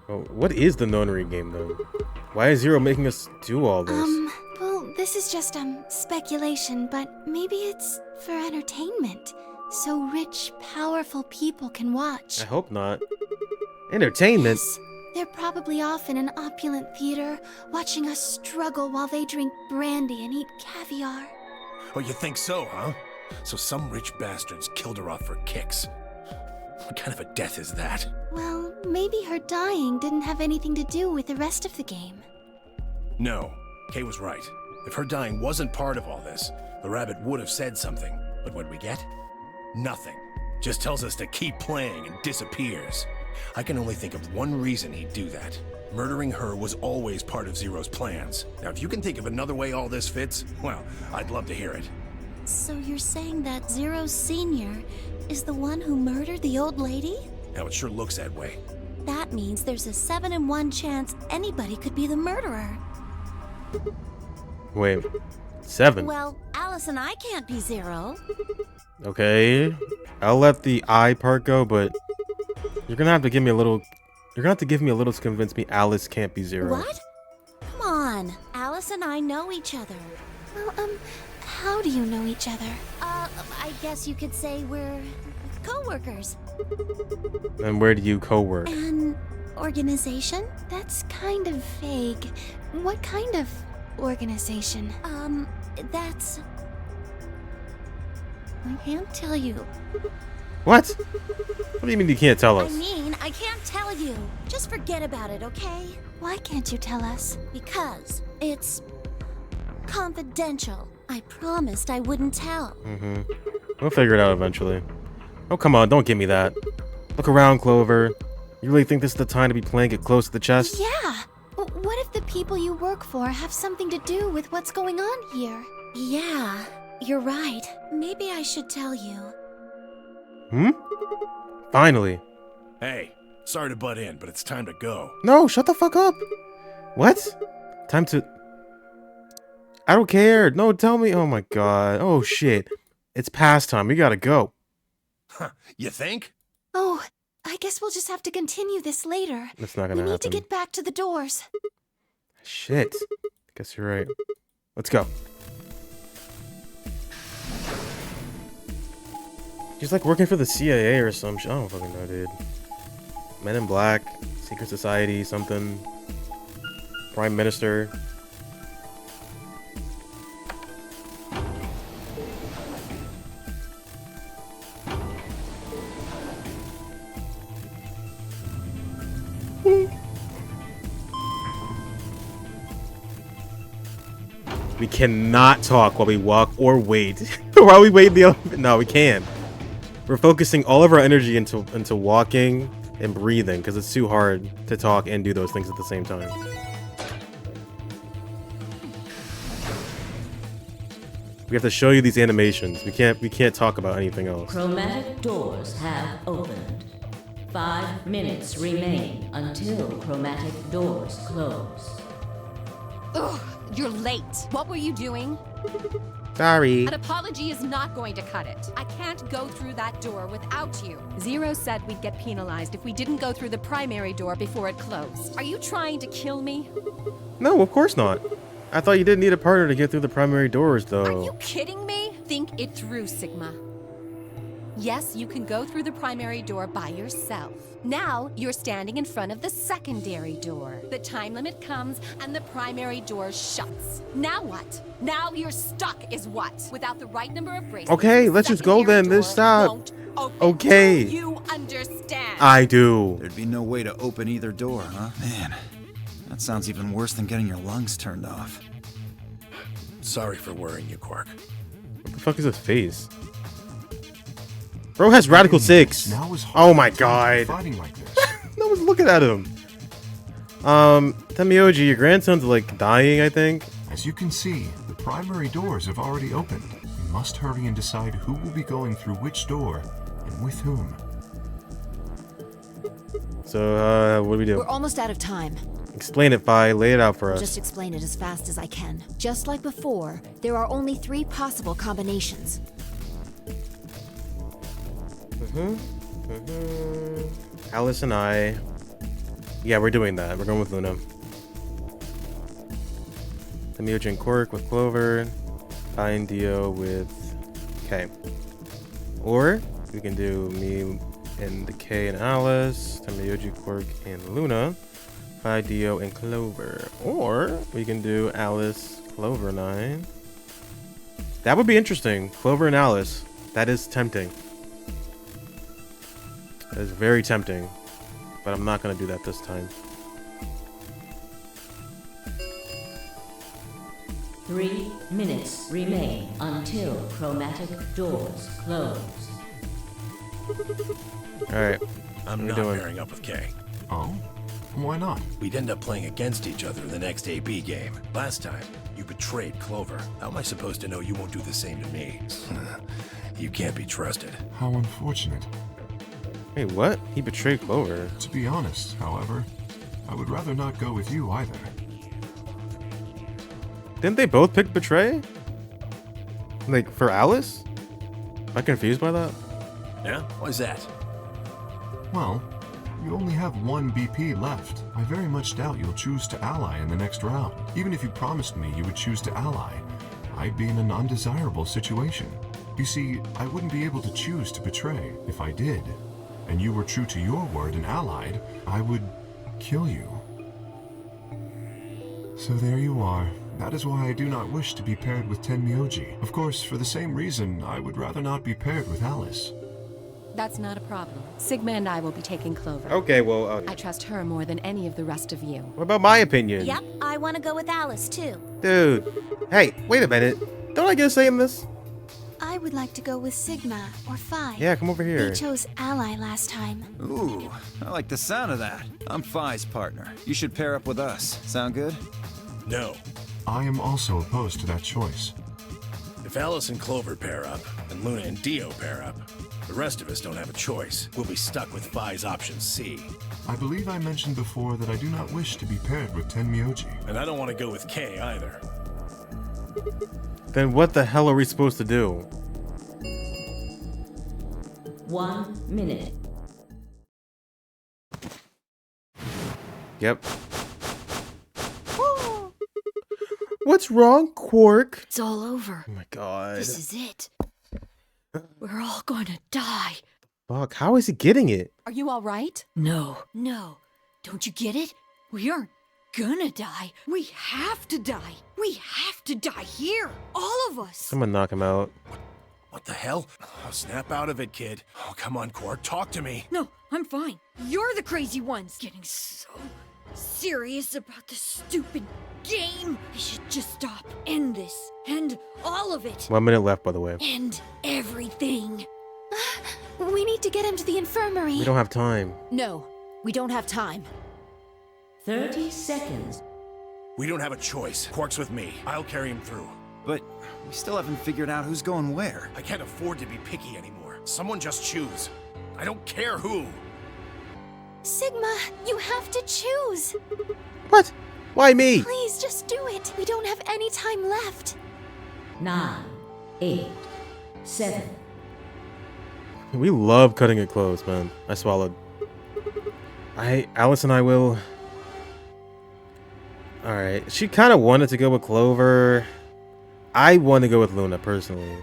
Well, what is the Nonary game though? Why is Zero making us do all this? Well, this is just, speculation, but maybe it's for entertainment. So rich, powerful people can watch. I hope not. Entertainment? Yes, they're probably off in an opulent theater, watching us struggle while they drink brandy and eat caviar. Oh, you think so, huh? So some rich bastards killed her off for kicks. What kind of a death is that? Well, maybe her dying didn't have anything to do with the rest of the game. No, Kay was right. If her dying wasn't part of all this, the rabbit would have said something. But what'd we get? Nothing. Just tells us to keep playing and disappears. I can only think of one reason he'd do that. Murdering her was always part of Zero's plans. Now, if you can think of another way all this fits, well, I'd love to hear it. So you're saying that Zero Sr. is the one who murdered the old lady? Now, it sure looks that way. That means there's a 7 in 1 chance anybody could be the murderer. Wait, 7? Well, Alice and I can't be Zero. Okay, I'll let the I part go, but you're gonna have to give me a little. You're gonna have to give me a little to convince me Alice can't be Zero. What? Come on, Alice and I know each other. Well, how do you know each other? I guess you could say we're co-workers. And where do you co-work? An organization? That's kind of vague. What kind of organization? That's... I can't tell you. What? What do you mean you can't tell us? I mean, I can't tell you. Just forget about it, okay? Why can't you tell us? Because it's confidential. I promised I wouldn't tell. We'll figure it out eventually. Oh, come on, don't give me that. Look around, Clover. You really think this is the time to be playing it close to the chest? Yeah! What if the people you work for have something to do with what's going on here? Yeah, you're right. Maybe I should tell you. Finally. Hey, sorry to butt in, but it's time to go. No, shut the fuck up. What? Time to... I don't care. No, tell me. Oh my god. Oh shit. It's past time. We gotta go. Huh, you think? Oh, I guess we'll just have to continue this later. That's not gonna happen. We need to get back to the doors. Shit. Guess you're right. Let's go. He's like working for the CIA or some shit. I don't fucking know, dude. Men in Black, Secret Society, something. Prime Minister. We cannot talk while we walk or wait. While we wait the elevator. No, we can. We're focusing all of our energy into walking and breathing because it's too hard to talk and do those things at the same time. We have to show you these animations. We can't talk about anything else. Chromatic doors have opened. 5 minutes remain until chromatic doors close. Ugh, you're late. What were you doing? Sorry. An apology is not going to cut it. I can't go through that door without you. Zero said we'd get penalized if we didn't go through the primary door before it closed. Are you trying to kill me? No, of course not. I thought you didn't need a partner to get through the primary doors, though. Are you kidding me? Think it through, Sigma. Yes, you can go through the primary door by yourself. Now, you're standing in front of the secondary door. The time limit comes and the primary door shuts. Now what? Now you're stuck is what? Without the right number of bracelets. Okay, let's just go then. Let's stop. Okay. Do you understand? I do. There'd be no way to open either door, huh? Man, that sounds even worse than getting your lungs turned off. Sorry for worrying you, Quark. What the fuck is his face? Bro has Radical 6. Oh my god. Fighting like this. No one's looking at him. Temioji, your grandson's like dying, I think. As you can see, the primary doors have already opened. We must hurry and decide who will be going through which door and with whom. So, what do we do? We're almost out of time. Explain it, Fi. Lay it out for us. Just explain it as fast as I can. Just like before, there are only 3 possible combinations. Alice and I. Yeah, we're doing that. We're going with Luna. Temioji and Quark with Clover. I and Dio with K. Or we can do me and the K and Alice. Temioji, Quark, and Luna. I, Dio, and Clover. Or we can do Alice, Clover, and I. That would be interesting. Clover and Alice. That is tempting. That is very tempting, but I'm not going to do that this time. 3 minutes remain until chromatic doors close. Alright. I'm not pairing up with Kay. Oh? Why not? We'd end up playing against each other in the next AB game. Last time, you betrayed Clover. How am I supposed to know you won't do the same to me? You can't be trusted. How unfortunate. Hey, what? He betrayed Clover. To be honest, however, I would rather not go with you either. Didn't they both pick betray? Like, for Alice? Am I confused by that? Yeah? Why's that? Well, you only have 1 BP left. I very much doubt you'll choose to ally in the next round. Even if you promised me you would choose to ally, I'd be in an undesirable situation. You see, I wouldn't be able to choose to betray. If I did, and you were true to your word and allied, I would kill you. So there you are. That is why I do not wish to be paired with Tenmyoji. Of course, for the same reason, I would rather not be paired with Alice. That's not a problem. Sigma and I will be taking Clover. Okay, well, I trust her more than any of the rest of you. What about my opinion? Yep, I want to go with Alice too. Dude. Hey, wait a minute. Don't I get a say in this? I would like to go with Sigma or Phi. Yeah, come over here. They chose Ally last time. Ooh, I like the sound of that. I'm Phi's partner. You should pair up with us. Sound good? No. I am also opposed to that choice. If Alice and Clover pair up, and Luna and Dio pair up, the rest of us don't have a choice. We'll be stuck with Phi's option C. I believe I mentioned before that I do not wish to be paired with Tenmyoji. And I don't want to go with K either. Then what the hell are we supposed to do? 1 minute. Yep. What's wrong, Quark? It's all over. Oh my god. This is it. We're all gonna die. Fuck, how is he getting it? Are you all right? No. Don't you get it? We aren't gonna die. We have to die. We have to die here. All of us. Someone knock him out. What the hell? Oh, snap out of it, kid. Oh, come on, Quark, talk to me. No, I'm fine. You're the crazy ones. Getting so serious about this stupid game. I should just stop. End this. End all of it. 1 minute left, by the way. End everything. We need to get him to the infirmary. We don't have time. No, we don't have time. 30 seconds. We don't have a choice. Quark's with me. I'll carry him through. But we still haven't figured out who's going where. I can't afford to be picky anymore. Someone just choose. I don't care who. Sigma, you have to choose. What? Why me? Please, just do it. We don't have any time left. 9, 8, 7. We love cutting it close, man. I swallowed. Alice and I will... Alright, she kind of wanted to go with Clover. I want to go with Luna, personally.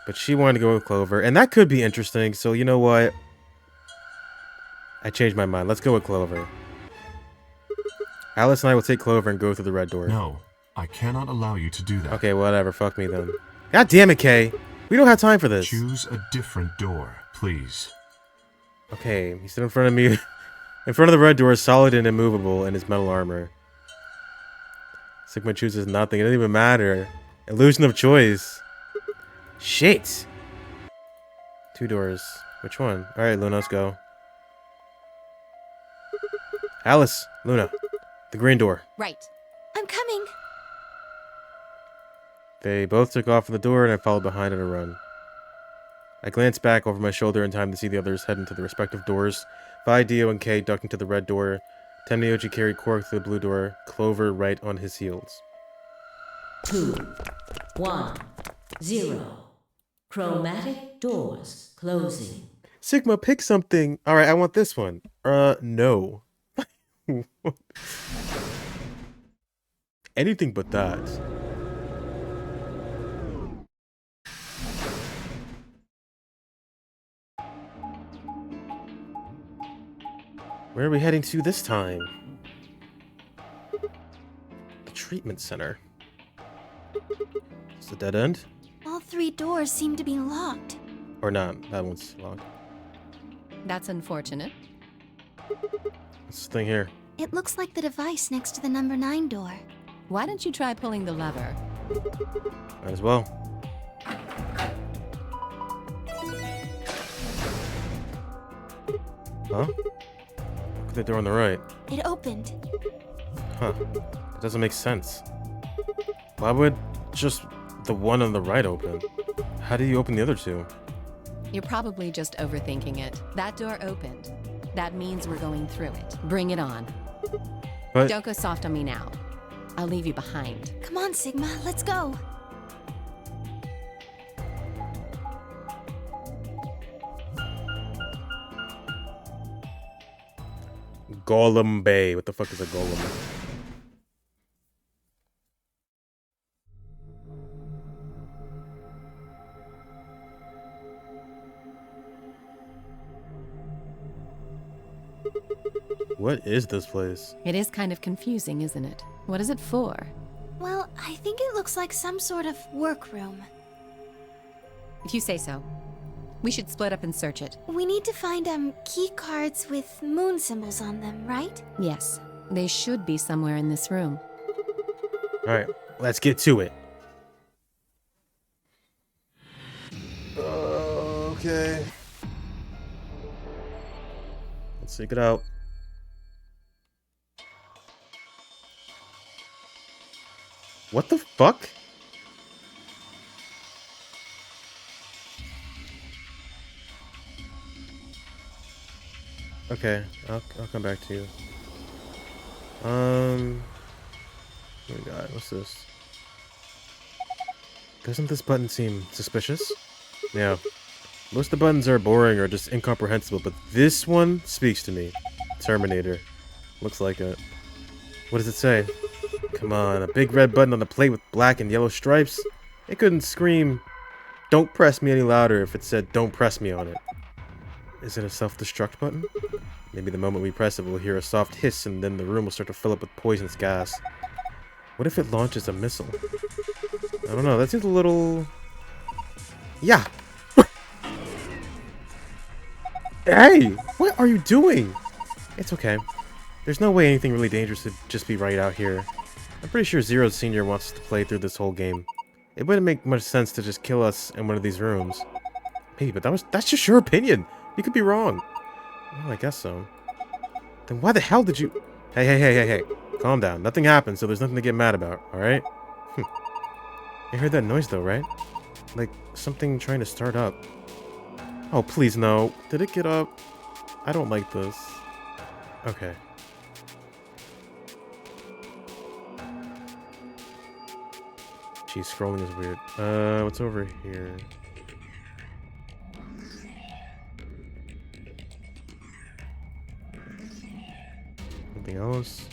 But she wanted to go with Clover, and that could be interesting, so you know what? I changed my mind. Let's go with Clover. Alice and I will take Clover and go through the red door. No, I cannot allow you to do that. Okay, whatever. Fuck me then. God damn it, Kay. We don't have time for this. Choose a different door, please. Okay, he stood in front of me. In front of the red door, solid and immovable in his metal armor. Sigma chooses nothing. It doesn't even matter. Illusion of choice. Shit. 2 doors. Which one? Alright, Luna, let's go. Alice, Luna. The green door. Right. I'm coming. They both took off from the door, and I followed behind in a run. I glanced back over my shoulder in time to see the others head into the respective doors. Vi, Dio, and Kay ducked into the red door. Temnioji carried Quark through the blue door, Clover right on his heels. 2, 1, 0. Chromatic doors closing. Sigma, pick something. Alright, I want this one. No. Anything but that. Where are we heading to this time? The treatment center. It's a dead end? All 3 doors seem to be locked. Or not. That one's locked. That's unfortunate. What's this thing here? It looks like the device next to the number 9 door. Why don't you try pulling the lever? Might as well. Huh? Look at the door on the right. It opened. Huh. It doesn't make sense. Why would just the one on the right open? How do you open the other 2? You're probably just overthinking it. That door opened. That means we're going through it. Bring it on. But don't go soft on me now. I'll leave you behind. Come on, Sigma, let's go. Golem Bay. What the fuck is a golem? What is this place? It is kind of confusing, isn't it? What is it for? Well, I think it looks like some sort of workroom. If you say so. We should split up and search it. We need to find key cards with moon symbols on them, right? Yes. They should be somewhere in this room. Alright, let's get to it. Okay. Let's seek it out. What the fuck? Okay, I'll come back to you. Oh my god, what's this? Doesn't this button seem suspicious? Yeah. Most of the buttons are boring or just incomprehensible, but this one speaks to me. Terminator. Looks like it. What does it say? Come on, a big red button on the plate with black and yellow stripes? It couldn't scream, "Don't press me" any louder if it said, "Don't press me" on it. Is it a self-destruct button? Maybe the moment we press it, we'll hear a soft hiss and then the room will start to fill up with poisonous gas. What if it launches a missile? I don't know, that seems a little... Yeah! Hey! What are you doing? It's okay. There's no way anything really dangerous would just be right out here. I'm pretty sure Zero Senior wants us to play through this whole game. It wouldn't make much sense to just kill us in one of these rooms. Hey, but that's just your opinion. You could be wrong. Well, I guess so. Then why the hell did you... Hey. Calm down. Nothing happened, so there's nothing to get mad about, alright? You heard that noise though, right? Like something trying to start up. Oh, please no. Did it get up? I don't like this. Okay. Geez, scrolling is weird. What's over here? Something else?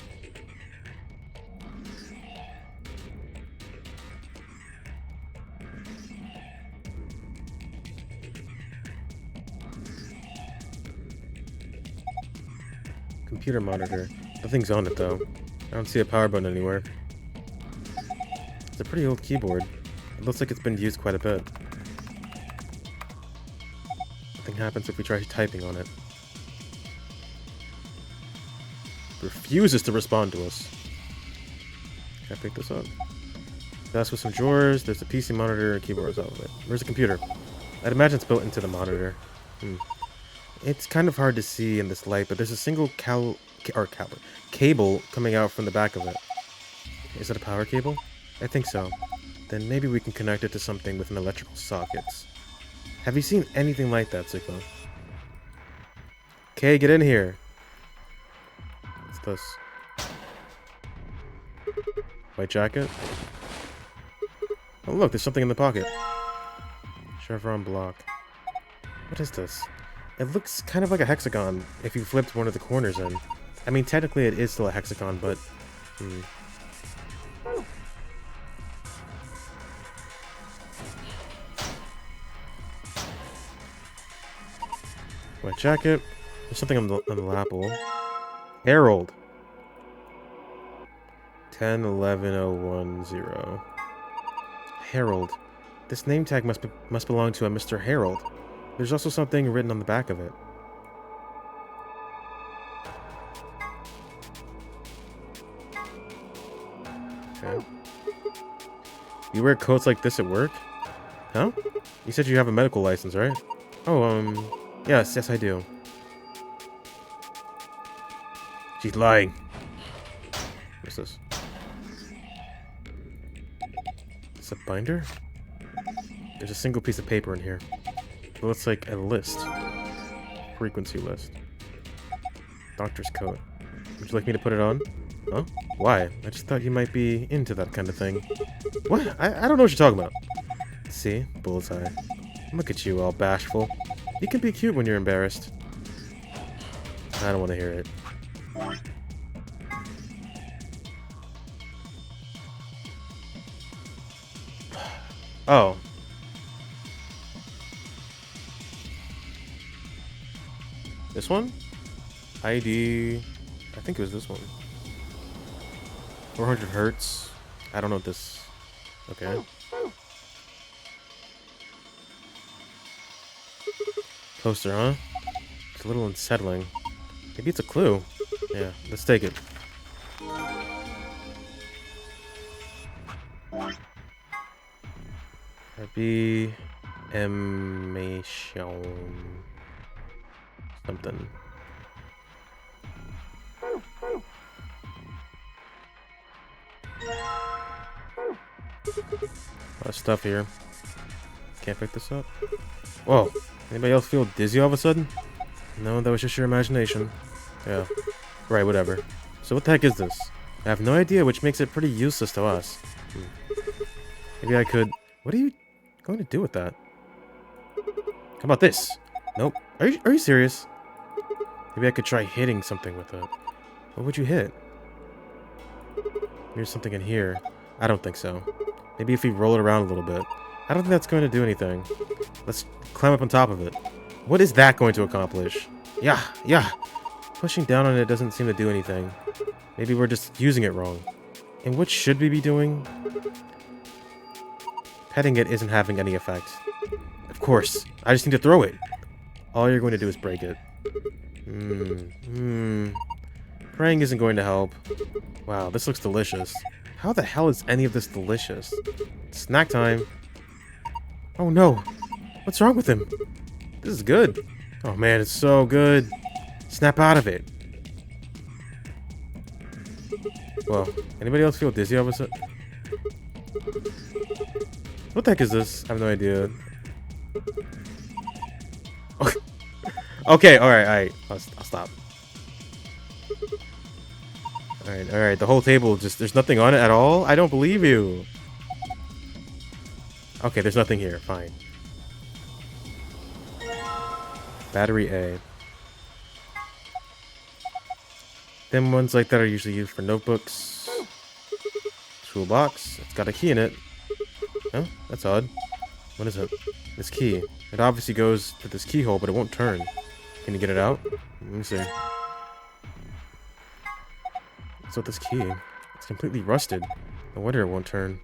Computer monitor. Nothing's on it though. I don't see a power button anywhere. It's a pretty old keyboard. It looks like it's been used quite a bit. Nothing happens if we try typing on it. Refuses to respond to us. Can I pick this up? Desk with some drawers. There's a PC monitor and keyboards out of it. Where's the computer? I'd imagine it's built into the monitor. It's kind of hard to see in this light, but there's a single cable coming out from the back of it. Is it a power cable? I think so. Then maybe we can connect it to something with an electrical sockets. Have you seen anything like that, Sigma? Okay, get in here. What's this? White jacket? Oh look, there's something in the pocket. Chevron block. What is this? It looks kind of like a hexagon if you flipped one of the corners in. I mean, technically it is still a hexagon, but... White jacket. There's something on the lapel. Harold. 10-11-010. Harold. This name tag must belong to a Mr. Harold. There's also something written on the back of it. Okay. You wear coats like this at work? Huh? You said you have a medical license, right? Oh, yes, I do. She's lying. What's this? It's a binder? There's a single piece of paper in here. It looks like a list. Frequency list. Doctor's coat. Would you like me to put it on? Huh? Why? I just thought you might be into that kind of thing. What? I don't know what you're talking about. See? Bullseye. Look at you, all bashful. You can be cute when you're embarrassed. I don't want to hear it. Oh. This one? ID... I think it was this one. 400 hertz. I don't know what this... Okay. Poster, huh? It's a little unsettling. Maybe it's a clue. Yeah, let's take it. Be Emation something. A lot of stuff here. Can't pick this up. Whoa! Anybody else feel dizzy all of a sudden? No, that was just your imagination. Yeah. Right, whatever. So what the heck is this? I have no idea, which makes it pretty useless to us. Maybe I could... What are you going to do with that? How about this? Nope. Are you serious? Maybe I could try hitting something with it. What would you hit? There's something in here. I don't think so. Maybe if we roll it around a little bit. I don't think that's going to do anything. Let's climb up on top of it. What is that going to accomplish? Yeah. Pushing down on it doesn't seem to do anything. Maybe we're just using it wrong. And what should we be doing? Petting it isn't having any effect. Of course. I just need to throw it. All you're going to do is break it. Praying isn't going to help. Wow, this looks delicious. How the hell is any of this delicious? Snack time. Oh no. What's wrong with him? This is good. Oh man, it's so good. Snap out of it. Well, anybody else feel dizzy all of a sudden? What the heck is this? I have no idea. Okay, alright. I'll stop. Alright. The whole table just, there's nothing on it at all? I don't believe you. Okay, there's nothing here. Fine. Battery A. Them ones like that are usually used for notebooks. Toolbox. It's got a key in it. Oh, that's odd. What is it? This key. It obviously goes to this keyhole, but it won't turn. Can you get it out? Let me see. What's with this key? It's completely rusted. No wonder it won't turn.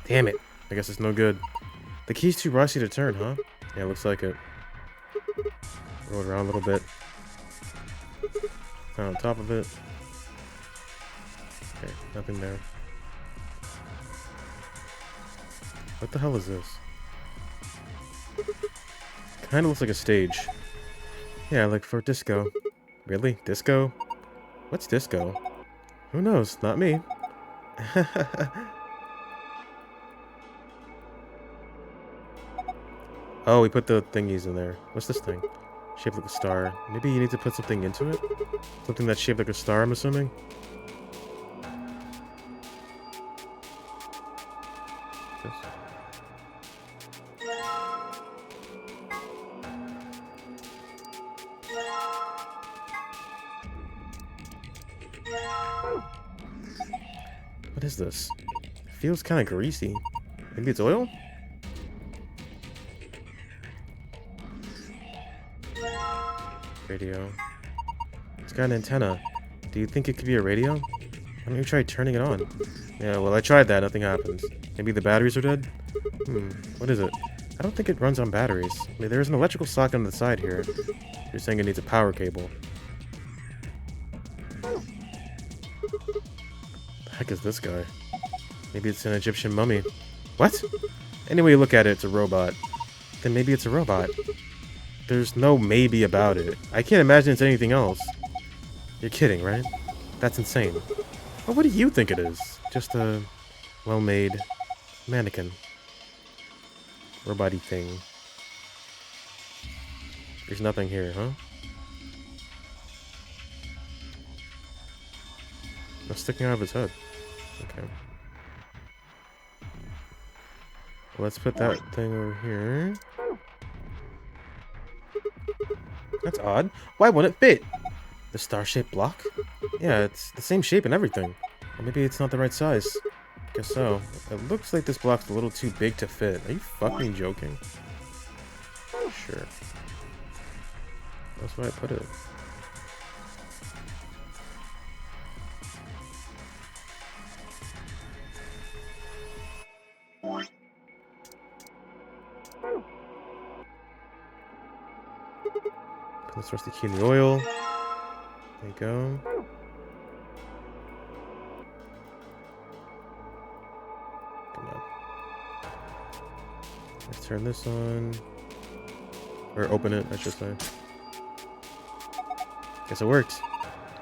Damn it. I guess it's no good. The key's too rusty to turn, huh? Yeah, looks like it. Roll it around a little bit. On top of it. Okay, nothing there. What the hell is this? Kinda looks like a stage. Yeah, like for disco. Really? Disco? What's disco? Who knows? Not me. Oh, we put the thingies in there. What's this thing? Shaped like a star. Maybe you need to put something into it? Something that's shaped like a star, I'm assuming? What is this? It feels kind of greasy. Maybe it's oil? Radio. It's got an antenna. Do you think it could be a radio? Why don't you try turning it on? Yeah, well, I tried that. Nothing happens. Maybe the batteries are dead? What is it? I don't think it runs on batteries. I mean, there's an electrical socket on the side here. You're saying it needs a power cable. The heck is this guy? Maybe it's an Egyptian mummy. What? Any way you look at it, it's a robot. Then maybe it's a robot. There's no maybe about it. I can't imagine it's anything else. You're kidding, right? That's insane. Well, what do you think it is? Just a well-made mannequin. Robot-y thing. There's nothing here, huh? It's sticking out of his head. Okay. Well, let's put that thing over here. That's odd. Why won't it fit? The star-shaped block? Yeah, it's the same shape and everything. Or maybe it's not the right size. Guess so. It looks like this block's a little too big to fit. Are you fucking joking? Sure. That's where I put it. Let's rest the key in the oil. There you go. Come on. Let's turn this on. Or open it, I should say. Guess it worked.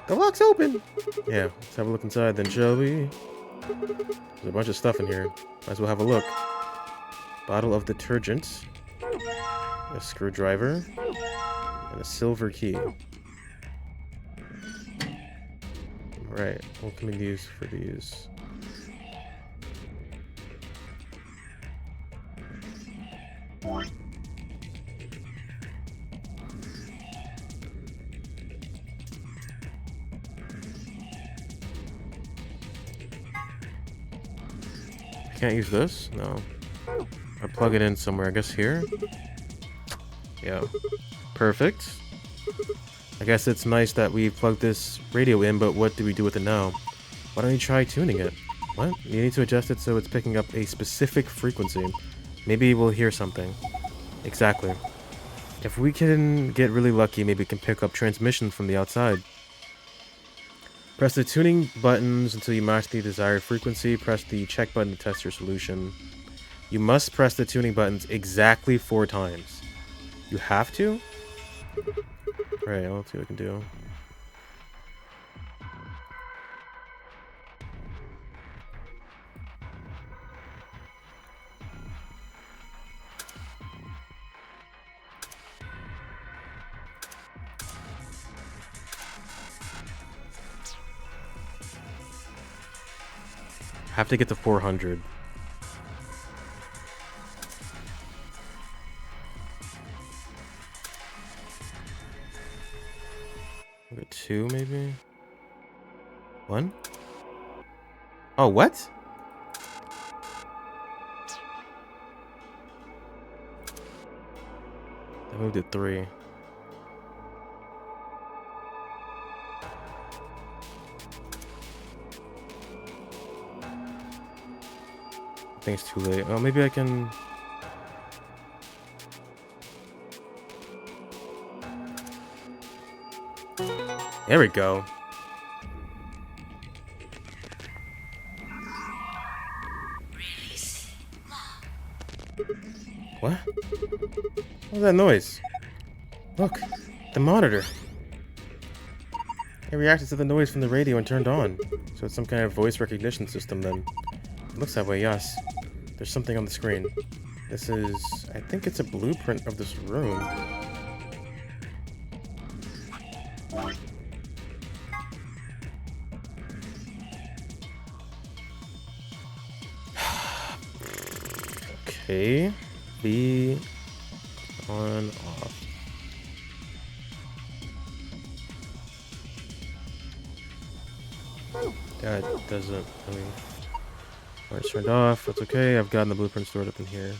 The lock's open! Yeah, let's have a look inside then, shall we? There's a bunch of stuff in here. Might as well have a look. Bottle of detergent. A screwdriver. And a silver key. Right, what can we use for these? I can't use this? No. I plug it in somewhere, I guess here? Yeah. Perfect. I guess it's nice that we plugged this radio in, but what do we do with it now? Why don't you try tuning it? What? You need to adjust it so it's picking up a specific frequency. Maybe we'll hear something. Exactly. If we can get really lucky, maybe we can pick up transmissions from the outside. Press the tuning buttons until you match the desired frequency. Press the check button to test your solution. You must press the tuning buttons exactly 4 times. You have to? Right, let's see what we can do. Have to get to 400. Maybe 2, maybe? 1? Oh, what? I moved to 3. I think it's too late. Oh, maybe I can... There we go. What? What was that noise? Look, the monitor. It reacted to the noise from the radio and turned on. So it's some kind of voice recognition system then. It looks that way, yes. There's something on the screen. This is... I think it's a blueprint of this room. Okay. B on off. That doesn't really... Lights turned off. That's okay. I've gotten the blueprint stored up in here.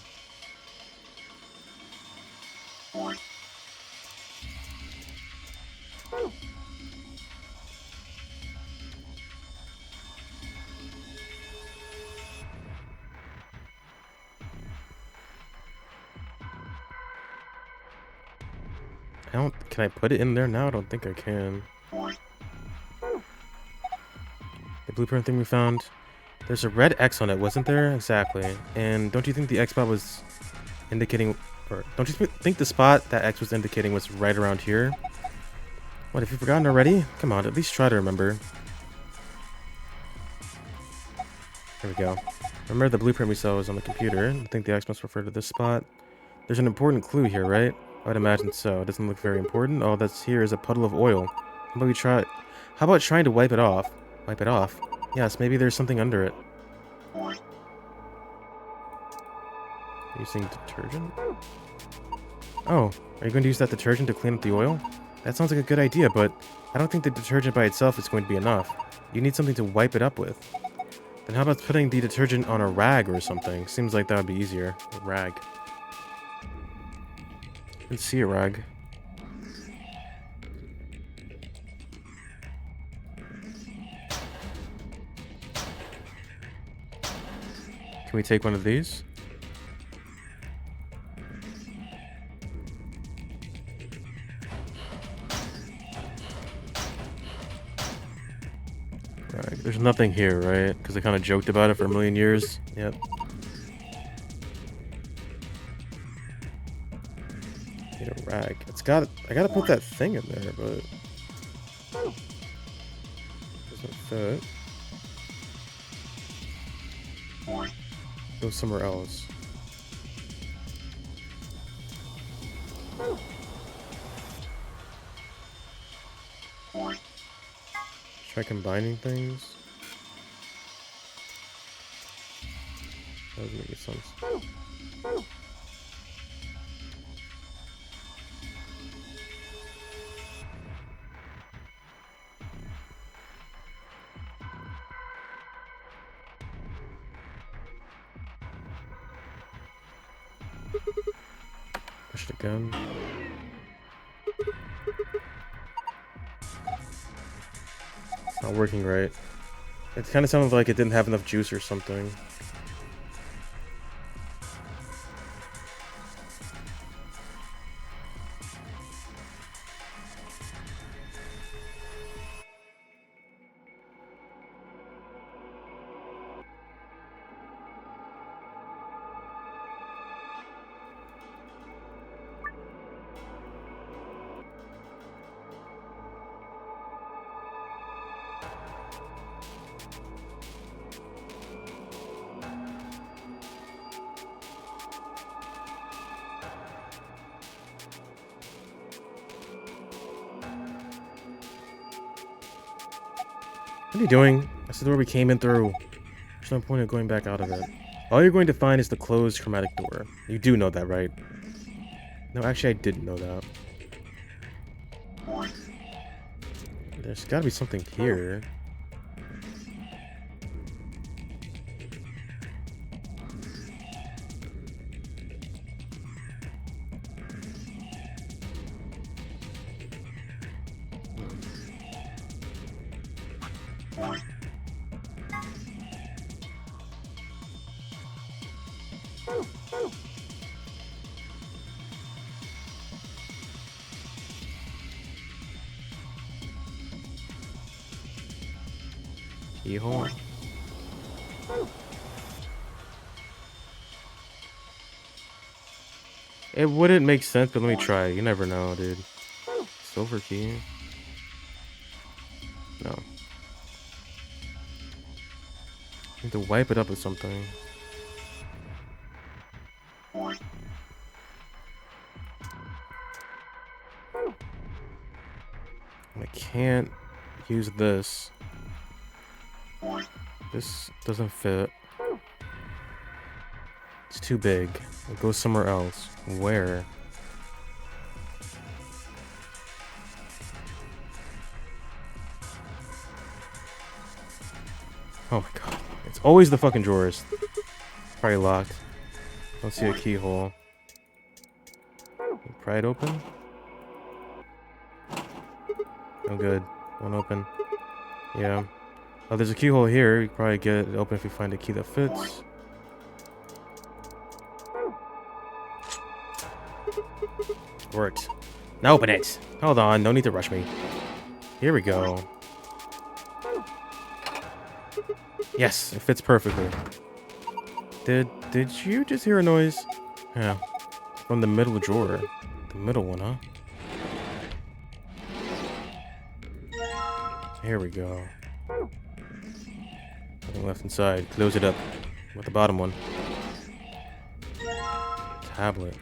Can I put it in there now? I don't think I can. The blueprint thing we found. There's a red X on it, wasn't there? Exactly. And don't you think the X spot was indicating... Or don't you think the spot that X was indicating was right around here? What, have you forgotten already? Come on, at least try to remember. There we go. Remember the blueprint we saw was on the computer. I think the X must refer to this spot. There's an important clue here, right? I would imagine so. It doesn't look very important. All that's here is a puddle of oil. How about we try... How about trying to wipe it off? Wipe it off? Yes, maybe there's something under it. Using detergent? Oh, are you going to use that detergent to clean up the oil? That sounds like a good idea, but I don't think the detergent by itself is going to be enough. You need something to wipe it up with. Then how about putting the detergent on a rag or something? Seems like that would be easier. A rag. Let's see a rag. Can we take one of these? Right, there's nothing here, right? Because I kind of joked about it for a million years. Yep. Need a rag. It's got. I gotta put that thing in there, but doesn't fit. Go somewhere else. Try combining things. That doesn't make sense. Push it again. It's not working right. It kind of sounded like it didn't have enough juice or something. What are you doing? That's the door we came in through. There's no point in going back out of it. All you're going to find is the closed chromatic door. You do know that, right? No, actually, I didn't know that. There's gotta be something here. Keyhole. It wouldn't make sense, but let me try. You never know, dude. Silver key. No. I need to wipe it up with something. I can't use this. This doesn't fit. It's too big. It goes somewhere else. Where? Oh my god. It's always the fucking drawers. Probably locked. Don't see a keyhole. Pry it open? No good. Won't open. Yeah. Oh, there's a keyhole here. You can probably get it open if you find a key that fits. Worked. Now open it! Hold on, no need to rush me. Here we go. Yes, it fits perfectly. Did you just hear a noise? Yeah. From the middle drawer. The middle one, huh? Here we go. Nothing left inside. Close it up. With the bottom one. Tablet.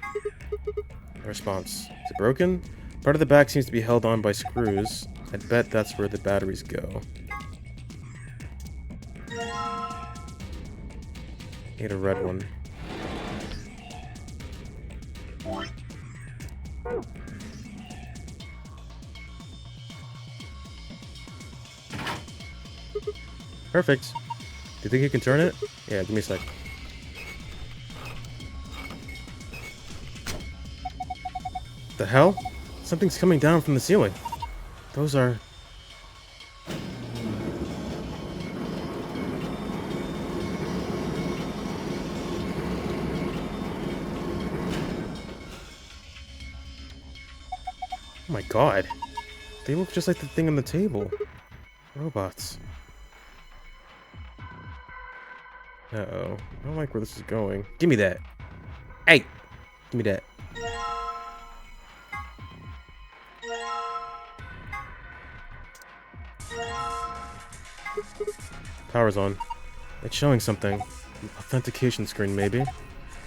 Response. Is it broken? Part of the back seems to be held on by screws. I'd bet that's where the batteries go. Need a red one. Perfect. Do you think you can turn it? Yeah, give me a sec. The hell? Something's coming down from the ceiling. Those are... Oh my god. They look just like the thing on the table. Robots. Uh-oh. I don't like where this is going. Give me that. Hey! Give me that. Power's on. It's showing something. Authentication screen, maybe. It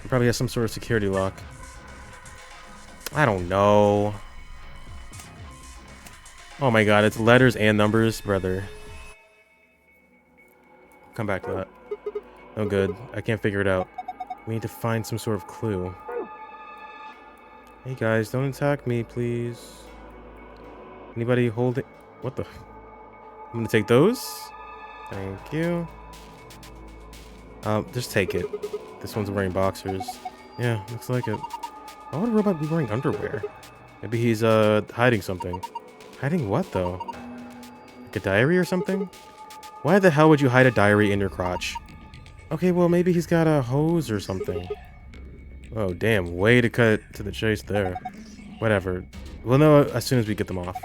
probably has some sort of security lock. I don't know. Oh my god, it's letters and numbers, brother. Come back to that. No good. I can't figure it out. We need to find some sort of clue. Hey guys, don't attack me, please. Anybody holding... What the... I'm gonna take those. Thank you. Just take it. This one's wearing boxers. Yeah, looks like it. Why would a robot be wearing underwear? Maybe he's, hiding something. Hiding what, though? Like a diary or something? Why the hell would you hide a diary in your crotch? Okay, well, maybe he's got a hose or something. Oh, damn. Way to cut to the chase there. Whatever. We'll know as soon as we get them off.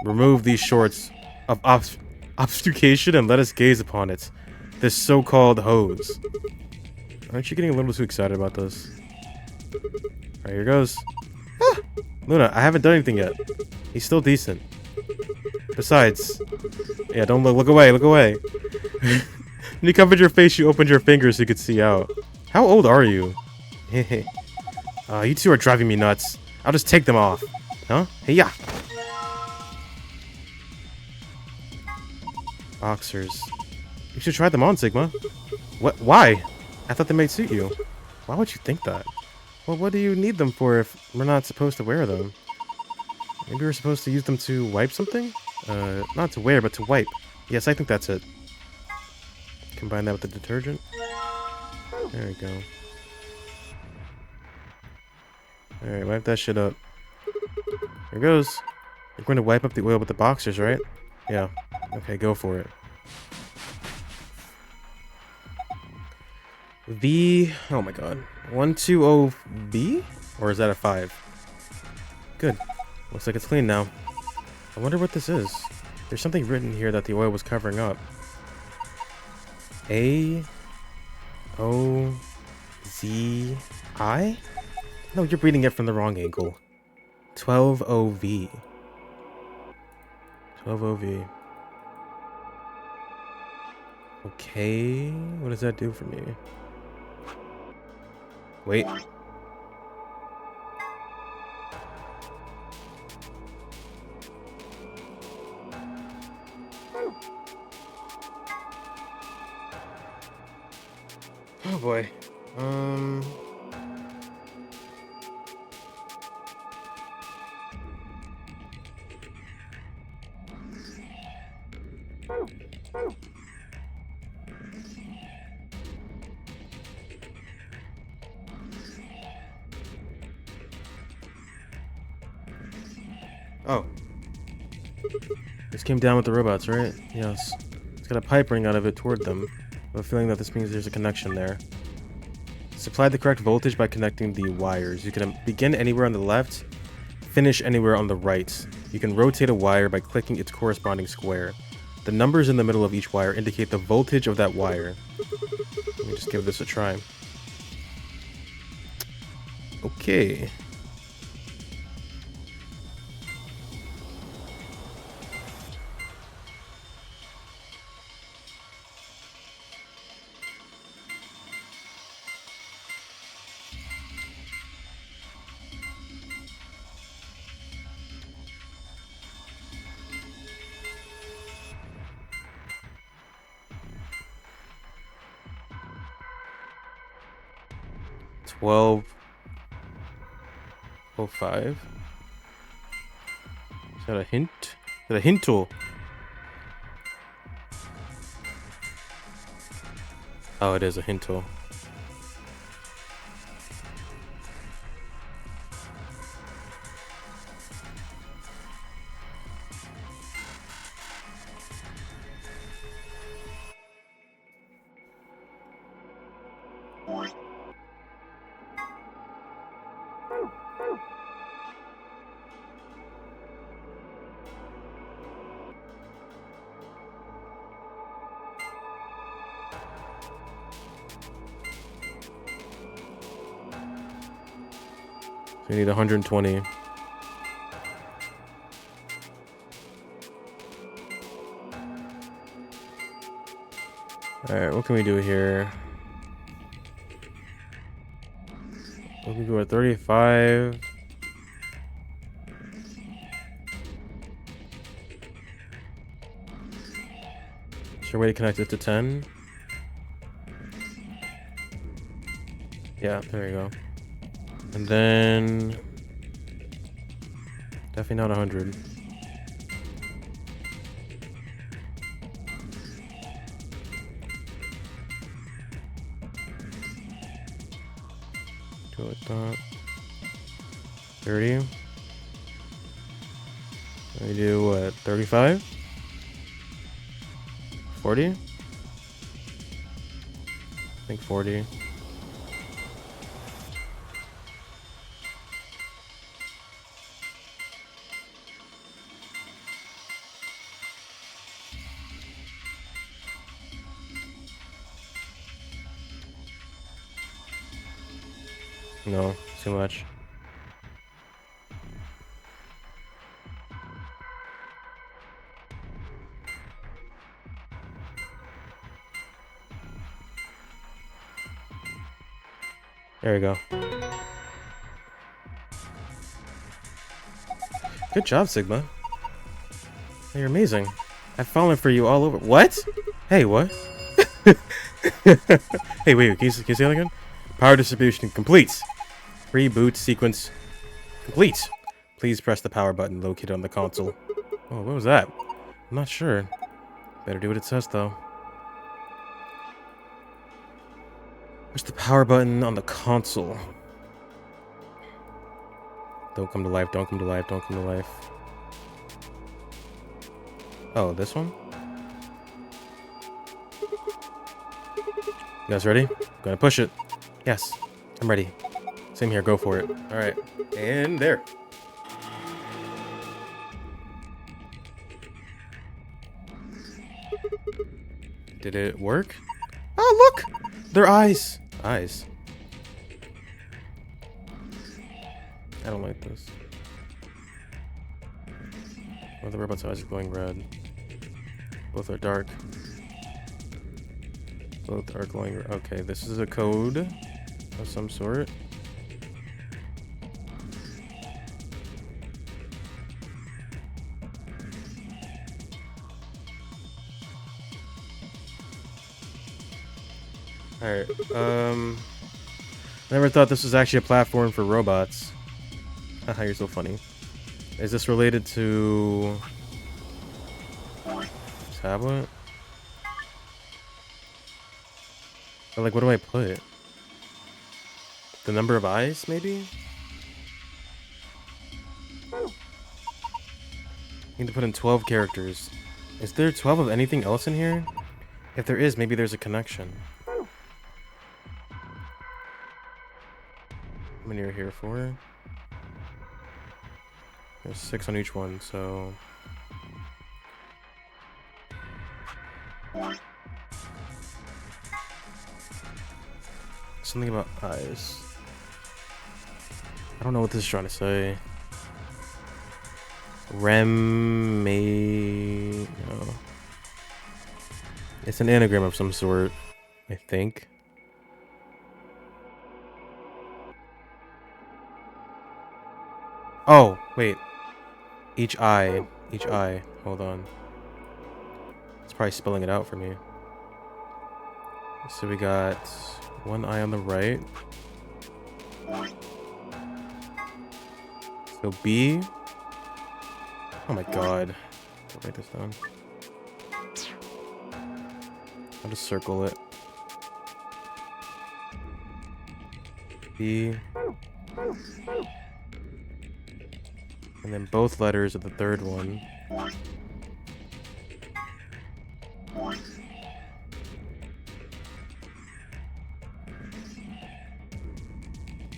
Remove these shorts of obfuscation and let us gaze upon it. This so-called hose. Aren't you getting a little too excited about this? Alright, here goes. Ah! Luna, I haven't done anything yet. He's still decent. Besides... Yeah, don't look. Look away. Look away. When you covered your face, you opened your fingers so you could see out. How old are you? You two are driving me nuts. I'll just take them off. Huh? Hey, yeah. Boxers. You should try them on, Sigma. What? Why? I thought they might suit you. Why would you think that? Well, what do you need them for if we're not supposed to wear them? Maybe we're supposed to use them to wipe something? Not to wear, but to wipe. Yes, I think that's it. Combine that with the detergent. There we go. Alright, wipe that shit up. Here goes. You're going to wipe up the oil with the boxers, right? Yeah. Okay, go for it. V... Oh my god. 120V? Or is that a 5? Good. Looks like it's clean now. I wonder what this is. There's something written here that the oil was covering up. A-O-Z-I? No, you're reading it from the wrong angle. 12OV. 12OV. Okay, what does that do for me? Wait. Oh boy. Oh. This came down with the robots, right? Yes. It's got a pipe running out of it toward them. I have a feeling that this means there's a connection there. Supply the correct voltage by connecting the wires. You can begin anywhere on the left, finish anywhere on the right. You can rotate a wire by clicking its corresponding square. The numbers in the middle of each wire indicate the voltage of that wire. Let me just give this a try. Okay. $12.05. Is that a hint? Is that a hint tool? Oh, it is a hint tool. We need 120. Alright, what can we do here? We can go at 35. Is there a way to connect it to 10? Yeah, there you go. And then definitely not 100. Do it that. 30. We do what? 35? 40? I think 40. No, too much. There we go. Good job, Sigma. You're amazing. I've fallen for you all over. What? Hey, what? Hey, wait, can you say that again? Power distribution complete. Reboot sequence complete. Please press the power button located on the console. Oh, what was that? I'm not sure. Better do what it says, though. Push the power button on the console. Don't come to life, don't come to life, don't come to life. Oh, this one? You guys ready? Gonna push it. Yes, I'm ready. Same here, go for it. Alright, and there. Did it work? Oh, look! Their eyes! Eyes. I don't like this. Oh, the robot's eyes are glowing red. Both are dark. Both are glowing red. Okay, this is a code of some sort. Alright, never thought this was actually a platform for robots. Haha, you're so funny. Is this related to... tablet? Or like, what do I put? The number of eyes, maybe? Need to put in 12 characters. Is there 12 of anything else in here? If there is, maybe there's a connection. How many are here for? There's 6 on each one, so... Something about eyes. I don't know what this is trying to say. Rem... may... no. It's an anagram of some sort, I think. Oh, wait. Each eye. Hold on. It's probably spelling it out for me. So we got one eye on the right. So B. Oh my god. I'll write this down. I'll just circle it. B. And then both letters of the third one.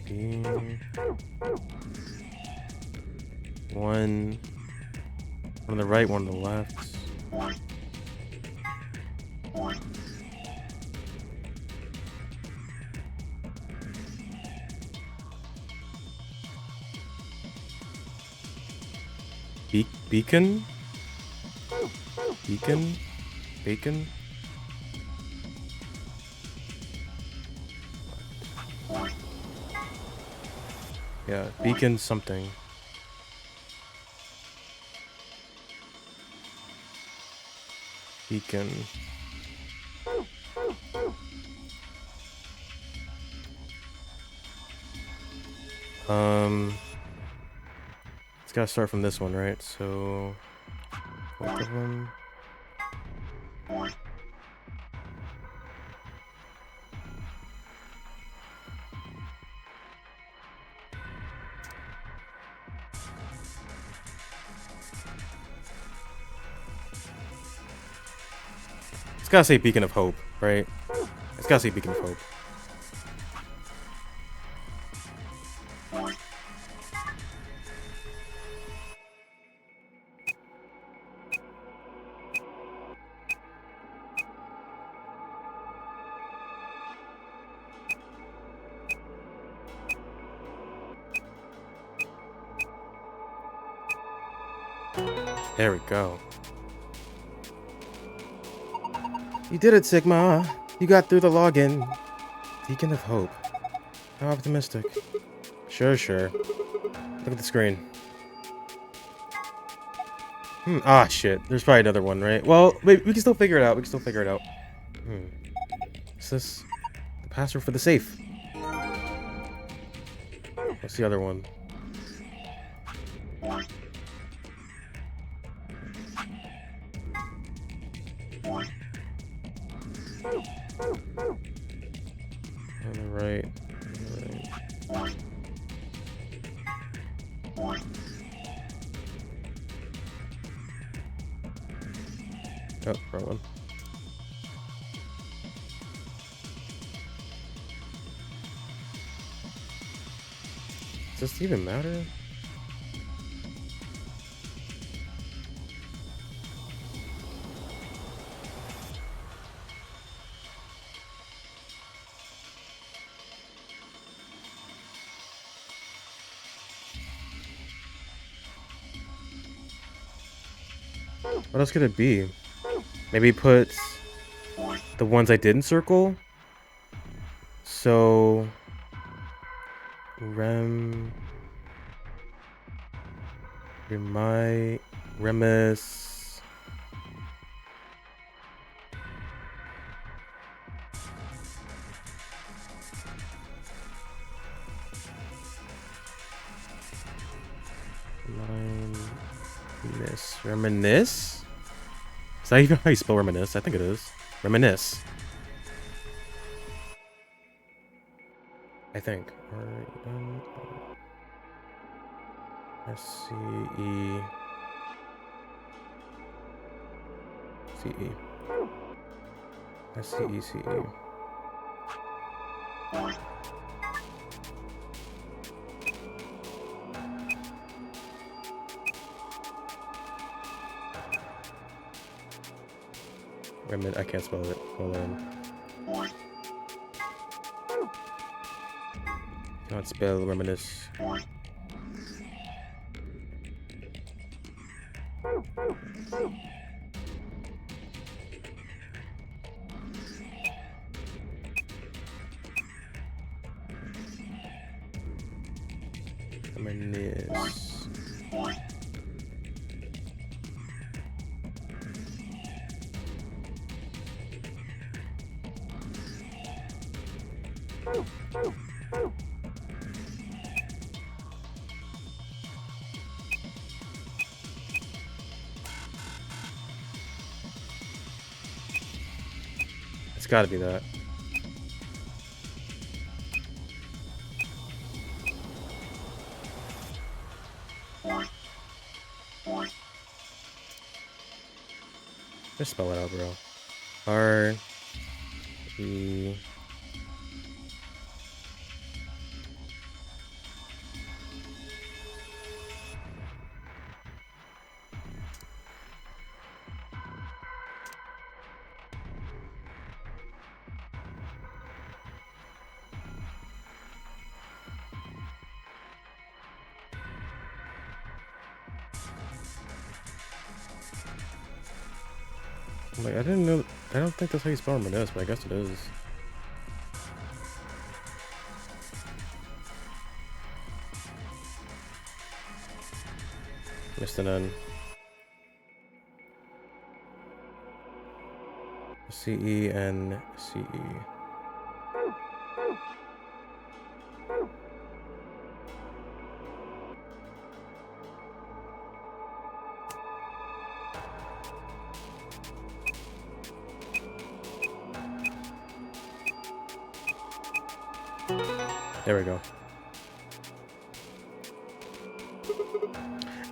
B. One on the right, one on the left. Beacon? Beacon? Bacon? Yeah, beacon something. Beacon. It's gotta start from this one, right? So, both of them. It's gotta say Beacon of Hope, right? It's gotta say Beacon of Hope. There we go. You did it, Sigma. You got through the login. Beacon of Hope. How optimistic. Sure. Look at the screen. Ah, shit. There's probably another one, right? Well, wait, we can still figure it out. What's this? The password for the safe. What's the other one? On the right. Oh, wrong one. Does this even matter? What else could it be? Maybe put the ones I didn't circle. So Remus. Reminisce? Is that even how you spell reminisce? I think it is. Reminisce. I think. S-C-E. C-E. S-C-E-C-E. I can't spell it. Hold on. Can't spell reminisce. Reminisce. It's gotta be that. Just spell it out, bro. R-E... Like, I didn't know. I don't think that's how you spell reminisce, but I guess it is. Missed an N. C-E-N-C-E. There we go.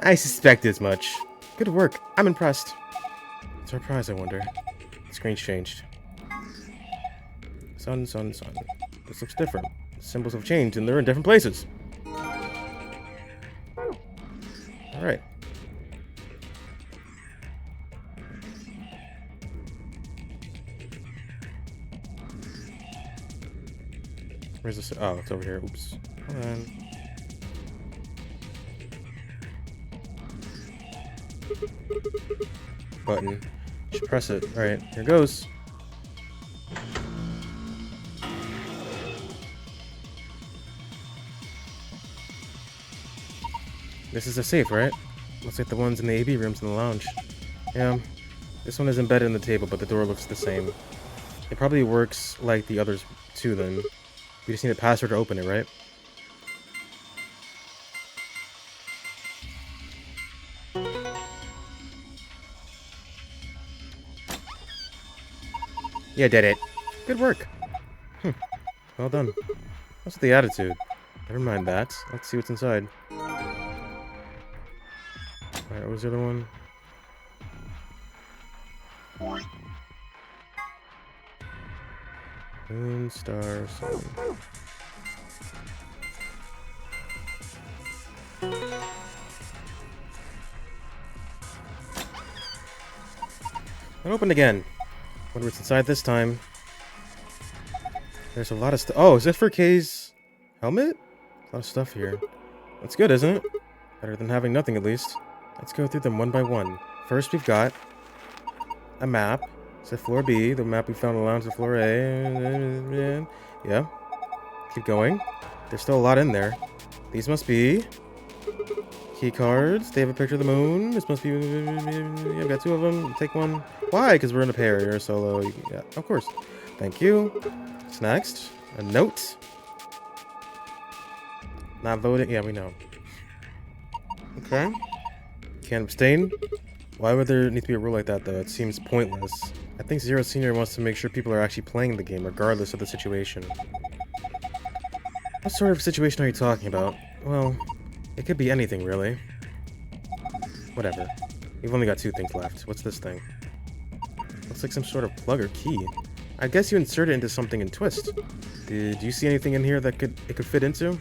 I suspected as much. Good work. I'm impressed. What's our prize, I wonder? The screen's changed. Sun, sun, sun. This looks different. The symbols have changed and they're in different places. Alright. Where's this? Oh, it's over here. Oops. Hold on. Button. Just press it. Alright, here goes. This is a safe, right? Looks like the ones in the AV rooms in the lounge. Yeah. This one is embedded in the table, but the door looks the same. It probably works like the others too then. We just need a password to open it, right? Yeah, did it. Good work. Well done. What's the attitude? Never mind that. Let's see what's inside. Alright, what was the other one? Moon, star, sun. And open again. Wonder what's inside this time. There's a lot of stuff. Oh, is this for Kay's helmet? A lot of stuff here. That's good, isn't it? Better than having nothing, at least. Let's go through them one by one. First, we've got a map. It's at floor B. The map we found on the lounge at floor A. Yeah. Keep going. There's still a lot in there. These must be key cards. They have a picture of the moon. This must be... Yeah, I've got 2 of them. Take one. Why? Because we're in a pair. You're a solo. Yeah, of course. Thank you. What's next? A note. Not voting. Yeah, we know. Okay. Can't abstain. Why would there need to be a rule like that, though? It seems pointless. I think Zero Senior wants to make sure people are actually playing the game, regardless of the situation. What sort of situation are you talking about? Well, it could be anything, really. Whatever. We've only got 2 things left. What's this thing? Looks like some sort of plug or key. I guess you insert it into something and twist. Did you see anything in here that it could fit into?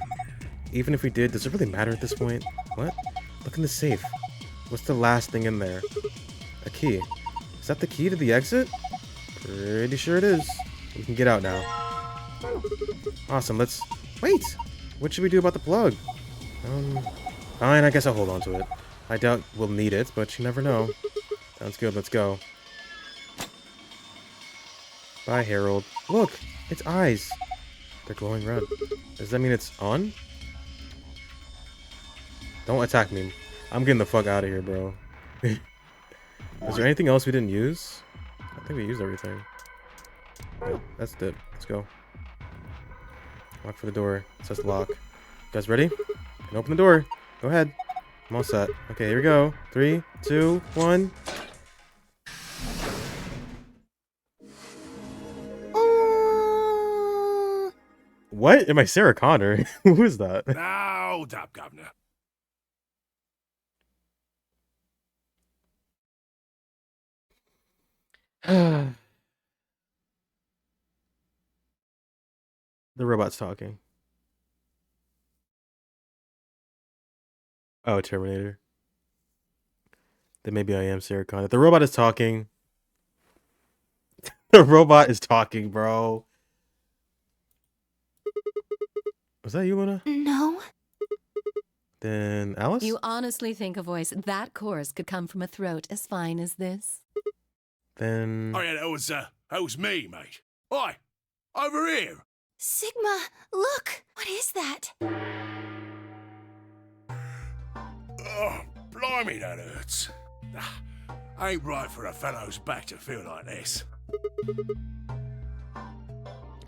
Even if we did, does it really matter at this point? What? Look in the safe. What's the last thing in there? A key. Is that the key to the exit? Pretty sure it is. We can get out now. Awesome, let's... Wait! What should we do about the plug? Fine, I guess I'll hold on to it. I doubt we'll need it, but you never know. Sounds good, let's go. Bye, Harold. Look! It's eyes! They're glowing red. Does that mean it's on? Don't attack me. I'm getting the fuck out of here, bro. Is there anything else we didn't use? I think we used everything. Yeah, that's it. Let's go. Lock for the door. It says lock. You guys ready? Can open the door. Go ahead. I'm all set. Okay, here we go. 3, 2, 1. What? Am I Sarah Connor? Who is that? Now, hold up, Governor. The robot's talking. Oh, Terminator. Then maybe I am Sarah Connor. The robot is talking. The robot is talking, bro. Was that you, Luna? No. Then Alice? You honestly think a voice that coarse could come from a throat as fine as this? Then... Oh yeah, that was me, mate. Oi! Over here! Sigma, look! What is that? Oh, blimey, that hurts. Ain't right for a fellow's back to feel like this.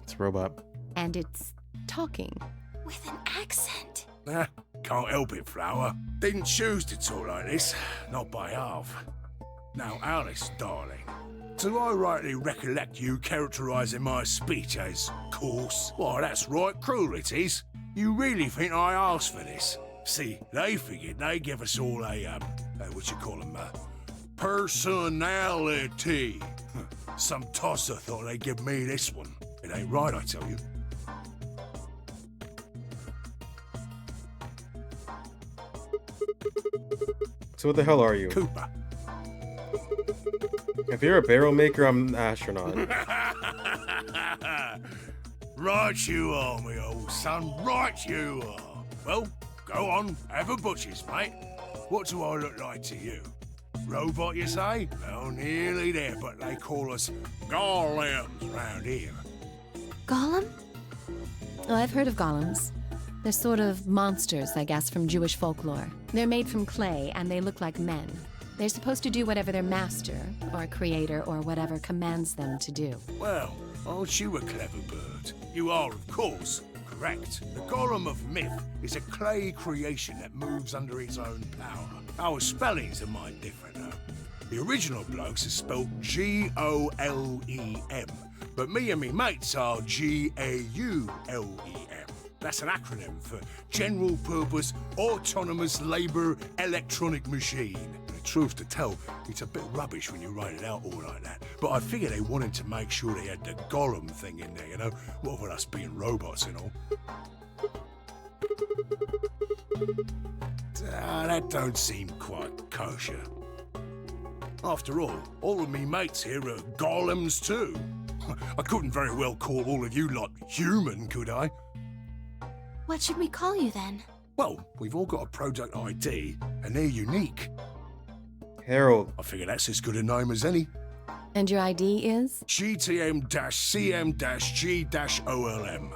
It's a robot. And it's talking. With an accent. Can't help it, Flower. Didn't choose to talk like this, not by half. Now, Alice, darling, do I rightly recollect you characterising my speech as coarse? Why, that's right cruel it is. You really think I asked for this? See, they figured they'd give us all a, personality. Some tosser thought they'd give me this one. It ain't right, I tell you. So what the hell are you? Cooper. If you're a barrel maker, I'm an astronaut. Right you are, me old son. Right you are. Well, go on, have a butcher's, mate. What do I look like to you? Robot, you say? Well, nearly there, but they call us golems round here. Golem? Oh, I've heard of golems. They're sort of monsters, I guess, from Jewish folklore. They're made from clay, and they look like men. They're supposed to do whatever their master, or creator, or whatever commands them to do. Well, Aren't you a clever bird? You are, of course, correct. The Golem of Myth is a clay creation that moves under its own power. Our spellings are might different, though. The original blokes are spelled G-O-L-E-M, but me and me mates are G-A-U-L-E-M. That's an acronym for General Purpose Autonomous Labour Electronic Machine. And the truth to tell, it's a bit rubbish when you write it out all like that. But I figure they wanted to make sure they had the Golem thing in there, you know? What with us being robots and all. That don't seem quite kosher. After all of me mates here are golems too. I couldn't very well call all of you lot human, could I? What should we call you then? Well, we've all got a product ID, and they're unique. Harold. I figure that's as good a name as any. And your ID is? GTM-CM-G-OLM.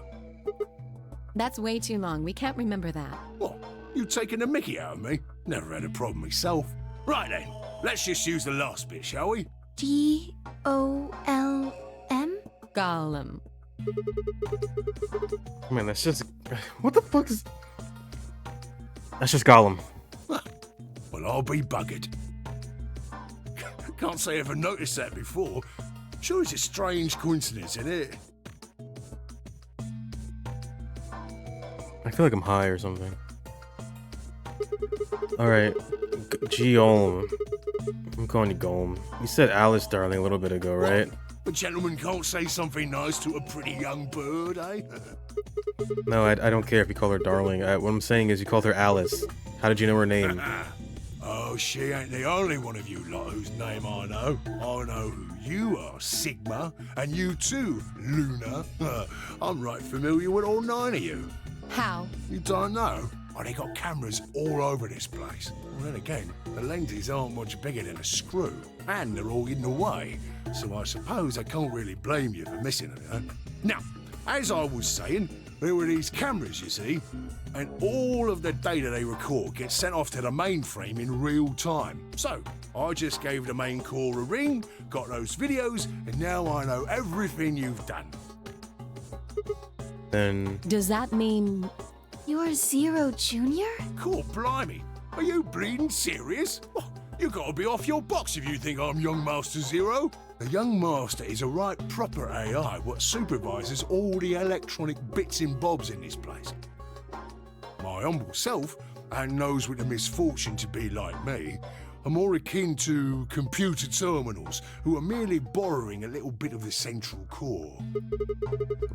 That's way too long. We can't remember that. What? You taking the mickey out of me? Never had a problem myself. Right then, let's just use the last bit, shall we? G-O-L-M? Golem. Man, that's just... What the fuck is... That's just Gollum. Well, I'll be buggered. Can't say I ever noticed that before. Sure, it's a strange coincidence, isn't it? I feel like I'm high or something. Alright. Golem. I'm calling you Golem. You said Alice, darling, a little bit ago, right? A gentleman can't say something nice to a pretty young bird, eh? No, I don't care if you call her darling. What I'm saying is you called her Alice. How did you know her name? Oh, she ain't the only one of you lot whose name I know. I know who you are, Sigma, and you too, Luna. I'm right familiar with all 9 of you. How? You don't know? Oh, they got cameras all over this place. Well, then again, the lenses aren't much bigger than a screw, and they're all hidden away, so I suppose I can't really blame you for missing them, huh? Now, as I was saying, there were these cameras, you see, and all of the data they record gets sent off to the mainframe in real time. So, I just gave the main core a ring, got those videos, and now I know everything you've done. Then... Does that mean... You're Zero Junior? Cool, blimey. Are you bleeding serious? Oh, you gotta be off your box if you think I'm Young Master Zero. The Young Master is a right proper AI what supervises all the electronic bits and bobs in this place. My humble self, and those with the misfortune to be like me, are more akin to computer terminals who are merely borrowing a little bit of the central core.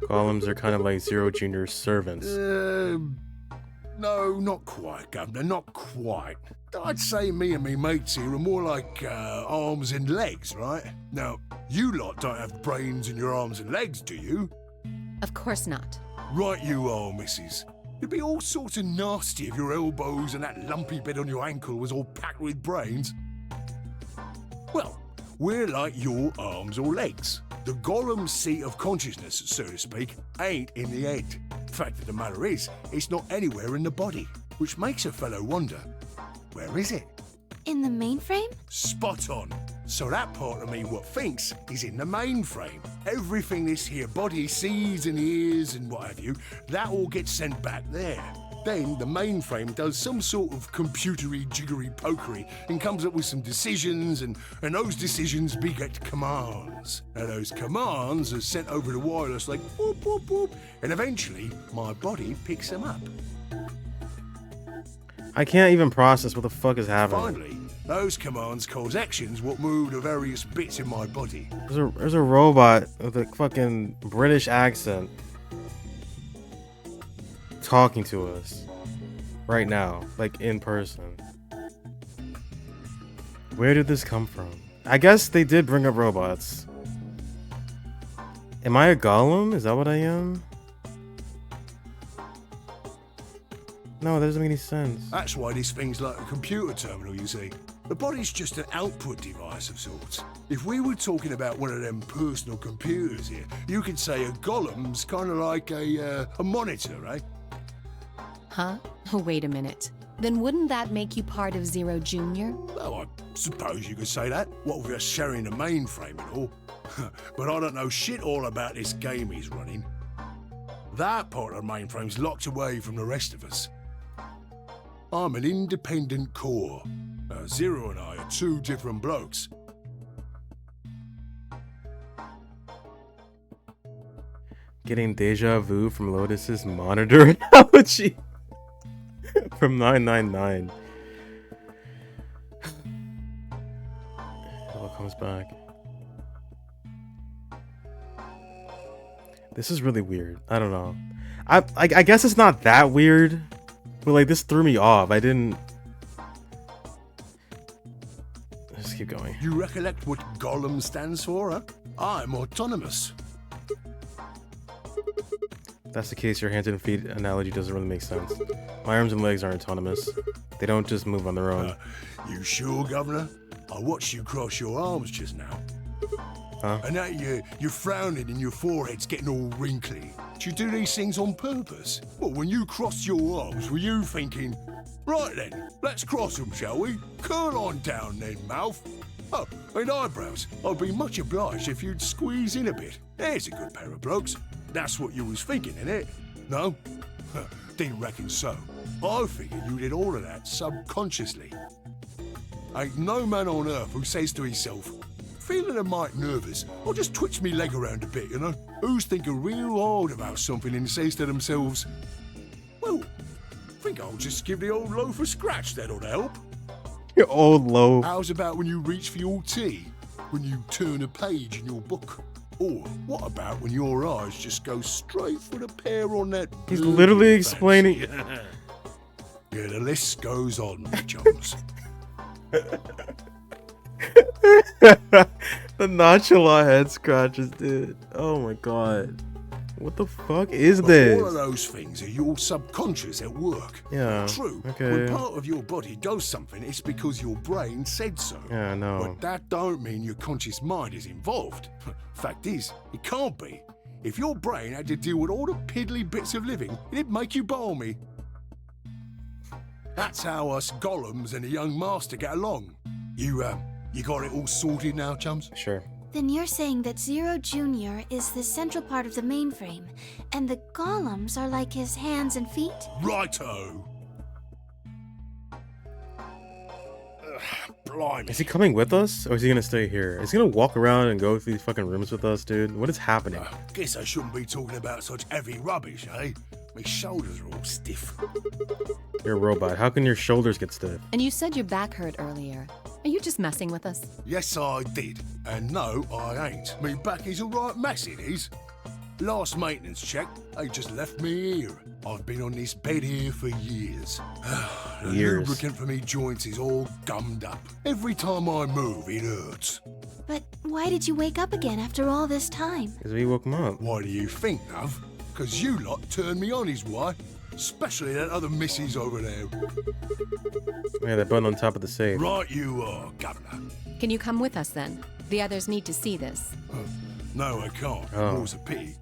Golems are kind of like Zero Junior's servants. No, not quite, Governor, not quite. I'd say me and me mates here are more like arms and legs, right? Now, you lot don't have brains in your arms and legs, do you? Of course not. Right you are, missus. You'd be all sorts of nasty if your elbows and that lumpy bit on your ankle was all packed with brains. Well, we're like your arms or legs. The Golem's seat of consciousness, so to speak, ain't in the head. Fact of the matter is, it's not anywhere in the body, which makes a fellow wonder, where is it? In the mainframe? Spot on. So that part of me what thinks is in the mainframe. Everything this here body sees and hears and what have you, that all gets sent back there. Then the mainframe does some sort of computery jiggery pokery and comes up with some decisions, and those decisions beget commands. Now those commands are sent over the wireless like whoop whoop whoop, and eventually my body picks them up. I can't even process what the fuck is happening. Finally, those commands cause actions what move the various bits in my body. There's a robot with a fucking British accent talking to us right now, like in person. Where did this come from? I guess they did bring up robots. Am I a golem? Is that what I am? No, that doesn't make any sense. That's why this thing's like a computer terminal, you see. The body's just an output device of sorts. If we were talking about one of them personal computers here, you could say a golem's kind of like a monitor, right? Huh? Wait a minute. Then wouldn't that make you part of Zero Junior? Well, I suppose you could say that. What with us sharing the mainframe and all. But I don't know shit all about this game he's running. That part of the mainframe's locked away from the rest of us. I'm an independent core. Zero and I are two different blokes. Getting deja vu from Lotus's monitor analogy from 999. It all comes back. This is really weird. I don't know. I guess it's not that weird, but like this threw me off. I didn't. Let's keep going. You recollect what Gollum stands for, huh? I'm autonomous. If that's the case, your hands and feet analogy doesn't really make sense. My arms and legs aren't autonomous. They don't just move on their own. You sure, Governor? I watched you cross your arms just now. Huh? And now you're frowning and your forehead's getting all wrinkly. Do you do these things on purpose? Well, when you crossed your arms, were you thinking, right then, let's cross them, shall we? Curl on down then, mouth. Oh, and eyebrows. I'd be much obliged if you'd squeeze in a bit. There's a good pair of blokes. That's what you was thinking, innit? No? Didn't reckon so. I figured you did all of that subconsciously. Ain't no man on earth who says to himself, feeling a mite nervous, I'll just twitch me leg around a bit, you know? Who's thinking real hard about something and says to themselves, well, I think I'll just give the old loaf a scratch, that'll help. Your old loaf. How's about when you reach for your tea? When you turn a page in your book? Or what about when your eyes just go straight for the pair on that... He's literally explaining... Yeah, the list goes on, my chums. The nonchalant head scratches, dude. Oh my god. What the fuck is this? All of those things are your subconscious at work. Yeah. True. Okay. When part of your body does something, it's because your brain said so. Yeah, no. But that don't mean your conscious mind is involved. Fact is, it can't be. If your brain had to deal with all the piddly bits of living, it'd make you balmy. That's how us golems and the young master get along. You got it all sorted now, chums? Sure. Then you're saying that Zero Jr. is the central part of the mainframe, and the golems are like his hands and feet? Righto! Blimey. Is he coming with us, or is he gonna stay here? Is he gonna walk around and go through these fucking rooms with us, dude? What is happening? Guess I shouldn't be talking about such heavy rubbish, eh? My shoulders are all stiff. You're a robot. How can your shoulders get stiff? And you said your back hurt earlier. Are you just messing with us? Yes, I did. And no, I ain't. Me back is a right mess, it is. Last maintenance check, they just left me here. I've been on this bed here for years. The Years. lubricant for me joints is all gummed up. Every time I move, it hurts. But why did you wake up again after all this time? Because we woke him up. Why do you think, love? Because you lot turned me on is why. Especially that other missus over there. Yeah, that button on top of the safe. Right you are, Governor. Can you come with us then? The others need to see this. No, I can't. Oh. More's a pity.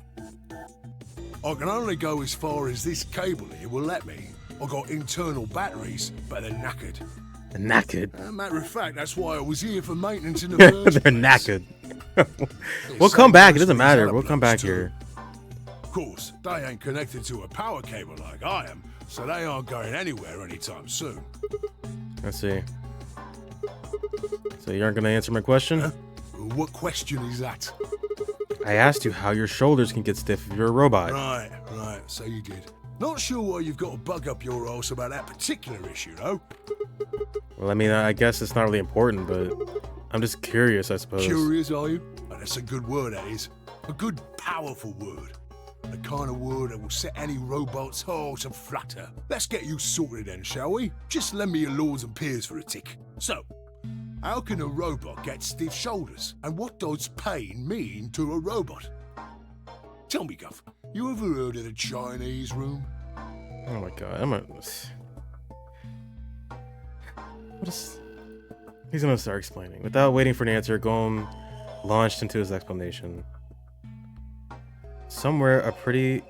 I can only go as far as this cable here will let me. I've got internal batteries, but they're knackered. They're knackered? Matter of fact, that's why I was here for maintenance in the first They're knackered. We'll come back. It doesn't matter. We'll come back here. Of course, they ain't connected to a power cable like I am, so they aren't going anywhere anytime soon. Let's see. So you aren't gonna answer my question? Huh? What question is that? I asked you how your shoulders can get stiff if you're a robot. Right, so you did. Not sure why you've got to bug up your arse about that particular issue, though. Well, I mean, I guess it's not really important, but I'm just curious, I suppose. Curious, are you? Oh, that's a good word, that is. A good, powerful word. The kind of word that will set any robot's heart to flutter. Let's get you sorted then, shall we? Just lend me your lords and peers for a tick. So, how can a robot get stiff shoulders? And what does pain mean to a robot? Tell me, Guff, you ever heard of the Chinese room? Oh my god, What is... He's gonna start explaining. Without waiting for an answer, Golem launched into his explanation. Somewhere a pretty...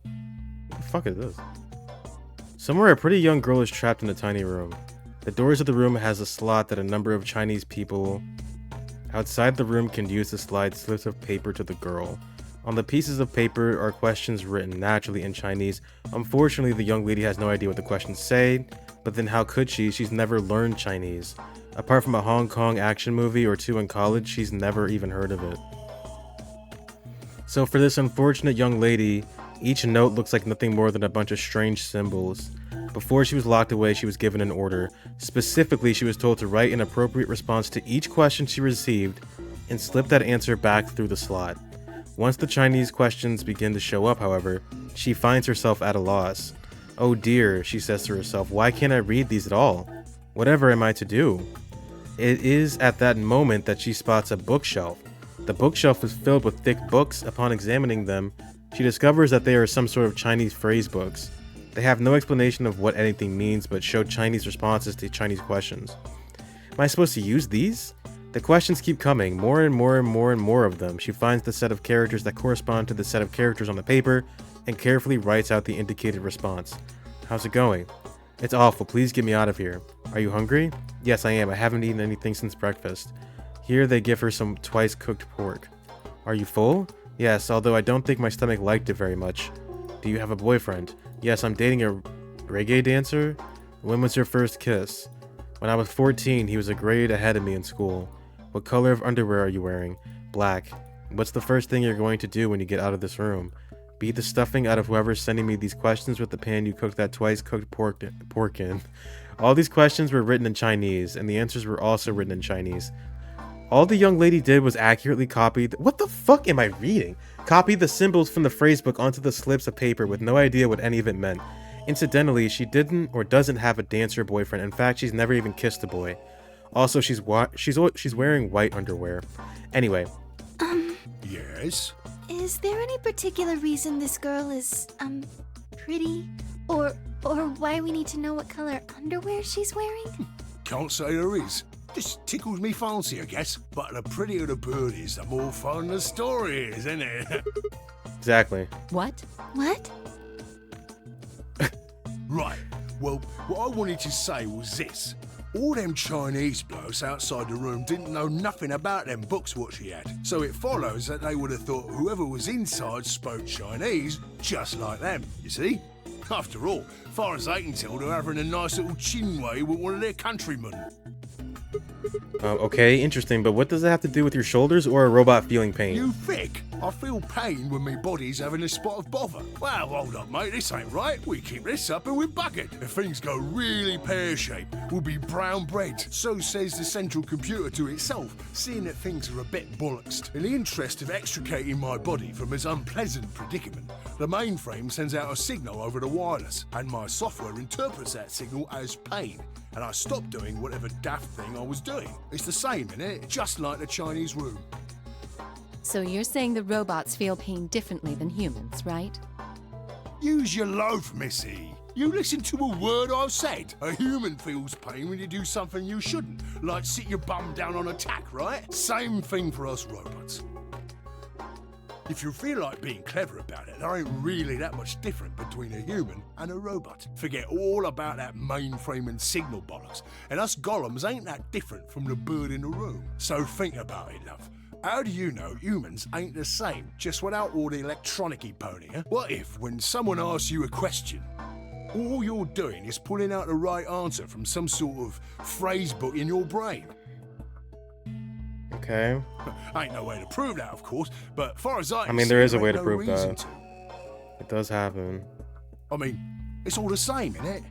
What the fuck is this? Somewhere a pretty young girl is trapped in a tiny room. The doors of the room has a slot that a number of Chinese people Outside the room, Condusa slides slips of paper to the girl. On the pieces of paper are questions written naturally in Chinese. Unfortunately, the young lady has no idea what the questions say, but then how could she? She's never learned Chinese. Apart from a Hong Kong action movie or two in college, she's never even heard of it. So for this unfortunate young lady, each note looks like nothing more than a bunch of strange symbols. Before she was locked away, she was given an order. Specifically, she was told to write an appropriate response to each question she received and slip that answer back through the slot. Once the Chinese questions begin to show up, however, she finds herself at a loss. Oh dear, she says to herself, why can't I read these at all? Whatever am I to do? It is at that moment that she spots a bookshelf. The bookshelf is filled with thick books. Upon examining them, she discovers that they are some sort of Chinese phrase books. They have no explanation of what anything means, but show Chinese responses to Chinese questions. Am I supposed to use these? The questions keep coming, more and more and more and more of them. She finds the set of characters that correspond to the set of characters on the paper, and carefully writes out the indicated response. How's it going? It's awful, please get me out of here. Are you hungry? Yes, I am. I haven't eaten anything since breakfast. Here they give her some twice cooked pork. Are you full? Yes, although I don't think my stomach liked it very much. Do you have a boyfriend? Yes, I'm dating a reggae dancer. When was your first kiss? When I was 14, he was a grade ahead of me in school. What color of underwear are you wearing? Black. What's the first thing you're going to do when you get out of this room? Beat the stuffing out of whoever's sending me these questions with the pan you cooked that twice cooked pork in. All these questions were written in Chinese, and the answers were also written in Chinese. All the young lady did was accurately copy what the fuck am I reading? Copy the symbols from the phrasebook onto the slips of paper with no idea what any of it meant. Incidentally, she didn't or doesn't have a dancer boyfriend. In fact, she's never even kissed a boy. Also, she's wearing white underwear. Anyway. Yes? Is there any particular reason this girl is, pretty? Or why we need to know what color underwear she's wearing? Can't say there is. Just tickles me fancy, I guess. But the prettier the bird is, the more fun the story is, isn't it? Exactly. What? What? Right. Well, what I wanted to say was this. All them Chinese blokes outside the room didn't know nothing about them books what she had. So it follows that they would have thought whoever was inside spoke Chinese just like them, you see? After all, far as they can tell, they're having a nice little chinway with one of their countrymen. Okay, interesting, but what does it have to do with your shoulders or a robot feeling pain? You think? I feel pain when my body's having a spot of bother. Well, hold up, mate, this ain't right. We keep this up and we bucket. If things go really pear-shaped, we'll be brown bread. So says the central computer to itself, seeing that things are a bit bollocksed. In the interest of extricating my body from this unpleasant predicament, the mainframe sends out a signal over the wireless, and my software interprets that signal as pain. And I stopped doing whatever daft thing I was doing. It's the same, innit? Just like the Chinese room. So you're saying the robots feel pain differently than humans, right? Use your loaf, missy. You listen to a word I've said. A human feels pain when you do something you shouldn't, like sit your bum down on a tack, right? Same thing for us robots. If you feel like being clever about it, there ain't really that much different between a human and a robot. Forget all about that mainframe and signal bollocks. And us golems ain't that different from the bird in the room. So think about it, love. How do you know humans ain't the same, just without all the electronic-y pony, huh? What if, when someone asks you a question, all you're doing is pulling out the right answer from some sort of phrase book in your brain? Okay. Ain't no way to prove that, of course, but far as I mean, there is a way to prove that. It does happen. I mean, it's all the same, innit?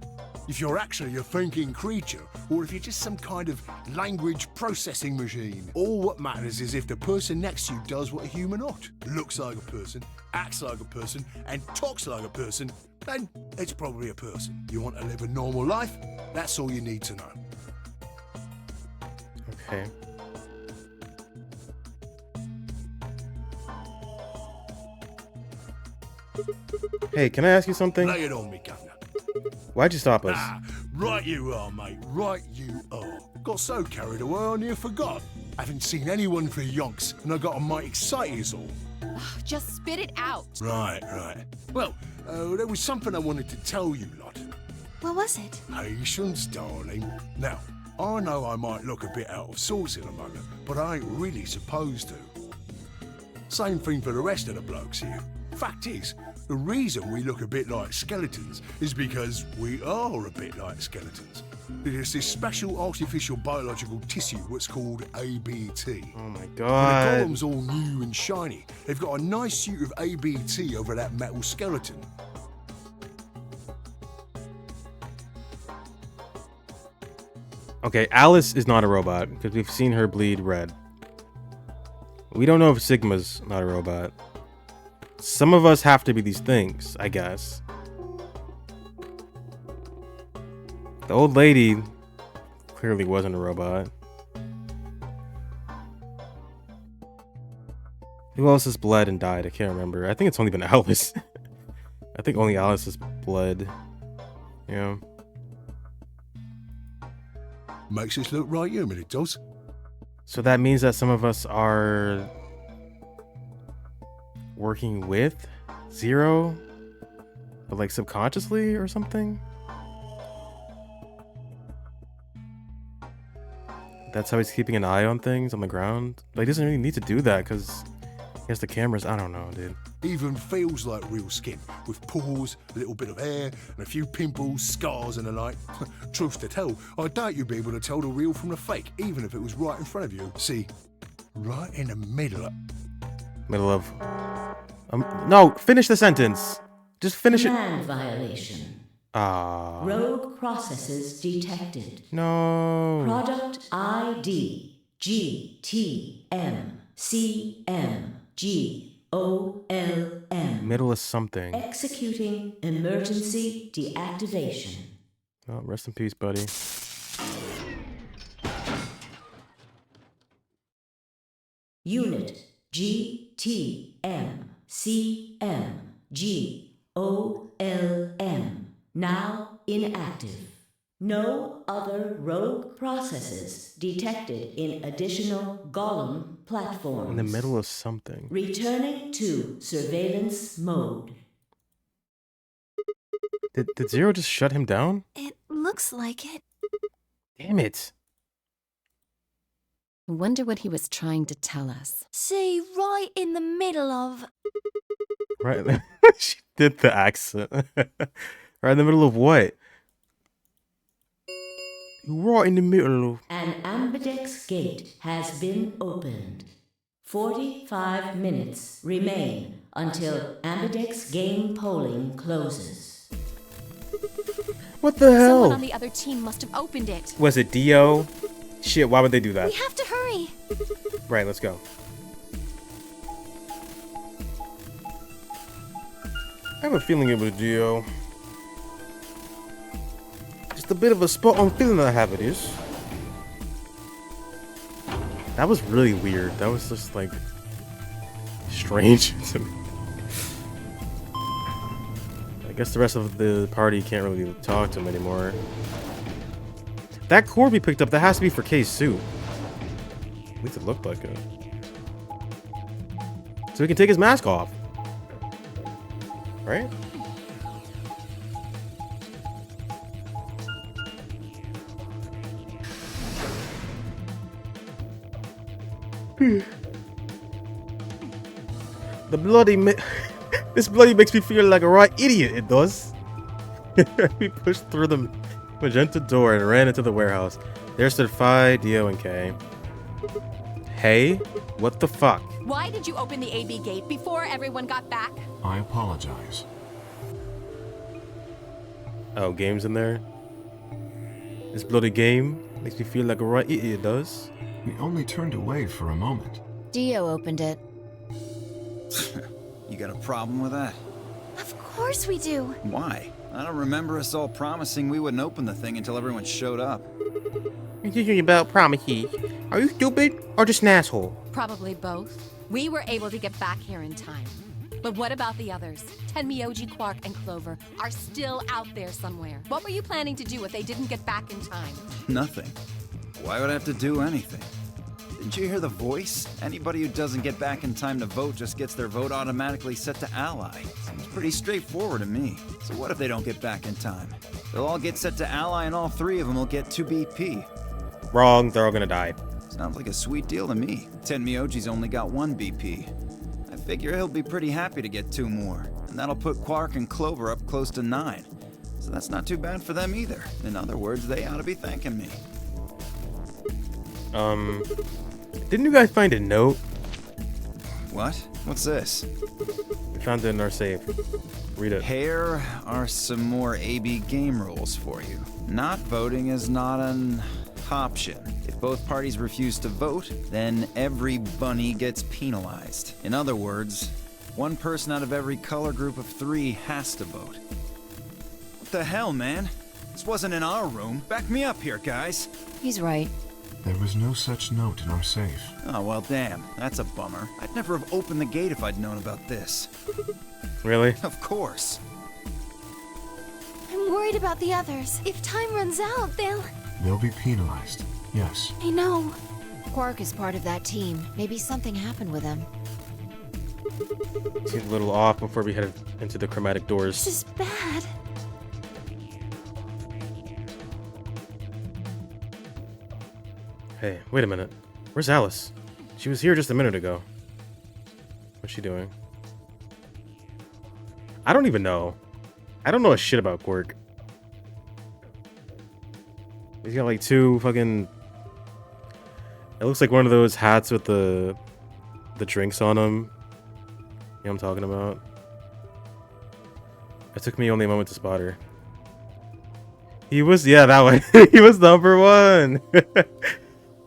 If you're actually a thinking creature, or if you're just some kind of language processing machine. All what matters is if the person next to you does what a human ought. Looks like a person, acts like a person, and talks like a person, then it's probably a person. You want to live a normal life? That's all you need to know. Okay. Hey, can I ask you something? Lay it on me, governor. Why'd you stop us? Ah, right you are, mate. Right you are. Got so carried away I near forgot. Haven't seen anyone for yonks, and I got a mite excited is all. Just spit it out. Right. Well, there was something I wanted to tell you, lot. What was it? Patience, darling. Now, I know I might look a bit out of sorts in a moment, but I ain't really supposed to. Same thing for the rest of the blokes here. Fact is, the reason we look a bit like skeletons is because we are a bit like skeletons. There's this special artificial biological tissue what's called ABT. Oh my And god. the golem's all new and shiny. They've got a nice suit of ABT over that metal skeleton. Okay, Alice is not a robot because we've seen her bleed red. We don't know if Sigma's not a robot. Some of us have to be these things, I guess. The old lady clearly wasn't a robot. Who else has bled and died? I can't remember. I think it's only been Alice. I think only Alice has bled. Yeah. Makes us look right human, it does. So that means that some of us are working with Zero, but like subconsciously or something? That's how he's keeping an eye on things on the ground? Like, he doesn't really need to do that because he has the cameras. I don't know, dude. Even feels like real skin, with pores, a little bit of hair, and a few pimples, scars and the like. Truth to tell, I doubt you'd be able to tell the real from the fake, even if it was right in front of you. See, right in the middle of... no, finish the sentence. Just finish it. Command violation. Ah. Rogue processes detected. No. Product ID GTMCMGOLM. Middle of something. Executing emergency deactivation. Oh, rest in peace, buddy. Unit GTMCMGOLM. Now inactive. No other rogue processes detected in additional Golem platforms. In the middle of something. Returning to surveillance mode. Did Zero just shut him down? It looks like it. Damn it. I wonder what he was trying to tell us. See, right in the middle of... Right. She did the accent. Right in the middle of what? Right in the middle of... An Ambidex gate has been opened. 45 minutes remain until Ambidex game polling closes. What the hell? Someone on the other team must have opened it. Was it Dio? Shit, why would they do that? We have to hurry. Right, let's go. I have a feeling it was Dio. Just a bit of a spot-on feeling I have it is. That was really weird. That was just like strange to me. I guess the rest of the party can't really talk to him anymore. That cord we picked up, that has to be for Kay's suit. At least it looked like it. So he can take his mask off. Right? The bloody this bloody makes me feel like a right idiot, it does. We pushed through the magenta door and ran into the warehouse. There stood Phi, Dio, and Kay. Hey, what the fuck? Why did you open the AB gate before everyone got back? I apologize. Oh, game's in there? This bloody game makes me feel like a right idiot, it does. We only turned away for a moment. Dio opened it. You got a problem with that? Of course we do. Why? I don't remember us all promising we wouldn't open the thing until everyone showed up. You're thinking about promises. Are you stupid or just an asshole? Probably both. We were able to get back here in time. But what about the others? Tenmyoji, Quark, and Clover are still out there somewhere. What were you planning to do if they didn't get back in time? Nothing. Why would I have to do anything? Didn't you hear the voice? Anybody who doesn't get back in time to vote just gets their vote automatically set to ally. Seems pretty straightforward to me. So what if they don't get back in time? They'll all get set to ally and all three of them will get 2 BP. Wrong. They're all gonna die. Sounds like a sweet deal to me. Tenmyoji's only got 1 BP. I figure he'll be pretty happy to get 2 more, and that'll put Quark and Clover up close to 9. So that's not too bad for them either. In other words, they ought to be thanking me. Didn't you guys find a note? What? What's this? We found it in our safe. Read it. Here are some more AB game rules for you. Not voting is not an option. If both parties refuse to vote, then every bunny gets penalized. In other words, 1 person out of every color group of 3 has to vote. What the hell, man? This wasn't in our room. Back me up here, guys. He's right. There was no such note in our safe. Oh, well, damn. That's a bummer. I'd never have opened the gate if I'd known about this. Really? Of course. I'm worried about the others. If time runs out, They'll be penalized. Yes. I know. Quark is part of that team. Maybe something happened with him. Seemed a little off before we headed into the chromatic doors. This is bad. Hey, wait a minute. Where's Alice? She was here just a minute ago. What's she doing? I don't even know. I don't know a shit about Quark. He's got like 2 fucking... It looks like one of those hats with the drinks on them. You know what I'm talking about? It took me only a moment to spot her. He was, yeah, that way. He was number 1.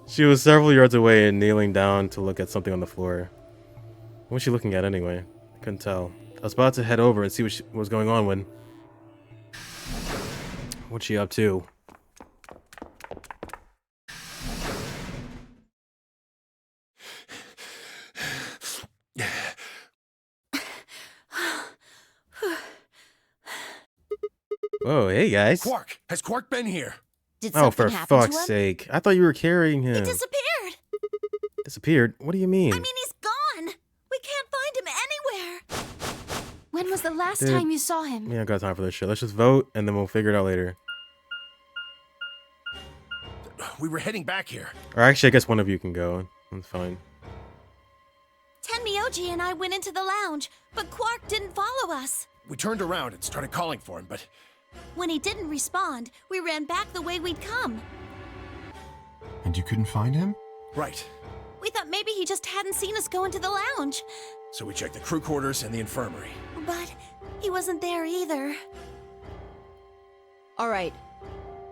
She was several yards away and kneeling down to look at something on the floor. What was she looking at anyway? I couldn't tell. I was about to head over and see what was going on when... What's she up to? Whoa, hey guys. Quark! Has Quark been here? Did Oh, something for happen to fuck's him? sake. I thought you were carrying him. He disappeared. Disappeared? What do you mean? I mean, he's gone. We can't find him anywhere. When was the last Dude. time you saw him? We ain't got time for this shit. Let's just vote and then we'll figure it out later. We were heading back here. Or actually, I guess one of you can go. That's fine. Tenmyoji and I went into the lounge, but Quark didn't follow us. We turned around and started calling for him, but When he didn't respond, we ran back the way we'd come. And you couldn't find him? right. We thought maybe he just hadn't seen us go into the lounge. So we checked the crew quarters and the infirmary. But he wasn't there either. All right.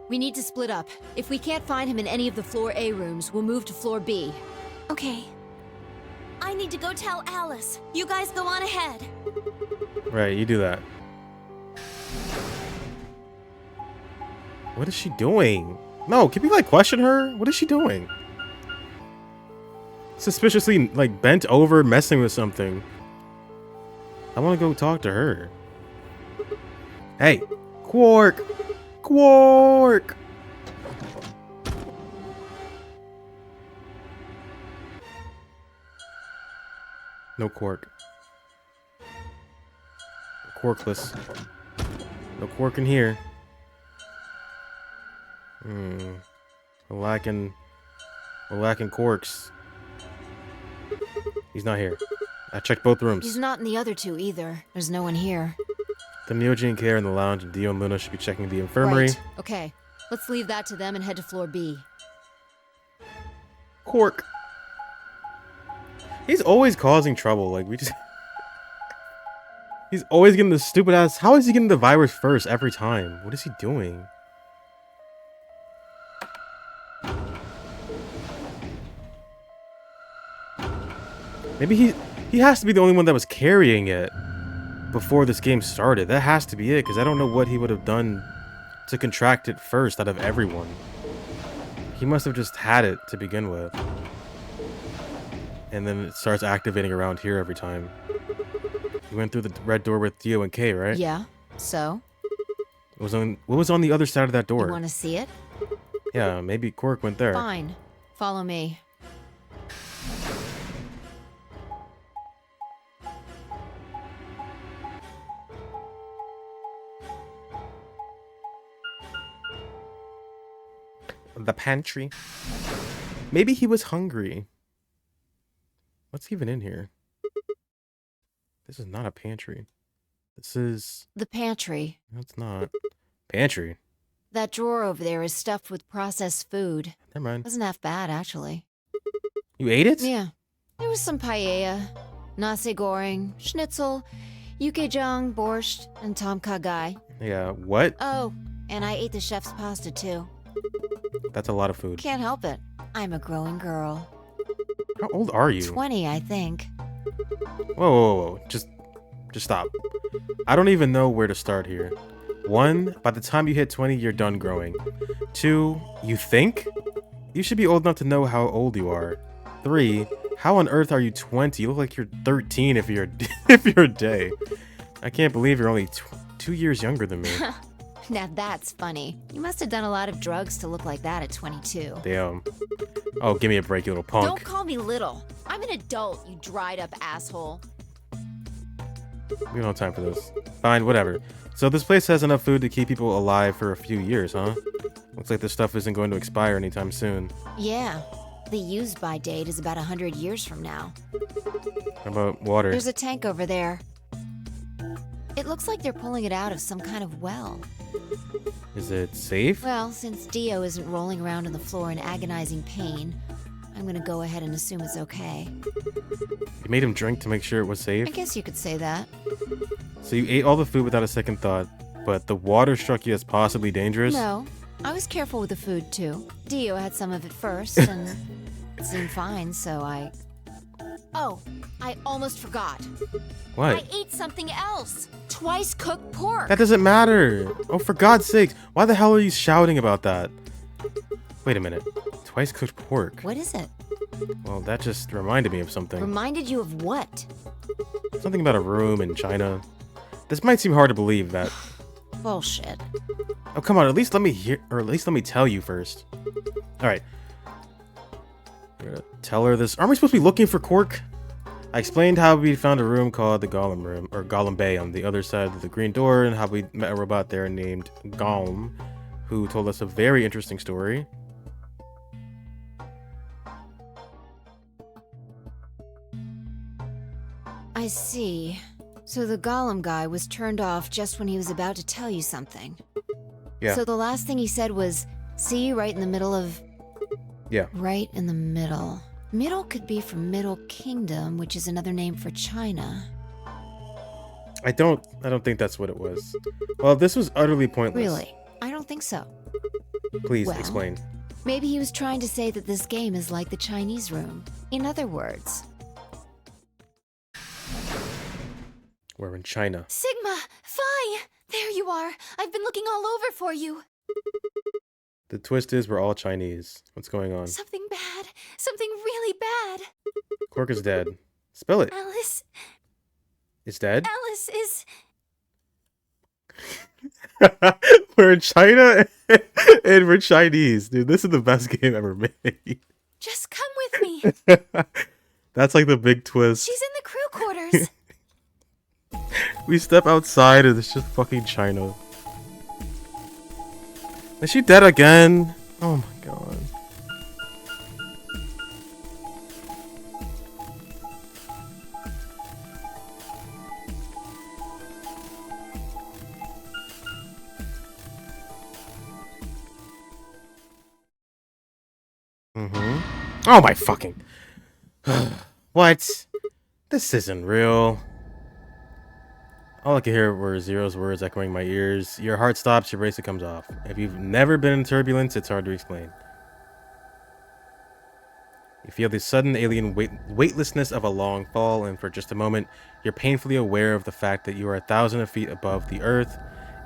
We need to split up. If we can't find him in any of the floor A rooms, we'll move to floor B. Okay. I need to go tell Alice. You guys go on ahead. Right, you do that. What is she doing? No, can we like question her? What is she doing? Suspiciously like bent over messing with something. I want to go talk to her. Hey, Quark! Quark! No Quark. Quarkless. No Quark in here. We're lacking Quarks. He's not here. I checked both rooms. He's not in the other two either. There's no one here. The Neogen and Kay are in the lounge, and Dio and Luna should be checking the infirmary. Right. Okay. Let's leave that to them and head to floor B. Quark. He's always causing trouble. Like, we just... He's always getting the stupid ass... How is he getting the virus first every time? What is he doing? Maybe he has to be the only one that was carrying it before this game started. That has to be it, because I don't know what he would have done to contract it first out of everyone. He must have just had it to begin with. And then it starts activating around here every time. You went through the red door with Dio and Kay, right? Yeah. So? What was on the other side of that door? You want to see it? Yeah, maybe Quark went there. Fine. Follow me. The pantry. Maybe he was hungry. What's even in here? This is not a pantry. This is... The pantry. No, it's not. Pantry? That drawer over there is stuffed with processed food. Never mind. Wasn't half bad, actually. You ate it? Yeah. There was some paella, nasi goreng, schnitzel, yukejang, borscht, and tom kha gai. Yeah, what? Oh, and I ate the chef's pasta, too. That's a lot of food. Can't help it. I'm a growing girl. How old are you? 20, I think. Whoa. Just stop. I don't even know where to start here. 1, by the time you hit 20, you're done growing. 2, you think? You should be old enough to know how old you are. 3, how on earth are you 20? You look like you're 13 if you're a day. I can't believe you're only 2 years younger than me. Now that's funny. You must have done a lot of drugs to look like that at 22. Damn. Oh, give me a break, you little punk. Don't call me little. I'm an adult, you dried up asshole. We don't have time for this. Fine, whatever. So this place has enough food to keep people alive for a few years, huh? Looks like this stuff isn't going to expire anytime soon. Yeah. The use-by date is about 100 years from now. How about water? There's a tank over there. It looks like they're pulling it out of some kind of well. Is it safe? Well, since Dio isn't rolling around on the floor in agonizing pain, I'm gonna go ahead and assume it's okay. You made him drink to make sure it was safe? I guess you could say that. So you ate all the food without a second thought, but the water struck you as possibly dangerous? No, I was careful with the food too. Dio had some of it first, and it seemed fine, so I... Oh, I almost forgot. What? I ate something else. Twice cooked pork. That doesn't matter. Oh, for God's sakes. Why the hell are you shouting about that? Wait a minute. Twice cooked pork. What is it? Well, that just reminded me of something. Reminded you of what? Something about a room in China. This might seem hard to believe that... Bullshit. Oh, come on. At least let me hear... Or at least let me tell you first. Alright. We're gonna tell her this. Aren't we supposed to be looking for Quark? I explained how we found a room called the Golem Room, or Golem Bay, on the other side of the green door, and how we met a robot there named Golem, who told us a very interesting story. I see. So the Golem guy was turned off just when he was about to tell you something. Yeah. So the last thing he said was, see, right in the middle of... Yeah. Right in the middle. Middle could be from Middle Kingdom, which is another name for China. I don't think that's what it was. Well, this was utterly pointless. Really? I don't think so. Please Well, explain. Maybe he was trying to say that this game is like the Chinese room. In other words... We're in China. Sigma, Phi! There you are. I've been looking all over for you. The twist is we're all Chinese. What's going on? Something bad. Something really bad. Quark is dead. Spill it. Alice. It's dead? Alice is... We're in China and we're Chinese. Dude, this is the best game ever made. Just come with me. That's like the big twist. She's in the crew quarters. We step outside and it's just fucking China. Is she dead again? Oh my god. Oh my fucking... What? This isn't real. All I could hear were Zero's words echoing my ears. Your heart stops, your bracelet comes off. If you've never been in turbulence, it's hard to explain. You feel the sudden alien weightlessness of a long fall, and for just a moment, you're painfully aware of the fact that you are 1,000 feet above the earth,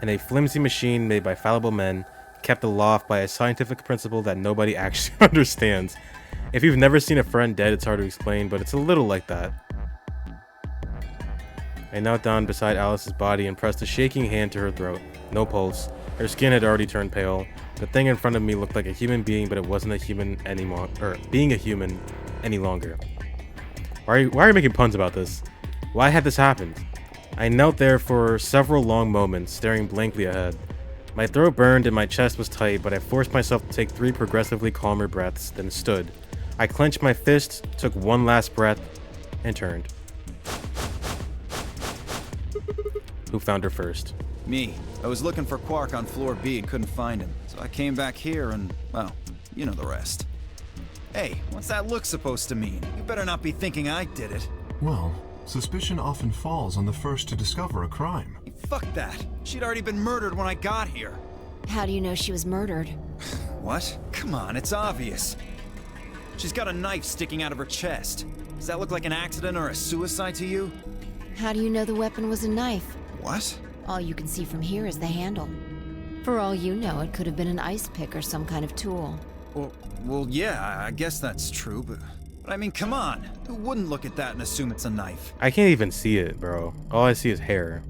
in a flimsy machine made by fallible men, kept aloft by a scientific principle that nobody actually understands. If you've never seen a friend dead, it's hard to explain, but it's a little like that. I knelt down beside Alice's body and pressed a shaking hand to her throat. No pulse. Her skin had already turned pale. The thing in front of me looked like a human being, but it wasn't a human anymore, or being a human any longer. Why are you making puns about this? Why had this happened? I knelt there for several long moments, staring blankly ahead. My throat burned and my chest was tight, but I forced myself to take 3 progressively calmer breaths, then stood. I clenched my fist, took one last breath, and turned. Who found her first? Me. I was looking for Quark on floor B and couldn't find him. So I came back here and, well, you know the rest. Hey, what's that look supposed to mean? You better not be thinking I did it. Well, suspicion often falls on the first to discover a crime. Fuck that. She'd already been murdered when I got here. How do you know she was murdered? What? Come on, it's obvious. She's got a knife sticking out of her chest. Does that look like an accident or a suicide to you? How do you know the weapon was a knife? What? All you can see from here is the handle. For all you know, it could have been an ice pick or some kind of tool. Well, yeah, I guess that's true, but I mean, come on. Who wouldn't look at that and assume it's a knife? I can't even see it, bro. All I see is hair.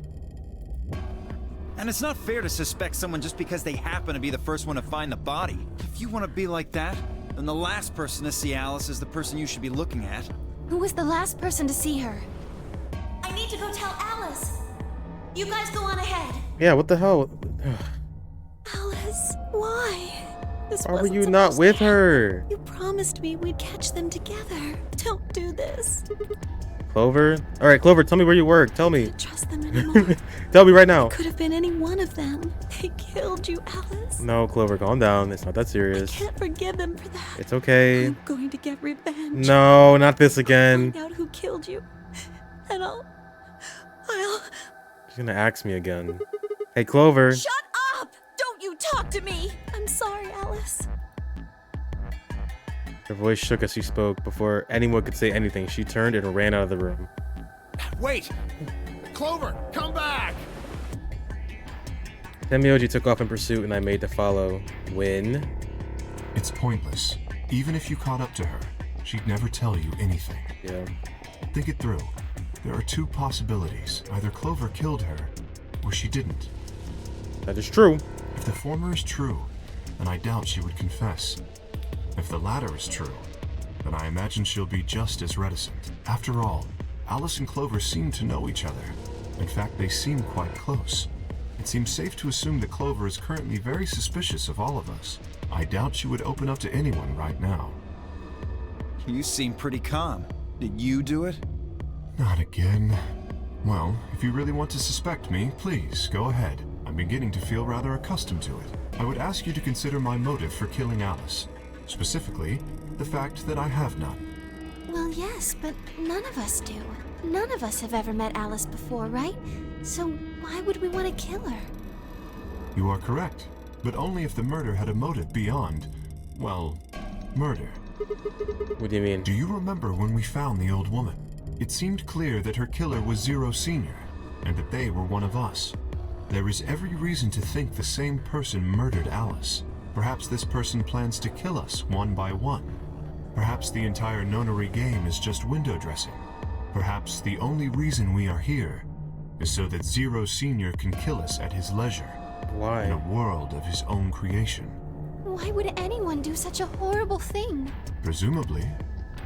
And it's not fair to suspect someone just because they happen to be the first one to find the body. If you want to be like that, then the last person to see Alice is the person you should be looking at. Who was the last person to see her? I need to go tell Alice. You guys go on ahead. Yeah, what the hell? Alice, why? This Why were wasn't you not supposed with to her? You promised me we'd catch them together. Don't do this. Clover? Alright, Clover, tell me where you work. Tell me. Trust them anymore. Tell me right now. Could have been any one of them. They killed you, Alice. No, Clover, calm down. It's not that serious. Can't forgive them for that. It's okay. I'm going to get revenge. No, not this again. Find out who killed you, and I'll. She's gonna axe me again. Hey, Clover. Shut up! Don't you talk to me! I'm sorry, Alice. Her voice shook as she spoke. Before anyone could say anything, she turned and ran out of the room. Wait! Clover, come back! Tenmyoji took off in pursuit and I made to follow. When? It's pointless. Even if you caught up to her, she'd never tell you anything. Yeah. Think it through. There are 2 possibilities. Either Clover killed her, or she didn't. That is true. If the former is true, then I doubt she would confess. If the latter is true, then I imagine she'll be just as reticent. After all, Alice and Clover seem to know each other. In fact, they seem quite close. It seems safe to assume that Clover is currently very suspicious of all of us. I doubt she would open up to anyone right now. You seem pretty calm. Did you do it? Not again. Well, if you really want to suspect me, please, go ahead. I'm beginning to feel rather accustomed to it. I would ask you to consider my motive for killing Alice. Specifically, the fact that I have none. Well, yes, but none of us do. None of us have ever met Alice before, right? So why would we want to kill her? You are correct, but only if the murder had a motive beyond, well, murder. What do you mean? Do you remember when we found the old woman? It seemed clear that her killer was Zero Senior, and that they were one of us. There is every reason to think the same person murdered Alice. Perhaps this person plans to kill us one by one. Perhaps the entire Nonary game is just window dressing. Perhaps the only reason we are here is so that Zero Senior can kill us at his leisure. Why? In a world of his own creation. Why would anyone do such a horrible thing? Presumably,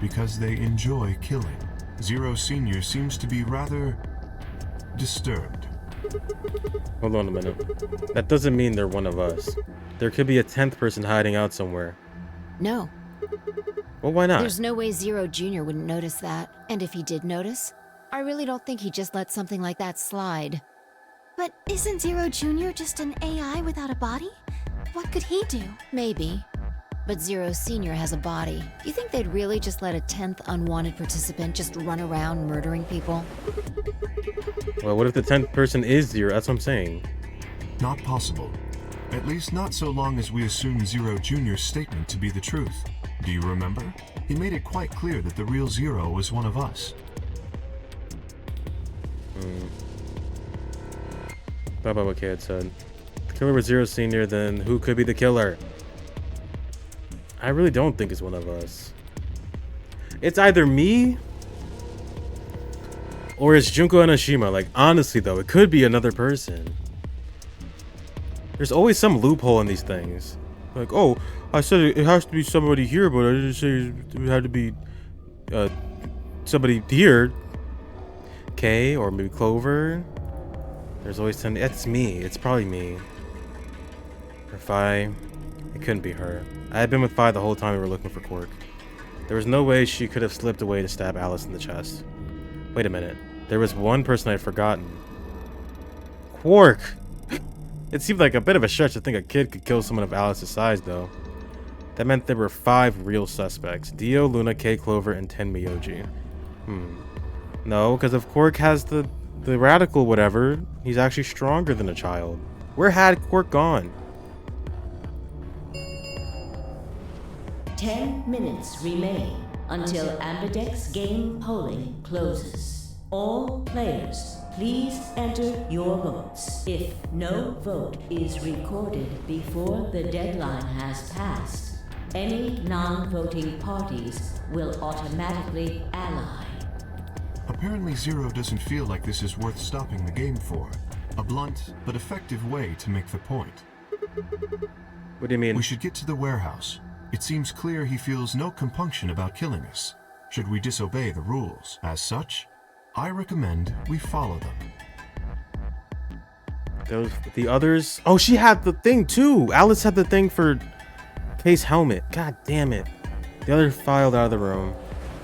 because they enjoy killing. Zero Senior seems to be rather disturbed. Hold on a minute. That doesn't mean they're one of us. There could be a 10th person hiding out somewhere. No. Well, why not? There's no way Zero Jr. wouldn't notice that. And if he did notice, I really don't think he'd just let something like that slide. But isn't Zero Jr. just an AI without a body? What could he do? Maybe. But Zero Senior has a body. You think they'd really just let a 10th unwanted participant just run around murdering people? Well, what if the 10th person is Zero? That's what I'm saying. Not possible. At least not so long as we assume Zero Jr.'s statement to be the truth. Do you remember? He made it quite clear that the real Zero was one of us. Thought about what Kid said. If the killer was Zero Senior, then who could be the killer? I really don't think it's one of us. It's either me or it's Junko Enoshima. Like, honestly though, it could be another person. There's always some loophole in these things. Like, oh, I said it has to be somebody here, but I didn't say it had to be somebody here. Kay, or maybe Clover. There's always 10. It's me. It's probably me. Or Fi. It couldn't be her. I had been with Fi the whole time we were looking for Quark. There was no way she could have slipped away to stab Alice in the chest. Wait a minute. There was one person I'd forgotten. Quark! It seemed like a bit of a stretch to think a kid could kill someone of Alice's size, though. That meant there were 5 real suspects. Dio, Luna, K. Clover, and Tenmyoji. No, because if Quark has the radical whatever, he's actually stronger than a child. Where had Quark gone? 10 minutes remain until Ambidex game polling closes. All players, please enter your votes. If no vote is recorded before the deadline has passed, any non-voting parties will automatically ally. Apparently Zero doesn't feel like this is worth stopping the game for. A blunt but effective way to make the point. What do you mean? We should get to the warehouse. It seems clear he feels no compunction about killing us, should we disobey the rules. As such, I recommend we follow them. The others... Oh, she had the thing too! Alice had the thing for K's helmet. God damn it. The other filed out of the room.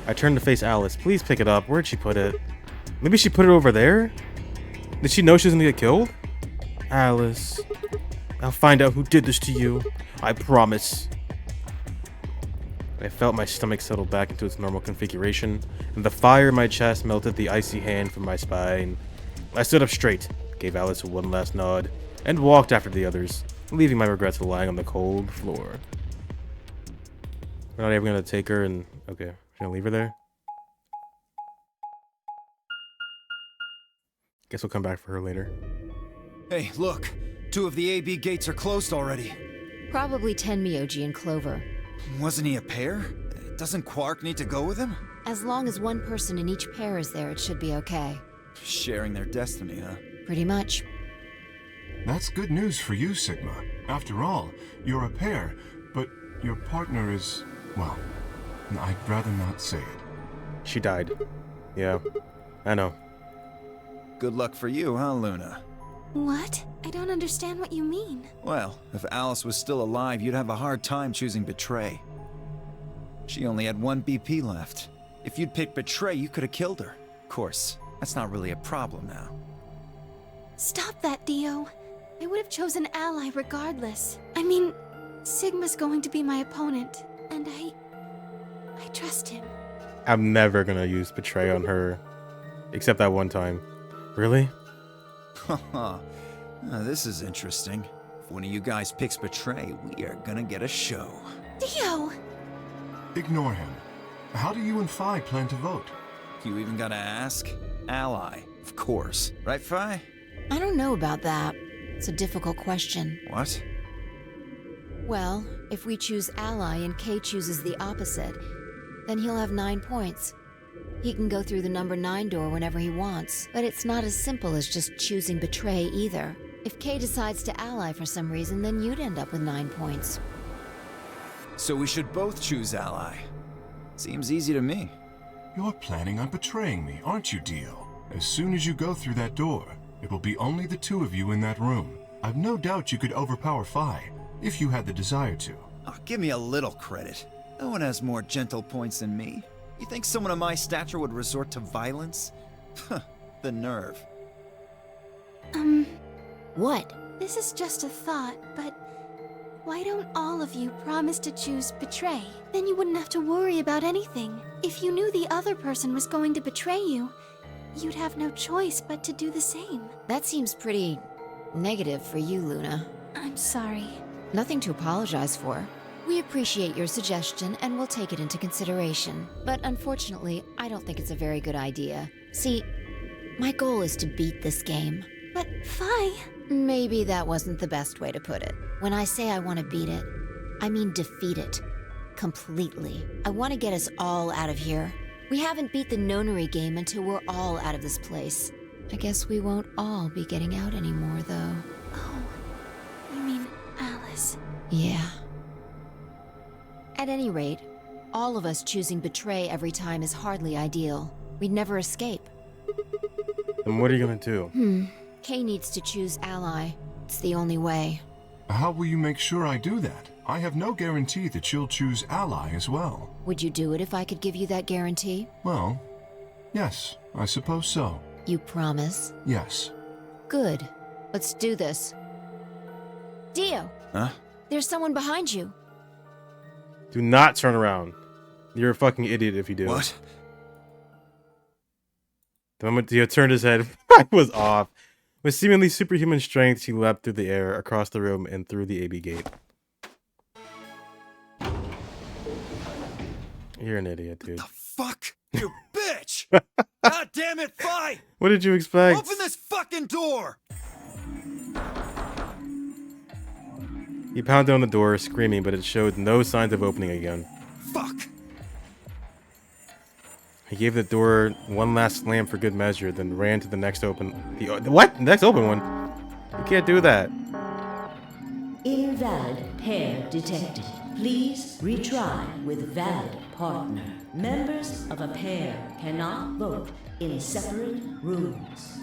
I turned to face Alice. Please pick it up. Where'd she put it? Maybe she put it over there? Did she know she was gonna get killed? Alice. I'll find out who did this to you. I promise. I felt my stomach settle back into its normal configuration, and the fire in my chest melted the icy hand from my spine. I stood up straight, gave Alice one last nod, and walked after the others, leaving my regrets lying on the cold floor. We're not even gonna take her and... Okay, we're gonna leave her there? Guess we'll come back for her later. Hey, look! 2 of the AB gates are closed already. Probably Tenmyoji and Clover. Wasn't he a pair? Doesn't Quark need to go with him? As long as one person in each pair is there, it should be okay. Sharing their destiny, huh? Pretty much. That's good news for you, Sigma. After all, you're a pair, but your partner is... well, I'd rather not say it. She died. Yeah, I know. Good luck for you, huh, Luna? What? I don't understand what you mean. Well, if Alice was still alive, you'd have a hard time choosing Betray. She only had 1 BP left. If you'd picked Betray, you could have killed her. Of course, that's not really a problem now. Stop that, Dio. I would have chosen Ally regardless. I mean, Sigma's going to be my opponent, and I trust him. I'm never gonna use Betray on her. Except that one time. Really? Haha. This is interesting. If one of you guys picks Betray, we are gonna get a show. Dio! Ignore him. How do you and Fi plan to vote? You even gotta ask? Ally, of course. Right, Fi? I don't know about that. It's a difficult question. What? Well, if we choose Ally and K chooses the opposite, then he'll have 9 points. He can go through the number 9 door whenever he wants, but it's not as simple as just choosing Betray either. If K decides to ally for some reason, then you'd end up with 9 points. So we should both choose Ally. Seems easy to me. You're planning on betraying me, aren't you, Dio? As soon as you go through that door, it will be only the 2 of you in that room. I've no doubt you could overpower Fi, if you had the desire to. Oh, give me a little credit. No one has more gentle points than me. You think someone of my stature would resort to violence? The nerve. What? This is just a thought, but why don't all of you promise to choose Betray? Then you wouldn't have to worry about anything. If you knew the other person was going to betray you, you'd have no choice but to do the same. That seems pretty negative for you, Luna. I'm sorry. Nothing to apologize for. We appreciate your suggestion and we'll take it into consideration. But unfortunately, I don't think it's a very good idea. See, my goal is to beat this game. But Fi... Maybe that wasn't the best way to put it. When I say I want to beat it, I mean defeat it. Completely. I want to get us all out of here. We haven't beat the Nonary game until we're all out of this place. I guess we won't all be getting out anymore, though. Oh, you mean Alice? Yeah. At any rate, all of us choosing Betray every time is hardly ideal. We'd never escape. Then what are you gonna do? Kay needs to choose Ally. It's the only way. How will you make sure I do that? I have no guarantee that she'll choose ally as well. Would you do it if I could give you that guarantee? Well, yes, I suppose so. You promise? Yes. Good. Let's do this. Dio! Huh? There's someone behind you. Do not turn around. You're a fucking idiot if you do. What? The moment Dio turned his head, I was off. With seemingly superhuman strength, she leapt through the air, across the room, and through the AB gate. You're an idiot, dude. What the fuck? You bitch! God damn it, Fi! What did you expect? Open this fucking door! He pounded on the door, screaming, but it showed no signs of opening again. Fuck! He gave the door one last slam for good measure, then ran to the next open... What? The next open one? You can't do that. Invalid pair detected. Please retry with valid partner. Members of a pair cannot vote in separate rooms.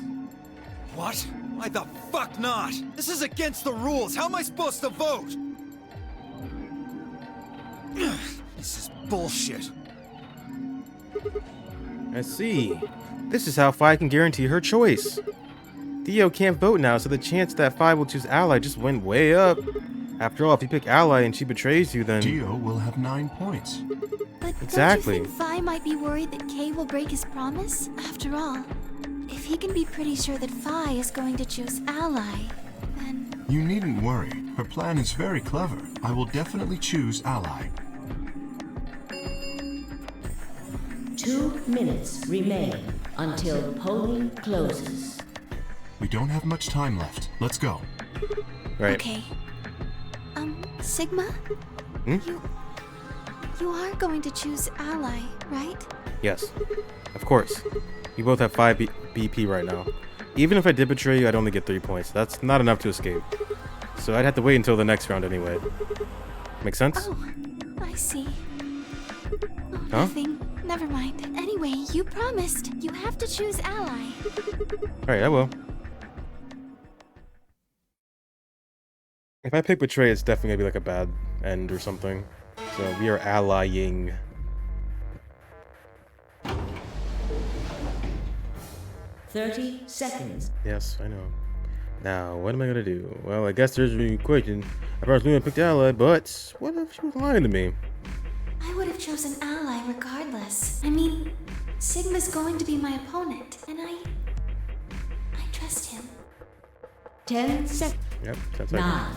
What? Why the fuck not? This is against the rules. How am I supposed to vote? This is bullshit. I see. This is how Fi can guarantee her choice. Dio can't vote now, so the chance that Fi will choose ally just went way up. After all, if you pick ally and she betrays you, then... Dio will have 9 points. But exactly. Don't you think Fi might be worried that Kay will break his promise? After all, if he can be pretty sure that Fi is going to choose ally, then... You needn't worry. Her plan is very clever. I will definitely choose ally. 2 minutes remain until polling closes. We don't have much time left. Let's go. Right. Okay. Sigma? Hmm? You are going to choose ally, right? Yes. Of course. You both have 5 BP right now. Even if I did betray you, I'd only get 3 points. That's not enough to escape. So I'd have to wait until the next round anyway. Make sense? Oh, I see. Oh, Huh? nothing. Never mind. Anyway, you promised. You have to choose ally. Alright, I will. If I pick betray, it's definitely gonna be like a bad end or something. So we are allying. $30 seconds. Yes, I know. Now, what am I gonna do? Well, I guess there's a question. I probably Luna picked ally, but what if she was lying to me? I would have chosen ally regardless. I mean, Sigma's going to be my opponent, and I trust him. 10 seconds. Yep, 10 seconds. 9,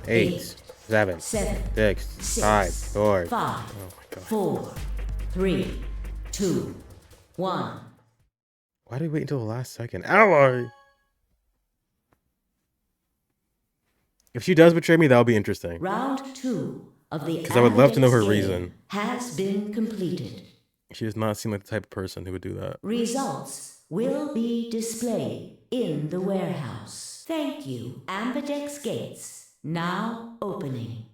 8, 7, 6, 5, 4. 5, Oh my god. 4, 3, 2, 1. Why do we wait until the last second? Ally! If she does betray me, that'll be interesting. Round 2 of the Because I would love to know her Ambidex reason. game has been completed. She does not seem like the type of person who would do that. Results will be displayed in the warehouse. Thank you. Ambidex gates now opening.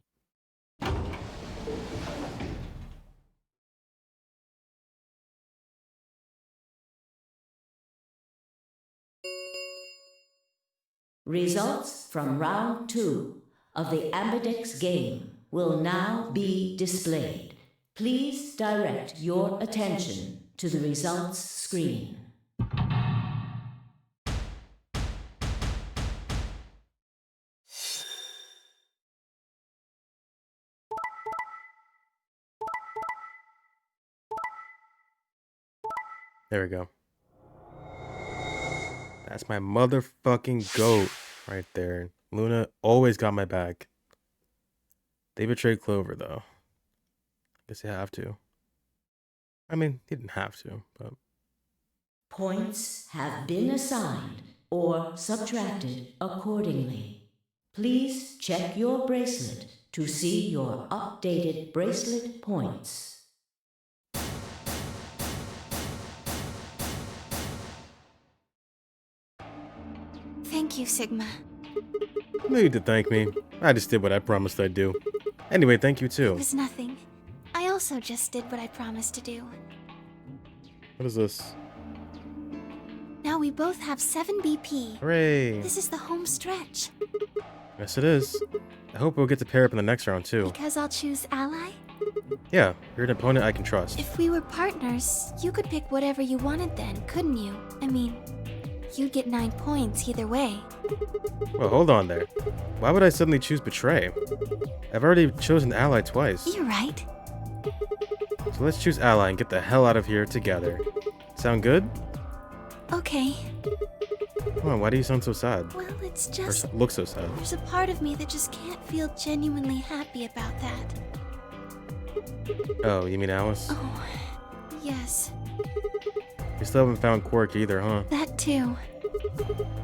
Results from round 2 of the Ambidex game will now be displayed. Please direct your attention to the results screen. There we go. That's my motherfucking goat right there. Luna always got my back. They betrayed Clover, though. Guess they have to. I mean, they didn't have to, but... Points have been assigned or subtracted accordingly. Please check your bracelet to see your updated bracelet points. Thank you, Sigma. No need to thank me. I just did what I promised I'd do. Anyway, thank you It too. was nothing. I also just did what I promised to do. What is this? Now we both have 7 BP. Hooray! This is the home stretch. Yes, it is. I hope we'll get to pair up in the next round, too. Because I'll choose ally? Yeah, you're an opponent I can trust. If we were partners, you could pick whatever you wanted then, couldn't you? I mean, you'd get 9 points either way. Well, hold on there. Why would I suddenly choose Betray? I've already chosen Ally twice. You're right. So let's choose Ally and get the hell out of here together. Sound good? Okay. Come on, why do you sound so sad? Well, it's Or just... look so sad. There's a part of me that just can't feel genuinely happy about that. Oh, you mean Alice? Oh, yes. You still haven't found Quark either, huh? That too.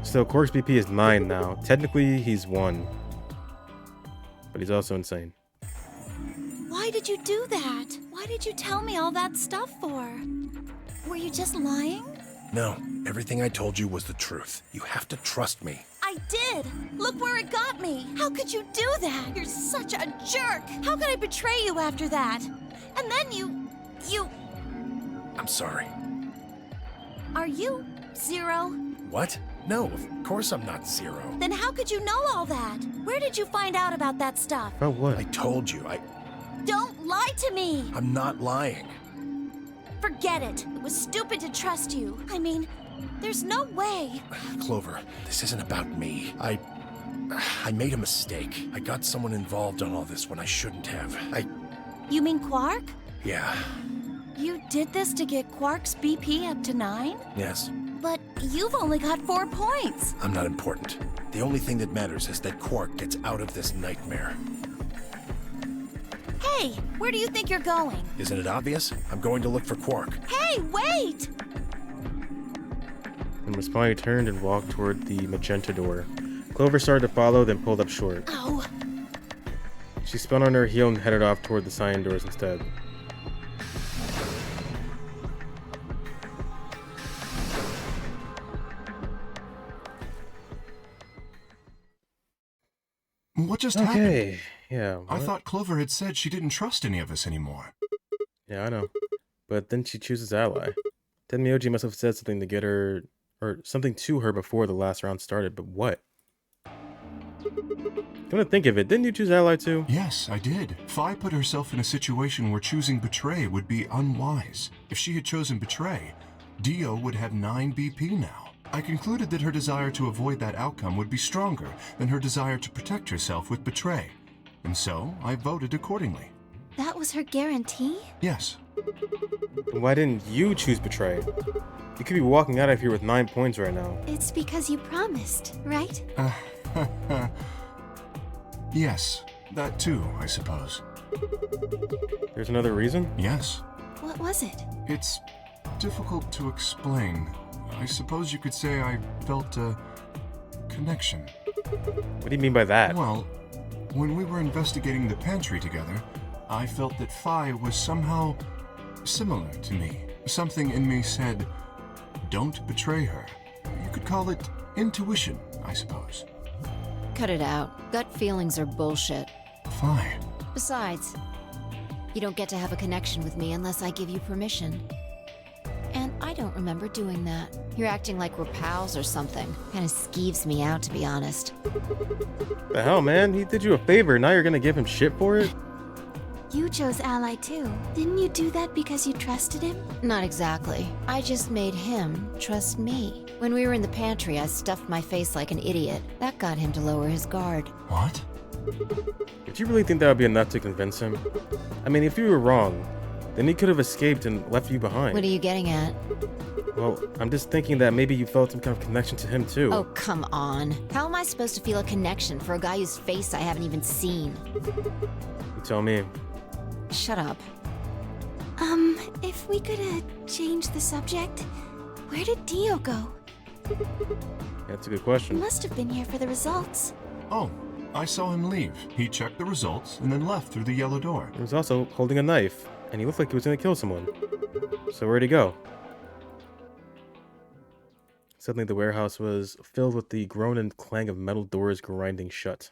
Still, Quark's BP is 9 now. Technically, he's 1. But he's also insane. Why did you do that? Why did you tell me all that stuff for? Were you just lying? No, everything I told you was the truth. You have to trust me. I did! Look where it got me! How could you do that? You're such a jerk! How could I betray you after that? And then you... I'm sorry. Are you Zero? What? No, of course I'm not Zero. Then how could you know all that? Where did you find out about that stuff? About what? I told you, Don't lie to me! I'm not lying. Forget it. It was stupid to trust you. I mean, there's no way. Clover, this isn't about me. I made a mistake. I got someone involved on all this when I shouldn't have. You mean Quark? Yeah, You did this to get Quark's BP up to 9? yes. But you've only got 4 points. I'm not important. The only thing that matters is that Quark gets out of this nightmare. Hey, where do you think you're going? Isn't it obvious? I'm going to look for Quark. Hey, wait! And Responding turned and walked toward the magenta door. Clover started to follow, then pulled up short. Ow. She spun on her heel and headed off toward the cyan doors instead. What just happened? Okay, yeah. I what? thought Clover had said she didn't trust any of us anymore. Yeah, I know. But then she chooses Ally. Tenmyoji must have said something to get her, or something to her before the last round started, but what? Come to think of it, didn't you choose Ally too? Yes, I did. Fi put herself in a situation where choosing Betray would be unwise. If she had chosen Betray, Dio would have 9 BP now. I concluded that her desire to avoid that outcome would be stronger than her desire to protect herself with Betray. And so, I voted accordingly. That was her guarantee? Yes. Then why didn't you choose Betray? You could be walking out of here with 9 points right now. It's because you promised, right? Yes, that too, I suppose. There's another reason? Yes. What was it? It's difficult to explain. I suppose you could say I felt a connection. What do you mean by that? Well, when we were investigating the pantry together, I felt that Fi was somehow similar to me. Something in me said, don't betray her. You could call it intuition, I suppose. Cut it out. Gut feelings are bullshit. Fi. Besides, you don't get to have a connection with me unless I give you permission. And I don't remember doing that. You're acting like we're pals or something. Kinda skeeves me out, to be honest. The hell, man? He did you a favor, now you're gonna give him shit for it? You chose Ally too. Didn't you do that because you trusted him? Not exactly. I just made him trust me. When we were in the pantry, I stuffed my face like an idiot. That got him to lower his guard. What? Did you really think that would be enough to convince him? I mean, if you were wrong, then he could have escaped and left you behind. What are you getting at? Well, I'm just thinking that maybe you felt some kind of connection to him too. Oh, come on. How am I supposed to feel a connection for a guy whose face I haven't even seen? You tell me. Shut up. If we could change the subject, where did Dio go? That's a good question. He must have been here for the results. Oh, I saw him leave. He checked the results and then left through the yellow door. He was also holding a knife, and he looked like he was gonna kill someone. So where'd he go? Suddenly the warehouse was filled with the groan and clang of metal doors grinding shut.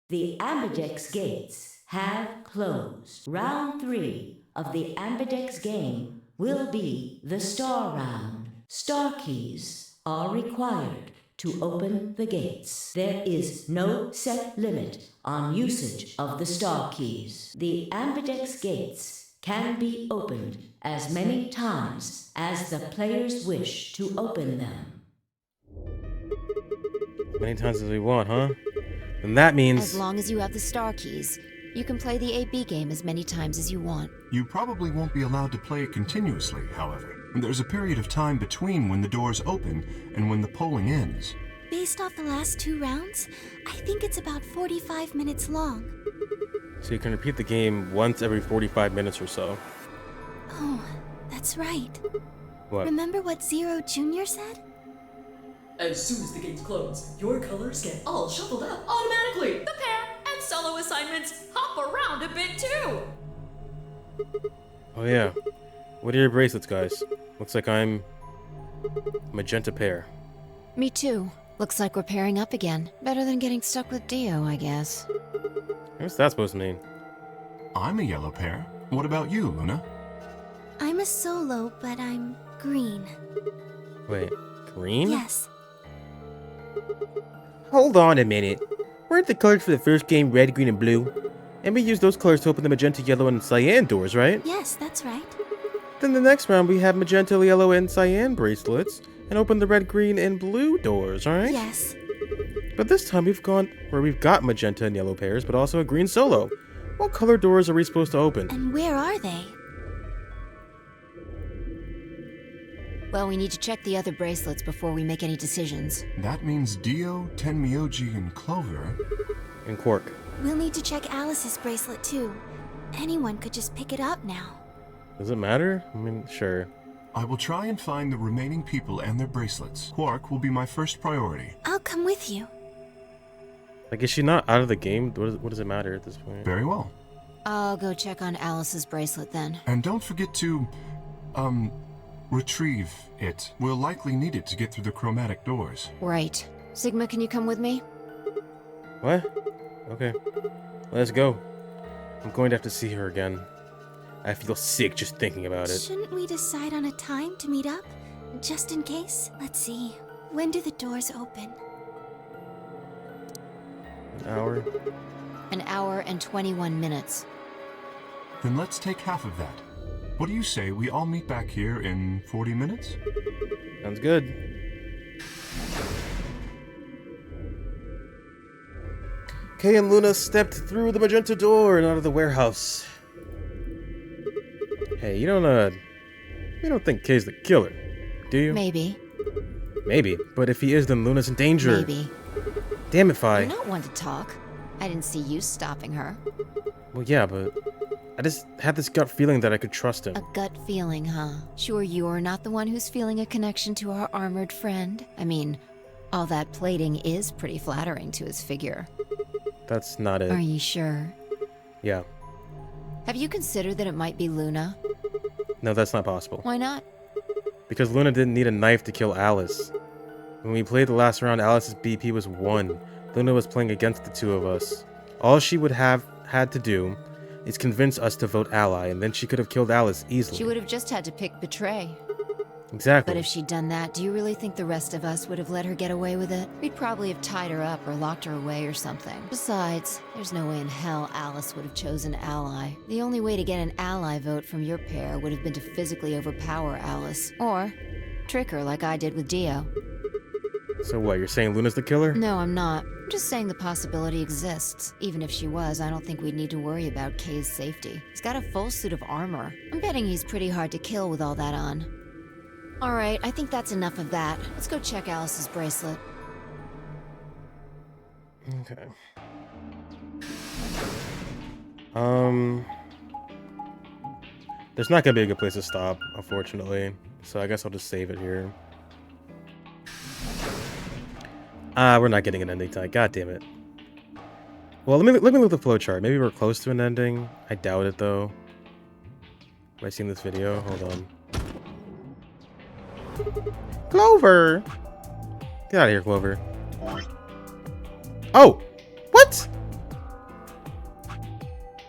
The Ambidex gates have closed. Round 3 of the Ambidex game will be the Star Round. Star keys are required to open the gates. There is no set limit on usage of the star keys. The ambidex gates can be opened as many times as the players wish to open them. Many times as we want, huh? And that means... As long as you have the star keys, you can play the AB game as many times as you want. You probably won't be allowed to play it continuously, however. There's a period of time between when the doors open and when the polling ends. Based off the last 2 rounds, I think it's about 45 minutes long. So you can repeat the game once every 45 minutes or so. Oh, that's right. What? Remember what Zero Jr. said? As soon as the gates close, your colors get all shuffled up automatically. The pair and solo assignments hop around a bit too. Oh yeah. What are your bracelets, guys? Looks like I'm... magenta pair. Me too. Looks like we're pairing up again. Better than getting stuck with Dio, I guess. What's that supposed to mean? I'm a yellow pair. What about you, Luna? I'm a solo, but I'm green. Wait, green? Yes. Hold on a minute. Weren't the colors for the first game red, green, and blue? And we used those colors to open the magenta, yellow, and cyan doors, right? Yes, that's right. Then the next round we have magenta, yellow, and cyan bracelets and open the red, green, and blue doors, alright? Yes. But this time we've got magenta and yellow pairs, but also a green solo. What color doors are we supposed to open? And where are they? Well, we need to check the other bracelets before we make any decisions. That means Dio, Tenmyoji, and Clover... And Quark. We'll need to check Alice's bracelet too. Anyone could just pick it up now. Does it matter? I mean, sure. I will try and find the remaining people and their bracelets. Quark will be my first priority. I'll come with you. Like, is she not out of the game? What does it matter at this point? Very well. I'll go check on Alice's bracelet then. And don't forget to, retrieve it. We'll likely need it to get through the chromatic doors. Right. Sigma, can you come with me? What? Okay. Let's go. I'm going to have to see her again. I feel sick just thinking about it. Shouldn't we decide on a time to meet up? Just in case? Let's see. When do the doors open? An hour? An hour and 21 minutes. Then let's take half of that. What do you say we all meet back here in 40 minutes? Sounds good. Kay and Luna stepped through the magenta door and out of the warehouse. Hey, you don't think Kay's the killer, do you? Maybe. Maybe, but if he is, then Luna's in danger. Maybe. Damn it, Fi. You're not one to talk. I didn't see you stopping her. Well, yeah, but I just had this gut feeling that I could trust him. A gut feeling, huh? Sure you're not the one who's feeling a connection to our armored friend? I mean, all that plating is pretty flattering to his figure. That's not it. Are you sure? Yeah. Have you considered that it might be Luna? No, that's not possible. Why not? Because Luna didn't need a knife to kill Alice. When we played the last round, Alice's BP was 1. Luna was playing against the two of us. All she would have had to do is convince us to vote ally, and then she could have killed Alice easily. She would have just had to pick betray. Exactly. But if she'd done that, do you really think the rest of us would have let her get away with it? We'd probably have tied her up or locked her away or something. Besides, there's no way in hell Alice would have chosen ally. The only way to get an ally vote from your pair would have been to physically overpower Alice. Or trick her like I did with Dio. So what, you're saying Luna's the killer? No, I'm not. I'm just saying the possibility exists. Even if she was, I don't think we'd need to worry about Kay's safety. He's got a full suit of armor. I'm betting he's pretty hard to kill with all that on. Alright, I think that's enough of that. Let's go check Alice's bracelet. Okay. There's not gonna be a good place to stop, unfortunately. So I guess I'll just save it here. We're not getting an ending tonight. God damn it. Well, let me look at the flowchart. Maybe we're close to an ending. I doubt it though. Have I seen this video? Hold on. Clover! Get out of here, Clover. Oh! What?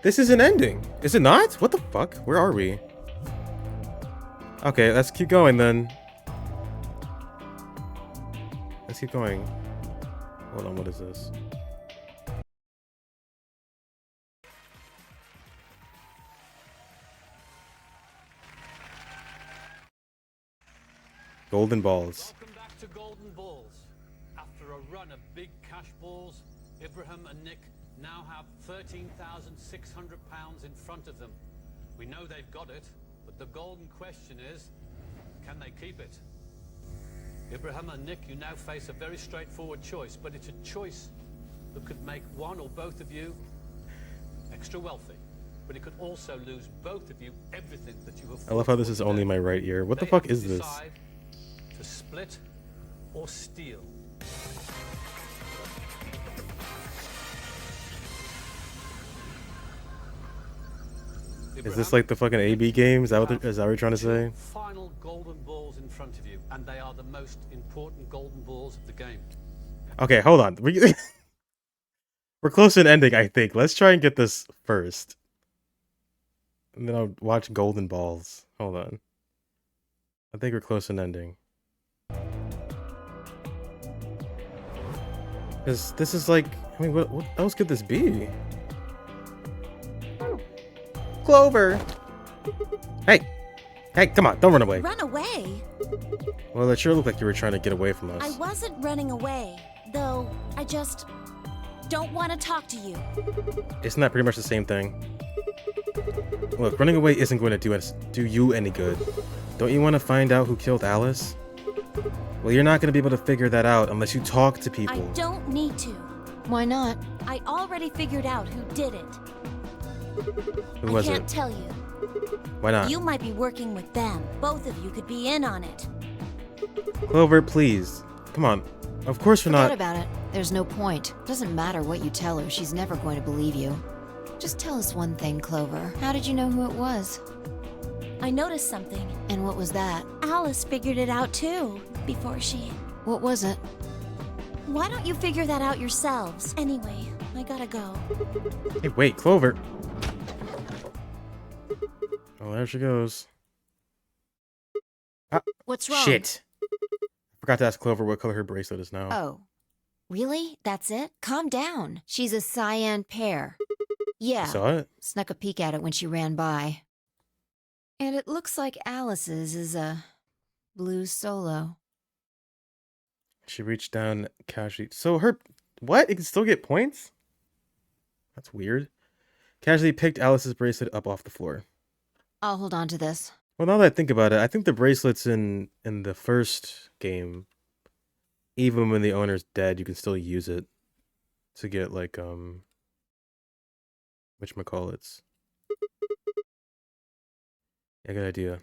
This is an ending. Is it not? What the fuck? Where are we? Okay, let's keep going then. Let's keep going. Hold on, what is this? Golden balls. Welcome back to Golden Balls. After a run of big cash balls, Ibrahim and Nick now have £13,600 in front of them. We know they've got it, but the golden question is, can they keep it? Ibrahim and Nick, you now face a very straightforward choice, but it's a choice that could make one or both of you extra wealthy. But it could also lose both of you everything that you have. I love how this is only my right ear. What the fuck is this? To split or steal. Is this like the fucking AB game? Is that what you're trying to say? Final golden balls in front of you, and they are the most important golden balls of the game. Okay, hold on. We're close to an ending, I think. Let's try and get this first. And then I'll watch Golden Balls. Hold on. I think we're close to an ending. Because this is like... I mean, what else could this be? Clover! Hey! Hey, come on, don't run away. Run away? Well, it sure looked like you were trying to get away from us. I wasn't running away, though I just don't want to talk to you. Isn't that pretty much the same thing? Look, running away isn't going to do you any good. Don't you want to find out who killed Alice? Well, you're not going to be able to figure that out unless you talk to people. I don't need to. Why not? I already figured out who did it. Who was it? I can't tell you. Why not? You might be working with them. Both of you could be in on it. Clover, please. Come on. Of course we're not. Forget about it. There's no point. Doesn't matter what you tell her, she's never going to believe you. Just tell us one thing, Clover. How did you know who it was? I noticed something. And what was that? Alice figured it out too, before she... What was it? Why don't you figure that out yourselves? Anyway, I gotta go. Hey, wait, Clover. Oh, there she goes. Ah, what's wrong? Shit. Forgot to ask Clover what color her bracelet is now. Oh. Really? That's it? Calm down. She's a cyan pear. Yeah. You saw it? Snuck a peek at it when she ran by. And it looks like Alice's is a blue solo. She reached down casually. So her... What? It can still get points? That's weird. Casually picked Alice's bracelet up off the floor. I'll hold on to this. Well, now that I think about it, I think the bracelets in the first game, even when the owner's dead, you can still use it to get, like, whatchamacallits. Yeah, good idea.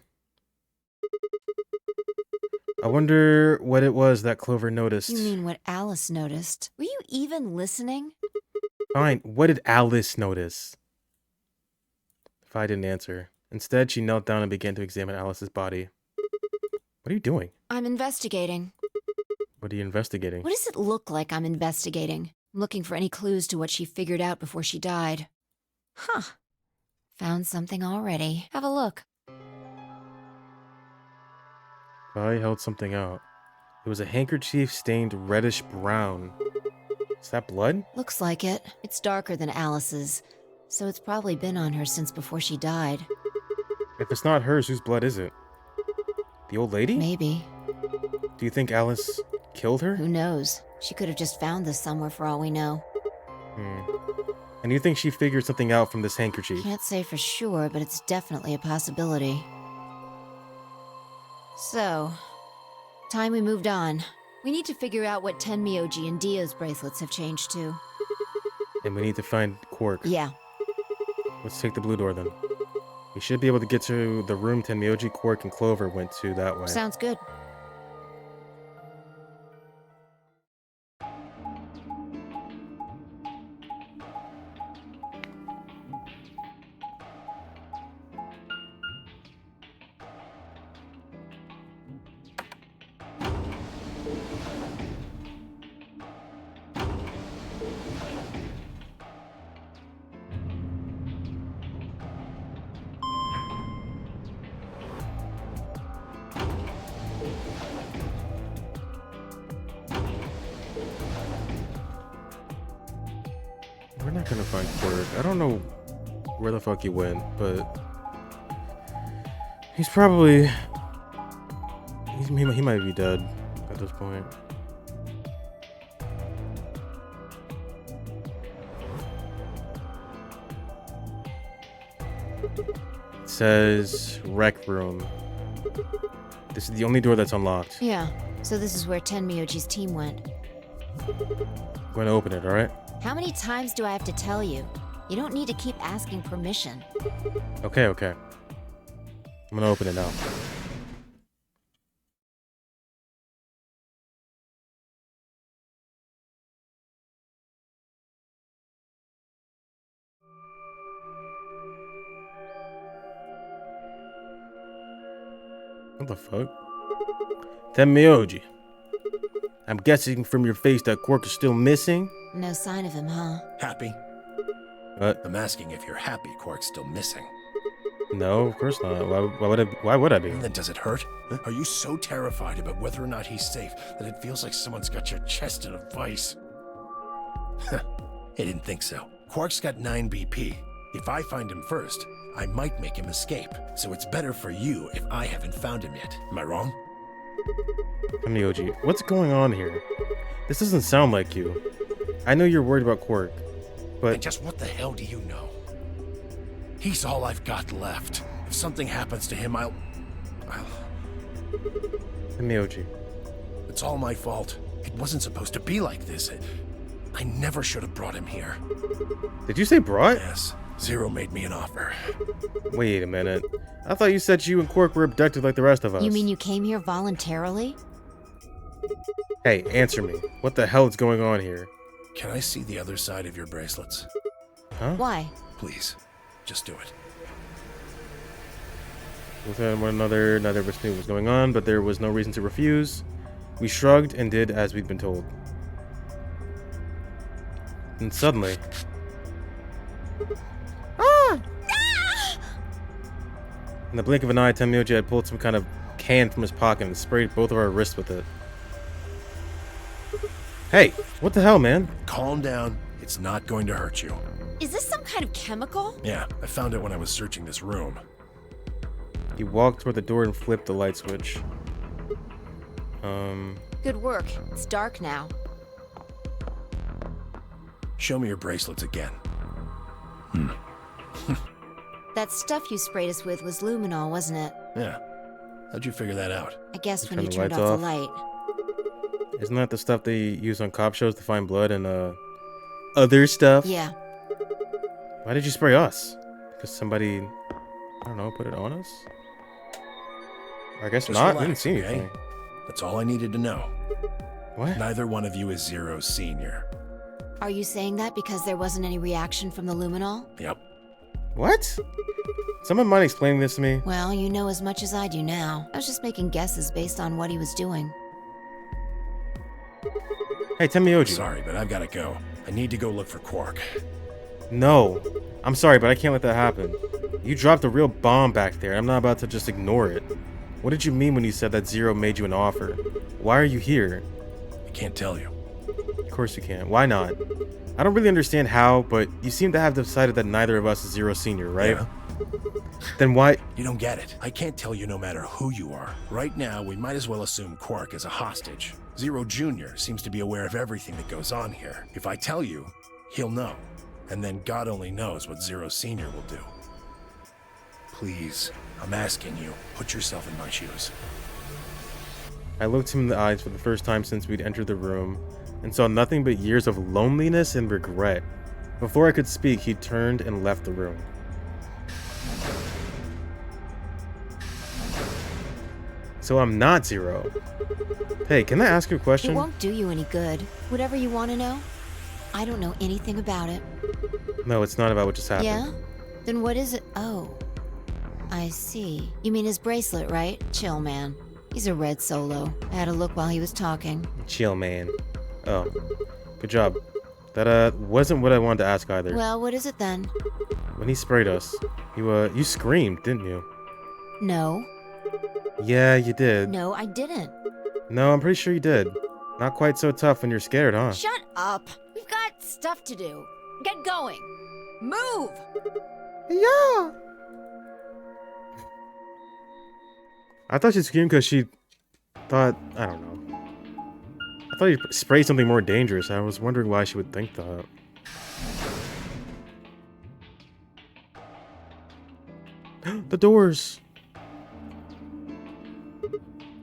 I wonder what it was that Clover noticed. You mean what Alice noticed? Were you even listening? Fine, what did Alice notice? If I didn't answer. Instead, she knelt down and began to examine Alice's body. What are you doing? I'm investigating. What are you investigating? What does it look like I'm investigating? I'm looking for any clues to what she figured out before she died. Huh. Found something already. Have a look. I held something out. It was a handkerchief stained reddish brown. Is that blood? Looks like it. It's darker than Alice's, so it's probably been on her since before she died. If it's not hers, whose blood is it? The old lady? Maybe. Do you think Alice killed her? Who knows? She could have just found this somewhere for all we know. And you think she figured something out from this handkerchief? Can't say for sure, but it's definitely a possibility. So, time we moved on. We need to figure out what Tenmyoji and Dia's bracelets have changed to. And we need to find Quark. Yeah. Let's take the blue door then. We should be able to get to the room Tenmyoji, Quark, and Clover went to that way. Sounds good. We're not gonna find Quirk. I don't know where the fuck he went, but he's probably he might be dead at this point. It says rec room. This is the only door that's unlocked. Yeah, so this is where Tenmyoji's team went. I'm gonna open it, alright? How many times do I have to tell you? You don't need to keep asking permission. Okay. I'm gonna open it now. What the fuck? Tenmyoji. I'm guessing from your face that Quirk is still missing? No sign of him, huh? Happy? What? I'm asking if you're happy Quark's still missing. No, of course not. Why would I be? Then does it hurt? Huh? Are you so terrified about whether or not he's safe that it feels like someone's got your chest in a vice? I didn't think so. Quark's got 9 BP. If I find him first, I might make him escape. So it's better for you if I haven't found him yet. Am I wrong? Tenmyoji, what's going on here? This doesn't sound like you. I know you're worried about Quirk, but... And just what the hell do you know? He's all I've got left. If something happens to him, I'll... Tenmyoji. It's all my fault. It wasn't supposed to be like this. I never should have brought him here. Did you say brought? Yes. Zero made me an offer. Wait a minute. I thought you said you and Quirk were abducted like the rest of us. You mean you came here voluntarily? Hey, answer me. What the hell is going on here? Can I see the other side of your bracelets? Huh? Why? Please. Just do it. Looked at one another, neither of us knew what was going on, but there was no reason to refuse. We shrugged and did as we'd been told. And suddenly... Ah! In the blink of an eye, Tenmyoji had pulled some kind of can from his pocket and sprayed both of our wrists with it. Hey, what the hell, man? Calm down. It's not going to hurt you. Is this some kind of chemical? Yeah, I found it when I was searching this room. He walked toward the door and flipped the light switch. Good work. It's dark now. Show me your bracelets again. That stuff you sprayed us with was luminol, wasn't it? Yeah. How'd you figure that out? I guess when Turn you the turned lights off the off. light. Isn't that the stuff they use on cop shows to find blood and, other stuff? Yeah. Why did you spray us? Because somebody, I don't know, put it on us? I guess Just not. relax, We didn't see okay? anything. That's all I needed to know. What? Neither one of you is Zero Senior. Are you saying that because there wasn't any reaction from the luminol? Yep. What? Someone mind explaining this to me? Well, you know as much as I do now. I was just making guesses based on what he was doing. Hey, Tenmyoji. Sorry, but I've got to go. I need to go look for Quark. No. I'm sorry, but I can't let that happen. You dropped a real bomb back there. I'm not about to just ignore it. What did you mean when you said that Zero made you an offer? Why are you here? I can't tell you. Of course you can't. Why not? I don't really understand how, but you seem to have decided that neither of us is Zero Senior, right? Yeah. Then why... You don't get it. I can't tell you no matter who you are. Right now, we might as well assume Quark is a hostage. Zero Jr. seems to be aware of everything that goes on here. If I tell you, he'll know. And then God only knows what Zero Senior will do. Please, I'm asking you, put yourself in my shoes. I looked him in the eyes for the first time since we'd entered the room, and saw nothing but years of loneliness and regret. Before I could speak, he turned and left the room. So I'm not Zero. Hey, can I ask you a question? It won't do you any good. Whatever you want to know, I don't know anything about it. No, it's not about what just happened. Yeah? Then what is it? Oh. I see. You mean his bracelet, right? Chill, man. He's a red solo. I had a look while he was talking. Chill, man. Oh, good job. That wasn't what I wanted to ask either. Well, what is it then? When he sprayed us, you screamed, didn't you? No. Yeah, you did. No, I didn't. No, I'm pretty sure you did. Not quite so tough when you're scared, huh? Shut up. We've got stuff to do. Get going. Move! Yeah. I thought she screamed because she thought, I don't know. I thought he sprayed something more dangerous. I was wondering why she would think that. The doors.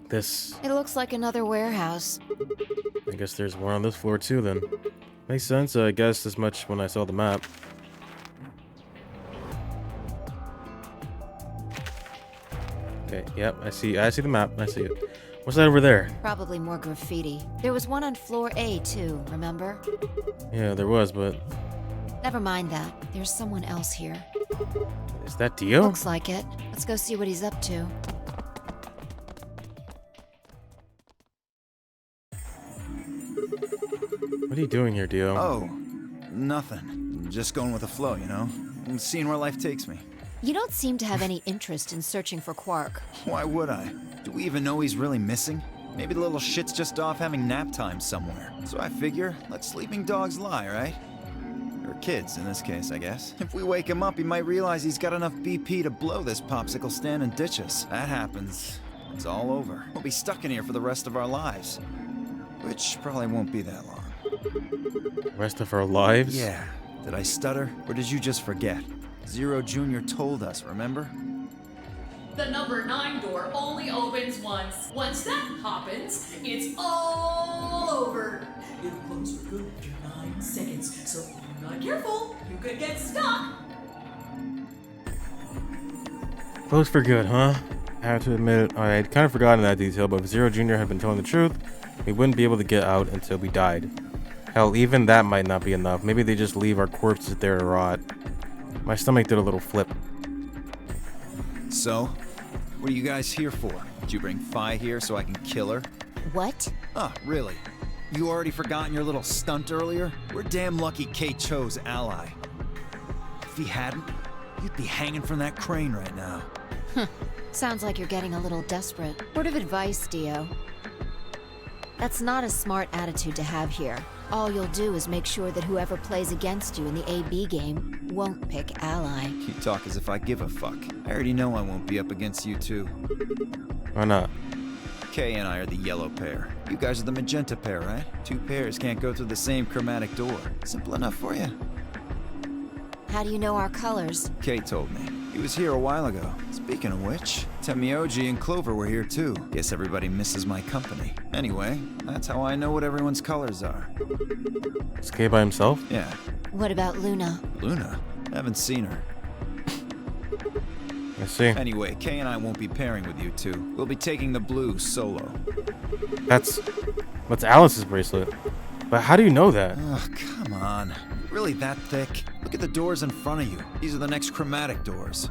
This. It looks like another warehouse. I guess there's one on this floor too then. Makes sense, I guess, as much when I saw the map. Okay, yep, I see the map, I see it. What's that over there? Probably more graffiti. There was one on floor A too, remember? Yeah, there was, but... Never mind that. There's someone else here. Is that Dio? Looks like it. Let's go see what he's up to. What are you doing here, Dio? Oh, nothing. Just going with the flow, you know? And seeing where life takes me. You don't seem to have any interest in searching for Quark. Why would I? Do we even know he's really missing? Maybe the little shit's just off having nap time somewhere. So I figure, let sleeping dogs lie, right? Or kids, in this case, I guess. If we wake him up, he might realize he's got enough BP to blow this popsicle stand and ditch us. That happens. It's all over. We'll be stuck in here for the rest of our lives. Which probably won't be that long. Rest of our lives? Yeah. Did I stutter? Or did you just forget? Zero Jr. told us, remember? The number 9 door only opens once. Once that happens, it's all over. It'll close for good after 9 seconds, so if you're not careful, you could get stuck. Close for good, huh? I have to admit, I had kind of forgotten that detail, but if Zero Jr. had been telling the truth, we wouldn't be able to get out until we died. Hell, even that might not be enough. Maybe they just leave our corpses there to rot. My stomach did a little flip. So, what are you guys here for? Did you bring Phi here so I can kill her? What? Oh, really? You already forgotten your little stunt earlier? We're damn lucky Kate Cho's ally. If he hadn't, you'd be hanging from that crane right now. Sounds like you're getting a little desperate. Word of advice, Dio. That's not a smart attitude to have here. All you'll do is make sure that whoever plays against you in the AB game won't pick ally. You talk as if I give a fuck. I already know I won't be up against you two. Why not? Kay and I are the yellow pair. You guys are the magenta pair, right? Two pairs can't go through the same chromatic door. Simple enough for you. How do you know our colors? Kay told me. He was here a while ago. Speaking of which, Temioji and Clover were here too. Guess everybody misses my company. Anyway, that's how I know what everyone's colors are. Is Kay by himself? Yeah. What about Luna? Luna? Haven't seen her. I see. Anyway, Kay and I won't be pairing with you two. We'll be taking the blue solo. That's Alice's bracelet. But how do you know that? Oh, come on. Really that thick? Look at the doors in front of you. These are the next chromatic doors.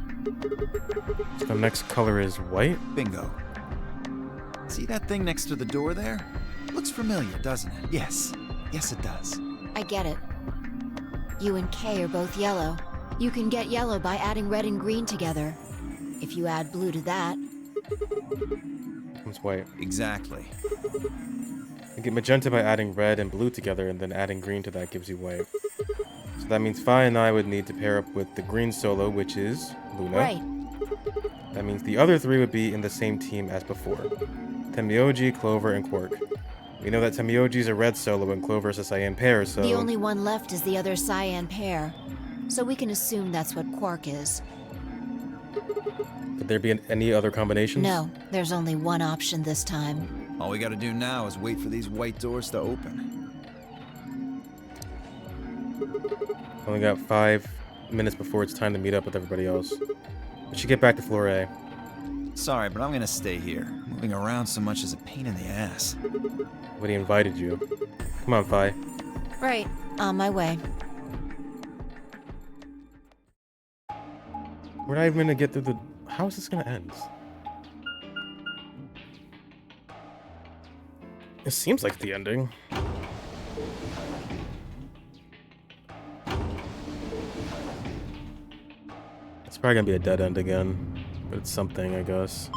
So the next color is white? Bingo. See that thing next to the door there? Looks familiar, doesn't it? Yes. Yes, it does. I get it. You and Kay are both yellow. You can get yellow by adding red and green together. If you add blue to that... It's white. Exactly. You get magenta by adding red and blue together, and then adding green to that gives you white. So that means Phi and I would need to pair up with the green solo, which is Luna. Right. That means the other three would be in the same team as before. Temioji, Clover, and Quark. We know that Temioji's a red solo and Clover's a cyan pair, so... The only one left is the other cyan pair. So we can assume that's what Quark is. Could there be any other combinations? No, there's only one option this time. All we gotta do now is wait for these white doors to open. Only got 5 minutes before it's time to meet up with everybody else. We should get back to floor A. Sorry, but I'm gonna stay here. Moving around so much is a pain in the ass. When he invited you. Come on, Phi. Right, on my way. We're not even gonna get through the... How is this gonna end? It seems like the ending. It's probably gonna be a dead end again, but it's something, I guess.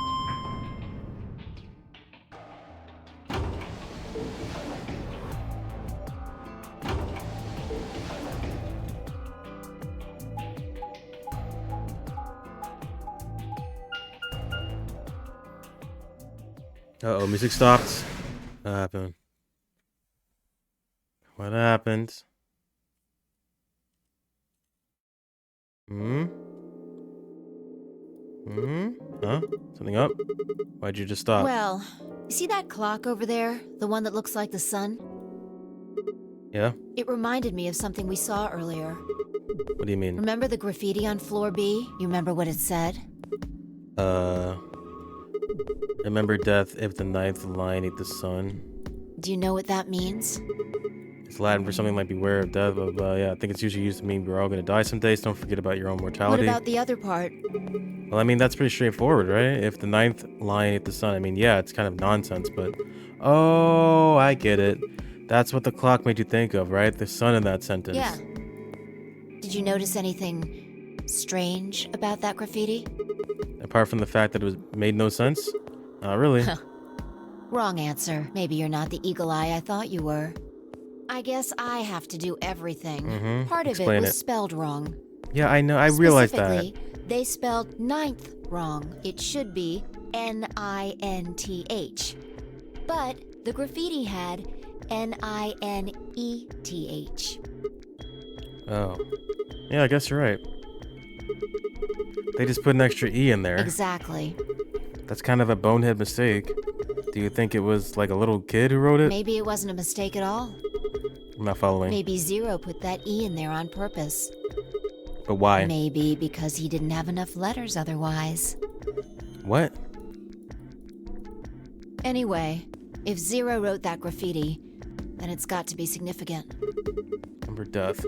Uh-oh, music stopped. What happened? What happened? Hmm? Hmm? Huh? Something up? Why'd you just stop? Well, you see that clock over there? The one that looks like the sun? Yeah? It reminded me of something we saw earlier. What do you mean? Remember the graffiti on floor B? You remember what it said? Remember death if the ninth line ate the sun. Do you know what that means? It's Latin for something like beware of death, but yeah, I think it's usually used to mean we're all gonna die someday, so don't forget about your own mortality. What about the other part? Well, I mean, that's pretty straightforward, right? If the ninth line ate the sun, I mean, yeah, it's kind of nonsense, but... Oh, I get it. That's what the clock made you think of, right? The sun in that sentence. Yeah. Did you notice anything strange about that graffiti? Apart from the fact that it made no sense? Not really. Wrong answer. Maybe you're not the eagle eye I thought you were. I guess I have to do everything. Part of it was spelled wrong. Yeah, I know. I realized that. Specifically, they spelled ninth wrong. It should be N-I-N-T-H. But the graffiti had N-I-N-E-T-H. Oh. Yeah, I guess you're right. They just put an extra E in there. Exactly. That's kind of a bonehead mistake. Do you think it was like a little kid who wrote it? Maybe it wasn't a mistake at all. I'm not following. Maybe Zero put that E in there on purpose. But why? Maybe because he didn't have enough letters otherwise. What? Anyway, if Zero wrote that graffiti, then it's got to be significant. Number death.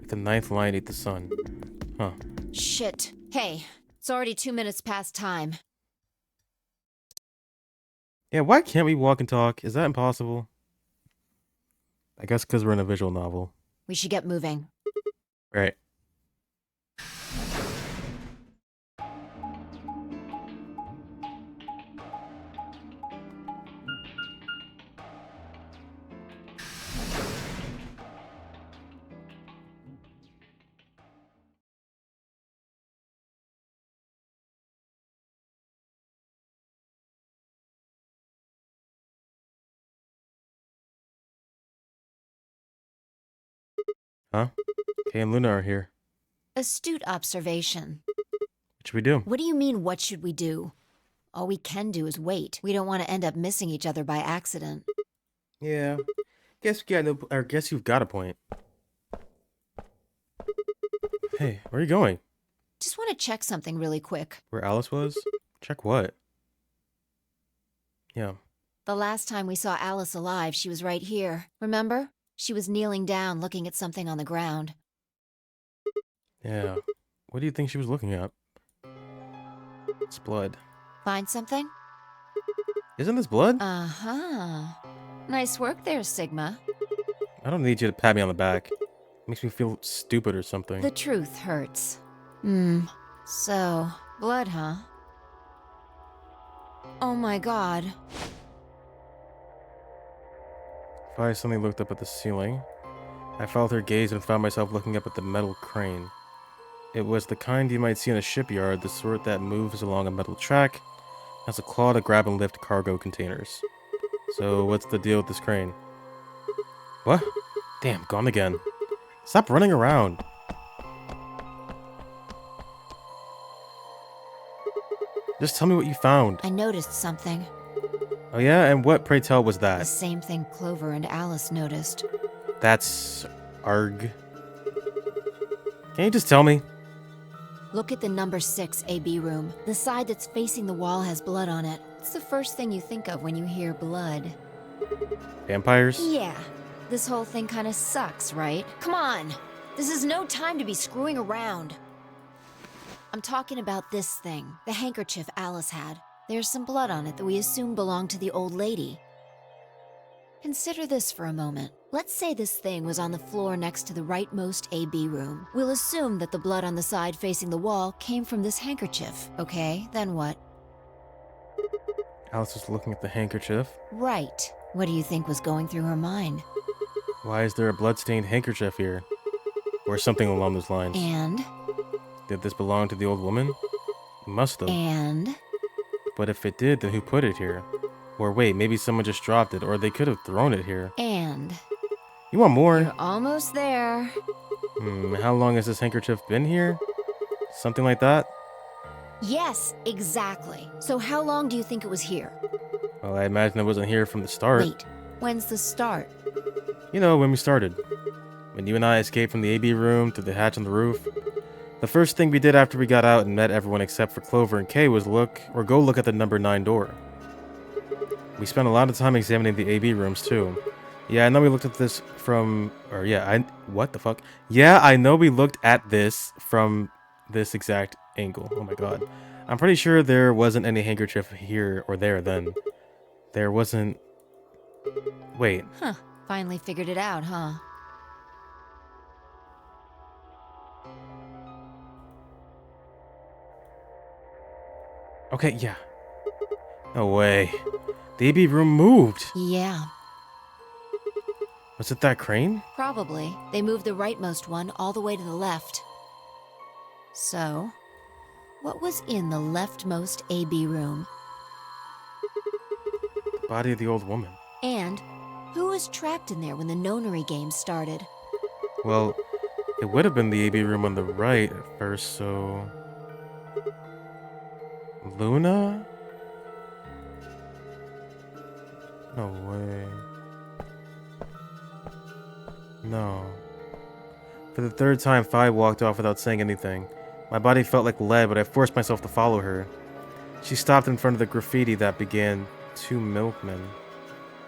If the ninth line ate the sun. Huh. Shit. Hey, it's already 2 minutes past time. Yeah, why can't we walk and talk? Is that impossible? I guess because we're in a visual novel. We should get moving. Right. Huh? Kay and Luna are here. Astute observation. What should we do? What do you mean, what should we do? All we can do is wait. We don't want to end up missing each other by accident. Yeah. Guess you've got a point. Hey, where are you going? Just want to check something really quick. Where Alice was? Check what? Yeah. The last time we saw Alice alive, she was right here. Remember? She was kneeling down, looking at something on the ground. Yeah. What do you think she was looking at? It's blood. Find something? Isn't this blood? Uh-huh. Nice work there, Sigma. I don't need you to pat me on the back. It makes me feel stupid or something. The truth hurts. So, blood, huh? Oh my god. I suddenly looked up at the ceiling. I followed her gaze and found myself looking up at the metal crane. It was the kind you might see in a shipyard, the sort that moves along a metal track, has a claw to grab and lift cargo containers. So what's the deal with this crane? What? Damn, gone again. Stop running around. Just tell me what you found. I noticed something. Oh yeah? And what, pray tell, was that? The same thing Clover and Alice noticed. That's... Arg. Can you just tell me? Look at the number 6 AB room. The side that's facing the wall has blood on it. It's the first thing you think of when you hear blood. Vampires? Yeah. This whole thing kind of sucks, right? Come on! This is no time to be screwing around. I'm talking about this thing, the handkerchief Alice had. There's some blood on it that we assume belonged to the old lady. Consider this for a moment. Let's say this thing was on the floor next to the rightmost AB room. We'll assume that the blood on the side facing the wall came from this handkerchief, okay? Then what? Alice was looking at the handkerchief. Right. What do you think was going through her mind? Why is there a blood-stained handkerchief here? Or something along those lines. And? Did this belong to the old woman? It must have. And? But if it did, then who put it here? Or wait, maybe someone just dropped it, or they could have thrown it here. And You want more? you're almost there. How long has this handkerchief been here? Something like that? Yes, exactly. So how long do you think it was here? Well, I imagine it wasn't here from the start. Wait, when's the start? You know, when we started. When you and I escaped from the AB room through the hatch on the roof. The first thing we did after we got out and met everyone except for Clover and Kay was go look at the number 9 door. We spent a lot of time examining the AB rooms too. Yeah, I know we looked at this from... what the fuck? Yeah, I know we looked at this from this exact angle. Oh my god. I'm pretty sure there wasn't any handkerchief here or there then. There wasn't... Wait. Huh. Finally figured it out, huh? Okay, yeah. No way. The AB room moved. Yeah, Was it that crane? probably. They moved the rightmost one all the way to the left. So, what was in the leftmost AB room? The body of the old woman. And who was trapped in there when the nonary game started? Well, it would have been the AB room on the right at first, so... Luna? No way. No. For the third time, Fi walked off without saying anything. My body felt like lead, but I forced myself to follow her. She stopped in front of the graffiti that began 2 milkmen.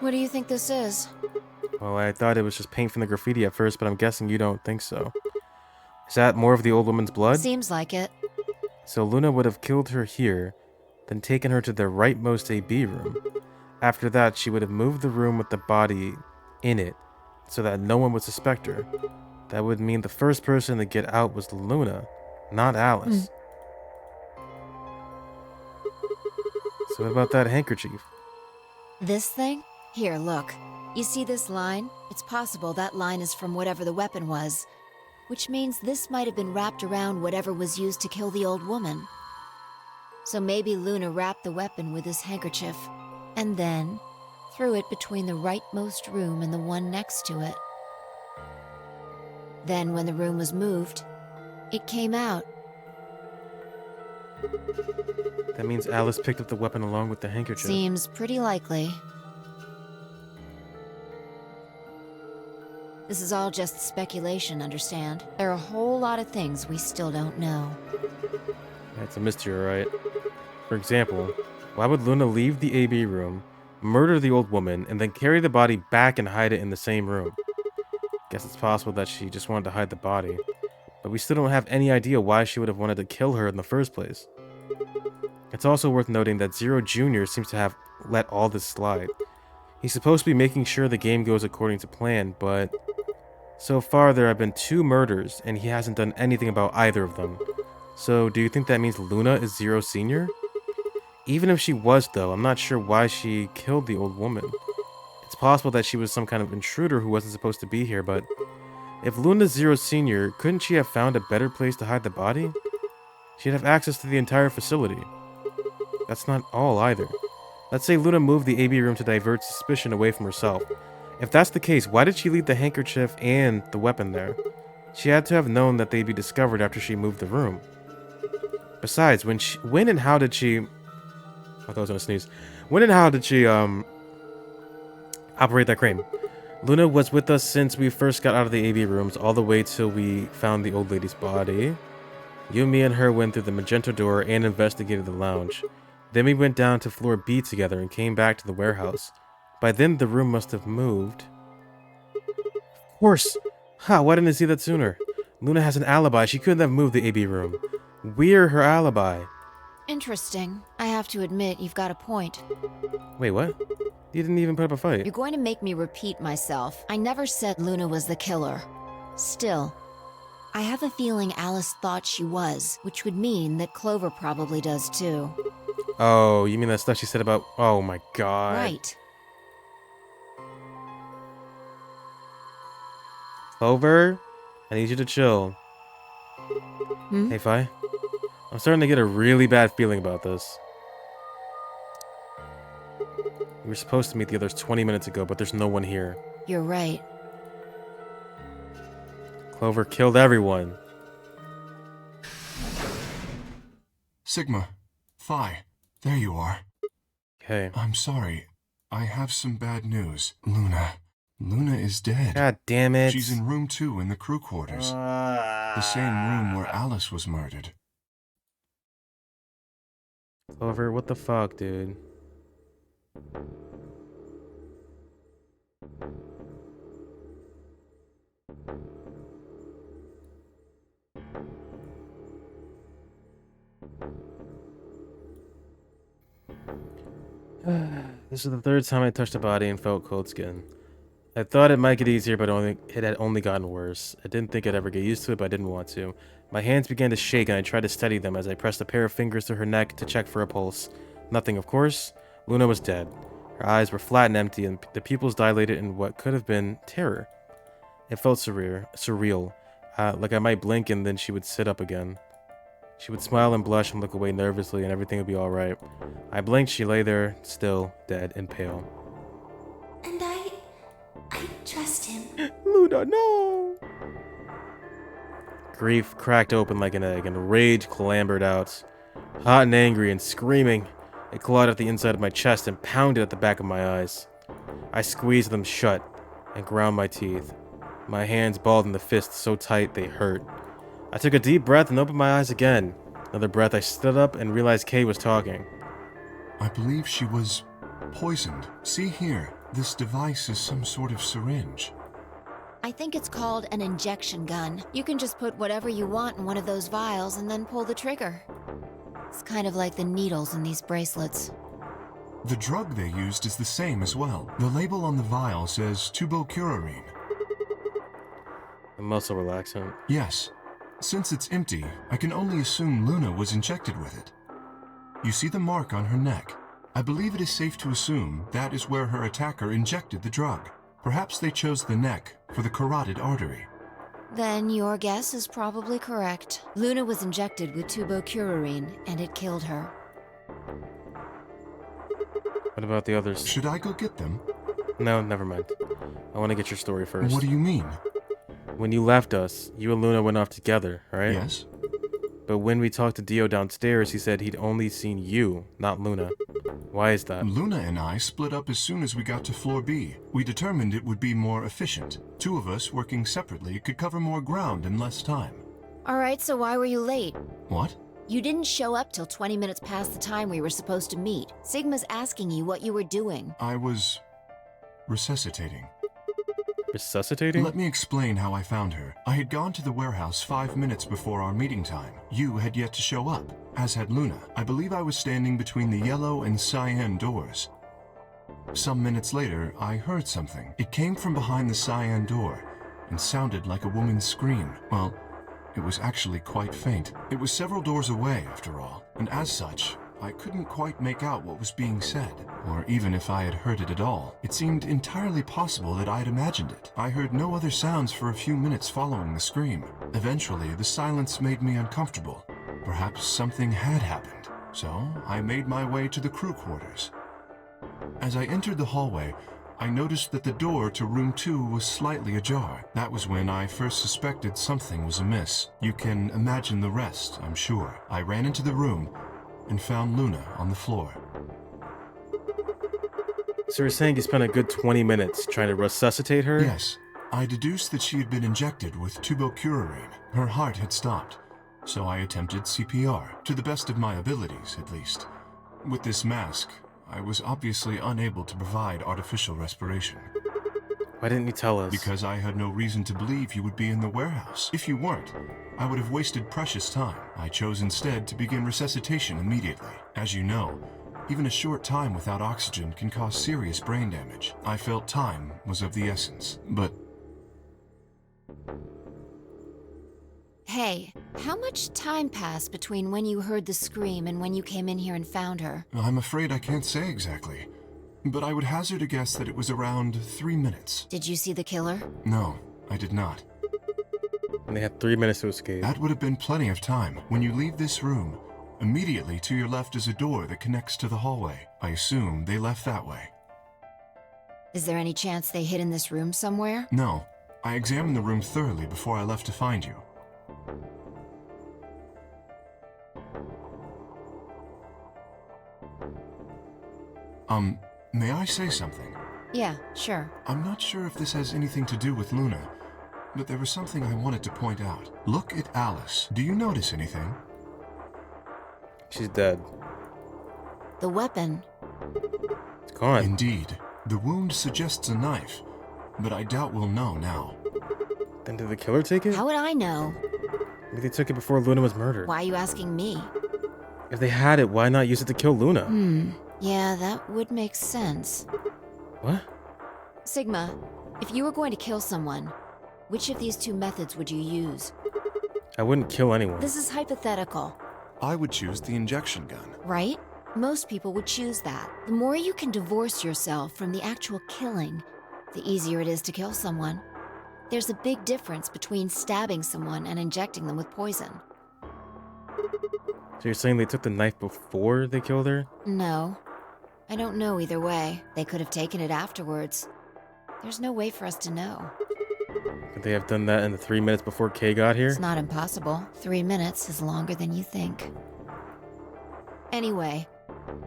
What do you think this is? Well, I thought it was just paint from the graffiti at first, but I'm guessing you don't think so. Is that more of the old woman's blood? Seems like it. So Luna would have killed her here, then taken her to the rightmost AB room. After that, she would have moved the room with the body in it, so that no one would suspect her. That would mean the first person to get out was Luna, not Alice. So what about that handkerchief? This thing? Here, look. You see this line? It's possible that line is from whatever the weapon was, which means this might have been wrapped around whatever was used to kill the old woman. So maybe Luna wrapped the weapon with this handkerchief, and then threw it between the rightmost room and the one next to it. Then when the room was moved, it came out. That means Alice picked up the weapon along with the handkerchief. Seems pretty likely. This is all just speculation, understand? There are a whole lot of things we still don't know. That's a mystery, right? For example, why would Luna leave the AB room, murder the old woman, and then carry the body back and hide it in the same room? Guess it's possible that she just wanted to hide the body, but we still don't have any idea why she would have wanted to kill her in the first place. It's also worth noting that Zero Jr. seems to have let all this slide. He's supposed to be making sure the game goes according to plan, but so far there have been 2 murders, and he hasn't done anything about either of them. So do you think that means Luna is Zero Sr.? Even if she was, though, I'm not sure why she killed the old woman. It's possible that she was some kind of intruder who wasn't supposed to be here, but if Luna's Zero Sr., couldn't she have found a better place to hide the body? She'd have access to the entire facility. That's not all either. Let's say Luna moved the AB room to divert suspicion away from herself. If that's the case, why did she leave the handkerchief and the weapon there? She had to have known that they'd be discovered after she moved the room. Besides, when and how did she... I thought I was gonna sneeze. When and how did she, operate that crane? Luna was with us since we first got out of the AB rooms all the way till we found the old lady's body. You, me, and her went through the magenta door and investigated the lounge. Then we went down to floor B together and came back to the warehouse. By then, the room must have moved. Of course! Ha, why didn't I see that sooner? Luna has an alibi. She couldn't have moved the AB room. We're her alibi. Interesting. I have to admit, you've got a point. Wait, what? You didn't even put up a fight. You're going to make me repeat myself. I never said Luna was the killer. Still, I have a feeling Alice thought she was, which would mean that Clover probably does too. Oh, you mean that stuff she said about... Oh my god. Right. Clover, I need you to chill. Hey, Fi. I'm starting to get a really bad feeling about this. We were supposed to meet the others 20 minutes ago, but there's no one here. You're right. Clover killed everyone. Sigma. Phi. There you are. Okay. I'm sorry. I have some bad news. Luna. Luna is dead. God damn it. She's in room 2 in the crew quarters. The same room where Alice was murdered. Clover, what the fuck, dude? This is the third time I touched a body and felt cold skin. I thought it might get easier, but it had only gotten worse. I didn't think I'd ever get used to it, but I didn't want to. My hands began to shake, and I tried to steady them as I pressed a pair of fingers to her neck to check for a pulse. Nothing, of course. Luna was dead. Her eyes were flat and empty, and the pupils dilated in what could have been terror. It felt surreal, like I might blink and then she would sit up again. She would smile and blush and look away nervously, and everything would be alright. I blinked, she lay there, still, dead, and pale. And I trust him. Luna, no! Grief cracked open like an egg, and rage clambered out. Hot and angry and screaming, it clawed at the inside of my chest and pounded at the back of my eyes. I squeezed them shut and ground my teeth. My hands balled in the fists so tight they hurt. I took a deep breath and opened my eyes again. Another breath, I stood up and realized Kay was talking. I believe she was poisoned. See here, this device is some sort of syringe. I think it's called an injection gun. You can just put whatever you want in one of those vials and then pull the trigger. It's kind of like the needles in these bracelets. The drug they used is the same as well. The label on the vial says tubocurarine. A muscle relaxant. Yes. Since it's empty, I can only assume Luna was injected with it. You see the mark on her neck. I believe it is safe to assume that is where her attacker injected the drug. Perhaps they chose the neck for the carotid artery. Then your guess is probably correct. Luna was injected with tubocurarine, and it killed her. What about the others? Should I go get them? No, never mind. I want to get your story first. What do you mean? When you left us, you and Luna went off together, right? Yes. But when we talked to Dio downstairs, he said he'd only seen you, not Luna. Why is that? Luna and I split up as soon as we got to floor B. We determined it would be more efficient. Two of us working separately could cover more ground in less time. Alright, so why were you late? What? You didn't show up till 20 minutes past the time we were supposed to meet. Sigma's asking you what you were doing. I was resuscitating. Resuscitating? Let me explain how I found her. I had gone to the warehouse 5 minutes before our meeting time. You had yet to show up, as had Luna. I believe I was standing between the yellow and cyan doors. Some minutes later, I heard something. It came from behind the cyan door and sounded like a woman's scream. Well, it was actually quite faint. It was several doors away, after all, and as such, I couldn't quite make out what was being said, or even if I had heard it at all. It seemed entirely possible that I had imagined it. I heard no other sounds for a few minutes following the scream. Eventually, the silence made me uncomfortable. Perhaps something had happened, so I made my way to the crew quarters. As I entered the hallway, I noticed that the door to room 2 was slightly ajar. That was when I first suspected something was amiss. You can imagine the rest, I'm sure. I ran into the room and found Luna on the floor. So you're saying you spent a good 20 minutes trying to resuscitate her? Yes. I deduced that she had been injected with tubocurarine. Her heart had stopped, so I attempted CPR, to the best of my abilities, at least. With this mask, I was obviously unable to provide artificial respiration. Why didn't you tell us? Because I had no reason to believe you would be in the warehouse. If you weren't, I would have wasted precious time. I chose instead to begin resuscitation immediately. As you know, even a short time without oxygen can cause serious brain damage. I felt time was of the essence, but... Hey, how much time passed between when you heard the scream and when you came in here and found her? I'm afraid I can't say exactly, but I would hazard a guess that it was around 3 minutes. Did you see the killer? No, I did not. And they had 3 minutes to escape. That would have been plenty of time. When you leave this room, immediately to your left is a door that connects to the hallway. I assume they left that way. Is there any chance they hid in this room somewhere? No. I examined the room thoroughly before I left to find you. May I say something? Yeah, sure. I'm not sure if this has anything to do with Luna, but there was something I wanted to point out. Look at Alice. Do you notice anything? She's dead. The weapon. It's gone. Indeed. The wound suggests a knife, but I doubt we'll know now. Then did the killer take it? How would I know? Maybe they took it before Luna was murdered. Why are you asking me? If they had it, why not use it to kill Luna? Yeah, that would make sense. What? Sigma, if you were going to kill someone, which of these two methods would you use? I wouldn't kill anyone. This is hypothetical. I would choose the injection gun. Right? Most people would choose that. The more you can divorce yourself from the actual killing, the easier it is to kill someone. There's a big difference between stabbing someone and injecting them with poison. So you're saying they took the knife before they killed her? No. I don't know either way. They could have taken it afterwards. There's no way for us to know. Could they have done that in the 3 minutes before Kay got here? It's not impossible. 3 minutes is longer than you think. Anyway,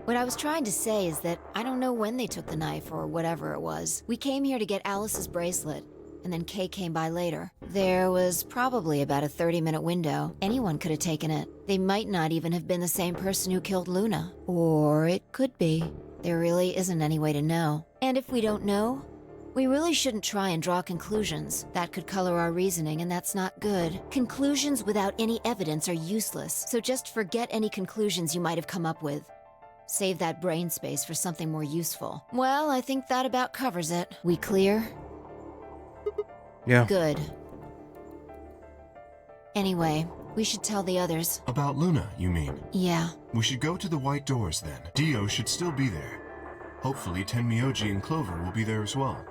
what I was trying to say is that I don't know when they took the knife or whatever it was. We came here to get Alice's bracelet, and then Kay came by later. There was probably about a 30-minute window. Anyone could have taken it. They might not even have been the same person who killed Luna. Or it could be. There really isn't any way to know. And if we don't know, we really shouldn't try and draw conclusions. That could color our reasoning, and that's not good. Conclusions without any evidence are useless, so just forget any conclusions you might have come up with. Save that brain space for something more useful. Well, I think that about covers it. We clear? Yeah. Good. Anyway, we should tell the others. About Luna, you mean? Yeah. We should go to the White Doors then. Dio should still be there. Hopefully Tenmyoji and Clover will be there as well.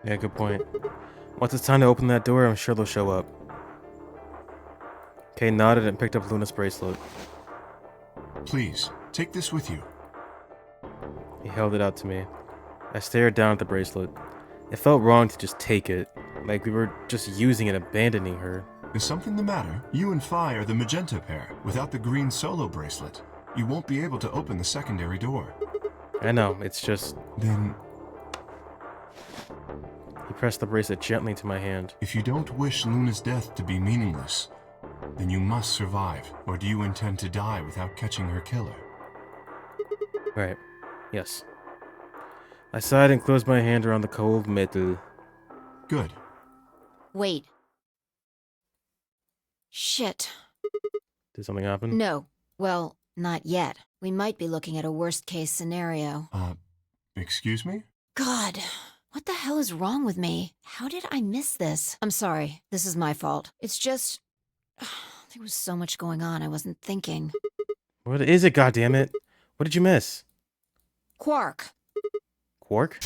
Yeah, good point. Once it's time to open that door, I'm sure they'll show up. Kay nodded and picked up Luna's bracelet. Please, take this with you. He held it out to me. I stared down at the bracelet. It felt wrong to just take it, like we were just using and abandoning her. Is something the matter? You and Phi are the magenta pair. Without the green solo bracelet, you won't be able to open the secondary door. I know, it's just... Then... He pressed the bracelet gently to my hand. If you don't wish Luna's death to be meaningless, then you must survive. Or do you intend to die without catching her killer? Right. Yes. I sighed and closed my hand around the cold metal. Good. Wait. Shit. Did something happen? No. Well, not yet. We might be looking at a worst-case scenario. Excuse me? God, what the hell is wrong with me? How did I miss this? I'm sorry. This is my fault. It's just... there was so much going on, I wasn't thinking. What is it, goddammit? What did you miss? Quark. Quark?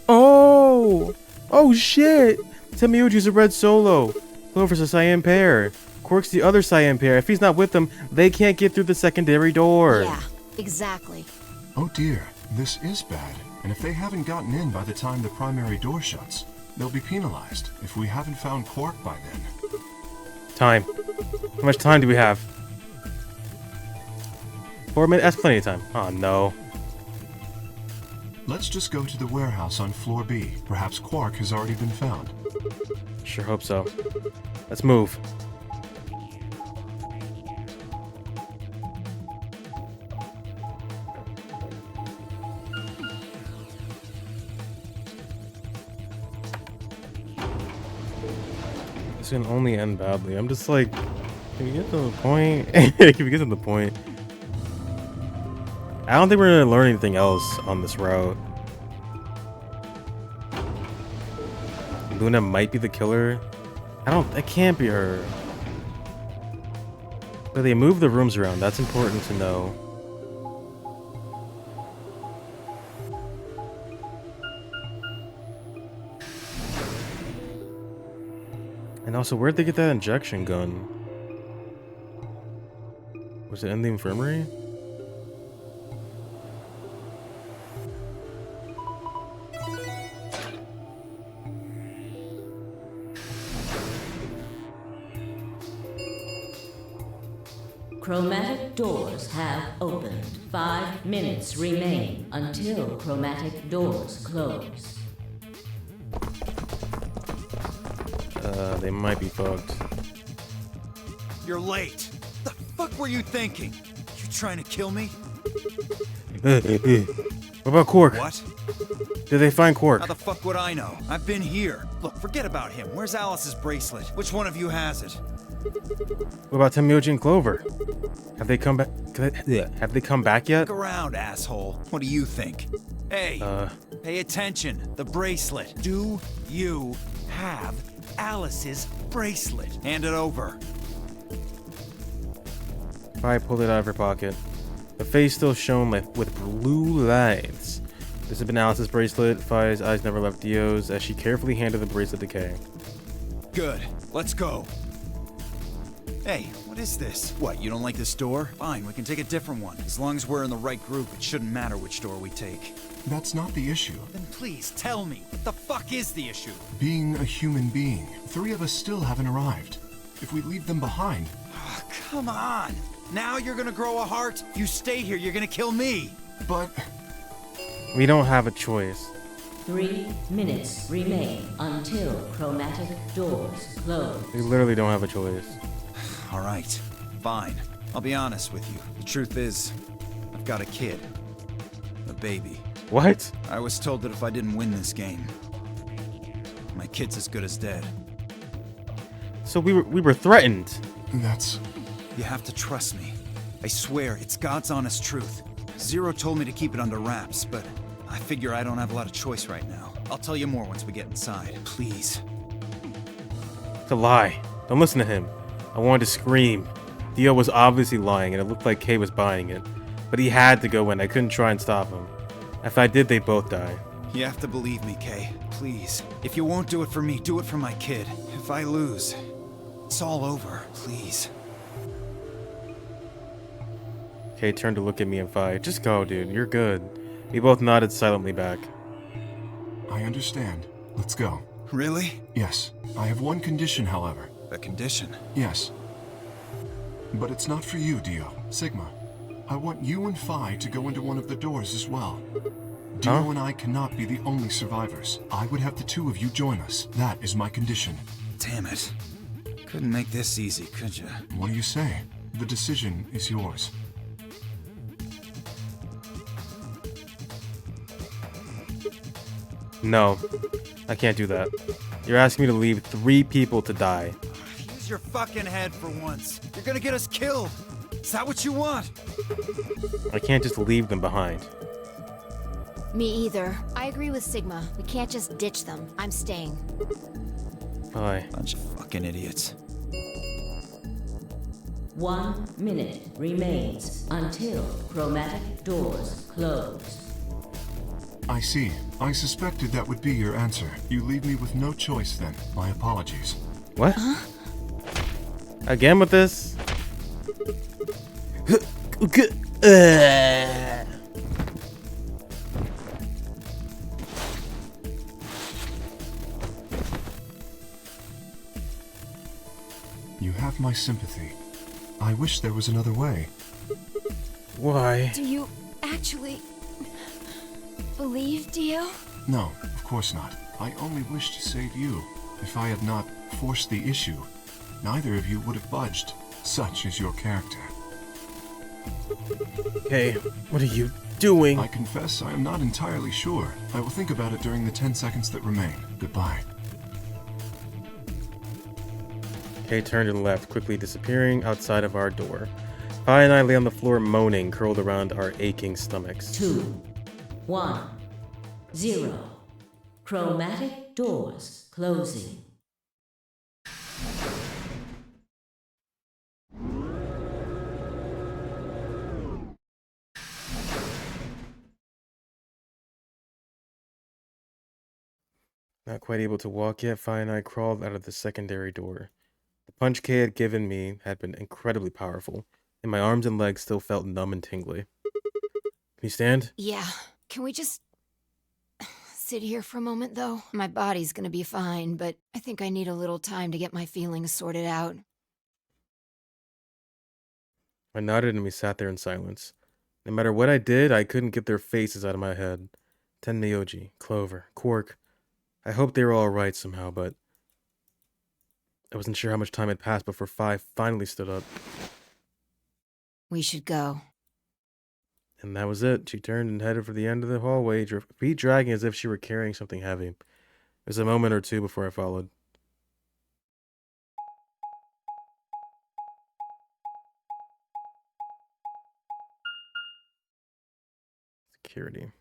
Oh! Oh shit! Tenmyoji's a red solo. Clover's a cyan pair. Quark's the other cyan pair. If he's not with them, they can't get through the secondary door. Yeah, exactly. Oh dear, this is bad. And if they haven't gotten in by the time the primary door shuts, they'll be penalized if we haven't found Quark by then. Time. How much time do we have? 4 minutes? That's plenty of time. Oh no. Let's just go to the warehouse on floor B. Perhaps Quark has already been found. Sure hope so. Let's move. This can only end badly. I'm just like, can we get to the point? Can we get to the point? I don't think we're gonna learn anything else on this route. Luna might be the killer. It can't be her. But they move the rooms around. That's important to know. And also, where'd they get that injection gun? Was it in the infirmary? Chromatic doors have opened. 5 minutes remain until chromatic doors close. They might be fucked. You're late. The fuck were you thinking? You trying to kill me? What about Quark? What? Did they find Quark? How the fuck would I know? I've been here. Look, forget about him. Where's Alice's bracelet? Which one of you has it? What about Temioji and Clover? Have they come back? Have they come back yet? Look around, asshole. What do you think? Hey, pay attention. The bracelet. Do you have Alice's bracelet? Hand it over. Fi pulled it out of her pocket. The face still shone with blue lights. This had been Alice's bracelet. Fi's eyes never left Dio's as she carefully handed the bracelet to Kay. Good. Let's go. Hey, what is this? What, you don't like this door? Fine, we can take a different one. As long as we're in the right group, it shouldn't matter which door we take. That's not the issue. Then please, tell me, what the fuck is the issue? Being a human being, 3 of us still haven't arrived. If we leave them behind... Oh, come on! Now you're gonna grow a heart? You stay here, you're gonna kill me! But... We don't have a choice. 3 minutes remain until chromatic doors close. We literally don't have a choice. Alright, fine. I'll be honest with you. The truth is, I've got a kid. A baby. What? I was told that if I didn't win this game, my kid's as good as dead. So we were threatened. That's... You have to trust me. I swear, it's God's honest truth. Zero told me to keep it under wraps, but I figure I don't have a lot of choice right now. I'll tell you more once we get inside. Please. It's a lie. Don't listen to him. I wanted to scream. Dio was obviously lying, and it looked like Kay was buying it. But he had to go in. I couldn't try and stop him. If I did, they'd both die. You have to believe me, Kay. Please. If you won't do it for me, do it for my kid. If I lose, it's all over. Please. Kay turned to look at me and Fi. Just go, dude. You're good. We both nodded silently back. I understand. Let's go. Really? Yes. I have one condition, however. A condition? Yes. But it's not for you, Dio. Sigma. I want you and Fi to go into one of the doors as well. Dio and I cannot be the only survivors. I would have the 2 of you join us. That is my condition. Damn it. Couldn't make this easy, could you? What do you say? The decision is yours. No, I can't do that. You're asking me to leave 3 people to die. Use your fucking head for once. You're gonna get us killed. Is that what you want? I can't just leave them behind. Me either. I agree with Sigma. We can't just ditch them. I'm staying. Bye. Bunch of fucking idiots. 1 minute remains until chromatic doors close. I see. I suspected that would be your answer. You leave me with no choice then. My apologies. What? Again with this? You have my sympathy. I wish there was another way. Why? Do you actually believe, Dio? No, of course not. I only wish to save you. If I had not forced the issue, neither of you would have budged. Such is your character. Hey, what are you doing? I confess I am not entirely sure. I will think about it during the 10 seconds that remain. Goodbye. Kay turned and left, quickly disappearing outside of our door. Fi and I lay on the floor moaning, curled around our aching stomachs. 2, 1, 0. Chromatic doors closing. Not quite able to walk yet, Fi and I crawled out of the secondary door. The punch Kay had given me had been incredibly powerful. and my arms and legs still felt numb and tingly. Can you stand? Yeah. Can we just sit here for a moment, though? My body's gonna be fine, but I think I need a little time to get my feelings sorted out. I nodded and we sat there in silence. No matter what I did, I couldn't get their faces out of my head. Tenmyoji, Clover, Quark. I hoped they were all right somehow, but I wasn't sure how much time had passed before Fi finally stood up. We should go. And that was it. She turned and headed for the end of the hallway, feet dragging as if she were carrying something heavy. It was a moment or two before I followed. Security.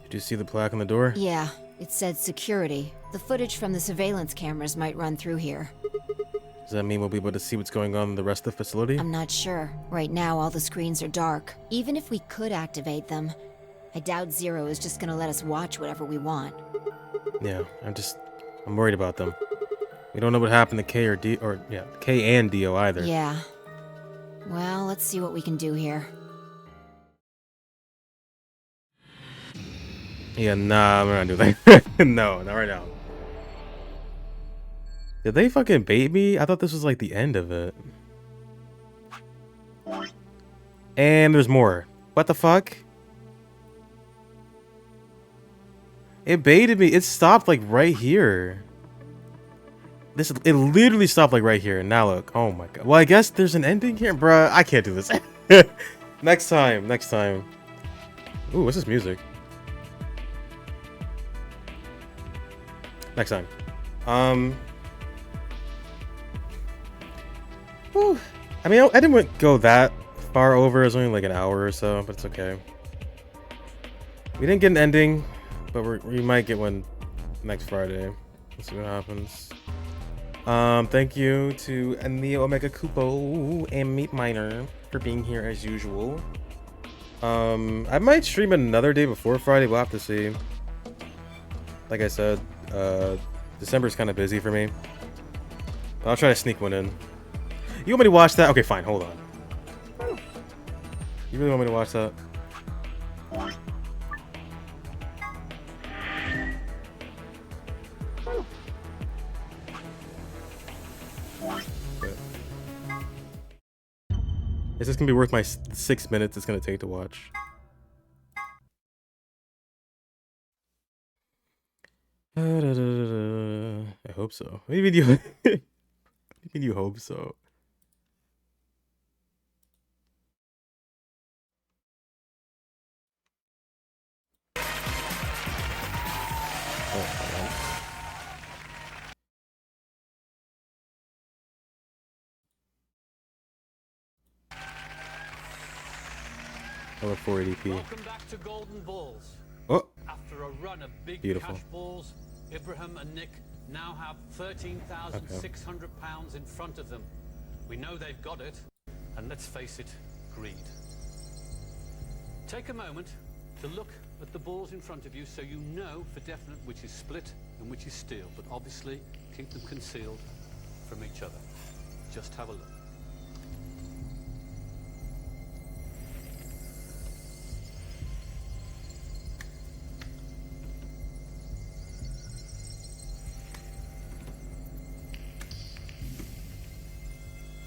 Did you see the plaque on the door? Yeah, it said security. The footage from the surveillance cameras might run through here. Does that mean we'll be able to see what's going on in the rest of the facility? I'm not sure. Right now, all the screens are dark. Even if we could activate them, I doubt Zero is just gonna let us watch whatever we want. Yeah, I'm worried about them. We don't know what happened to K and Dio either. Yeah. Well, let's see what we can do here. Yeah, nah, I'm not gonna do that. No, not right now. Did they fucking bait me? I thought this was like the end of it. And there's more. What the fuck? It baited me. It stopped like right here. It literally stopped like right here. And now look. Oh my god. Well, I guess there's an ending here, bruh. I can't do this. Next time. Ooh, what's this music? Next time. Whew. I mean, I didn't go that far over. It was only like an hour or so, but it's okay. We didn't get an ending, but we might get one next Friday. Let's see what happens. Thank you to Neo Omega Kupo and Meat Miner for being here as usual. I might stream another day before Friday. We'll have to see. Like I said, December's kind of busy for me. But I'll try to sneak one in. You want me to watch that? Okay, fine. Hold on. You really want me to watch that? Is this gonna be worth my 6 minutes it's gonna take to watch? I hope so. What do you mean you hope so? I love 480p. Welcome back to Golden Balls. Oh, After a run of big beautiful. cash balls, Ibrahim and Nick now have £13,600 in front of them. We know they've got it, and let's face it, greed. Take a moment to look at the balls in front of you so you know for definite which is split and which is steel, but obviously keep them concealed from each other. Just have a look.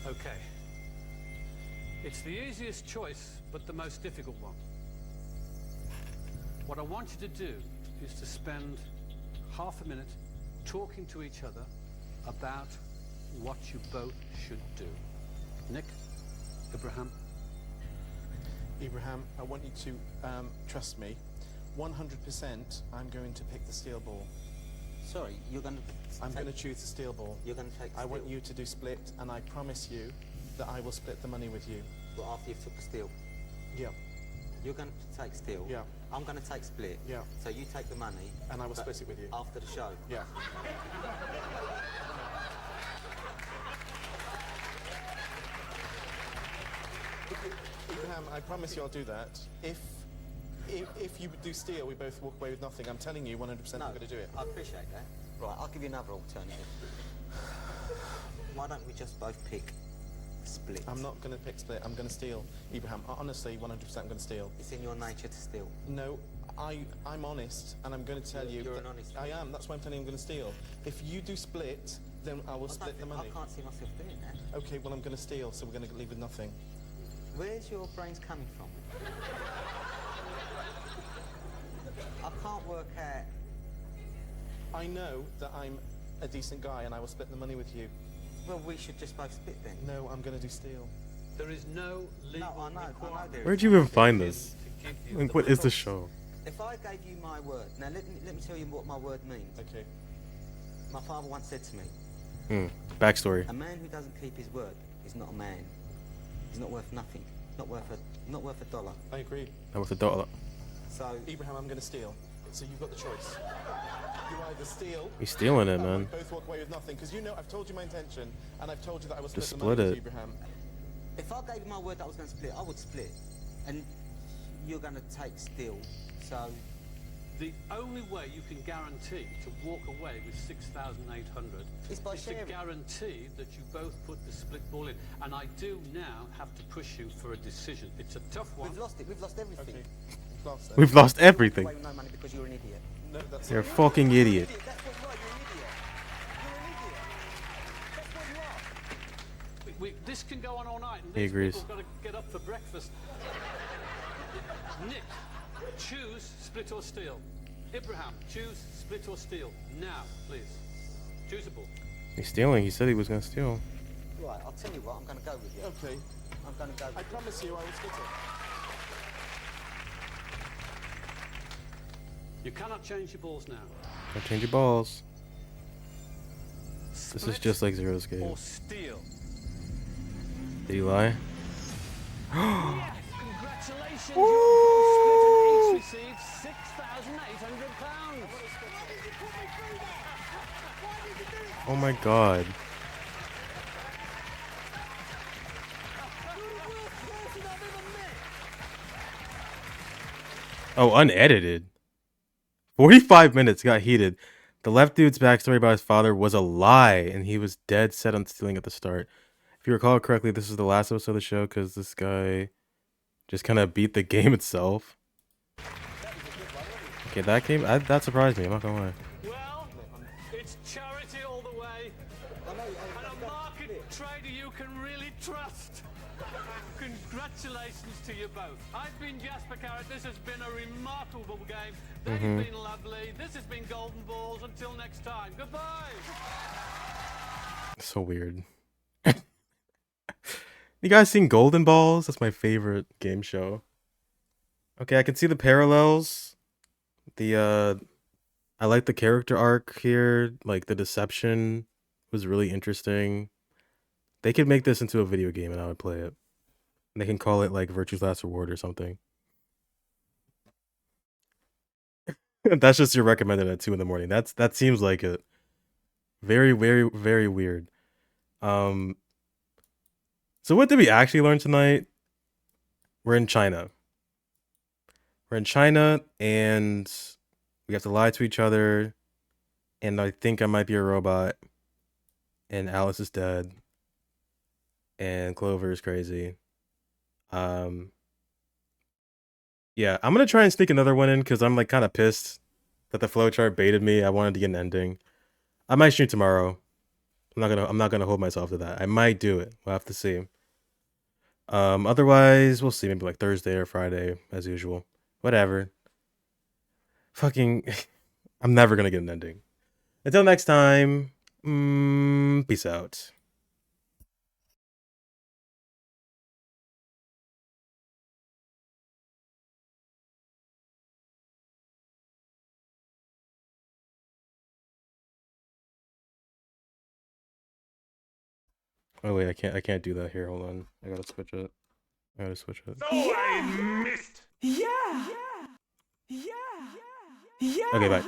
Okay. It's the easiest choice, but the most difficult one. What I want you to do is to spend half a minute talking to each other about what you both should do. Nick, Ibrahim. Ibrahim, I want you to trust me. 100% I'm going to pick the steel ball. Sorry, you're gonna... I'm going to choose the steel ball. You're gonna take I want you to do split, and I promise you that I will split the money with you. But after you've took the steel? Yeah. You're going to take steel? Yeah. I'm going to take split? Yeah. So you take the money? And I will split it with you. After the show? Yeah. Abraham, I promise you I'll do that. If you do steal, we both walk away with nothing. I'm telling you 100% I'm going to do it. I appreciate that. Right, I'll give you another alternative. Why don't we just both pick split? I'm not going to pick split. I'm going to steal. Abraham, honestly, 100% I'm going to steal. It's in your nature to steal. No, I'm honest, and I'm going to tell you... You're an honest man. I am. That's why I'm telling you I'm going to steal. If you do split, then I will split the money. I can't see myself doing that. Okay, well, I'm going to steal, so we're going to leave with nothing. Where's your brains coming from? I can't work out. I know that I'm a decent guy and I will split the money with you. Well, we should just both split then. No, I'm going to do steal. There is no legal requirement. Where'd you even find this? Like, what is the show? If I gave you my word, now let me tell you what my word means. Okay. My father once said to me, Backstory. a man who doesn't keep his word is not a man. He's not worth nothing. Not worth a dollar. I agree. Not worth a dollar. So, Abraham, I'm going to steal. So you've got the choice. You either steal... He's stealing it, man. Both walk away with nothing, because you know I've told you my intention, and I've told you that I will split Just the money split with it. you, Abraham. If I gave you my word that I was going to split, I would split. And you're going to take steal. So... The only way you can guarantee to walk away with 6,800 is by to guarantee that you both put the split ball in. And I do now have to push you for a decision. It's a tough one. We've lost it. We've lost everything. Okay. We've lost it. We've lost everything. Away with no money because you're an idiot. No, that's You're a fucking idiot. That's what you are. You're an idiot. You're an idiot. That's what you are. This can go on all night. And He these agrees. people have got to get up for breakfast. Nick, choose split or steal. Abraham, choose split or steal. Now, please. Choose a ball. He's stealing. He said he was gonna steal. Right, I'll tell you what. I'm going to go with you. Okay. I'm going to go with I promise you I will split it. You cannot change your balls now. Don't change your balls. This is just like Zero's game. Or steal. Did he lie? Yes, congratulations. You're both split and each received £6,800. Oh my god. Oh, unedited. 45 minutes got heated. The left dude's backstory about his father was a lie, and he was dead set on stealing at the start. If you recall correctly, this is the last episode of the show because this guy just kind of beat the game itself. Okay, that surprised me, I'm not gonna lie. Well, it's charity all the way. And a market trader you can really trust. Congratulations to you both. I've been Jasper Carrot. This has been a remarkable game. They've been lovely. This has been Golden Balls. Until next time, goodbye. So weird. You guys seen Golden Balls? That's my favorite game show. Okay, I can see the parallels. I like the character arc here. Like, the deception was really interesting. They could make this into a video game and I would play it. And they can call it, like, Virtue's Last Reward or something. That's just your recommended at 2 in the morning. That seems like it. Very, very, very weird. So what did we actually learn tonight? We're in China. We're in China, and we have to lie to each other. And I think I might be a robot. And Alice is dead. And Clover is crazy. Yeah, I'm gonna try and sneak another one in because I'm like kind of pissed that the flowchart baited me. I wanted to get an ending. I might stream tomorrow. I'm not gonna hold myself to that. I might do it. We'll have to see. Otherwise, we'll see. Maybe like Thursday or Friday, as usual. Whatever. Fucking, I'm never gonna get an ending. Until next time, peace out. Oh wait, I can't do that here. Hold on. I gotta switch it. So I missed. Okay, bye.